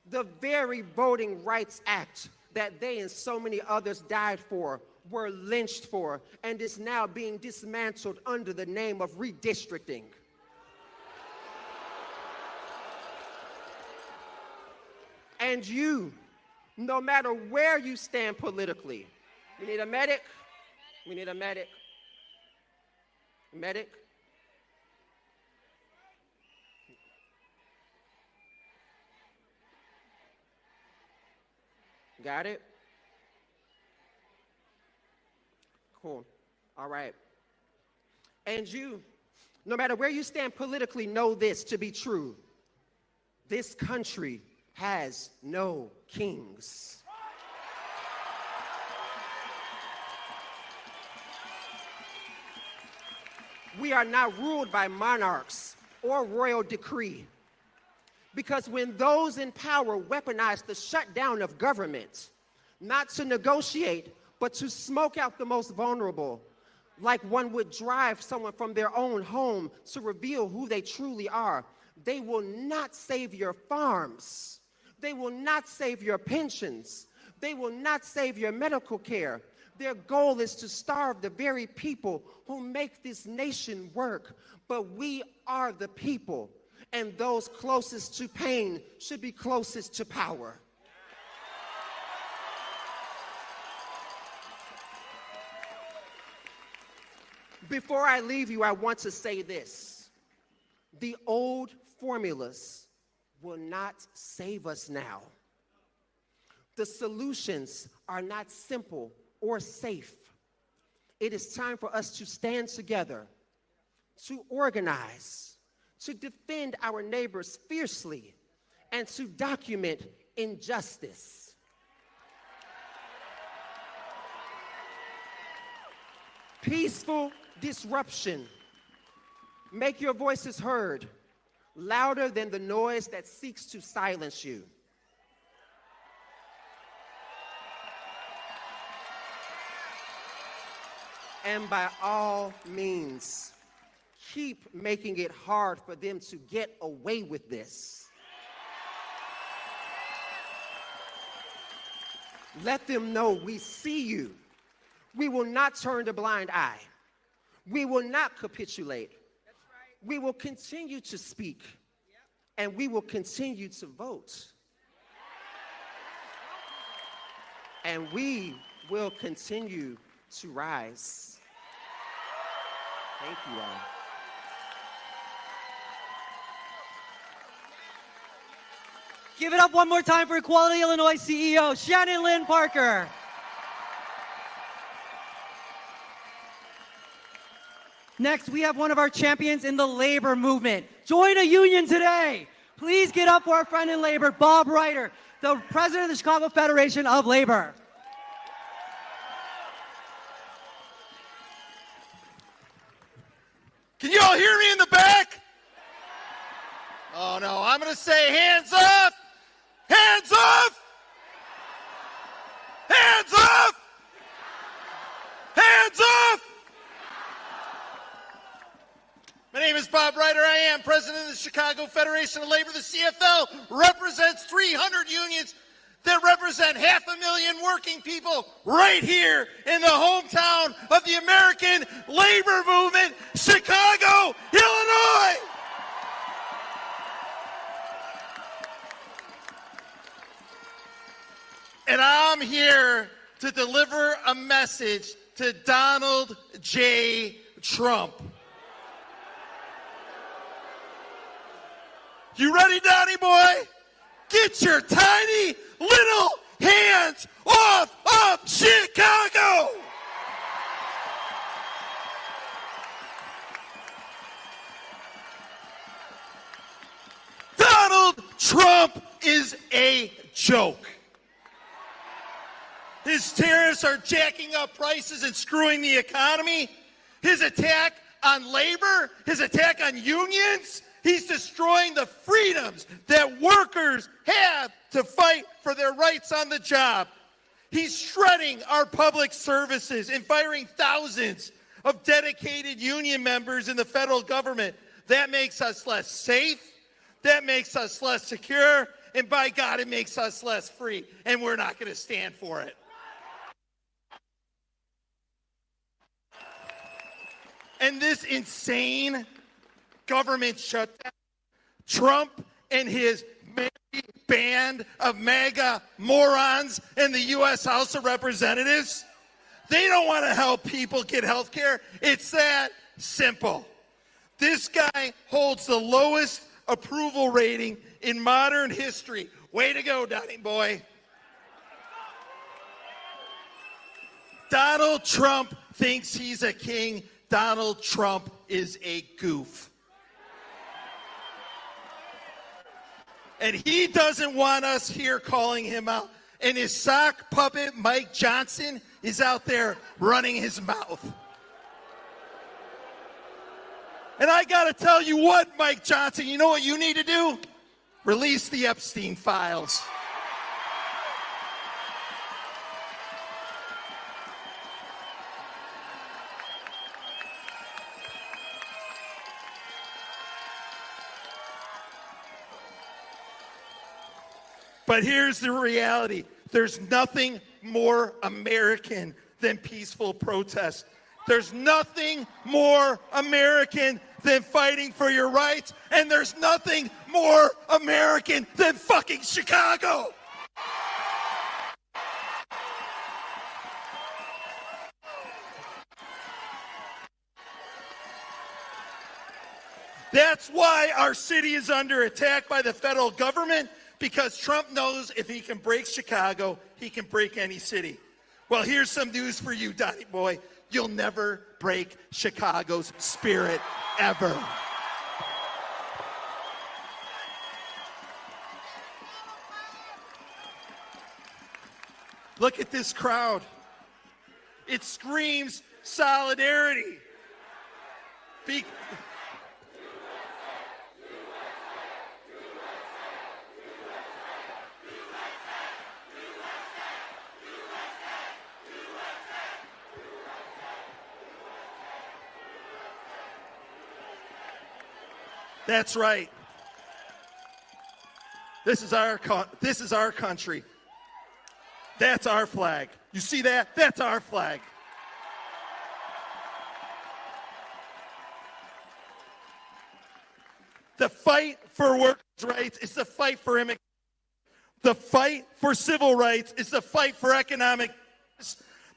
The very Voting Rights Act that they and so many others died for, were lynched for, and is now being dismantled under the name of redistricting. And you, no matter where you stand politically, we need a medic, we need a medic. Medic? Got it? Cool. All right. And you, no matter where you stand politically, know this to be true. This country has no kings. We are not ruled by monarchs or royal decree. Because when those in power weaponize the shutdown of government, not to negotiate, but to smoke out the most vulnerable, like one would drive someone from their own home to reveal who they truly are, they will not save your farms. They will not save your pensions. They will not save your medical care. Their goal is to starve the very people who make this nation work. But we are the people, and those closest to pain should be closest to power. Before I leave you, I want to say this. The old formulas will not save us now. The solutions are not simple or safe. It is time for us to stand together, to organize, to defend our neighbors fiercely, and to document injustice. Peaceful disruption. Make your voices heard, louder than the noise that seeks to silence you. And by all means, keep making it hard for them to get away with this. Let them know we see you. We will not turn a blind eye. We will not capitulate. We will continue to speak. And we will continue to vote. And we will continue to rise. Thank you all. Give it up one more time for Equality Illinois CEO, Shannon Lynn Parker. Next, we have one of our champions in the labor movement. Join a union today. Please get up for our friend in labor, Bob Ryder, the president of the Chicago Federation of Labor. Can you all hear me in the back? Oh no, I'm going to say hands up! Hands up! Hands up! Hands up! My name is Bob Ryder. I am president of the Chicago Federation of Labor. The CFL represents 300 unions that represent 500,000 working people right here in the hometown of the American labor movement, Chicago, Illinois. And I'm here to deliver a message to Donald J. Trump. You ready, Donnie boy? Get your tiny little hands off of Chicago! Donald Trump is a joke. His tariffs are jacking up prices and screwing the economy. His attack on labor, his attack on unions, he's destroying the freedoms that workers have to fight for their rights on the job. He's shredding our public services and firing thousands of dedicated union members in the federal government. That makes us less safe. That makes us less secure. And by God, it makes us less free. And we're not going to stand for it. And this insane government shutdown, Trump and his band of MAGA morons in the U.S. House of Representatives, they don't want to help people get health care. It's that simple. This guy holds the lowest approval rating in modern history. Way to go, Donnie boy. Donald Trump thinks he's a king. Donald Trump is a goof. And he doesn't want us here calling him out. And his sock puppet, Mike Johnson, is out there running his mouth. And I got to tell you what, Mike Johnson, you know what you need to do? Release the Epstein files. But here's the reality. There's nothing more American than peaceful protest. There's nothing more American than fighting for your rights. And there's nothing more American than fucking Chicago. That's why our city is under attack by the federal government. Because Trump knows if he can break Chicago, he can break any city. Well, here's some news for you, Donnie boy. You'll never break Chicago's spirit, ever. Look at this crowd. It screams solidarity. That's right. This is our country. That's our flag. You see that? That's our flag. The fight for workers' rights is the fight for immigration. The fight for civil rights is the fight for economic.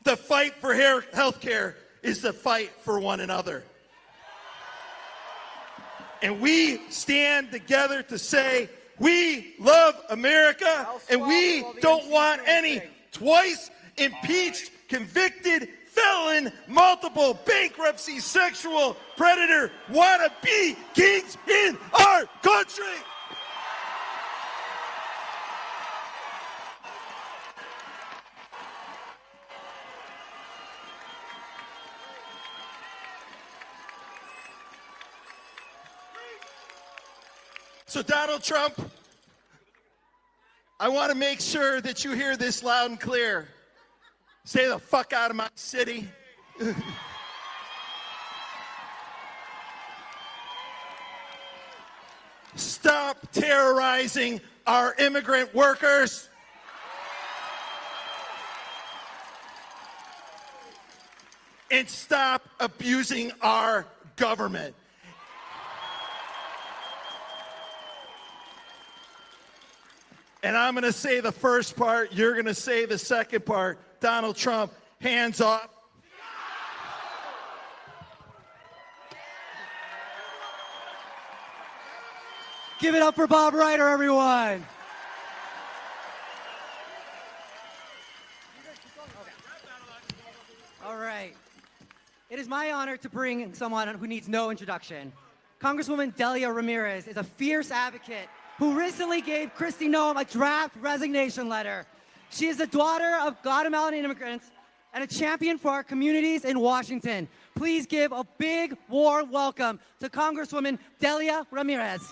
The fight for health care is the fight for one another. And we stand together to say we love America and we don't want any twice impeached, convicted, felon, multiple bankruptcy, sexual predator, wannabe kings in our country. So Donald Trump, I want to make sure that you hear this loud and clear. Stay the fuck out of my city. Stop terrorizing our immigrant workers. And stop abusing our government. And I'm going to say the first part, you're going to say the second part. Donald Trump, hands off. Give it up for Bob Ryder, everyone. All right. It is my honor to bring someone who needs no introduction. Congresswoman Delia Ramirez is a fierce advocate who recently gave Kristi Noem a draft resignation letter. She is the daughter of Guatemalan immigrants and a champion for our communities in Washington. Please give a big, warm welcome to Congresswoman Delia Ramirez.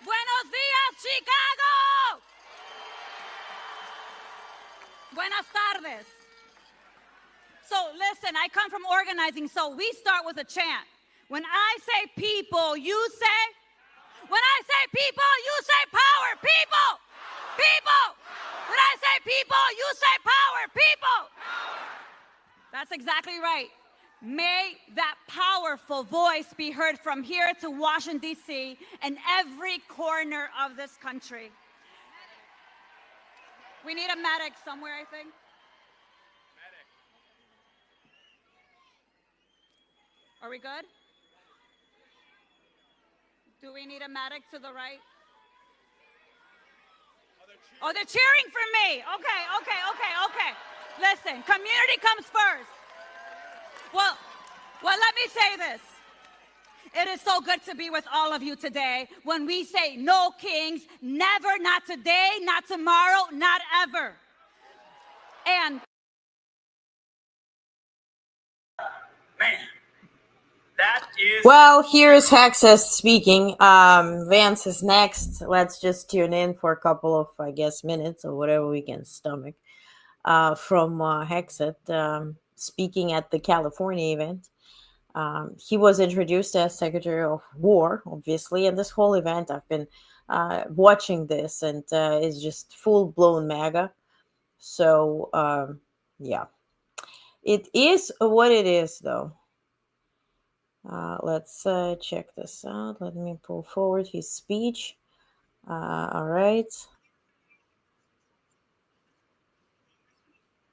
Buenos días, Chicago! Buenas tardes. So listen, I come from organizing, so we start with a chant. When I say people, you say? When I say people, you say power. People! People! When I say people, you say power. People! That's exactly right. May that powerful voice be heard from here to Washington, D.C. and every corner of this country. We need a medic somewhere, I think. Are we good? Do we need a medic to the right? Oh, they're cheering for me. Okay. Listen, community comes first. Well, let me say this. It is so good to be with all of you today when we say no kings, never, not today, not tomorrow, not ever. And man. That is well, here's Hexet speaking. Vance is next. Let's just tune in for a couple of, I guess, minutes or whatever we can stomach from Hexet speaking at the California event. He was introduced as Secretary of War, obviously, and this whole event, I've been watching this, and it's just full-blown MAGA. So, yeah. It is what it is, though. Let's check this out. Let me pull forward his speech. All right.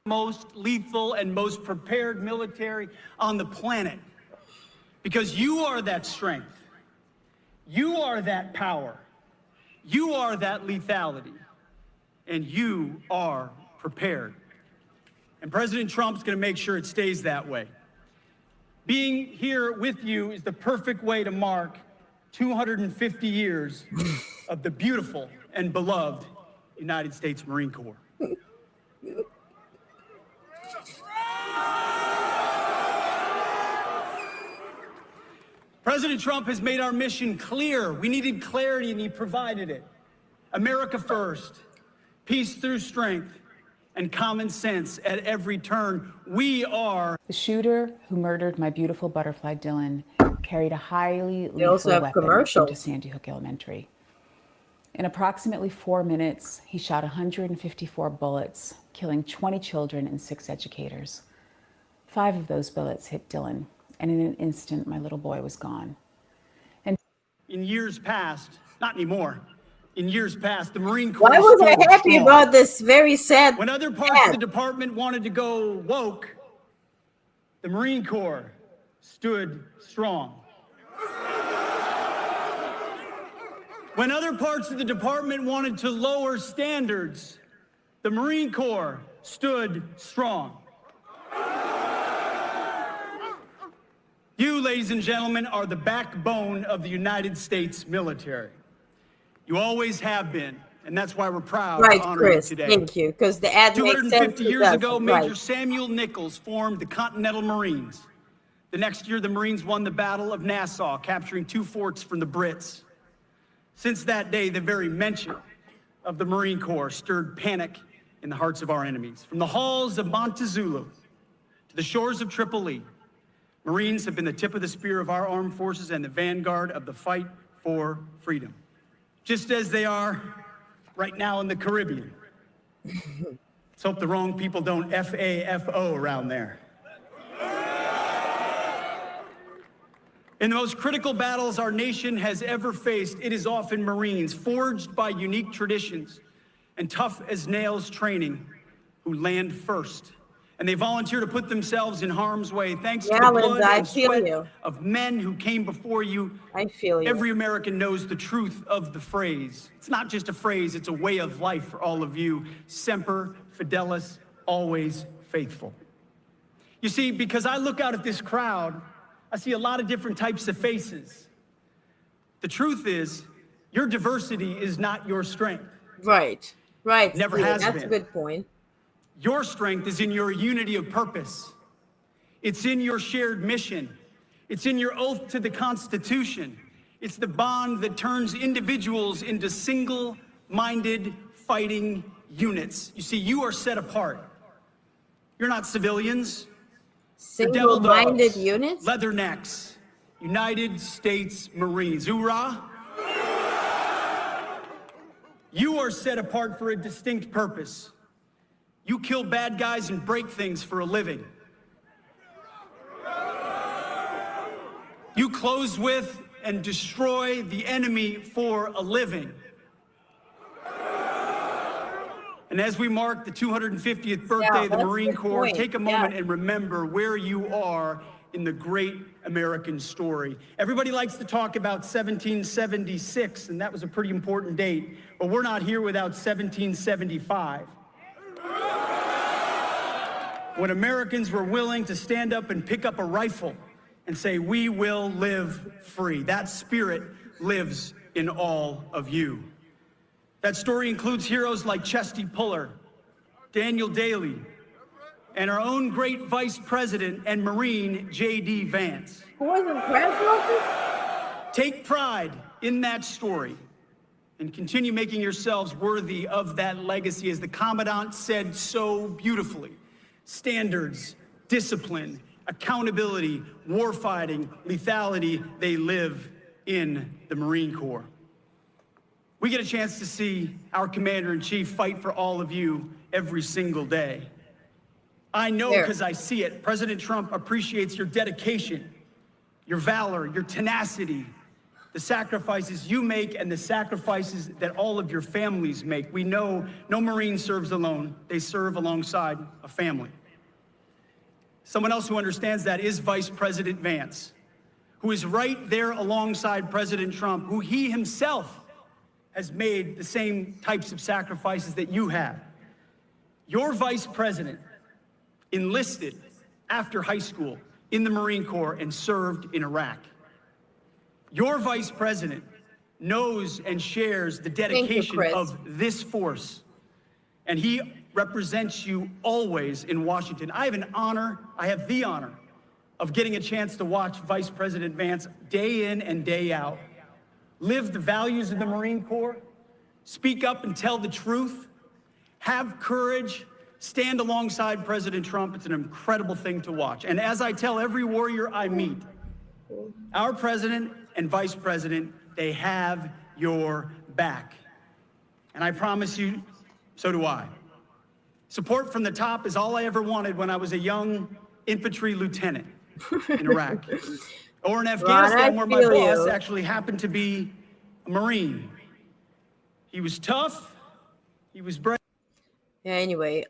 Most lethal and most prepared military on the planet. Because you are that strength. You are that power. You are that lethality. And you are prepared. And President Trump's going to make sure it stays that way. Being here with you is the perfect way to mark 250 years of the beautiful and beloved United States Marine Corps. President Trump has made our mission clear. We needed clarity, and he provided it. America first, peace through strength, and common sense at every turn. We are. The shooter who murdered my beautiful butterfly Dylan carried a highly They also lethal have weapon commercials. into Sandy Hook Elementary. In approximately 4 minutes, he shot 154 bullets, killing 20 children and 6 educators. 5 of those bullets hit Dylan, and in an instant, my little boy was gone. And in years past, not anymore, in years past, the Marine Corps. Why was I stood happy strong. about this very sad? When other parts of the department wanted to go woke, the Marine Corps stood strong. When other parts of the department wanted to lower standards, the Marine Corps stood strong. You, ladies and gentlemen, are the backbone of the United States military. You always have been, and that's why we're proud to honor you today. Thank you, because the ad makes sense. 250 years ago, Major Right. Samuel Nichols formed the Continental Marines. The next year, the Marines won the Battle of Nassau, capturing 2 forts from the Brits. Since that day, the very mention of the Marine Corps stirred panic in the hearts of our enemies. From the halls of Montezuma to the shores of Tripoli, Marines have been the tip of the spear of our armed forces and the vanguard of the fight for freedom, just as they are right now in the Caribbean. Let's hope the wrong people don't FAFO around there. In the most critical battles our nation has ever faced, it is often Marines, forged by unique traditions and tough as nails training, who land first. And they volunteer to put themselves in harm's way, thanks to the blood Linda, I and feel sweat you. of men who came before you. I feel you. Every American knows the truth of the phrase. It's not just a phrase, it's a way of life for all of you. Semper Fidelis, always faithful. You see, because I look out at this crowd, I see a lot of different types of faces. The truth is, your diversity is not your strength. Right. Never Steve, has that's been. a good point. Your strength is in your unity of purpose. It's in your shared mission. It's in your oath to the Constitution. It's the bond that turns individuals into single-minded fighting units. You see, you are set apart. You're not civilians. You're devil dogs, Single-minded units? leathernecks, United States Marines. Hoorah! You are set apart for a distinct purpose. You kill bad guys and break things for a living. You close with and destroy the enemy for a living. And as we mark the 250th birthday of the Marine Corps, take a moment and remember where you are in the great American story. Everybody likes to talk about 1776, and that was a pretty important date, but we're not here without 1775. When Americans were willing to stand up and pick up a rifle and say, "We will live free." That spirit lives in all of you. That story includes heroes like Chesty Puller, Daniel Daly, and our own great Vice President and Marine, J.D. Vance. Who wasn't president? Take pride in that story and continue making yourselves worthy of that legacy. As the Commandant said so beautifully, standards, discipline, accountability, warfighting, lethality, they live in the Marine Corps. We get a chance to see our Commander-in-Chief fight for all of you every single day. I know because I see it. President Trump appreciates your dedication, your valor, your tenacity, the sacrifices you make and the sacrifices that all of your families make. We know no Marine serves alone. They serve alongside a family. Someone else who understands that is Vice President Vance, who is right there alongside President Trump, who he himself has made the same types of sacrifices that you have. Your vice president enlisted after high school in the Marine Corps and served in Iraq. Your vice president knows and shares the dedication of this force, and he represents you always in Washington. I have the honor of getting a chance to watch Vice President Vance day in and day out live the values of the Marine Corps, speak up and tell the truth, have courage, stand alongside President Trump. It's an incredible thing to watch. And as I tell every warrior I meet, our president and vice president, they have your back. And I promise you, so do I. Support from the top is all I ever wanted when I was a young infantry lieutenant in Iraq. Or in Afghanistan, where my boss actually happened to be a Marine. He was tough, he was brave. Yeah, anyway,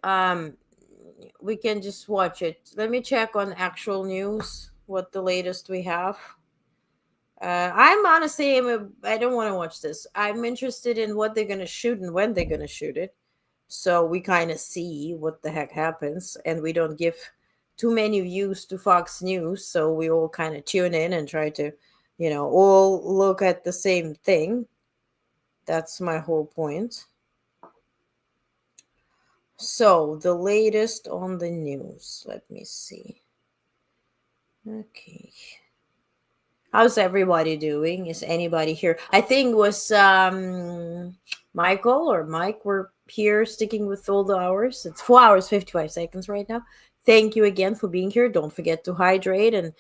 we can just watch it. Let me check on actual news, what the latest we have. I'm honestly, I don't want to watch this. I'm interested in what they're going to shoot and when they're going to shoot it. So we kind of see what the heck happens, and we don't give too many views to Fox News. So we all kind of tune in and try to, all look at the same thing. That's my whole point. So the latest on the news, let me see. Okay. How's everybody doing? Is anybody here? I think it was Michael or Mike were here sticking with all the hours. It's 4 hours, 55 seconds right now. Thank you again for being here. Don't forget to hydrate and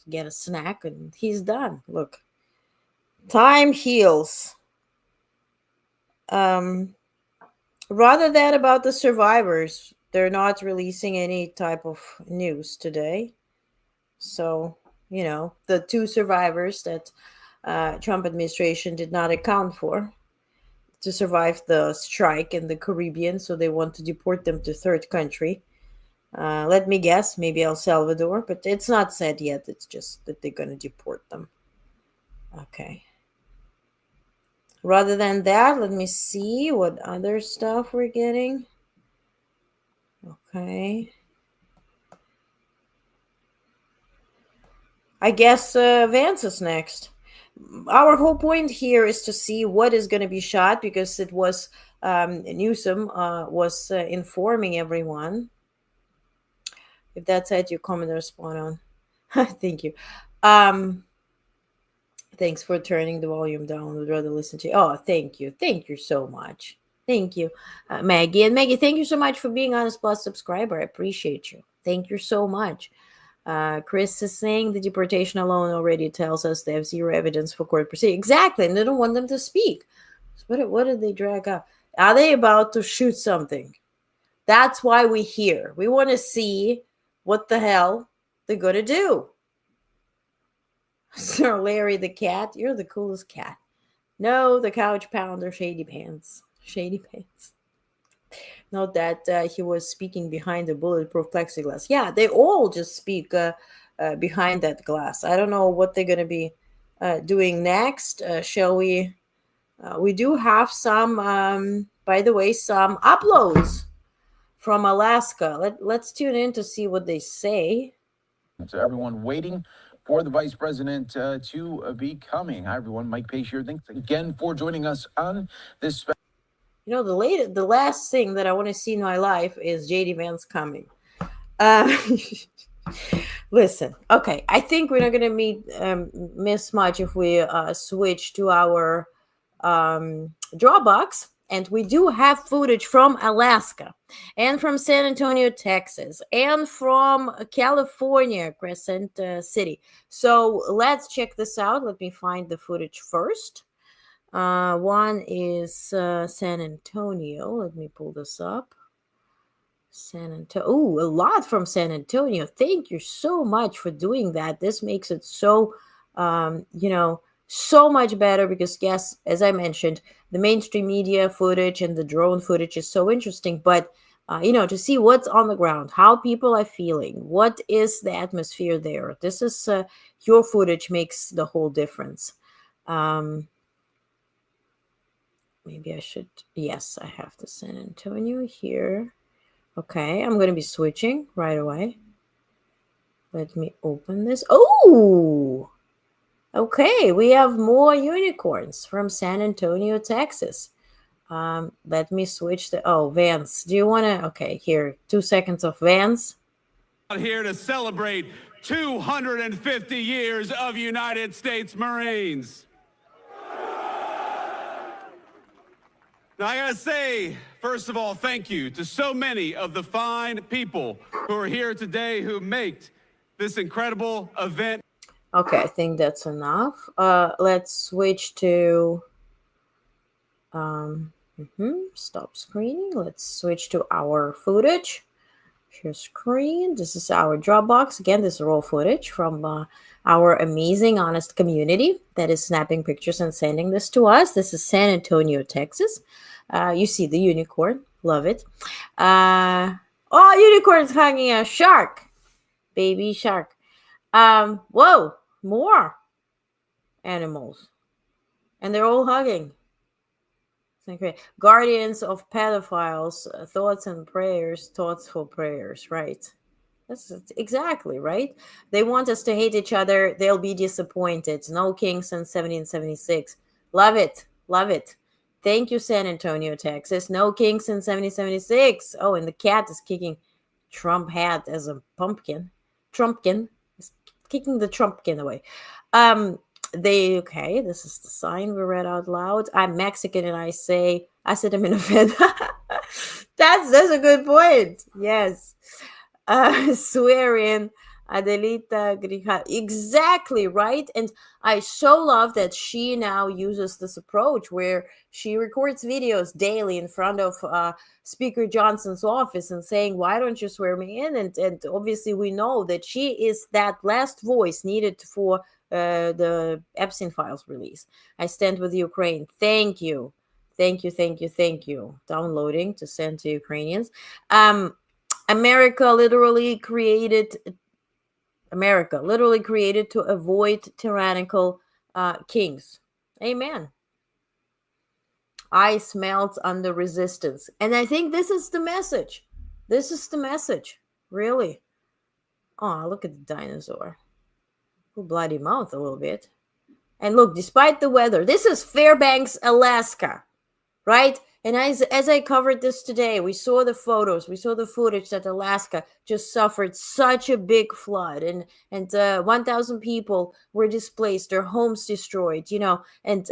get a snack. And he's done. Look, time heals. Rather than about the survivors, they're not releasing any type of news today. So, the 2 survivors that Trump administration did not account for to survive the strike in the Caribbean. So they want to deport them to third country. Let me guess, maybe El Salvador, but it's not said yet. It's just that they're going to deport them. Okay. Rather than that, let me see what other stuff we're getting. Okay. I guess Vance is next. Our whole point here is to see what is going to be shot, because it was Newsom was informing everyone. If that's it, your comment or spot on. Thank you. Thanks for turning the volume down. Would rather listen to you. Oh, thank you. Thank you so much. Thank you, Maggie. And Maggie, thank you so much for being Honest Plus subscriber. I appreciate you. Thank you so much. Chris is saying the deportation alone already tells us they have zero evidence for court proceedings. Exactly, and they don't want them to speak. So what did they drag up? Are they about to shoot something? That's why we're here. We want to see what the hell they're going to do. Sir Larry the cat, you're the coolest cat. No, the couch pounder, Shady Pants. Shady Pants. Note that he was speaking behind the bulletproof plexiglass. Yeah, they all just speak behind that glass. I don't know what they're going to be doing next. Shall we? We do have some, by the way, some uploads from Alaska. Let's tune in to see what they say. So everyone waiting for the vice president to be coming. Hi, everyone. Mike Pace here. Thanks again for joining us on this special. The last thing that I want to see in my life is JD Vance coming. Listen, okay, I think we're not going to miss much if we switch to our Dropbox. And we do have footage from Alaska and from San Antonio, Texas, and from California, Crescent City. So let's check this out. Let me find the footage first. One is San Antonio. Let me pull this up. San Antonio. Oh, a lot from San Antonio. Thank you so much for doing that. This makes it so, so much better because, yes, as I mentioned, the mainstream media footage and the drone footage is so interesting. But, to see what's on the ground, how people are feeling, what is the atmosphere there. This is your footage makes the whole difference. Maybe I should. Yes, I have the San Antonio here. Okay, I'm going to be switching right away. Let me open this. Oh, okay. We have more unicorns from San Antonio, Texas. Let me switch the. Oh, Vance. Do you want to? Okay, here. 2 seconds of Vance. Out here to celebrate 250 years of United States Marines. Now, I gotta say, First of all, thank you to so many of the fine people who are here today who make this incredible event. Okay, I think that's enough. Let's switch to stop screening. Let's switch to our footage. Share screen. This is our Dropbox. Again, this is raw footage from our amazing Onest community that is snapping pictures and sending this to us. This is San Antonio, Texas. You see the unicorn. Love it. Unicorn's hugging a shark. Baby shark. Whoa, more animals. And they're all hugging. Okay. Guardians of pedophiles, thoughts and prayers, thoughtful prayers, right? That's exactly right. They want us to hate each other. They'll be disappointed. No king since 1776. Love it. Love it. Thank you, San Antonio, Texas. No king since 1776. Oh, and the cat is kicking Trump hat as a pumpkin. Trumpkin is kicking the Trumpkin away. This is the sign we read out loud. I'm Mexican and I said I'm in a Fed. That's a good point. Yes. Swearing Adelita Grija. Exactly, right? And I so love that she now uses this approach where she records videos daily in front of Speaker Johnson's office and saying, why don't you swear me in? And obviously we know that she is that last voice needed for the Epstein files release. I stand with Ukraine. Thank you. Thank you. Downloading to send to Ukrainians. America literally created to avoid tyrannical kings. Amen. Ice melts under resistance. And I think this is the message. Really. Oh, look at the dinosaur. Bloody mouth a little bit. And look, despite the weather, this is Fairbanks, Alaska, right? And as I covered this today, we saw the photos, we saw the footage that Alaska just suffered such a big flood, and 1,000 people were displaced, their homes destroyed, and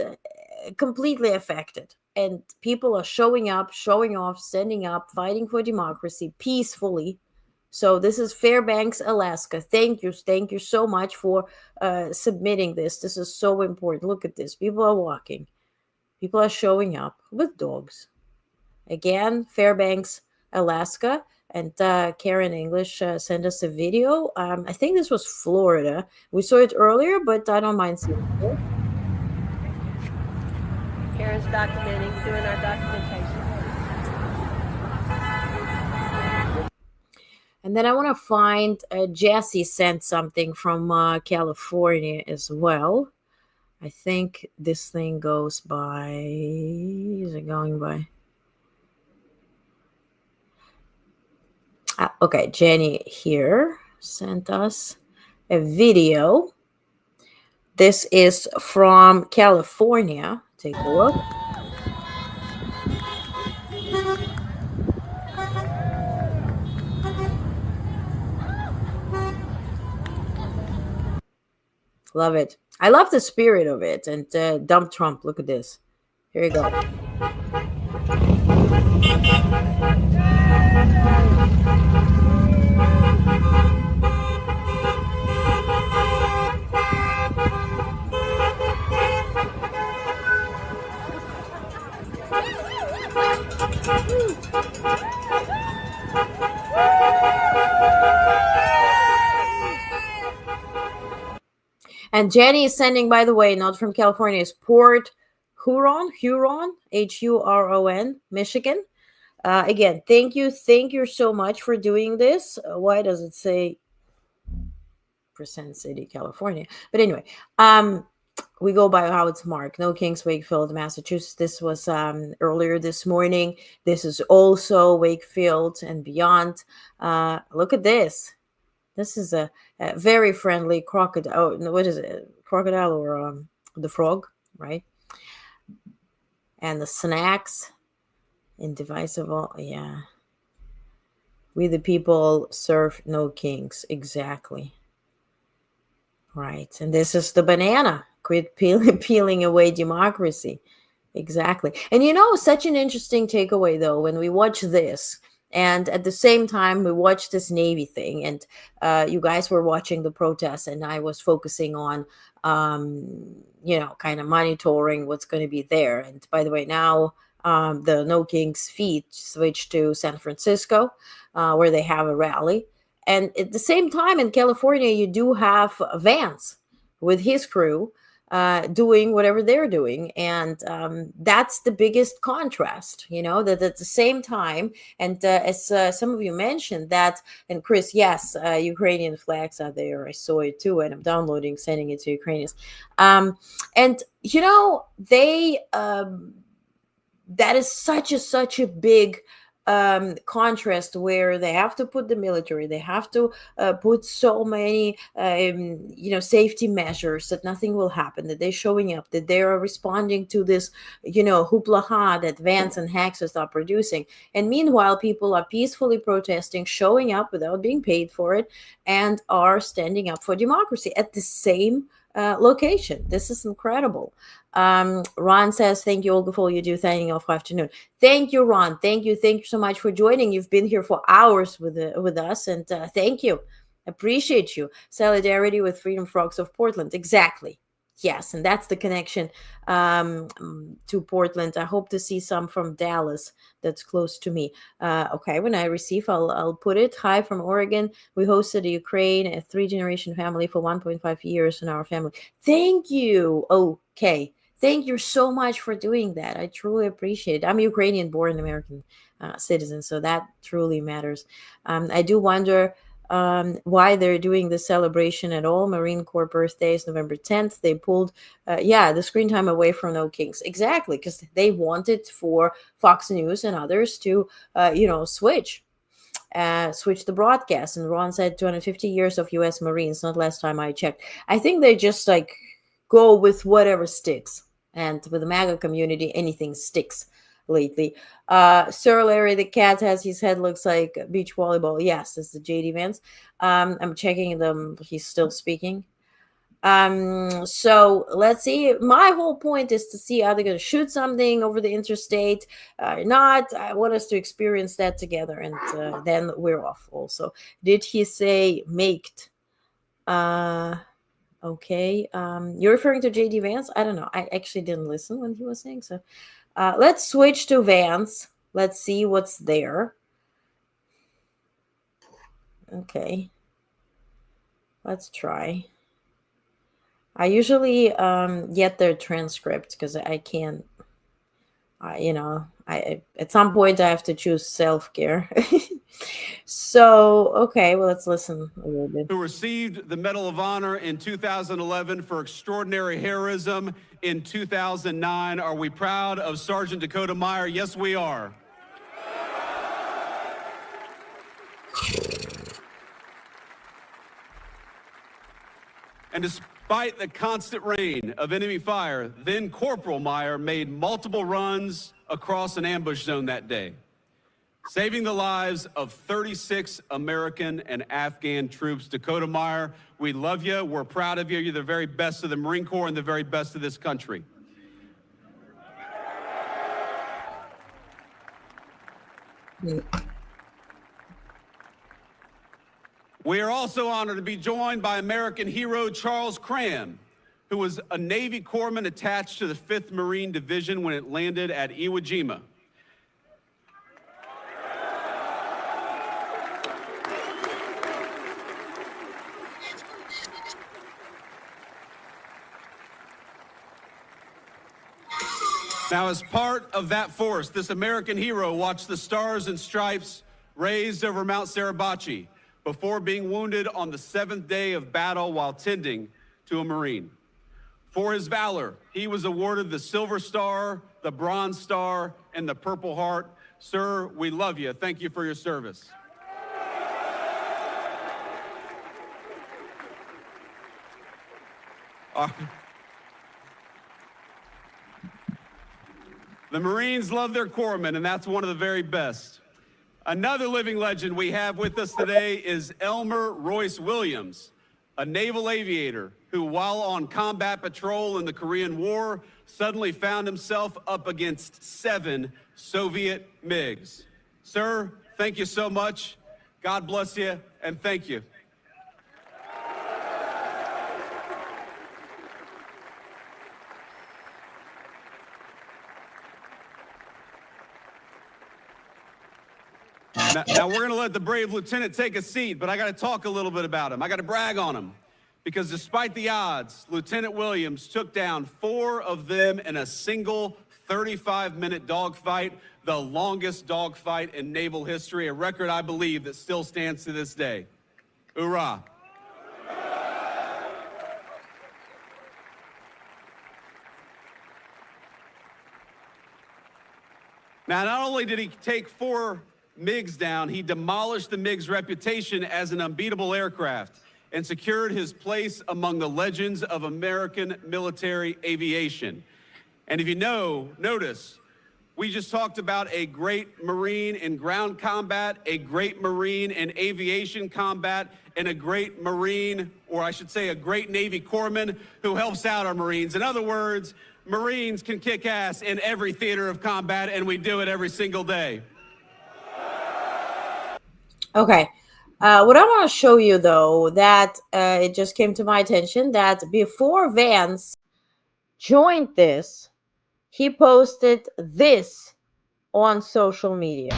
completely affected. And people are showing up, showing off, standing up, fighting for democracy peacefully. So this is Fairbanks, Alaska. Thank you so much for submitting this. This is so important. Look at this. People are walking. People are showing up with dogs. Again, Fairbanks, Alaska. And Karen English sent us a video. I think this was Florida. We saw it earlier, but I don't mind seeing it. Karen's documenting, doing our documentation. And then I want to find Jesse sent something from California as well. I think this thing goes by. Is it going by? Okay, Jenny here sent us a video. This is from California. Take a look. Love it. I love the spirit of it. And dump Trump. Look at this. Here you go. And Jenny is sending, by the way, not from California, it's Port Huron, Huron, Michigan. Again, thank you so much for doing this. Why does it say Percent City, California? But anyway, we go by how it's marked. No Kings, Wakefield, Massachusetts. This was earlier this morning. This is also Wakefield and beyond. Look at this. This is a very friendly crocodile. Oh, what is it? Crocodile or the frog, right? And the snacks. Indivisible. Yeah. We the people serve no kings. Exactly. Right. And this is the banana. Quit peeling away democracy. Exactly. And such an interesting takeaway though, when we watch this, and at the same time we watch this Navy thing, and you guys were watching the protests, and I was focusing on, kind of monitoring what's going to be there. And by the way, now the No King's feet switched to San Francisco, where they have a rally. And at the same time in California, you do have Vance with his crew doing whatever they're doing. And that's the biggest contrast, that at the same time, and as some of you mentioned that, and Chris, yes, Ukrainian flags are there. I saw it too, and I'm downloading, sending it to Ukrainians. And, they, that is such a big contrast, where they have to put the military, they have to put so many safety measures that nothing will happen, that they're showing up, that they are responding to this hoopla that Vance and Haxos are producing, and meanwhile people are peacefully protesting, showing up without being paid for it, and are standing up for democracy at the same location. This is incredible. Ron says, thank you, Olga, for all you do. Signing off afternoon. Thank you, Ron. Thank you so much for joining. You've been here for hours with us, and thank you. Appreciate you. Solidarity with Freedom Frogs of Portland. Exactly. Yes, and that's the connection to Portland. I hope to see some from Dallas. That's close to me. Okay, when I receive, I'll put it. Hi from Oregon. We hosted Ukraine, a 3-generation family for 1.5 years in our family. Thank you. Okay. Thank you so much for doing that. I truly appreciate it. I'm Ukrainian-born American citizen, so that truly matters. I do wonder why they're doing this celebration at all. Marine Corps birthday is November 10th. They pulled, the screen time away from No Kings. Exactly, because they wanted for Fox News and others to, switch the broadcast. And Ron said 250 years of U.S. Marines, not last time I checked. I think they just go with whatever sticks. And with the MAGA community, anything sticks lately. Sir Larry the cat has his head looks like beach volleyball. Yes, this is the JD Vance. I'm checking them. He's still speaking. So let's see. My whole point is to see, are they going to shoot something over the interstate or not? I want us to experience that together, and then we're off. Also, did he say maked? Okay. You're referring to JD Vance? I don't know. I actually didn't listen when he was saying so. Let's switch to Vance. Let's see what's there. Okay. Let's try. I usually get their transcript because I can't, at some point I have to choose self-care. So, okay, well, let's listen a little bit. Who received the Medal of Honor in 2011 for extraordinary heroism in 2009. Are we proud of Sergeant Dakota Meyer? Yes, we are. And despite the constant rain of enemy fire, then Corporal Meyer made multiple runs across an ambush zone that day, saving the lives of 36 American and Afghan troops. Dakota Meyer, we love you. We're proud of you. You're the very best of the Marine Corps and the very best of this country. Yeah. We are also honored to be joined by American hero Charles Cram, who was a Navy corpsman attached to the 5th Marine Division when it landed at Iwo Jima. Now, as part of that force, this American hero watched the Stars and Stripes raised over Mount Suribachi before being wounded on the 7th day of battle while tending to a Marine. For his valor, he was awarded the Silver Star, the Bronze Star, and the Purple Heart. Sir, we love you. Thank you for your service. The Marines love their corpsmen, and that's one of the very best. Another living legend we have with us today is Elmer Royce Williams, a naval aviator who, while on combat patrol in the Korean War, suddenly found himself up against 7 Soviet MiGs. Sir, thank you so much. God bless you, and thank you. Now we're going to let the brave lieutenant take a seat, but I got to talk a little bit about him. I got to brag on him. Because despite the odds, Lieutenant Williams took down 4 of them in a single 35-minute dogfight, the longest dogfight in naval history, a record, I believe, that still stands to this day. Hoorah. Now, not only did he take 4 MiGs down, he demolished the MiG's reputation as an unbeatable aircraft and secured his place among the legends of American military aviation. And if you notice, we just talked about a great Marine in ground combat, a great Marine in aviation combat, and a great Marine, or I should say a great Navy corpsman who helps out our Marines. In other words, Marines can kick ass in every theater of combat, and we do it every single day. Okay. What I want to show you, though, that it just came to my attention that before Vance joined this, he posted this on social media.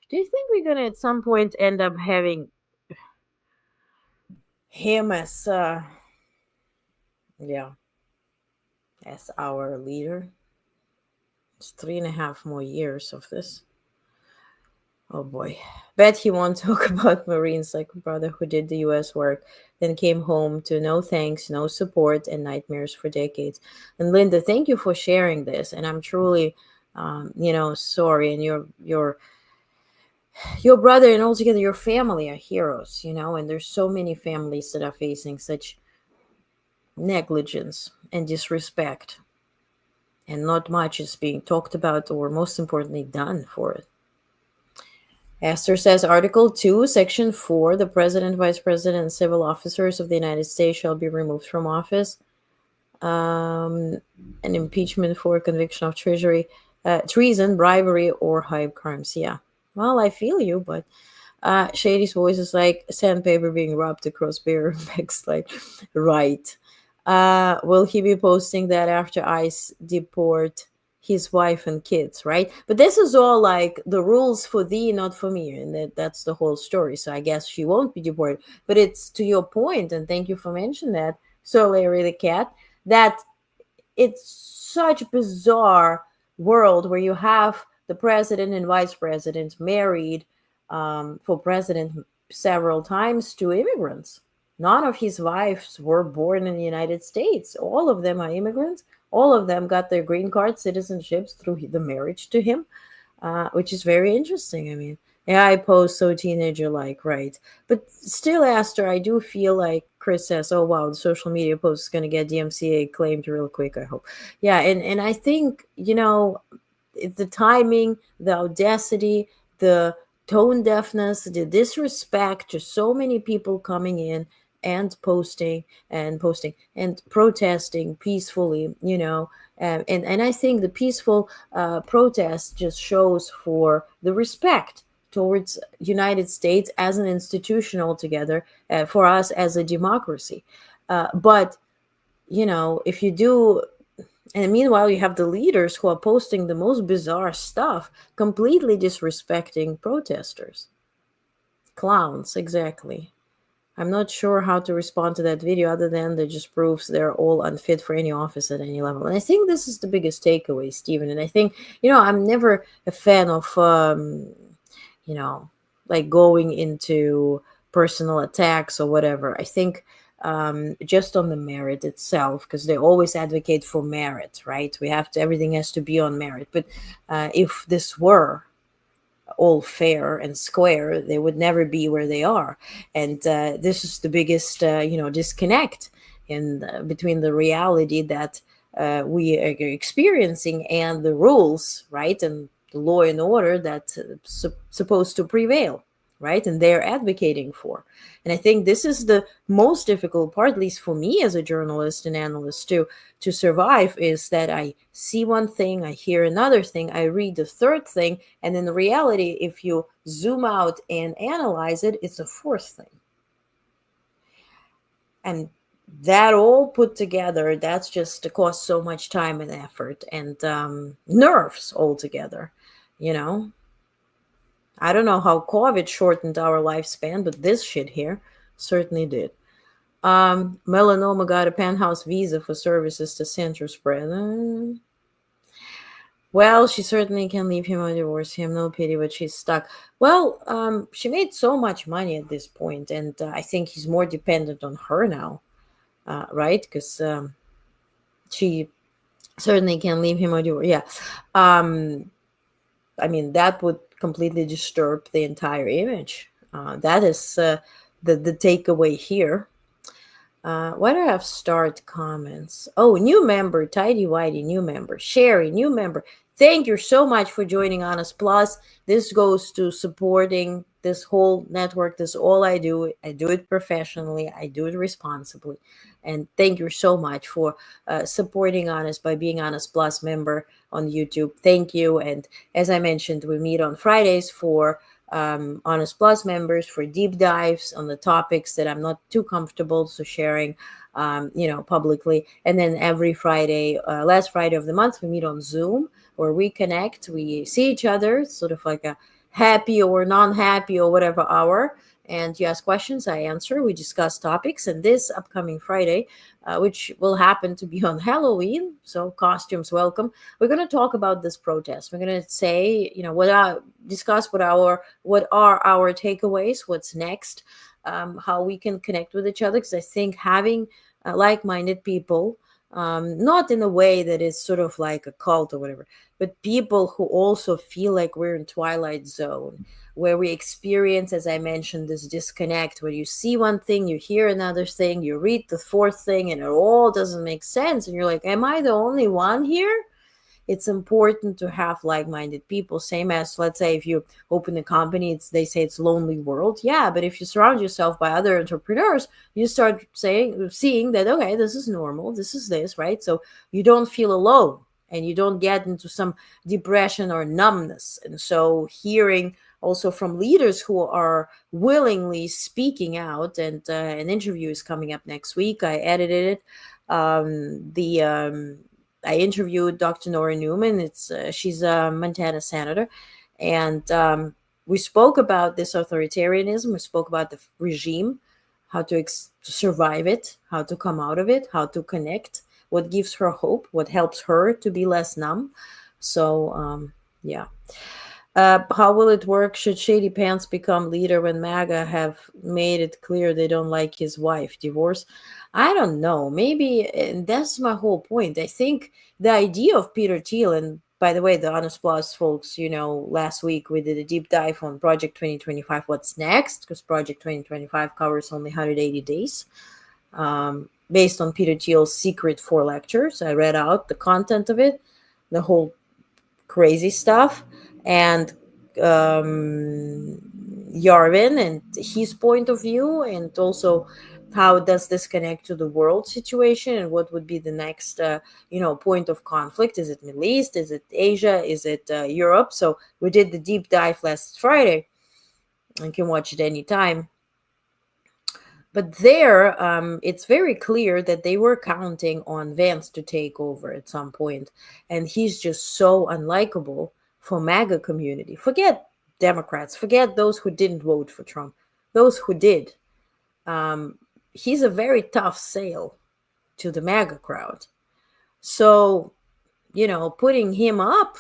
Do you think we're gonna at some point end up having him as as our leader? It's 3.5 more years of this. Oh boy. Bet he won't talk about Marines like a brother who did the US work, then came home to no thanks, no support, and nightmares for decades. And Linda, thank you for sharing this. And I'm truly sorry. And your brother and altogether your family are heroes, and there's so many families that are facing such negligence and disrespect, and not much is being talked about or, most importantly, done for it. Esther says, Article 2, Section 4, the President, Vice President, and civil officers of the United States shall be removed from office. An impeachment for conviction of treason, bribery, or high crimes. Yeah. Well, I feel you, but Shady's voice is like sandpaper being rubbed across bare backs. Like, right. Will he be posting that after ICE deport his wife and kids, right? But this is all like the rules for thee, not for me. And that's the whole story. So I guess she won't be deported. But it's to your point, and thank you for mentioning that, Sir Larry the Cat, that it's such a bizarre world where you have the president and vice president married for president several times to immigrants. None of his wives were born in the United States. All of them are immigrants. All of them got their green card citizenships through the marriage to him, which is very interesting. I mean, yeah, I pose so teenager-like, right? But still, Esther, I do feel like Chris says, oh, wow, the social media post is going to get DMCA claimed real quick, I hope. Yeah, and I think, the timing, the audacity, the tone deafness, the disrespect to so many people coming in and posting and protesting peacefully, and I think the peaceful protest just shows for the respect towards United States as an institution altogether, for us as a democracy. But, if you do, and meanwhile, you have the leaders who are posting the most bizarre stuff, completely disrespecting protesters. Clowns, exactly. I'm not sure how to respond to that video other than that just proves they're all unfit for any office at any level. And I think this is the biggest takeaway, Stephen. And I think, I'm never a fan of, like going into personal attacks or whatever. I think just on the merit itself, because they always advocate for merit, right? Everything has to be on merit. But if this were all fair and square, they would never be where they are. And this is the biggest, disconnect in between the reality that we are experiencing and the rules, right, and the law and order that's supposed to prevail, right, and they're advocating for. And I think this is the most difficult part, at least for me as a journalist and analyst to survive, is that I see one thing, I hear another thing, I read the third thing, and in reality, if you zoom out and analyze it, it's a fourth thing. And that all put together, that's just to cost so much time and effort and nerves altogether, I don't know how COVID shortened our lifespan, but this shit here certainly did. Melanoma got a penthouse visa for services to center spread. Well, she certainly can leave him or divorce him. No pity, but she's stuck. Well, she made so much money at this point, and I think he's more dependent on her now, right? Because she certainly can leave him or divorce. Yeah. I mean, that would completely disturb the entire image. That is the takeaway here. Why do I have start comments? Oh, new member, Tidy Whitey, new member, Sherry, new member. Thank you so much for joining Honest Plus. This goes to supporting this whole network. This is all I do. I do it professionally. I do it responsibly. And thank you so much for supporting Honest by being Honest Plus member on YouTube. Thank you. And as I mentioned, we meet on Fridays for Honest Plus members for deep dives on the topics that I'm not too comfortable sharing, publicly. And then every Friday, last Friday of the month, we meet on Zoom where we connect. We see each other, sort of like a happy or non-happy or whatever hour. And you ask questions, I answer. We discuss topics. And this upcoming Friday, which will happen to be on Halloween, so costumes welcome, we're going to talk about this protest. We're going to say, discuss what are our takeaways, what's next, how we can connect with each other. Because I think having like-minded people, not in a way that is sort of like a cult or whatever, but people who also feel like we're in Twilight Zone, where we experience, as I mentioned, this disconnect, where you see one thing, you hear another thing, you read the fourth thing, and it all doesn't make sense. And you're like, am I the only one here? It's important to have like-minded people. Same as, let's say, if you open a company, they say it's lonely world. Yeah, but if you surround yourself by other entrepreneurs, you start seeing that, okay, this is normal, this is this, right? So you don't feel alone and you don't get into some depression or numbness. And so hearing also from leaders who are willingly speaking out, and an interview is coming up next week. I edited it. I interviewed Dr. Nora Newman. She's a Montana senator, and we spoke about this authoritarianism. We spoke about the regime, how to survive it, how to come out of it, how to connect, what gives her hope, what helps her to be less numb. So, yeah. How will it work? Should Shady Pants become leader when MAGA have made it clear they don't like his wife? Divorce? I don't know. Maybe, and that's my whole point. I think the idea of Peter Thiel, and by the way, the Honest Plus folks, last week we did a deep dive on Project 2025, what's next, because Project 2025 covers only 180 days. Based on Peter Thiel's secret 4 lectures. I read out the content of it, the whole crazy stuff, and Yarvin and his point of view, and also how does this connect to the world situation, and what would be the next point of conflict. Is it Middle East? Is it Asia? Is it Europe? So we did the deep dive last Friday. You can watch it anytime. But there, it's very clear that they were counting on Vance to take over at some point. And he's just so unlikable for MAGA community. Forget Democrats. Forget those who didn't vote for Trump. Those who did. He's a very tough sale to the MAGA crowd. So, putting him up,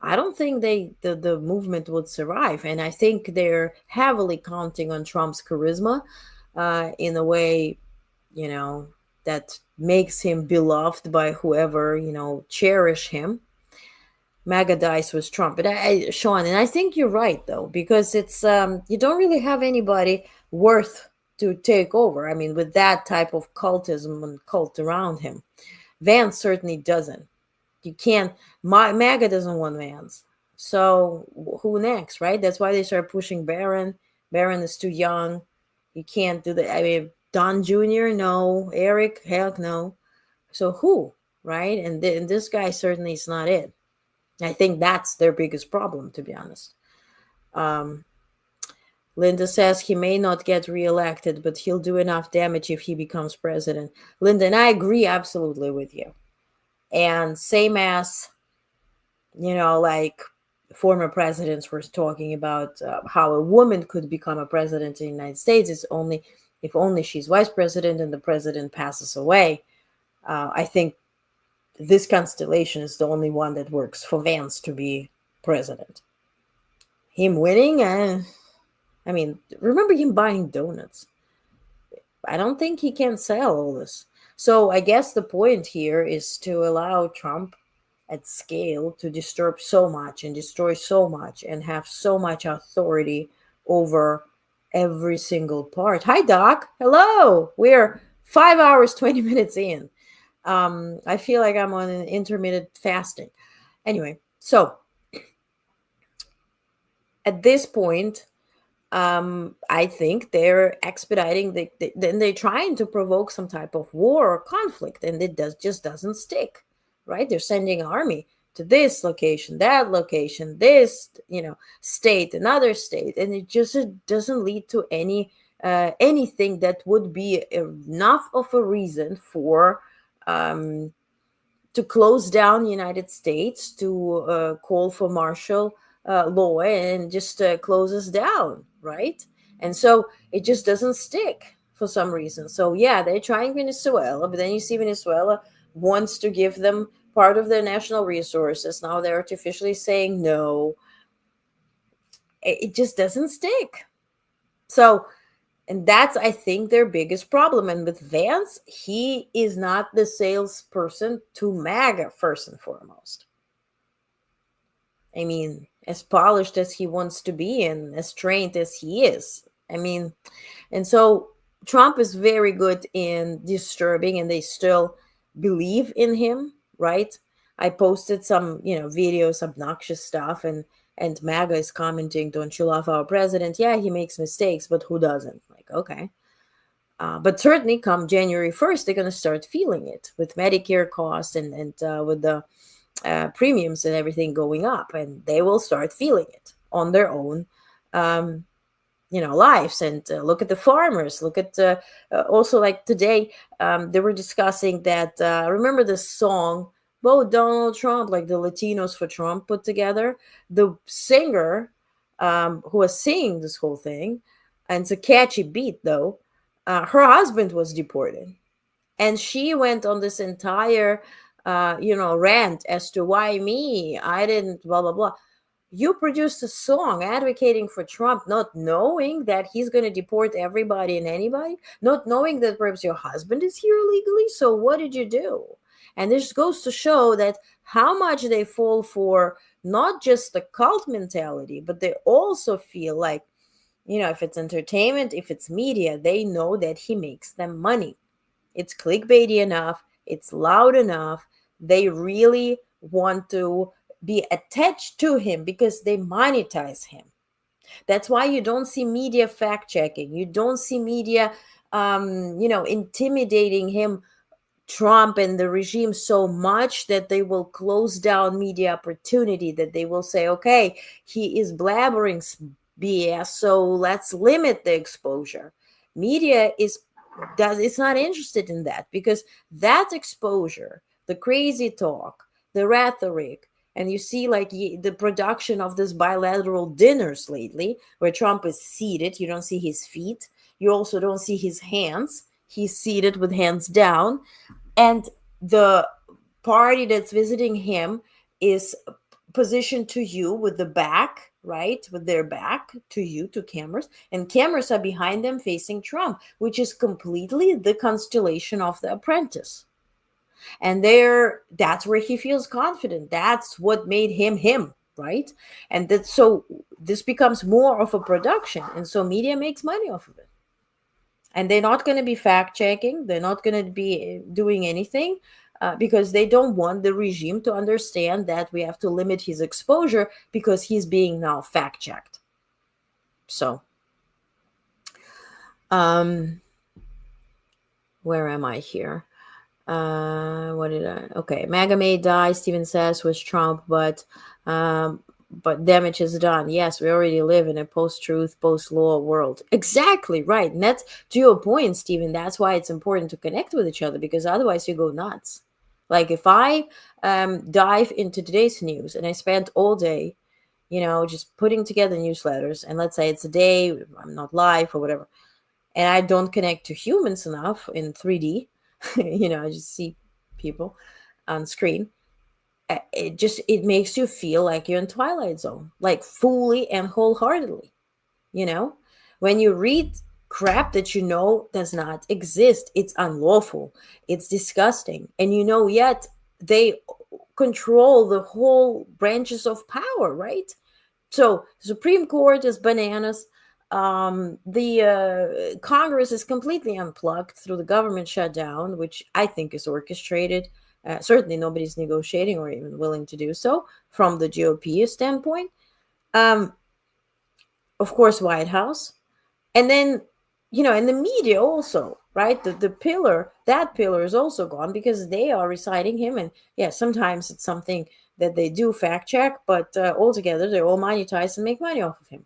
I don't think the movement would survive. And I think they're heavily counting on Trump's charisma in a way, that makes him beloved by whoever, cherish him. MAGA dies with Trump. But Sean, and I think you're right though, because it's you don't really have anybody worth to take over. I mean, with that type of cultism and cult around him, Vance certainly doesn't. You can't. MAGA doesn't want Vance. So who next, right? That's why they start pushing Barron. Barron is too young. You can't do that. I mean, Don Jr. No. Eric, heck no. So who, right? And this guy certainly is not it. I think that's their biggest problem, to be honest. Linda says he may not get reelected, but he'll do enough damage if he becomes president. Linda, and I agree absolutely with you. And same as, like former presidents were talking about how a woman could become a president in the United States is only if only she's vice president and the president passes away. I think this constellation is the only one that works for Vance to be president. Him winning, I mean, remember him buying donuts. I don't think he can sell all this. So I guess the point here is to allow Trump at scale to disturb so much and destroy so much and have so much authority over every single part. Hi, Doc. Hello. We're 5 hours, 20 minutes in. I feel like I'm on an intermittent fasting. Anyway, so at this point, I think they're expediting. Then they're trying to provoke some type of war or conflict, and it just doesn't stick, right? They're sending army to this location, that location, this state, another state, and it just doesn't lead to anything that would be enough of a reason for to close down the United States, to call for martial law and just close us down, right? And so it just doesn't stick for some reason. So yeah, they're trying Venezuela, but then you see Venezuela wants to give them part of their national resources. Now they're artificially saying no. It just doesn't stick. So, and that's, I think, their biggest problem. And with Vance, he is not the salesperson to MAGA, first and foremost. I mean, as polished as he wants to be and as trained as he is. I mean, and so Trump is very good in disturbing, and they still believe in him, right? I posted some, videos, obnoxious stuff, and MAGA is commenting, "Don't you love our president? Yeah, he makes mistakes, but who doesn't?" Like, okay. But certainly come January 1st, they're going to start feeling it with Medicare costs and with the premiums and everything going up, and they will start feeling it on their own lives. And look at the farmers, look at also, like today they were discussing that remember the song Vote Donald Trump, like the Latinos for Trump put together. The singer who was singing this whole thing, and it's a catchy beat though, her husband was deported, and she went on this entire rant as to why me, I didn't, blah, blah, blah. You produced a song advocating for Trump, not knowing that he's going to deport everybody and anybody, not knowing that perhaps your husband is here illegally. So what did you do? And this goes to show that how much they fall for not just the cult mentality, but they also feel like, if it's entertainment, if it's media, they know that he makes them money. It's clickbaity enough. It's loud enough. They really want to be attached to him because they monetize him. That's why you don't see media fact checking. You don't see media, intimidating him, Trump and the regime, so much that they will close down media opportunity, that they will say, okay, he is blabbering BS, so let's limit the exposure. Media it's not interested in that, because that exposure, the crazy talk, the rhetoric, and you see like the production of this bilateral dinners lately where Trump is seated, you don't see his feet, you also don't see his hands, he's seated with hands down, and the party that's visiting him is positioned to you with the back, right? With their back to you, to cameras, and cameras are behind them facing Trump, which is completely the constellation of The Apprentice. And that's where he feels confident. That's what made him him, right? And so this becomes more of a production, and so media makes money off of it. And they're not going to be fact checking, they're not going to be doing anything, because they don't want the regime to understand that we have to limit his exposure because he's being now fact checked. So where am I here? Okay, MAGA may die, Steven says, with Trump, but damage is done. Yes, we already live in a post-truth, post-law world. Exactly, right. And that's to your point, Steven. That's why it's important to connect with each other, because otherwise you go nuts. Like if I dive into today's news and I spent all day, just putting together newsletters, and let's say it's a day, I'm not live or whatever, and I don't connect to humans enough in 3D, I just see people on screen, it makes you feel like you're in Twilight Zone, like fully and wholeheartedly. When you read crap that does not exist, it's unlawful, it's disgusting, and yet they control the whole branches of power, right? So the Supreme Court is bananas. The Congress is completely unplugged through the government shutdown, which I think is orchestrated. Certainly nobody's negotiating or even willing to do so from the GOP standpoint. Of course, White House. And then, and the media also, right? That pillar is also gone because they are reciting him. And yeah, sometimes it's something that they do fact check, but altogether they're all monetized and make money off of him.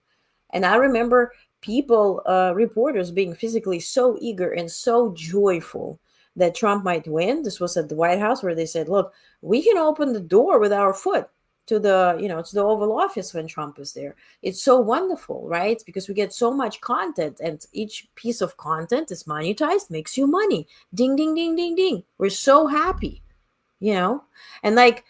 And I remember people, reporters, being physically so eager and so joyful that Trump might win. This was at the White House, where they said, look, we can open the door with our foot to the, to the Oval Office when Trump is there. It's so wonderful, right? Because we get so much content, and each piece of content is monetized, makes you money. Ding, ding, ding, ding, ding. We're so happy, and like,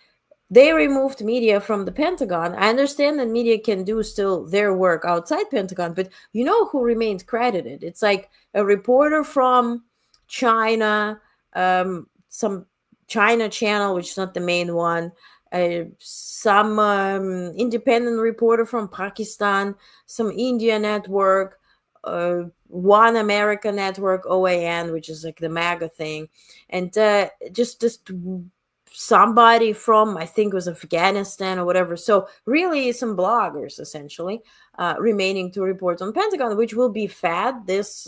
they removed media from the Pentagon. I understand that media can do still their work outside Pentagon, but who remained credited? It's like a reporter from China, some China channel, which is not the main one, some independent reporter from Pakistan, some India network, One America network, OAN, which is like the MAGA thing, and just somebody from, I think it was Afghanistan or whatever. So really some bloggers essentially remaining to report on Pentagon, which will be fed this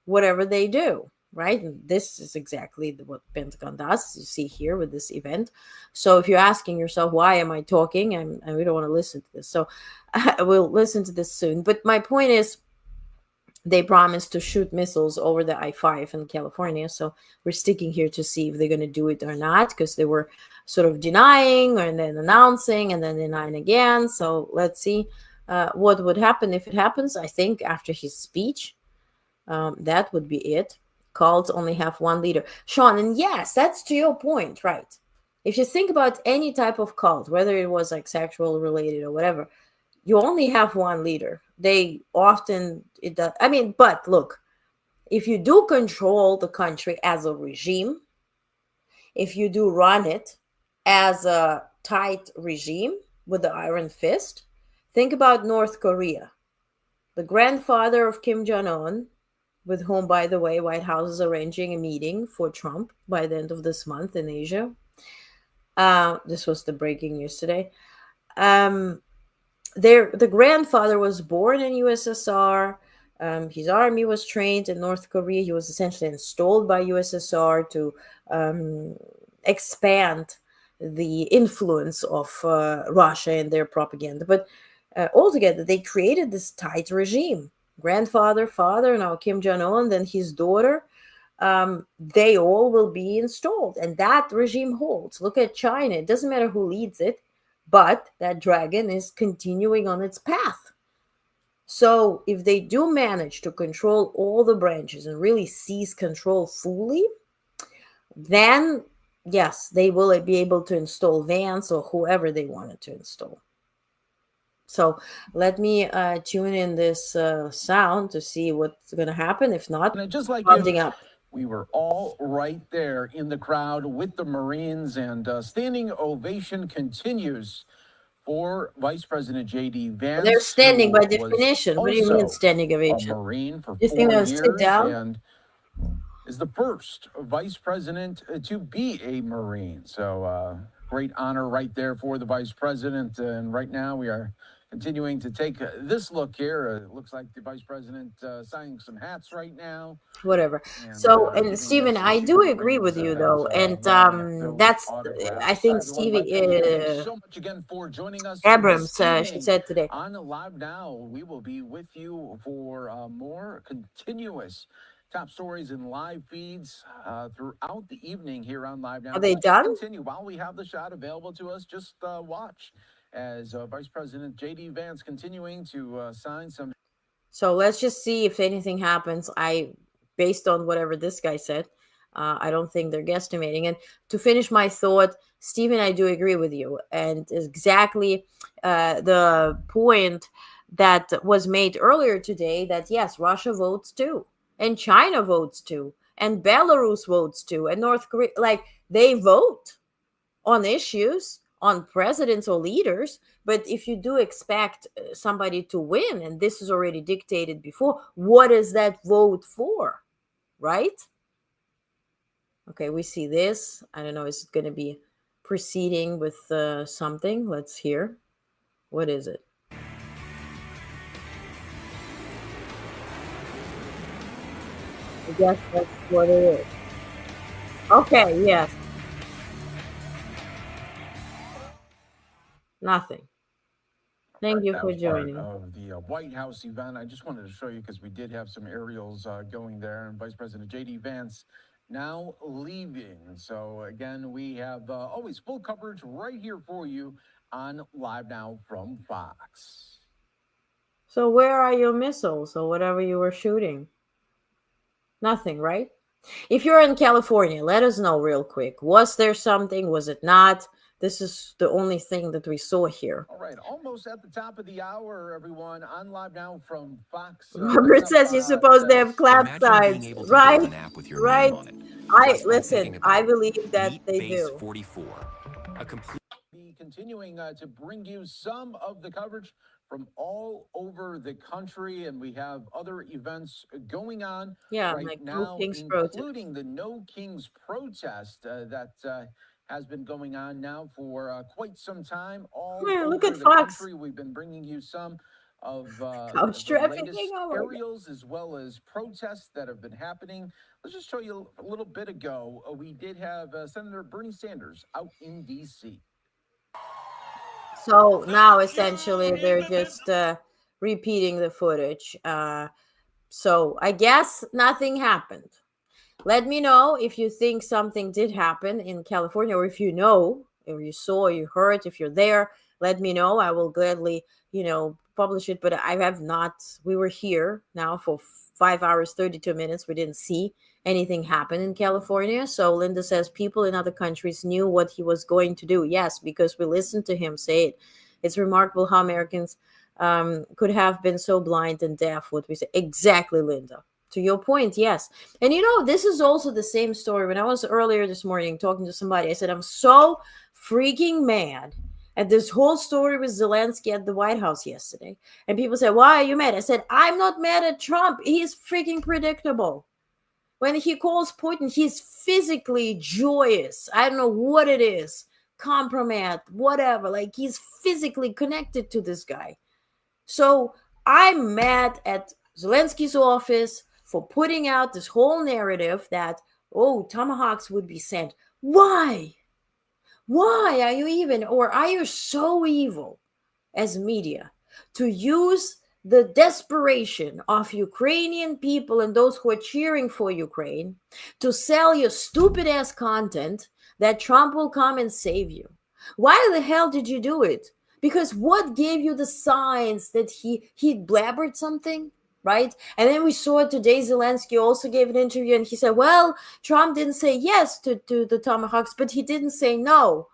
whatever they do, right? And this is exactly what Pentagon does, as you see here with this event. So if you're asking yourself, why am I talking? And we don't want to listen to this. So we'll listen to this soon. But my point is, they promised to shoot missiles over the I-5 in California. So we're sticking here to see if they're going to do it or not, because they were sort of denying and then announcing and then denying again. So let's see what would happen if it happens. I think after his speech, that would be it. Cults only have one leader. Sean, and yes, that's to your point, right? If you think about any type of cult, whether it was like sexual related or whatever, you only have one leader. They often, but look, if you do control the country as a regime, if you do run it as a tight regime with the iron fist, think about North Korea. The grandfather of Kim Jong-un, with whom, by the way, White House is arranging a meeting for Trump by the end of this month in Asia. This was the breaking news today. The grandfather was born in USSR. His army was trained in North Korea. He was essentially installed by USSR to expand the influence of Russia and their propaganda. But altogether, they created this tight regime. Grandfather, father, now Kim Jong-un, then his daughter. They all will be installed, and that regime holds. Look at China. It doesn't matter who leads it, but that dragon is continuing on its path. So if they do manage to control all the branches and really seize control fully, then yes, they will be able to install Vance or whoever they wanted to install. So let me tune in this sound to see what's going to happen. If not, just like rounding up. We were all right there in the crowd with the Marines, and standing ovation continues for Vice President J.D. Vance. They're standing by who was definition. What do you mean also standing a ovation? Marine for You think 4 they'll sit years down? and is the first vice president to be a Marine. So great honor right there for the vice president. And right now we are continuing to take this look here. It looks like the vice president signing some hats right now. Whatever. And, So, and giving Stephen, this I to do the agree with Marines you as, though, and those that's autographs. I think Everyone, Mike Stevie Page, thank you so much again for joining us Abrams, this she evening said today. on Live Now. We will be with you for more continuous top stories and live feeds throughout the evening here on Live Now. Are they We'll done? Continue while we have the shot available to us. Just watch as Vice President J.D. Vance continuing to sign some. So let's just see if anything happens. Based on whatever this guy said, I don't think they're guesstimating. And to finish my thought, Stephen, I do agree with you. And exactly the point that was made earlier today that yes, Russia votes too, and China votes too, and Belarus votes too, and North Korea, like they vote on issues, on presidents or leaders. But if you do expect somebody to win, and this is already dictated before, what is that vote for, right? Okay, we see this. I don't know, is it going to be proceeding with something? Let's hear. What is it? I guess that's what it is. Okay, yes. Nothing. Thank you That for was part joining. of the White House event. I just wanted to show you because we did have some aerials going there, and Vice President J.D. Vance now leaving. So again, we have always full coverage right here for you on Live Now from Fox. So where are your missiles or whatever you were shooting? Nothing, right? If you're in California, let us know real quick. Was there something? Was it not? This is the only thing that we saw here. All right, almost at the top of the hour, everyone, on Live Now from Fox. Robert says you're supposed to have clap sides, right? Right. Listen. I believe that they do. 44. Continuing to bring you some of the coverage from all over the country, and we have other events going on right like now, No Kings including the No Kings protest that has been going on now for quite some time. Look over at the Fox. country. We've been bringing you some of Couch the trafficking. latest Oh my God. aerials as well as protests that have been happening. Let's just show you a little bit ago. We did have Senator Bernie Sanders out in D.C. So now essentially they're just repeating the footage. So I guess nothing happened. Let me know if you think something did happen in California, or if you know, or you saw, you heard, if you're there, let me know. I will gladly, publish it. But I have not. We were here now for 5 hours, 32 minutes. We didn't see anything happen in California. So Linda says people in other countries knew what he was going to do. Yes, because we listened to him say it. It's remarkable how Americans could have been so blind and deaf. What we say. Exactly, Linda. To your point, yes. And this is also the same story. When I was earlier this morning talking to somebody, I said, I'm so freaking mad at this whole story with Zelensky at the White House yesterday. And people said, why are you mad? I said, I'm not mad at Trump. He's freaking predictable. When he calls Putin, he's physically joyous. I don't know what it is. Compromat, whatever. Like he's physically connected to this guy. So I'm mad at Zelensky's office for putting out this whole narrative that, tomahawks would be sent. Why? Why are you even, or are you so evil as media to use the desperation of Ukrainian people and those who are cheering for Ukraine to sell your stupid ass content that Trump will come and save you? Why the hell did you do it? Because what gave you the signs that he blabbered something, right? And then we saw today Zelensky also gave an interview and he said, well, Trump didn't say yes to the tomahawks, but he didn't say no.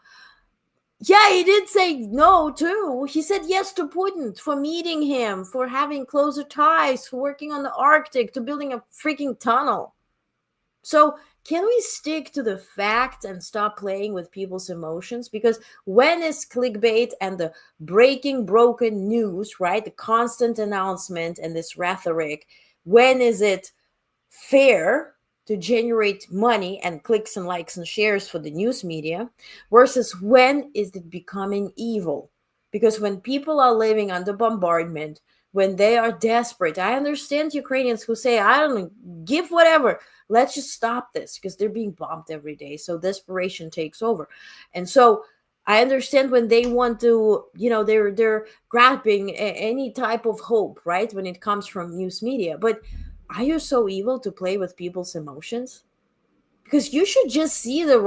Yeah, he did say no too. He said yes to Putin, for meeting him, for having closer ties, for working on the Arctic, to building a freaking tunnel. So can we stick to the facts and stop playing with people's emotions? Because when is clickbait and the broken news, right? The constant announcement and this rhetoric, when is it fair to generate money and clicks and likes and shares for the news media versus when is it becoming evil? Because when people are living under bombardment, when they are desperate, I understand Ukrainians who say, I don't give whatever, let's just stop this, because they're being bombed every day. So desperation takes over. And so I understand when they want to, they're grabbing any type of hope, right? When it comes from news media. But are you so evil to play with people's emotions? Because you should just see the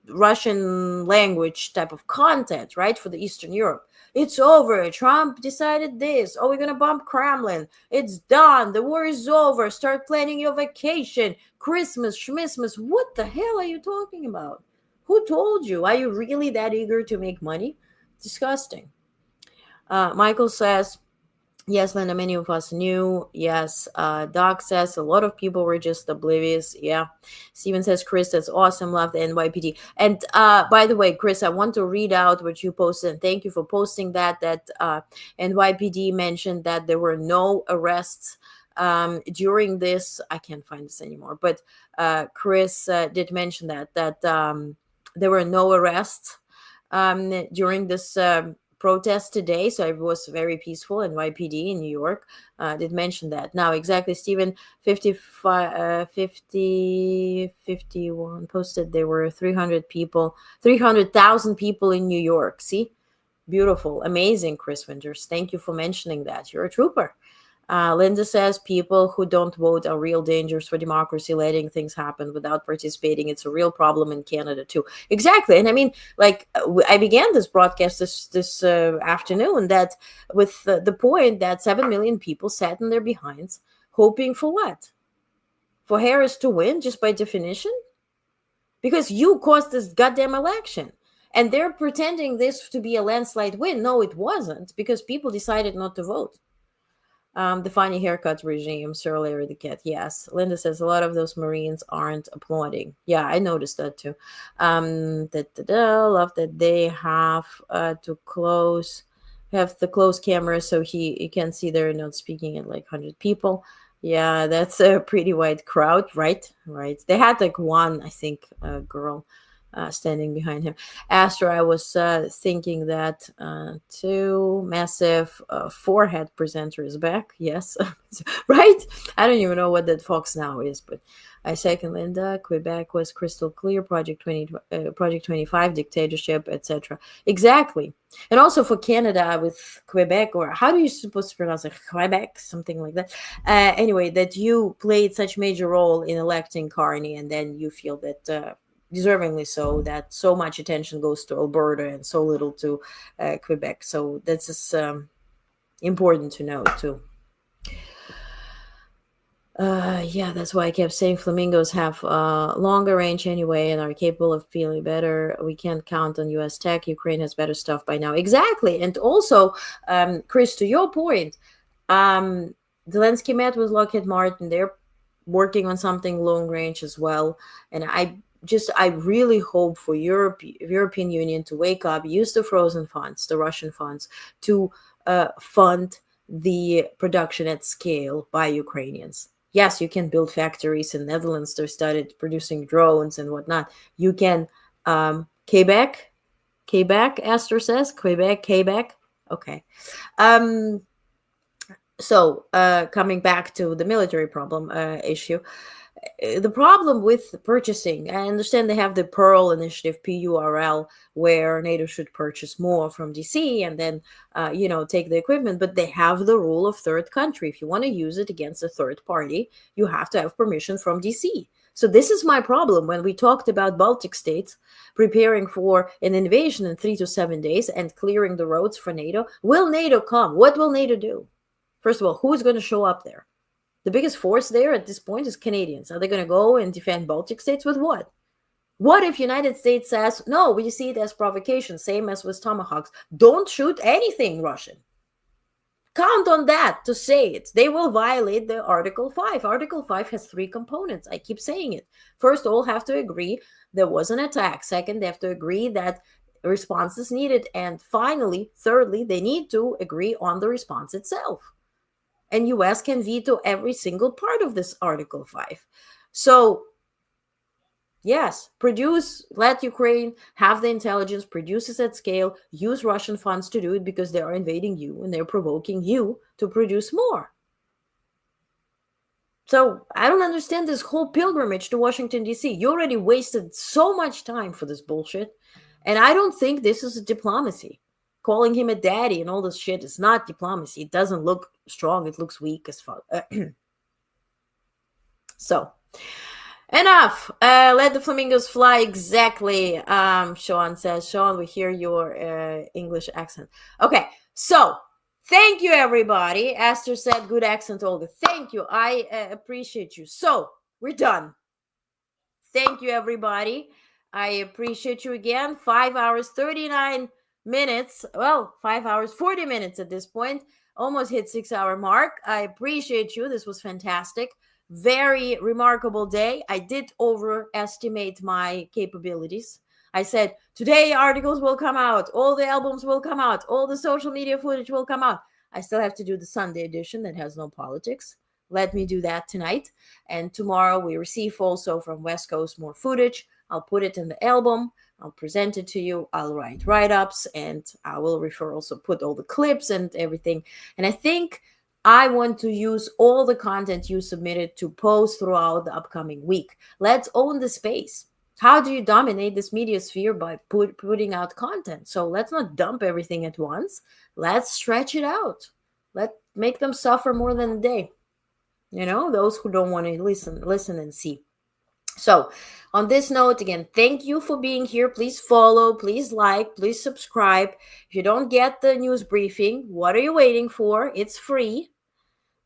Russian language type of content, right? For the Eastern Europe. It's over. Trump decided this. Oh, we're going to bomb Kremlin. It's done. The war is over. Start planning your vacation. Christmas, schmismas. What the hell are you talking about? Who told you? Are you really that eager to make money? Disgusting. Michael says, yes, Linda, many of us knew. Yes. Doc says a lot of people were just oblivious. Yeah. Steven says, Chris, that's awesome. Love the NYPD. And by the way, Chris, I want to read out what you posted. And thank you for posting that. That NYPD mentioned that there were no arrests during this. I can't find this anymore. But Chris did mention that there were no arrests during this protest today, so it was very peaceful. And YPD in New York did mention that. Now, exactly, Stephen 51 posted there were 300,000 people in New York. See, beautiful, amazing, Chris Winters. Thank you for mentioning that. You're a trooper. Linda says people who don't vote are real dangers for democracy, letting things happen without participating. It's a real problem in Canada too. Exactly. And I mean, like I began this broadcast this afternoon that with the point that 7 million people sat in their behinds hoping for what? For Harris to win just by definition? Because you caused this goddamn election. And they're pretending this to be a landslide win. No, it wasn't, because people decided not to vote. The funny haircut regime, Sir Larry the Cat. Yes. Linda says a lot of those Marines aren't applauding. Yeah, I noticed that too. Love that they have to have the close camera so you can see they're not speaking at like 100 people. Yeah, that's a pretty wide crowd, right? Right. They had like one, I think, girl standing behind him. Astro, I was thinking that two massive forehead presenters back. Yes, right? I don't even know what that Fox Now is, but I second Linda. Quebec was crystal clear. Project 25, dictatorship, etc. Exactly. And also for Canada with Quebec, or how do you supposed to pronounce it? Quebec, something like that. Anyway, that you played such major role in electing Carney, and then you feel that deservingly so, that so much attention goes to Alberta and so little to Quebec. So that's just important to know too. Yeah, that's why I kept saying flamingos have longer range anyway and are capable of feeling better. We can't count on US tech. Ukraine has better stuff by now. Exactly. And also, Chris, to your point, Zelensky met with Lockheed Martin. They're working on something long range as well. And I really hope for European Union to wake up, use the frozen funds, the Russian funds, to fund the production at scale by Ukrainians. Yes, you can build factories in Netherlands. They started producing drones and whatnot. You can, Quebec, Esther says, Quebec. Okay. So coming back to the military problem issue, the problem with purchasing, I understand they have the Pearl initiative, PURL, where NATO should purchase more from DC and then, take the equipment, but they have the rule of third country. If you want to use it against a third party, you have to have permission from DC. So this is my problem when we talked about Baltic states preparing for an invasion in 3 to 7 days and clearing the roads for NATO. Will NATO come? What will NATO do? First of all, who is going to show up there? The biggest force there at this point is Canadians. Are they going to go and defend Baltic states with what? What if United States says, no, we see it as provocation, same as with Tomahawks. Don't shoot anything Russian. Count on that to say it. They will violate the Article 5. Article 5 has 3 components. I keep saying it. First, all have to agree there was an attack. Second, they have to agree that a response is needed. And finally, thirdly, they need to agree on the response itself. And US can veto every single part of this Article 5. So yes, let Ukraine have the intelligence, produce this at scale, use Russian funds to do it because they are invading you and they're provoking you to produce more. So I don't understand this whole pilgrimage to Washington, D.C. You already wasted so much time for this bullshit. And I don't think this is diplomacy. Calling him a daddy and all this shit is not diplomacy. It doesn't look strong. It looks weak as fuck. So... enough. Let the flamingos fly. Exactly. Sean says. Sean, we hear your English accent. Okay. So thank you, everybody. Esther said, good accent, Olga. Thank you. I appreciate you. So we're done. Thank you, everybody. I appreciate you again. 5 hours, 39 minutes. Well, 5 hours, 40 minutes at this point. Almost hit 6 hour mark. I appreciate you. This was fantastic. Very remarkable day. I did overestimate my capabilities. I said, today articles will come out. All the albums will come out. All the social media footage will come out. I still have to do the Sunday edition that has no politics. Let me do that tonight. And tomorrow we receive also from West Coast more footage. I'll put it in the album. I'll present it to you. I'll write write-ups and I will also put all the clips and everything. And I think I want to use all the content you submitted to post throughout the upcoming week. Let's own the space. How do you dominate this media sphere? By putting out content. So let's not dump everything at once. Let's stretch it out. Let's make them suffer more than a day. You know, those who don't want to listen and see. So on this note, again, thank you for being here. Please follow, please like, please subscribe. If you don't get the news briefing, what are you waiting for? It's free.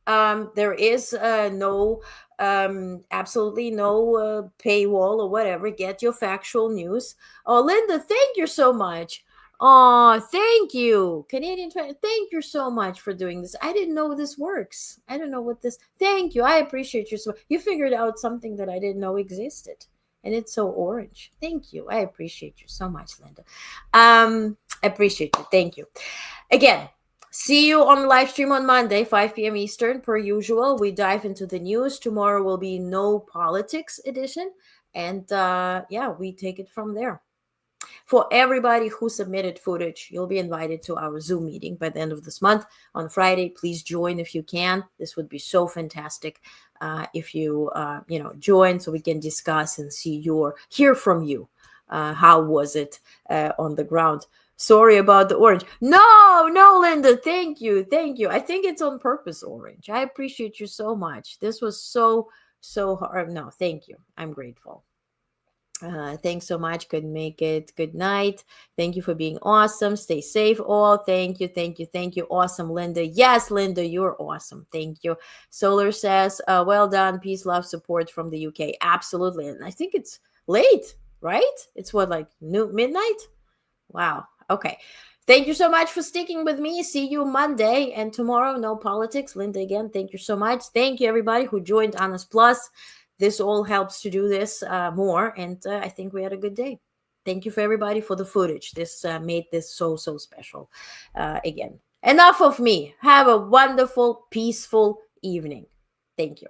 There is absolutely no paywall or whatever. Get your factual news. Oh, Linda, thank you so much. Oh, thank you. Canadian, thank you so much for doing this. I didn't know this works. I don't know what this, thank you. I appreciate you. You figured out something that I didn't know existed. And it's so orange. Thank you. I appreciate you so much, Linda. I appreciate you. Thank you. Again, see you on the live stream on Monday, 5 p.m. Eastern, per usual. We dive into the news. Tomorrow will be no politics edition. And we take it from there. For everybody who submitted footage, you'll be invited to our Zoom meeting by the end of this month on Friday. Please join if you can. This would be so fantastic if you join so we can discuss and hear from you. How was it on the ground? Sorry about the orange. No, Linda. Thank you. I think it's on purpose, orange. I appreciate you so much. This was so hard. No, thank you. I'm grateful. Thanks so much. Couldn't make it. Good night. Thank you for being awesome. Stay safe all. Thank you. Awesome, Linda. Yes, Linda, you're awesome. Thank you. Solar says, well done. Peace, love, support from the UK. Absolutely. And I think it's late, right? It's midnight? Wow. Okay. Thank you so much for sticking with me. See you Monday and tomorrow. No politics. Linda, again, thank you so much. Thank you, everybody who joined Honest Plus. This all helps to do this more. And I think we had a good day. Thank you for everybody for the footage. This made this so special. Again, enough of me. Have a wonderful, peaceful evening. Thank you.